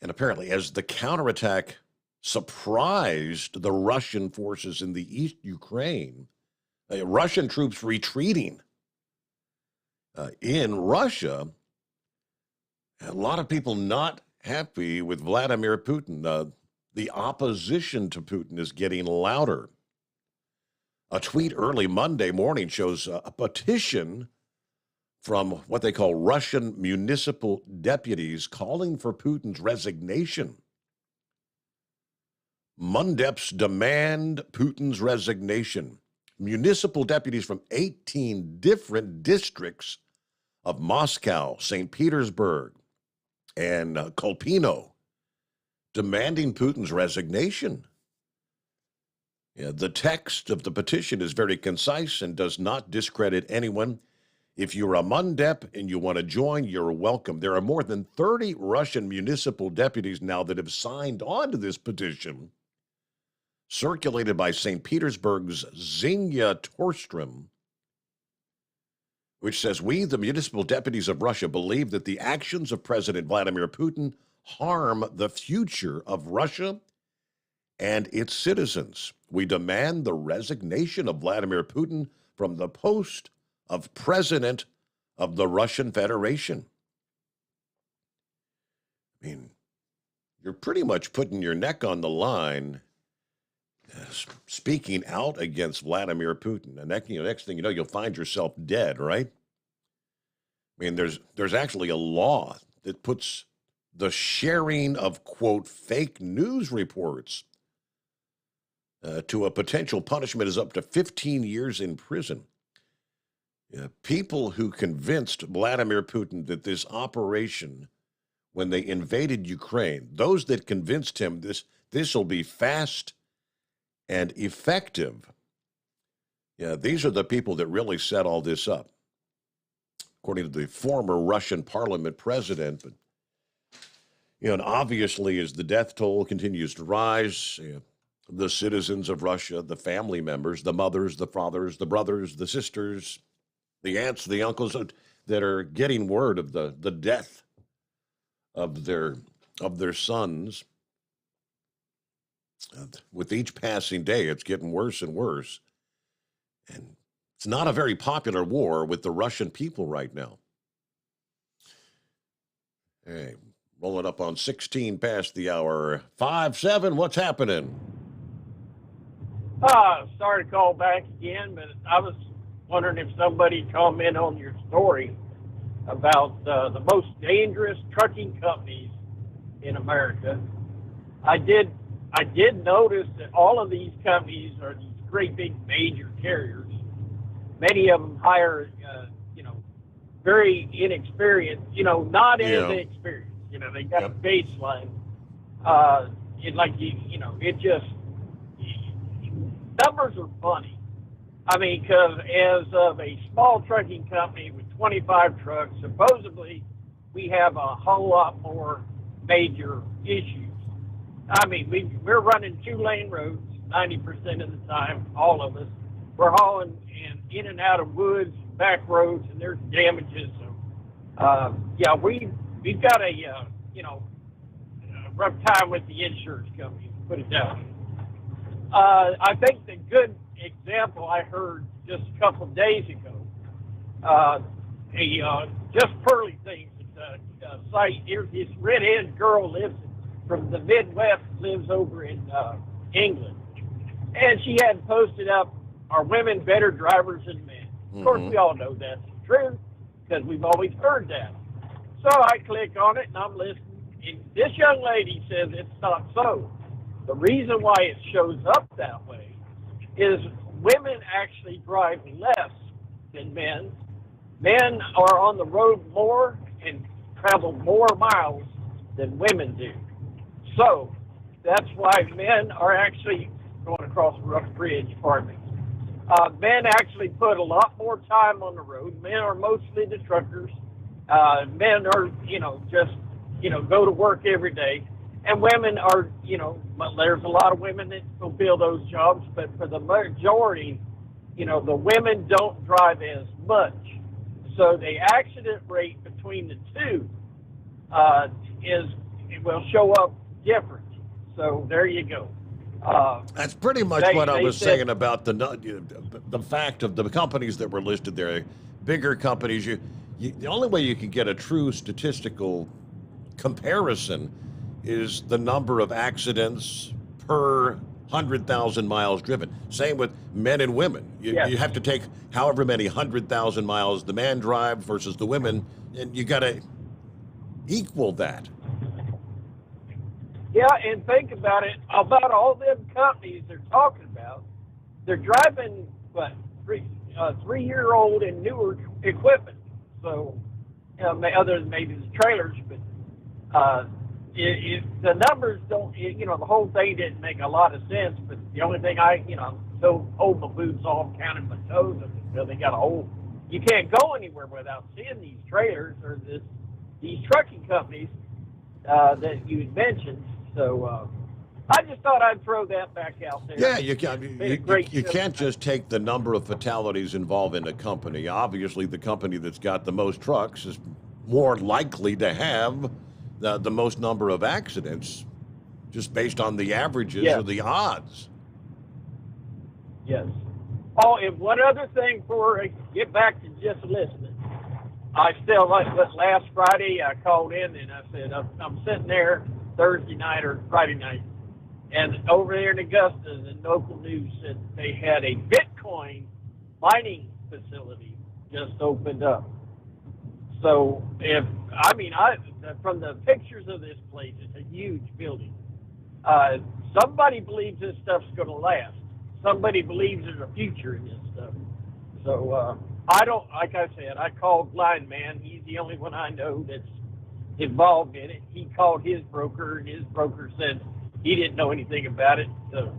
And apparently, as the counterattack surprised the Russian forces in the East Ukraine, Russian troops retreating in Russia, a lot of people not happy with Vladimir Putin. The opposition to Putin is getting louder. A tweet early Monday morning shows a petition from what they call Russian municipal deputies calling for Putin's resignation. Mundeps demand Putin's resignation. Municipal deputies from 18 different districts of Moscow, St. Petersburg, and Kolpino demanding Putin's resignation. Yeah, the text of the petition is very concise and does not discredit anyone. If you're a Mundep and you want to join, you're welcome. There are more than 30 Russian municipal deputies now that have signed on to this petition, circulated by St. Petersburg's Zinga Torstrom, which says, "We, the municipal deputies of Russia, believe that the actions of President Vladimir Putin harm the future of Russia and its citizens. We demand the resignation of Vladimir Putin from the post of President of the Russian Federation." I mean, you're pretty much putting your neck on the line, speaking out against Vladimir Putin. And next thing you know, you'll find yourself dead, right? I mean, there's actually a law that puts the sharing of, quote, fake news reports to a potential punishment is up to 15 years in prison. People who convinced Vladimir Putin that this operation, when they invaded Ukraine, those that convinced him this will be fast and effective, these are the people that really set all this up, according to the former Russian parliament president. But and obviously, as the death toll continues to rise, the citizens of Russia, the family members, the mothers, the fathers, the brothers, the sisters, the aunts, the uncles that are getting word of the death of their sons. With each passing day, it's getting worse and worse. And it's not a very popular war with the Russian people right now. Hey, rolling up on 16 past the hour. 5-7, what's happening? Sorry to call back again, but I was wondering if somebody comment on your story about the most dangerous trucking companies in America. I did notice that all of these companies are these great big major carriers. Many of them hire, very inexperienced, not as experienced. They got a baseline. Numbers are funny. I mean, because as of a small trucking company with 25 trucks, supposedly we have a whole lot more major issues. I mean, we're running 2-lane roads 90% of the time, all of us. We're hauling in and out of woods, back roads, and there's damages. So, we've got a rough time with the insurance company, to put it down. I think the good example I heard just a couple of days ago, just Pearly Things, it's a site. Here's this redhead girl from the Midwest, lives over in England. And she had posted up, are women better drivers than men? Of course, we all know that's the truth, because we've always heard that. So I click on it, and I'm listening. And this young lady says it's not so. The reason why it shows up that way is women actually drive less than men. Men are on the road more and travel more miles than women do. So that's why men are actually going across a rough bridge, pardon me. Men actually put a lot more time on the road. Men are mostly the truckers. Men are, go to work every day. And women are, there's a lot of women that fulfill those jobs, but for the majority, the women don't drive as much. So the accident rate between the two will show up different. So there you go. That's pretty much what I was saying about the fact of the companies that were listed there. Bigger companies, the only way you can get a true statistical comparison is the number of accidents per 100,000 miles driven. Same with men and women. You have to take however many 100,000 miles the man drive versus the women, and you got to equal that. Yeah, and think about it, about all them companies they're talking about. They're driving, 3-year-old and newer equipment. So, other than maybe the trailers, but the numbers don't, the whole thing didn't make a lot of sense. But the only thing hold my boots off, counting my toes, until they got a hold. You can't go anywhere without seeing these trailers or these trucking companies that you had mentioned. So I just thought I'd throw that back out there. Yeah, you can't just take the number of fatalities involved in a company. Obviously, the company that's got the most trucks is more likely to have the most number of accidents, just based on the averages or the odds. Yes. Oh, and one other thing before I get back to just listening. I still, last Friday, I called in and I said, I'm sitting there Thursday night or Friday night. And over there in Augusta, the local news said they had a Bitcoin mining facility just opened up. So from the pictures of this place, it's a huge building. Somebody believes this stuff's going to last. Somebody believes there's a future in this stuff. So I don't, like I said, I called Blind Man. He's the only one I know that's involved in it. He called his broker, and his broker said he didn't know anything about it. So,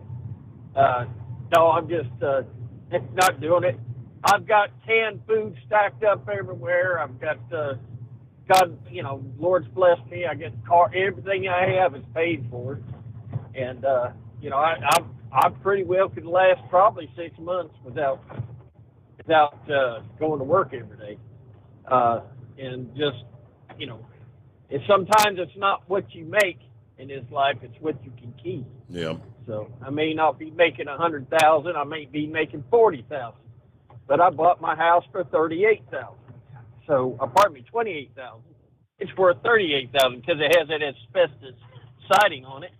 no, I'm just not doing it. I've got canned food stacked up everywhere. I've got, God, Lord's blessed me. I get everything I have is paid for. And, I pretty well could last probably 6 months without going to work every day. And just, sometimes it's not what you make in this life, it's what you can keep. Yeah. So I may not be making 100,000, I may be making 40,000, but I bought my house for 38,000. So, pardon me, 28,000. It's worth 38,000 because it has that asbestos siding on it,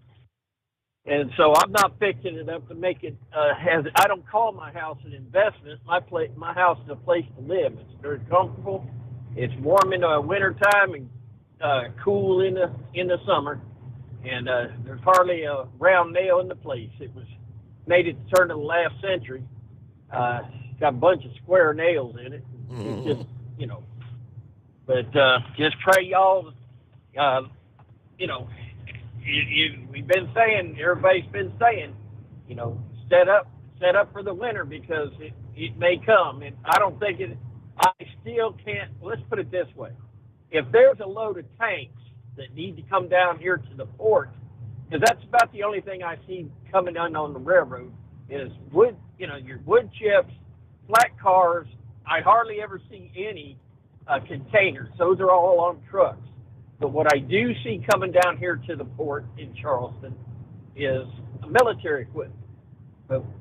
and so I'm not fixing it up to make it. I don't call my house an investment. My house is a place to live. It's very comfortable. It's warm in the wintertime and cool in the summer. And there's hardly a round nail in the place. It was made at the turn of the last century. It's got a bunch of square nails in it. It's just, But just pray y'all, we've been saying, everybody's been saying, set up for the winter because it may come. And I don't think I still can't, let's put it this way. If there's a load of tanks that need to come down here to the port, because that's about the only thing I see coming in on the railroad is wood, your wood chips, flat cars. I hardly ever see any containers. Those are all on trucks. But what I do see coming down here to the port in Charleston is military equipment.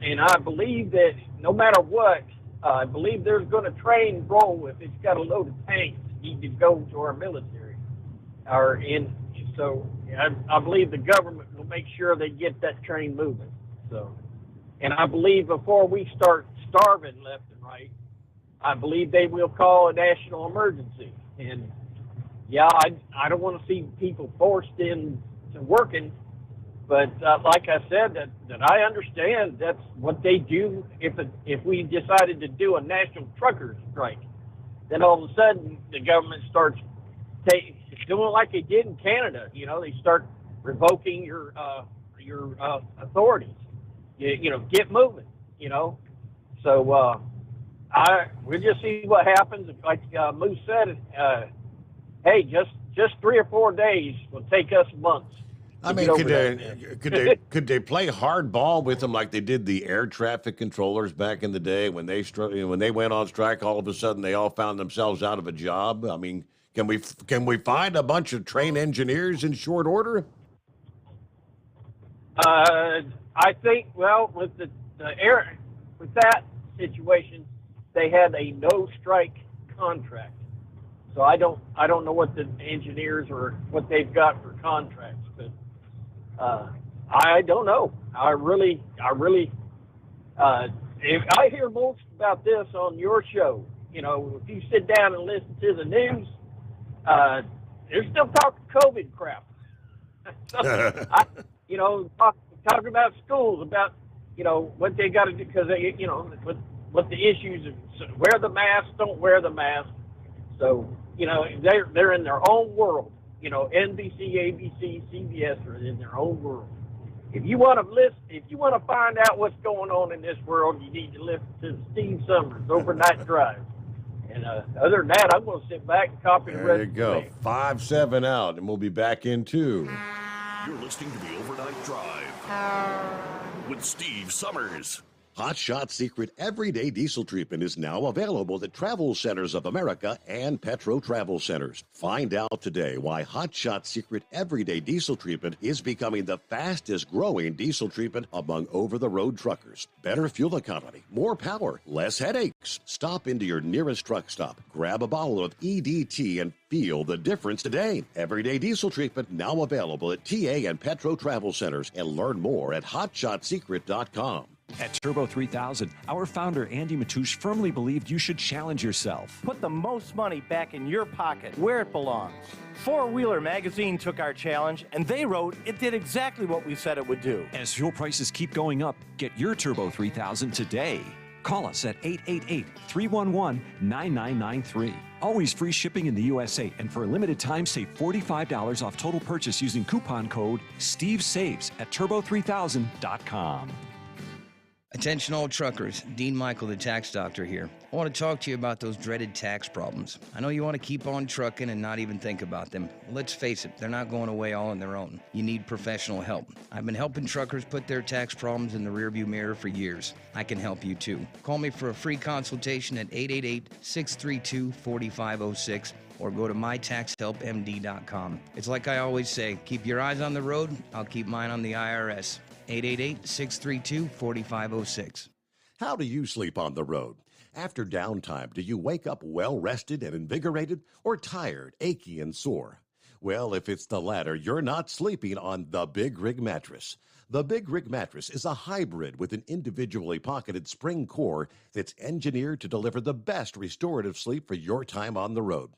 And I believe that no matter what, I believe there's going to train roll if it's got a load of tanks that need to go to our military. So I believe the government will make sure they get that train moving. So, and I believe before we start starving left and right, I believe they will call a national emergency. And yeah, I don't want to see people forced into working, but like I said, that I understand that's what they do. If we decided to do a national trucker strike, then all of a sudden the government starts doing like they did in Canada. They start revoking your authorities. Get moving. So we'll just see what happens. Like Moose said, hey, just 3 or 4 days will take us months. I mean, could they play hardball with them like they did the air traffic controllers back in the day when they went on strike? All of a sudden, they all found themselves out of a job. I mean, can we find a bunch of train engineers in short order? I think with with that situation, they had a no strike contract. So I don't know what the engineers or what they've got for contracts, but I don't know. I really if I hear most about this on your show, if you sit down and listen to the news, they're still talking COVID crap. Talking about schools, about what they got to do because what the issues are. Wear the mask, don't wear the mask. So they're in their own world. NBC, ABC, CBS are in their own world. If you want to find out what's going on in this world, you need to listen to Steve Sommers Overnight Drive. And other than that, I'm going to sit back and copy the rest. There you go. 5-7 out, and we'll be back in 2. You're listening to the Overnight Drive with Steve Sommers. Hot Shot Secret Everyday Diesel Treatment is now available at Travel Centers of America and Petro Travel Centers. Find out today why Hot Shot Secret Everyday Diesel Treatment is becoming the fastest growing diesel treatment among over-the-road truckers. Better fuel economy, more power, less headaches. Stop into your nearest truck stop, grab a bottle of EDT, and feel the difference today. Everyday Diesel Treatment now available at TA and Petro Travel Centers, and learn more at hotshotsecret.com. At Turbo 3000, our founder Andy Matouche firmly believed you should challenge yourself. Put the most money back in your pocket, where it belongs. Four Wheeler Magazine took our challenge, and they wrote it did exactly what we said it would do. As fuel prices keep going up, get your Turbo 3000 today. Call us at 888-311-9993. Always free shipping in the USA, and for a limited time, save $45 off total purchase using coupon code STEVESAVES at turbo3000.com. Attention all truckers, Dean Michael, the tax doctor here. I want to talk to you about those dreaded tax problems. I know you want to keep on trucking and not even think about them. Let's face it, they're not going away all on their own. You need professional help. I've been helping truckers put their tax problems in the rearview mirror for years. I can help you too. Call me for a free consultation at 888-632-4506 or go to mytaxhelpmd.com. It's like I always say, keep your eyes on the road, I'll keep mine on the IRS. 888-632-4506. How do you sleep on the road? After downtime, do you wake up well-rested and invigorated, or tired, achy, and sore? Well, if it's the latter, you're not sleeping on the Big Rig Mattress. The Big Rig Mattress is a hybrid with an individually pocketed spring core that's engineered to deliver the best restorative sleep for your time on the road.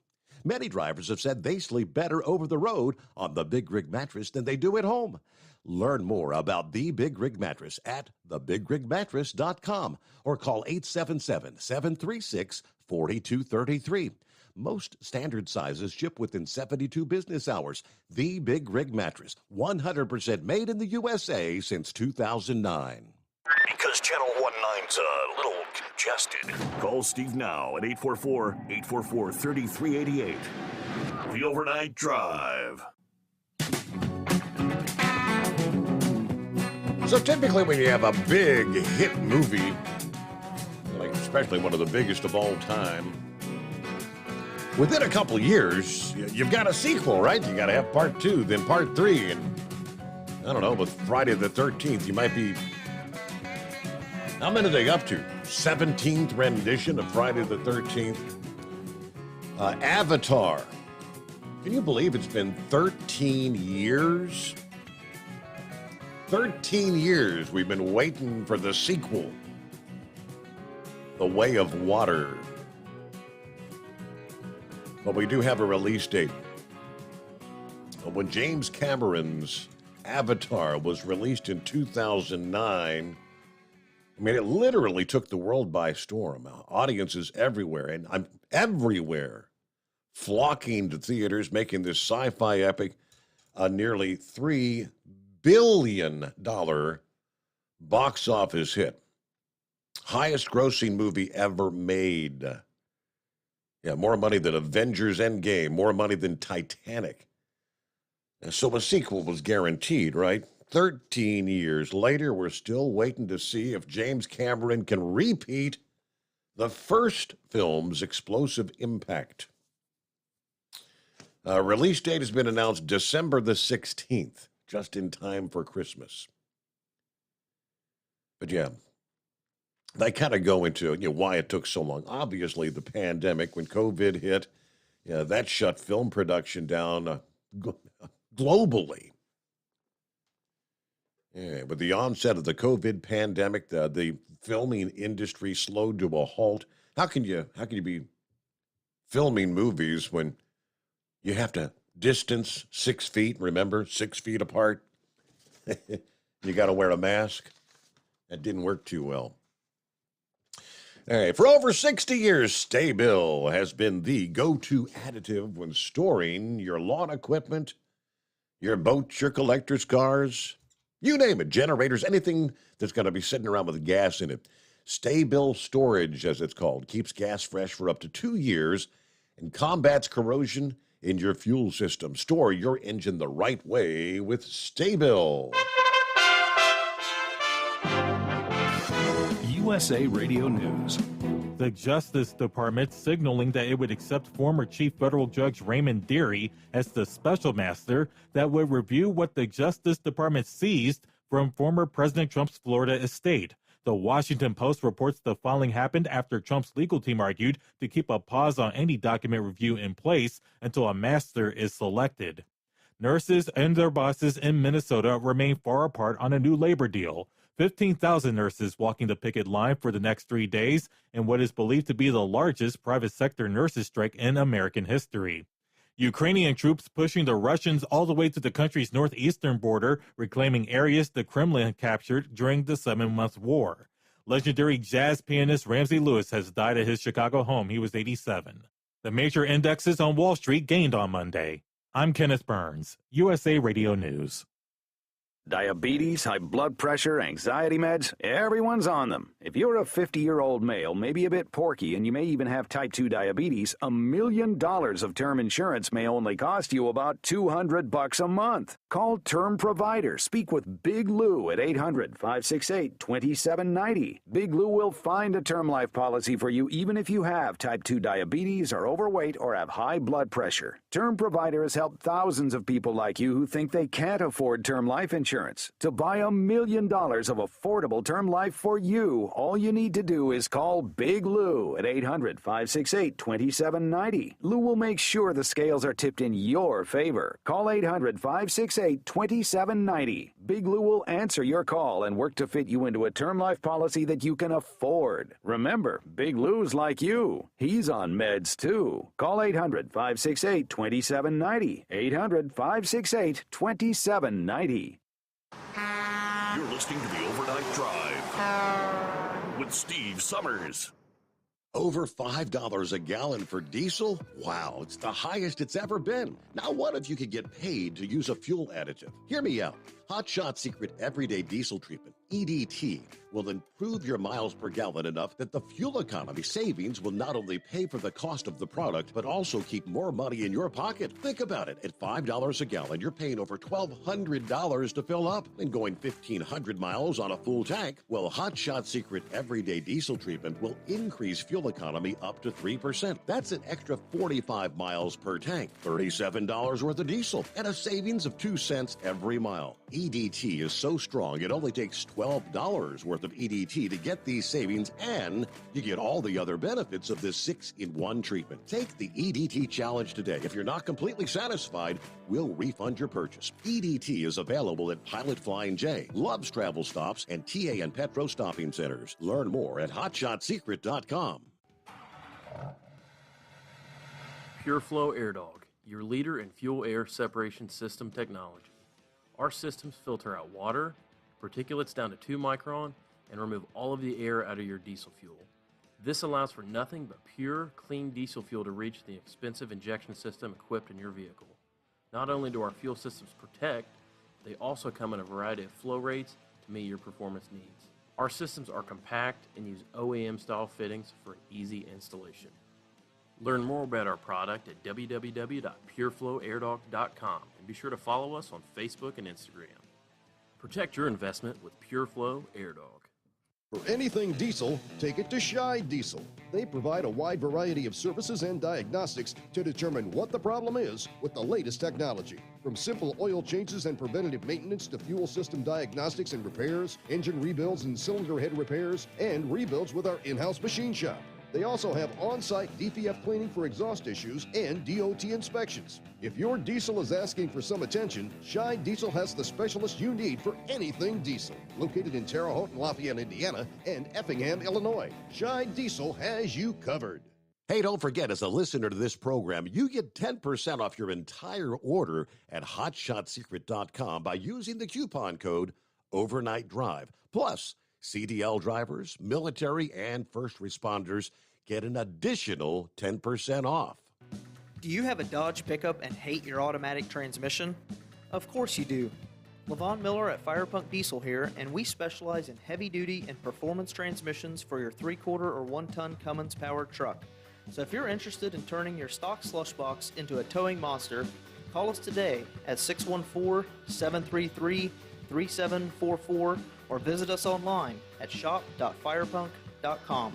Many drivers have said they sleep better over the road on the Big Rig Mattress than they do at home. Learn more about the Big Rig Mattress at thebigrigmattress.com or call 877-736-4233. Most standard sizes ship within 72 business hours. The Big Rig Mattress, 100% made in the USA since 2009. Because Channel 19's a little congested. Call Steve now at 844-844-3388. The Overnight Drive. So typically when you have a big hit movie, like especially one of the biggest of all time, within a couple years, you've got a sequel, right? You got to have part 2, then part 3. And I don't know, with Friday the 13th, you might be... How many are they up to? 17th rendition of Friday the 13th. Avatar. Can you believe it's been 13 years? 13 years we've been waiting for the sequel. The Way of Water. But we do have a release date. When James Cameron's Avatar was released in 2009, I mean, it literally took the world by storm. Audiences everywhere, and I'm everywhere, flocking to theaters, making this sci-fi epic a nearly $3 billion box office hit. Highest grossing movie ever made. Yeah, more money than Avengers Endgame, more money than Titanic. So a sequel was guaranteed, right? 13 years later, we're still waiting to see if James Cameron can repeat the first film's explosive impact. Release date has been announced December the 16th, just in time for Christmas. But yeah, they kind of go into why it took so long. Obviously, the pandemic, when COVID hit, that shut film production down globally. Yeah, with the onset of the COVID pandemic, the filming industry slowed to a halt. How can you be filming movies when you have to distance 6 feet? Remember, 6 feet apart. You got to wear a mask. That didn't work too well. All right, for over 60 years, Sta-Bil has been the go-to additive when storing your lawn equipment, your boats, your collector's cars, you name it, generators, anything that's going to be sitting around with gas in it. Sta-Bil Storage, as it's called, keeps gas fresh for up to 2 years and combats corrosion in your fuel system. Store your engine the right way with Sta-Bil. USA Radio News. The Justice Department signaling that it would accept former Chief Federal Judge Raymond Dearie as the special master that would review what the Justice Department seized from former President Trump's Florida estate. The Washington Post reports the filing happened after Trump's legal team argued to keep a pause on any document review in place until a master is selected. Nurses and their bosses in Minnesota remain far apart on a new labor deal. 15,000 nurses walking the picket line for the next 3 days in what is believed to be the largest private sector nurses strike in American history. Ukrainian troops pushing the Russians all the way to the country's northeastern border, reclaiming areas the Kremlin captured during the 7-month war. Legendary jazz pianist Ramsey Lewis has died at his Chicago home. He was 87. The major indexes on Wall Street gained on Monday. I'm Kenneth Burns, USA Radio News. Diabetes, high blood pressure, anxiety meds, everyone's on them. If you're a 50-year-old male, maybe a bit porky, and you may even have type 2 diabetes, $1 million of term insurance may only cost you about $200 a month. Call Term Provider. Speak with Big Lou at 800-568-2790. Big Lou will find a term life policy for you even if you have type 2 diabetes, are overweight, or have high blood pressure. Term Provider has helped thousands of people like you who think they can't afford term life insurance. To buy $1 million of affordable term life for you, all you need to do is call Big Lou at 800-568-2790. Lou will make sure the scales are tipped in your favor. Call 800-568-2790. Big Lou will answer your call and work to fit you into a term life policy that you can afford. Remember, Big Lou's like you. He's on meds too. Call 800-568-2790. 800-568-2790. You're listening to the Overnight Drive with Steve Summers. Over $5 a gallon for diesel? Wow, it's the highest it's ever been. Now what if you could get paid to use a fuel additive? Hear me out. Hot Shot Secret Everyday Diesel Treatment, EDT, will improve your miles per gallon enough that the fuel economy savings will not only pay for the cost of the product, but also keep more money in your pocket. Think about it. At $5 a gallon, you're paying over $1,200 to fill up and going 1,500 miles on a full tank. Well, Hot Shot Secret Everyday Diesel Treatment will increase fuel economy up to 3%. That's an extra 45 miles per tank, $37 worth of diesel, and a savings of 2 cents every mile. EDT is so strong, it only takes $12 worth of EDT to get these savings, and you get all the other benefits of this 6-in-1 treatment. Take the EDT challenge today. If you're not completely satisfied, we'll refund your purchase. EDT is available at Pilot Flying J, Love's Travel Stops, and TA and Petro Stopping Centers. Learn more at hotshotsecret.com. PureFlow Air Dog, your leader in fuel air separation system technology. Our systems filter out water, particulates down to 2 micron, and remove all of the air out of your diesel fuel. This allows for nothing but pure, clean diesel fuel to reach the expensive injection system equipped in your vehicle. Not only do our fuel systems protect, they also come in a variety of flow rates to meet your performance needs. Our systems are compact and use OEM-style fittings for easy installation. Learn more about our product at www.pureflowairdog.com and be sure to follow us on Facebook and Instagram. Protect your investment with PureFlow Air Dog. For anything diesel, take it to Shy Diesel. They provide a wide variety of services and diagnostics to determine what the problem is with the latest technology. From simple oil changes and preventative maintenance to fuel system diagnostics and repairs, engine rebuilds and cylinder head repairs, and rebuilds with our in-house machine shop. They also have on-site DPF cleaning for exhaust issues and DOT inspections. If your diesel is asking for some attention, Shy Diesel has the specialist you need for anything diesel. Located in Terre Haute and Lafayette, Indiana, and Effingham, Illinois, Shy Diesel has you covered. Hey, don't forget, as a listener to this program, you get 10% off your entire order at hotshotsecret.com by using the coupon code Overnight Drive. Plus, CDL drivers, military, and first responders get an additional 10% off. Do you have a Dodge pickup and hate your automatic transmission? Of course you do. Levon Miller at Firepunk Diesel here, and we specialize in heavy-duty and performance transmissions for your 3/4 or 1-ton Cummins-powered truck. So if you're interested in turning your stock slush box into a towing monster, call us today at 614-733-3744 or visit us online at shop.firepunk.com.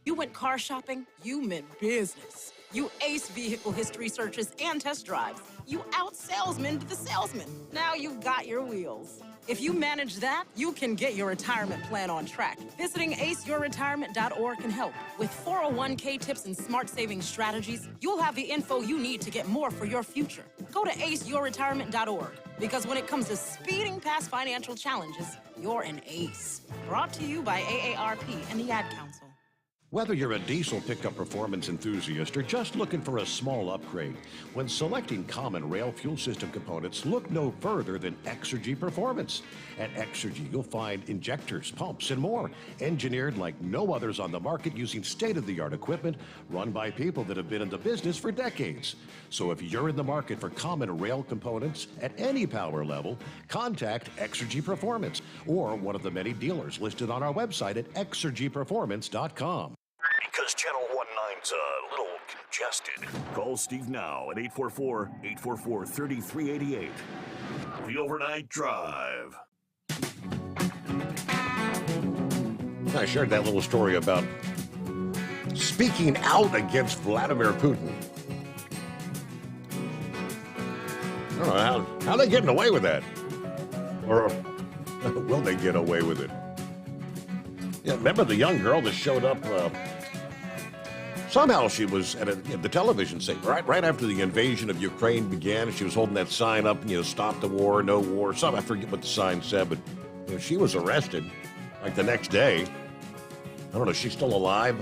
You went car shopping, you meant business. You ace vehicle history searches and test drives. You out-salesman the salesman. Now you've got your wheels. If you manage that, you can get your retirement plan on track. Visiting aceyourretirement.org can help. With 401k tips and smart saving strategies, you'll have the info you need to get more for your future. Go to aceyourretirement.org, because when it comes to speeding past financial challenges, you're an ace. Brought to you by AARP and the Ad Council. Whether you're a diesel pickup performance enthusiast or just looking for a small upgrade, when selecting common rail fuel system components, look no further than Exergy Performance. At Exergy, you'll find injectors, pumps, and more, engineered like no others on the market using state-of-the-art equipment run by people that have been in the business for decades. So if you're in the market for common rail components at any power level, contact Exergy Performance or one of the many dealers listed on our website at exergyperformance.com. Because Channel 19's a little congested. Call Steve now at 844-844-3388. The Overnight Drive. I shared that little story about speaking out against Vladimir Putin. I don't know how they getting away with that. Or will they get away with it? Yeah, remember the young girl that showed up? Somehow she was at the television set right after the invasion of Ukraine began. She was holding that sign up, stop the war, no war. I forget what the sign said, but she was arrested like the next day. I don't know, she's still alive.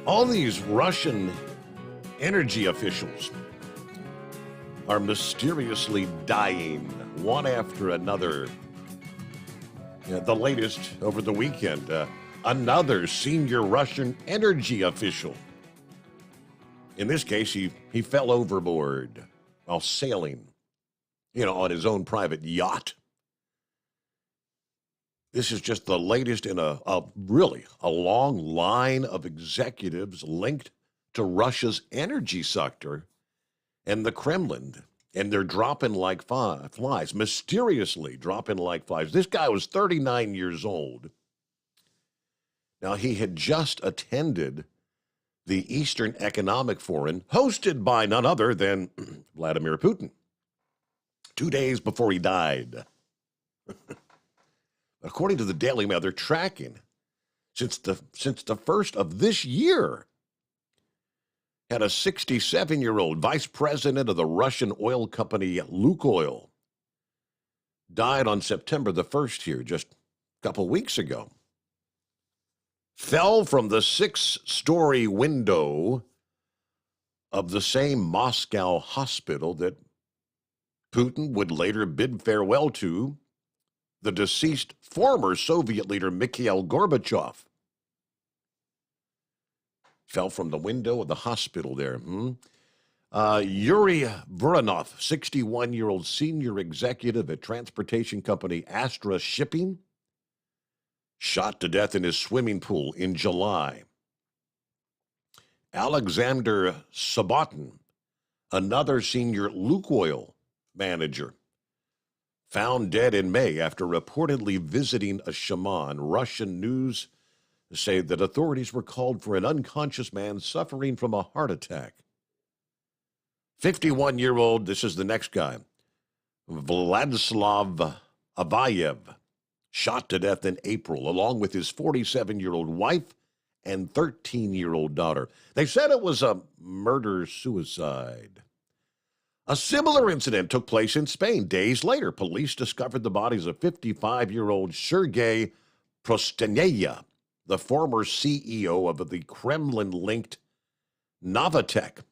All these Russian energy officials are mysteriously dying one after another. The latest over the weekend, another senior Russian energy official. In this case, he fell overboard while sailing, on his own private yacht. This is just the latest in a long line of executives linked to Russia's energy sector and the Kremlin. And they're dropping like flies, mysteriously dropping like flies. This guy was 39 years old. Now, he had just attended the Eastern Economic Forum, hosted by none other than Vladimir Putin, 2 days before he died. According to the Daily Mail, they're tracking since the first of this year. Had a 67-year-old vice president of the Russian oil company Lukoil. Died on September the 1st here, just a couple weeks ago. Fell from the 6-story window of the same Moscow hospital that Putin would later bid farewell to the deceased former Soviet leader Mikhail Gorbachev. Fell from the window of the hospital there. Yuri Voronov, 61-year-old senior executive at transportation company Astra Shipping, shot to death in his swimming pool in July. Alexander Sabatin, another senior Lukoil manager, found dead in May after reportedly visiting a shaman. Russian news say that authorities were called for an unconscious man suffering from a heart attack. 51-year-old, this is the next guy, Vladislav Avayev, shot to death in April, along with his 47-year-old wife and 13-year-old daughter. They said it was a murder-suicide. A similar incident took place in Spain. Days later, police discovered the bodies of 55-year-old Sergei Prostaneya, the former CEO of the Kremlin-linked Novatech.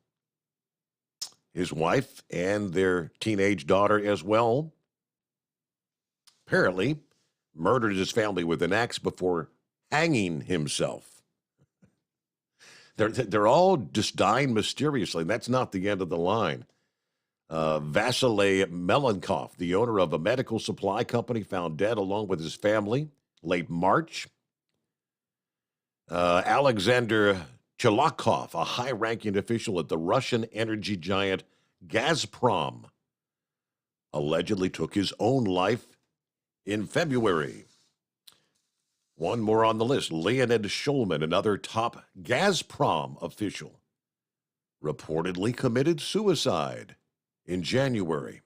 His wife and their teenage daughter as well. Apparently, murdered his family with an axe before hanging himself. They're all just dying mysteriously, and that's not the end of the line. Vasily Melenkov, the owner of a medical supply company, found dead along with his family late March. Alexander Chelakov, a high-ranking official at the Russian energy giant Gazprom, allegedly took his own life in February. One more on the list, Leonid Shulman, another top Gazprom official, reportedly committed suicide in January.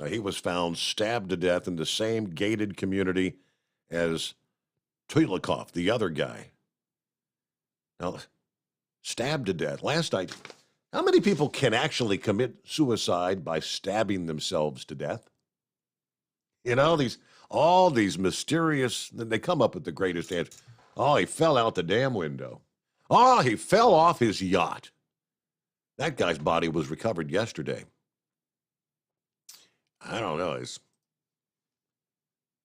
He was found stabbed to death in the same gated community as Tulikov, the other guy. Now, stabbed to death. Last night, how many people can actually commit suicide by stabbing themselves to death? You know, all these mysterious, they come up with the greatest answer. Oh, he fell out the damn window. Oh, he fell off his yacht. That guy's body was recovered yesterday. I don't know.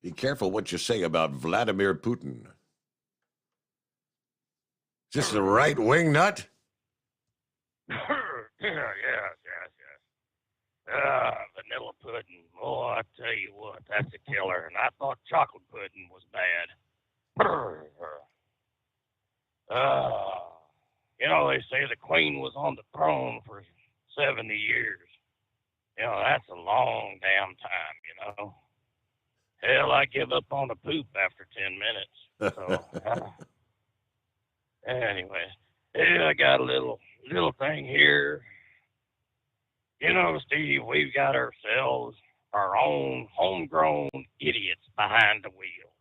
Be careful what you say about Vladimir Putin. Is this the right-wing nut? Yes. Vanilla pudding. Oh, I tell you what, that's a killer. And I thought chocolate pudding was bad. You know, they say the queen was on the throne for 70 years. You know, that's a long damn time, you know. Hell, I give up on the poop after 10 minutes. So, anyway, yeah, I got a little thing here. You know, Steve, we've got ourselves our own homegrown idiots behind the wheel.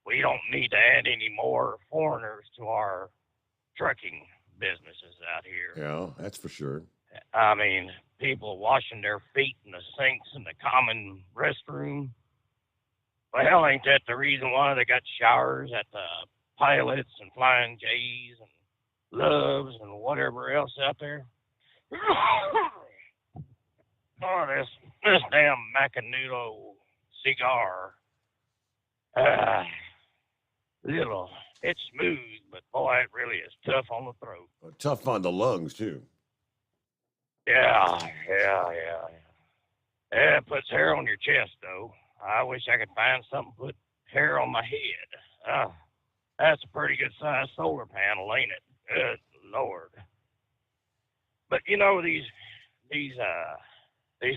We don't need to add any more foreigners to our trucking businesses out here. Yeah, that's for sure. I mean, people washing their feet in the sinks in the common restroom. Well, hell, ain't that the reason why they got showers at the Pilots and Flying J's and Loves and whatever else out there? Oh, this damn Macanudo cigar. It's smooth, but boy, it really is tough on the throat. Tough on the lungs, too. Yeah. It puts hair on your chest, though. I wish I could find something to put hair on my head. That's a pretty good sized solar panel, ain't it? Good Lord. But you know, these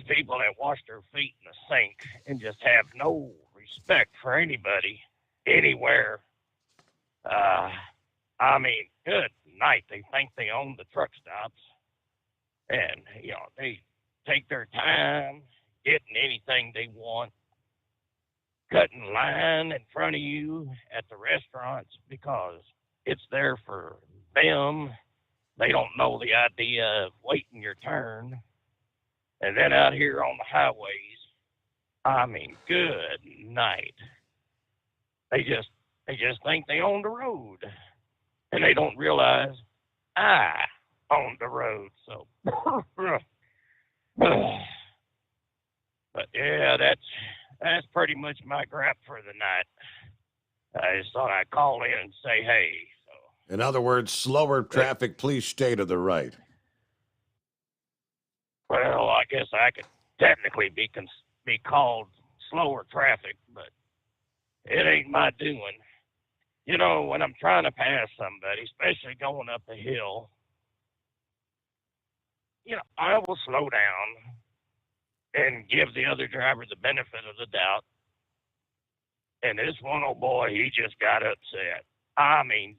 people that wash their feet in the sink and just have no respect for anybody, anywhere. I mean, good night. They think they own the truck stops. And, you know, they take their time getting anything they want, cutting line in front of you at the restaurants because it's there for them. They don't know the idea of waiting your turn. And then out here on the highways, I mean, good night. They just think they own the road. And they don't realize I own the road. So, but yeah, that's pretty much my gripe for the night. I just thought I'd call in and say, hey. So, in other words, slower traffic, please stay to the right. Well, I guess I could technically be called slower traffic, but it ain't my doing. You know, when I'm trying to pass somebody, especially going up a hill, you know, I will slow down and give the other driver the benefit of the doubt. And this one old boy, he just got upset. I mean,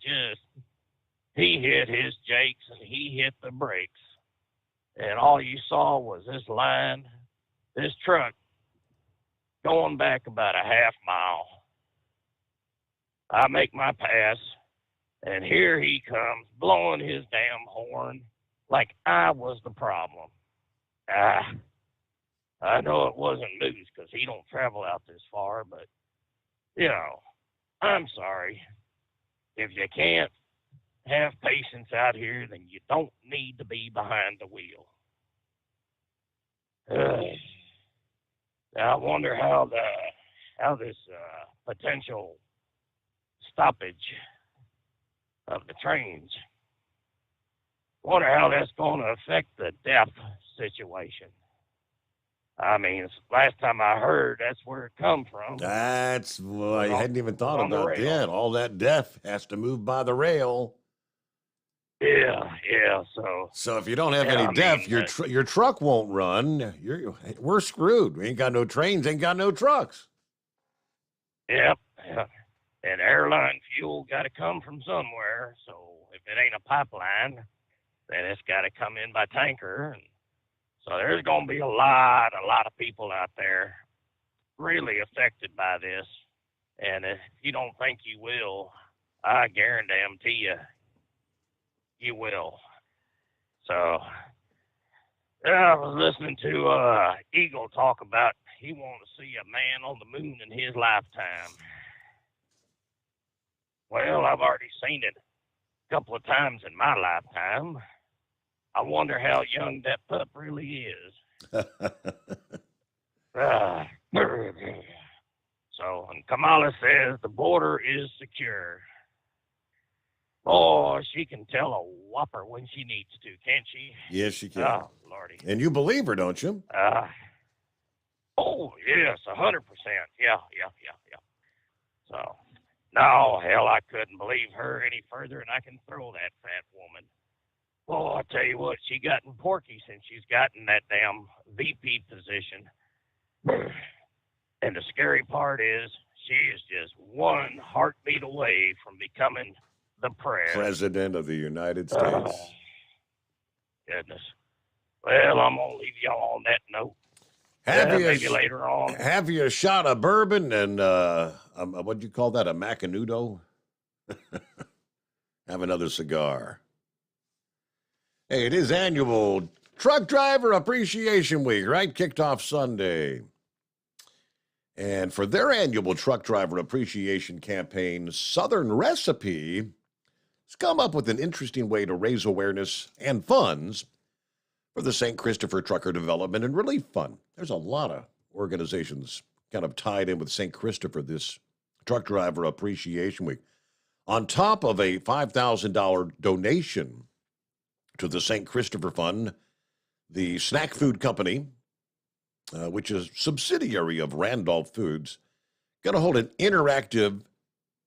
he hit his jakes and he hit the brakes. And all you saw was this truck going back about a half mile. I make my pass, and here he comes, blowing his damn horn like I was the problem. I know it wasn't Moose because he don't travel out this far, but, you know, I'm sorry. If you can't have patience out here, then you don't need to be behind the wheel. I wonder how this potential stoppage of the trains, wonder how that's going to affect the death situation. I mean, last time I heard, that's where it come from. Well, I hadn't even thought about that. All that death has to move by the rail. Yeah. So if you don't have Yeah, any I depth, mean, your truck won't run. We're screwed. We ain't got no trains, ain't got no trucks. Yep. Yeah. And airline fuel got to come from somewhere. So if it ain't a pipeline, then it's got to come in by tanker. And so there's going to be a lot of people out there really affected by this. And if you don't think you will, I guarantee you will. So I was listening to Eagle talk about he wanted to see a man on the moon in his lifetime. Well, I've already seen it a couple of times in my lifetime. I wonder how young that pup really is. So, and Kamala says the border is secure. Oh, she can tell a whopper when she needs to, can't she? Yes, she can. Oh, Lordy. And you believe her, don't you? Oh, yes, 100%. Yeah. So, no, hell, I couldn't believe her any further, and I can throw that fat woman. Oh, I tell you what, she gotten porky since she's gotten that damn VP position. And the scary part is she is just one heartbeat away from becoming the President of the United States. Goodness. Well, I'm going to leave y'all on that note. Maybe later on. Have you a shot of bourbon and, what do you call that, a Macanudo? Have another cigar. Hey, it is annual Truck Driver Appreciation Week, right? Kicked off Sunday. And for their annual Truck Driver Appreciation campaign, Southern Recipe has come up with an interesting way to raise awareness and funds for the St. Christopher Trucker Development and Relief Fund. There's a lot of organizations kind of tied in with St. Christopher this Truck Driver Appreciation Week. On top of a $5,000 donation to the St. Christopher Fund, the snack food company, which is a subsidiary of Randolph Foods, going to hold an interactive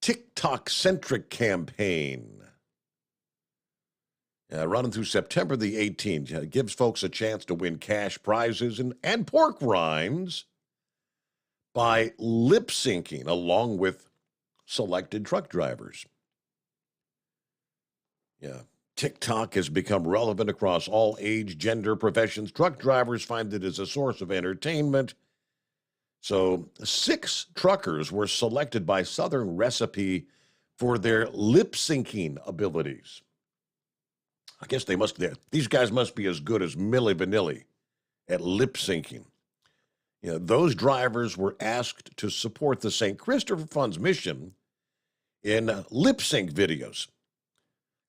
TikTok-centric campaign running through September the 18th. It gives folks a chance to win cash prizes and pork rinds by lip-syncing along with selected truck drivers. Yeah. TikTok has become relevant across all age, gender, professions. Truck drivers find it as a source of entertainment. So 6 truckers were selected by Southern Recipe for their lip-syncing abilities. I guess these guys must be as good as Milli Vanilli at lip-syncing. You know, those drivers were asked to support the St. Christopher Fund's mission in lip-sync videos.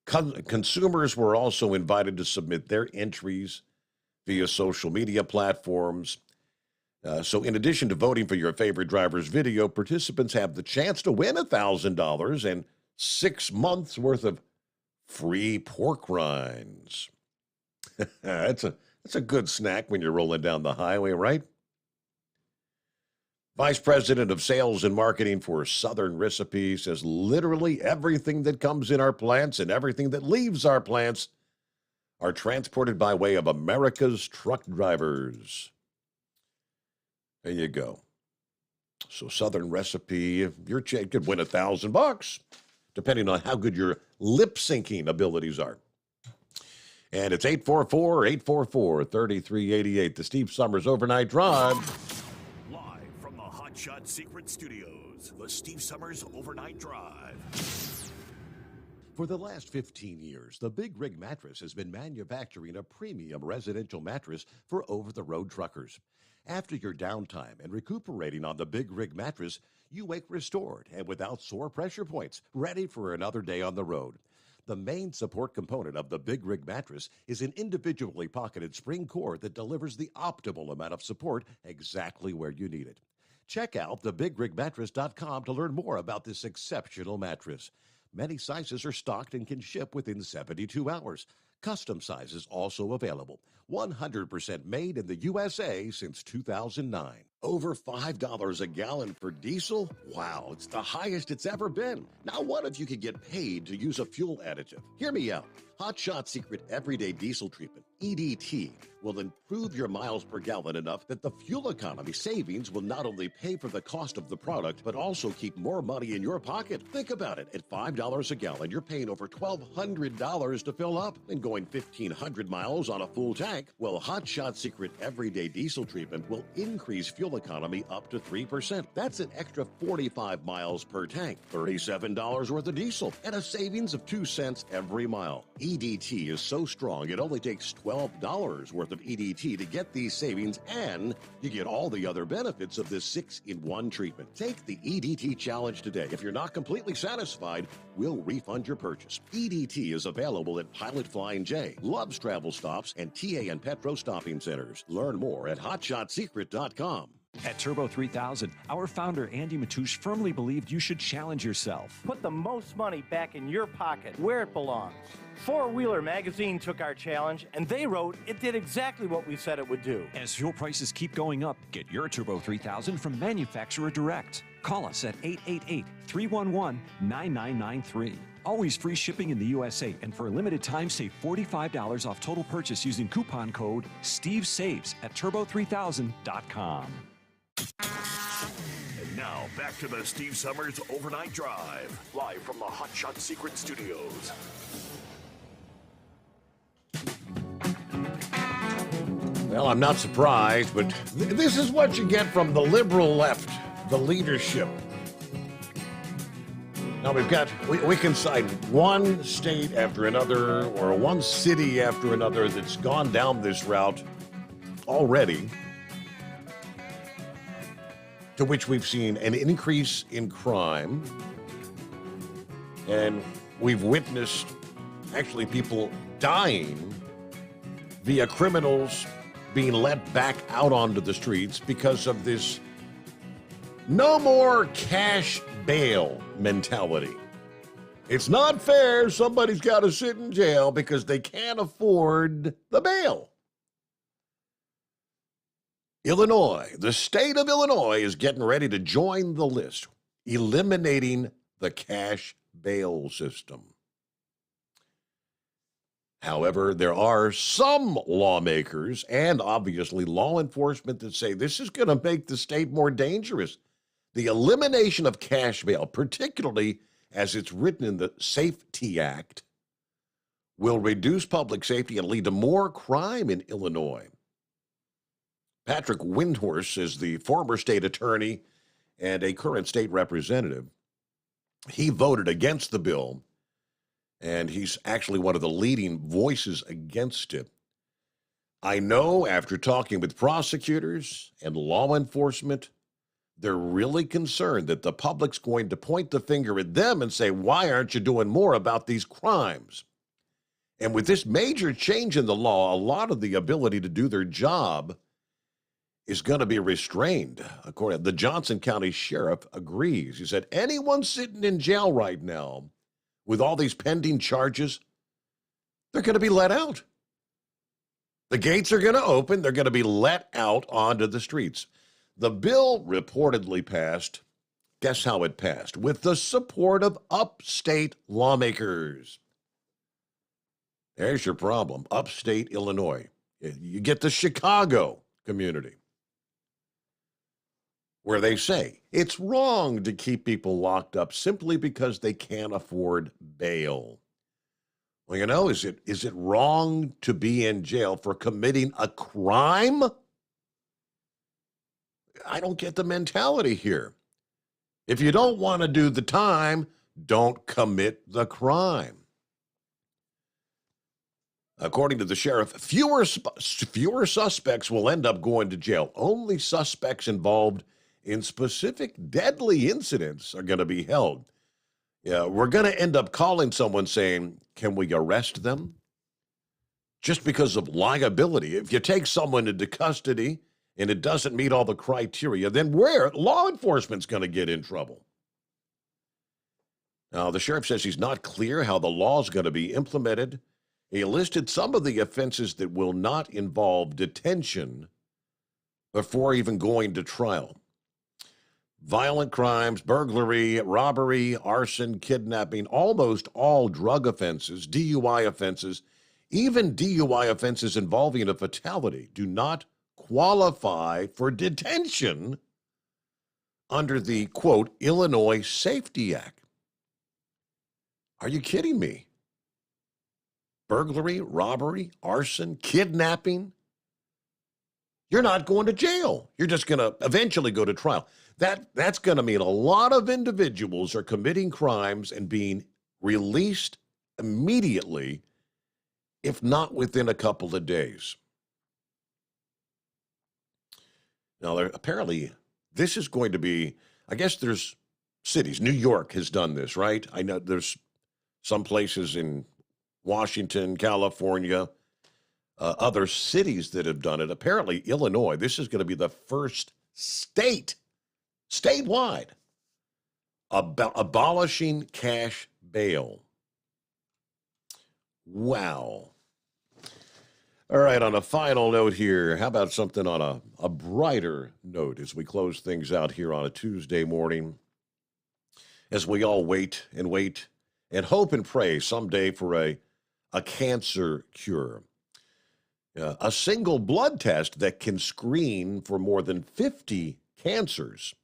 Consumers were also invited to submit their entries via social media platforms. So in addition to voting for your favorite driver's video, participants have the chance to win $1,000 and 6 months worth of free pork rinds. That's a good snack when you're rolling down the highway, right? Vice President of Sales and Marketing for Southern Recipe says literally everything that comes in our plants and everything that leaves our plants are transported by way of America's truck drivers. There you go. So Southern Recipe, your check could win $1,000, depending on how good your lip-syncing abilities are. And it's 844-844-3388, the Steve Sommers Overnight Drive. Live from the Hot Shot Secret Studios, the Steve Sommers Overnight Drive. For the last 15 years, the Big Rig Mattress has been manufacturing a premium residential mattress for over-the-road truckers. After your downtime and recuperating on the Big Rig Mattress, you wake restored and without sore pressure points, ready for another day on the road. The main support component of the Big Rig Mattress is an individually pocketed spring core that delivers the optimal amount of support exactly where you need it. Check out thebigrigmattress.com to learn more about this exceptional mattress. Many sizes are stocked and can ship within 72 hours. Custom sizes also available. 100% made in the USA since 2009. Over $5 a gallon for diesel? Wow, it's the highest it's ever been. Now, what if you could get paid to use a fuel additive? Hear me out. Hot Shot Secret Everyday Diesel Treatment, EDT, will improve your miles per gallon enough that the fuel economy savings will not only pay for the cost of the product, but also keep more money in your pocket. Think about it. At $5 a gallon, you're paying over $1,200 to fill up and going 1,500 miles on a full tank. Well, Hot Shot Secret Everyday Diesel Treatment will increase fuel economy up to 3%. That's an extra 45 miles per tank, $37 worth of diesel, and a savings of 2 cents every mile. EDT is so strong, it only takes $12 worth of EDT to get these savings, and you get all the other benefits of this 6-in-1 treatment. Take the EDT challenge today. If you're not completely satisfied, we'll refund your purchase. EDT is available at Pilot Flying J, Love's Travel Stops, and TA and Petro Stopping Centers. Learn more at hotshotsecret.com. At Turbo 3000, our founder Andy Matoush firmly believed you should challenge yourself. Put the most money back in your pocket, where it belongs. Four Wheeler Magazine took our challenge, and they wrote it did exactly what we said it would do. As fuel prices keep going up, get your Turbo 3000 from manufacturer direct. Call us at 888-311-9993. Always free shipping in the USA, and for a limited time, save $45 off total purchase using coupon code STEVESAVES at turbo3000.com. And now, back to the Steve Summers Overnight Drive, live from the Hot Shot Secret Studios. Well, I'm not surprised, but this is what you get from the liberal left, the leadership. Now we can cite one state after another or one city after another that's gone down this route already, to which we've seen an increase in crime, and we've witnessed actually people dying via criminals being let back out onto the streets because of this no more cash bail mentality. It's not fair. Somebody's got to sit in jail because they can't afford the bail. Illinois, the state of Illinois, is getting ready to join the list, eliminating the cash bail system. However, there are some lawmakers and obviously law enforcement that say this is going to make the state more dangerous. The elimination of cash bail, particularly as it's written in the Safety Act, will reduce public safety and lead to more crime in Illinois. Patrick Windhorst is the former state attorney and a current state representative. He voted against the bill, and he's actually one of the leading voices against it. I know after talking with prosecutors and law enforcement, they're really concerned that the public's going to point the finger at them and say, why aren't you doing more about these crimes? And with this major change in the law, a lot of the ability to do their job is going to be restrained. According to the Johnson County Sheriff agrees. He said, anyone sitting in jail right now with all these pending charges, they're going to be let out. The gates are going to open. They're going to be let out onto the streets. The bill reportedly passed. Guess how it passed? With the support of upstate lawmakers. There's your problem. Upstate Illinois. You get the Chicago community, where they say it's wrong to keep people locked up simply because they can't afford bail. Well, you know, is it wrong to be in jail for committing a crime? I don't get the mentality here. If you don't want to do the time, don't commit the crime. According to the sheriff, fewer suspects will end up going to jail. Only suspects involved in specific deadly incidents are going to be held. Yeah, we're going to end up calling someone saying, can we arrest them? Just because of liability. If you take someone into custody and it doesn't meet all the criteria, then law enforcement's going to get in trouble. Now, the sheriff says he's not clear how the law is going to be implemented. He listed some of the offenses that will not involve detention before even going to trial. violent crimes, burglary, robbery, arson, kidnapping, almost all drug offenses, DUI offenses, even DUI offenses involving a fatality do not qualify for detention under the, quote, Illinois Safety Act. Are you kidding me? Burglary, robbery, arson, kidnapping. You're not going to jail. You're just going to eventually go to trial. That's going to mean a lot of individuals are committing crimes and being released immediately, if not within a couple of days. Now, apparently, this is going to be, I guess there's cities. New York has done this, right? I know there's some places in Washington, California, other cities that have done it. Apparently, Illinois, this is going to be the first statewide, abolishing cash bail. Wow. All right, on a final note here, how about something on a brighter note as we close things out here on a Tuesday morning, as we all wait and hope and pray someday for a cancer cure. A single blood test that can screen for more than 50 cancers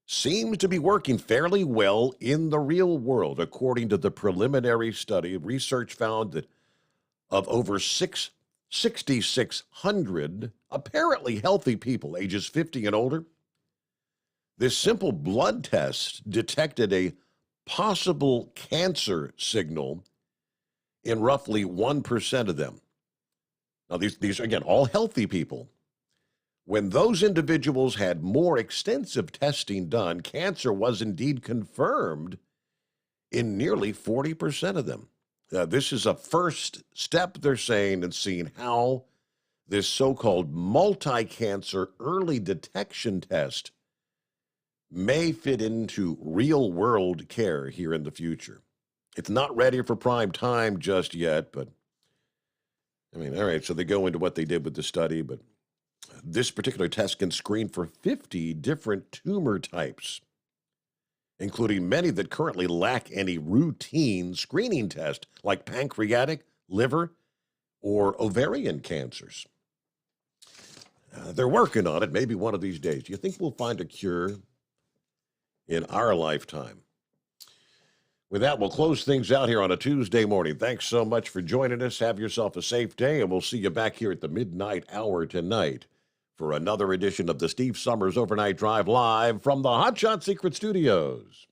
seems to be working fairly well in the real world. According to the preliminary study, research found that of over 6,600 apparently healthy people ages 50 and older, this simple blood test detected a possible cancer signal in roughly 1% of them. Now, these are, again, all healthy people. When those individuals had more extensive testing done, cancer was indeed confirmed in nearly 40% of them. This is a first step, they're saying, in seeing how this so-called multi-cancer early detection test may fit into real-world care here in the future. It's not ready for prime time just yet, but, I mean, all right, so they go into what they did with the study, but this particular test can screen for 50 different tumor types, including many that currently lack any routine screening test, like pancreatic, liver, or ovarian cancers. They're working on it, maybe one of these days. Do you think we'll find a cure in our lifetime? With that, we'll close things out here on a Tuesday morning. Thanks so much for joining us. Have yourself a safe day, and we'll see you back here at the midnight hour tonight for another edition of the Steve Sommers Overnight Drive live from the Hot Shot Secret Studios.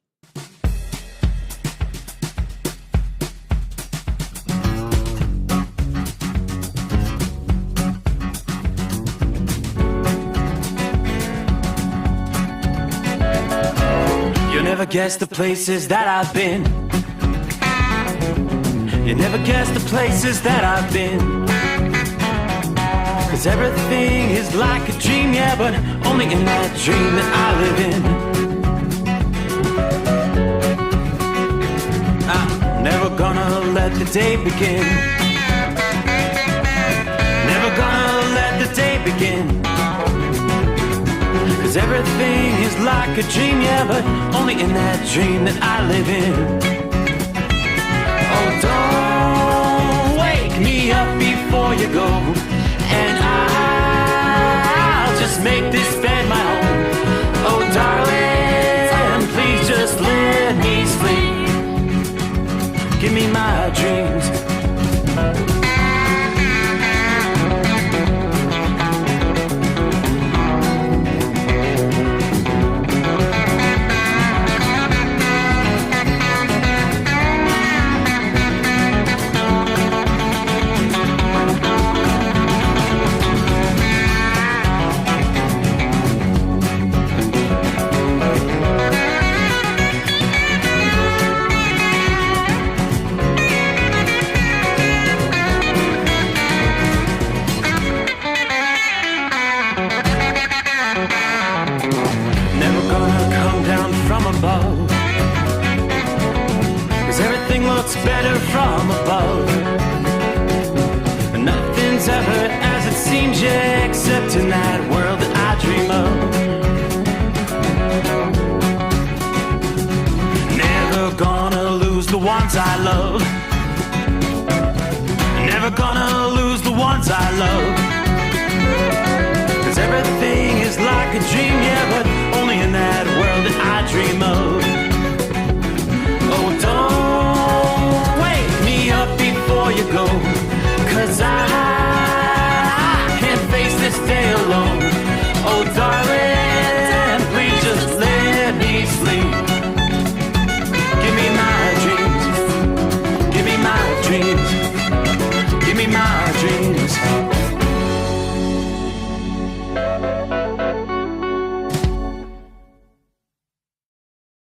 You never guess the places that I've been. You never guess the places that I've been. 'Cause everything is like a dream, yeah, but only in that dream that I live in. I'm never gonna let the day begin. Never gonna let the day begin. 'Cause everything is like a dream, yeah, but only in that dream that I live in. Oh, don't wake me up before you go, and I'll just make this bed my home. Oh, darling, please just let me sleep. Give me my dreams. Better from above. Nothing's ever as it seems, yeah, except in that world that I dream of. I love. Never gonna lose the ones I love. 'Cause everything is like a dream,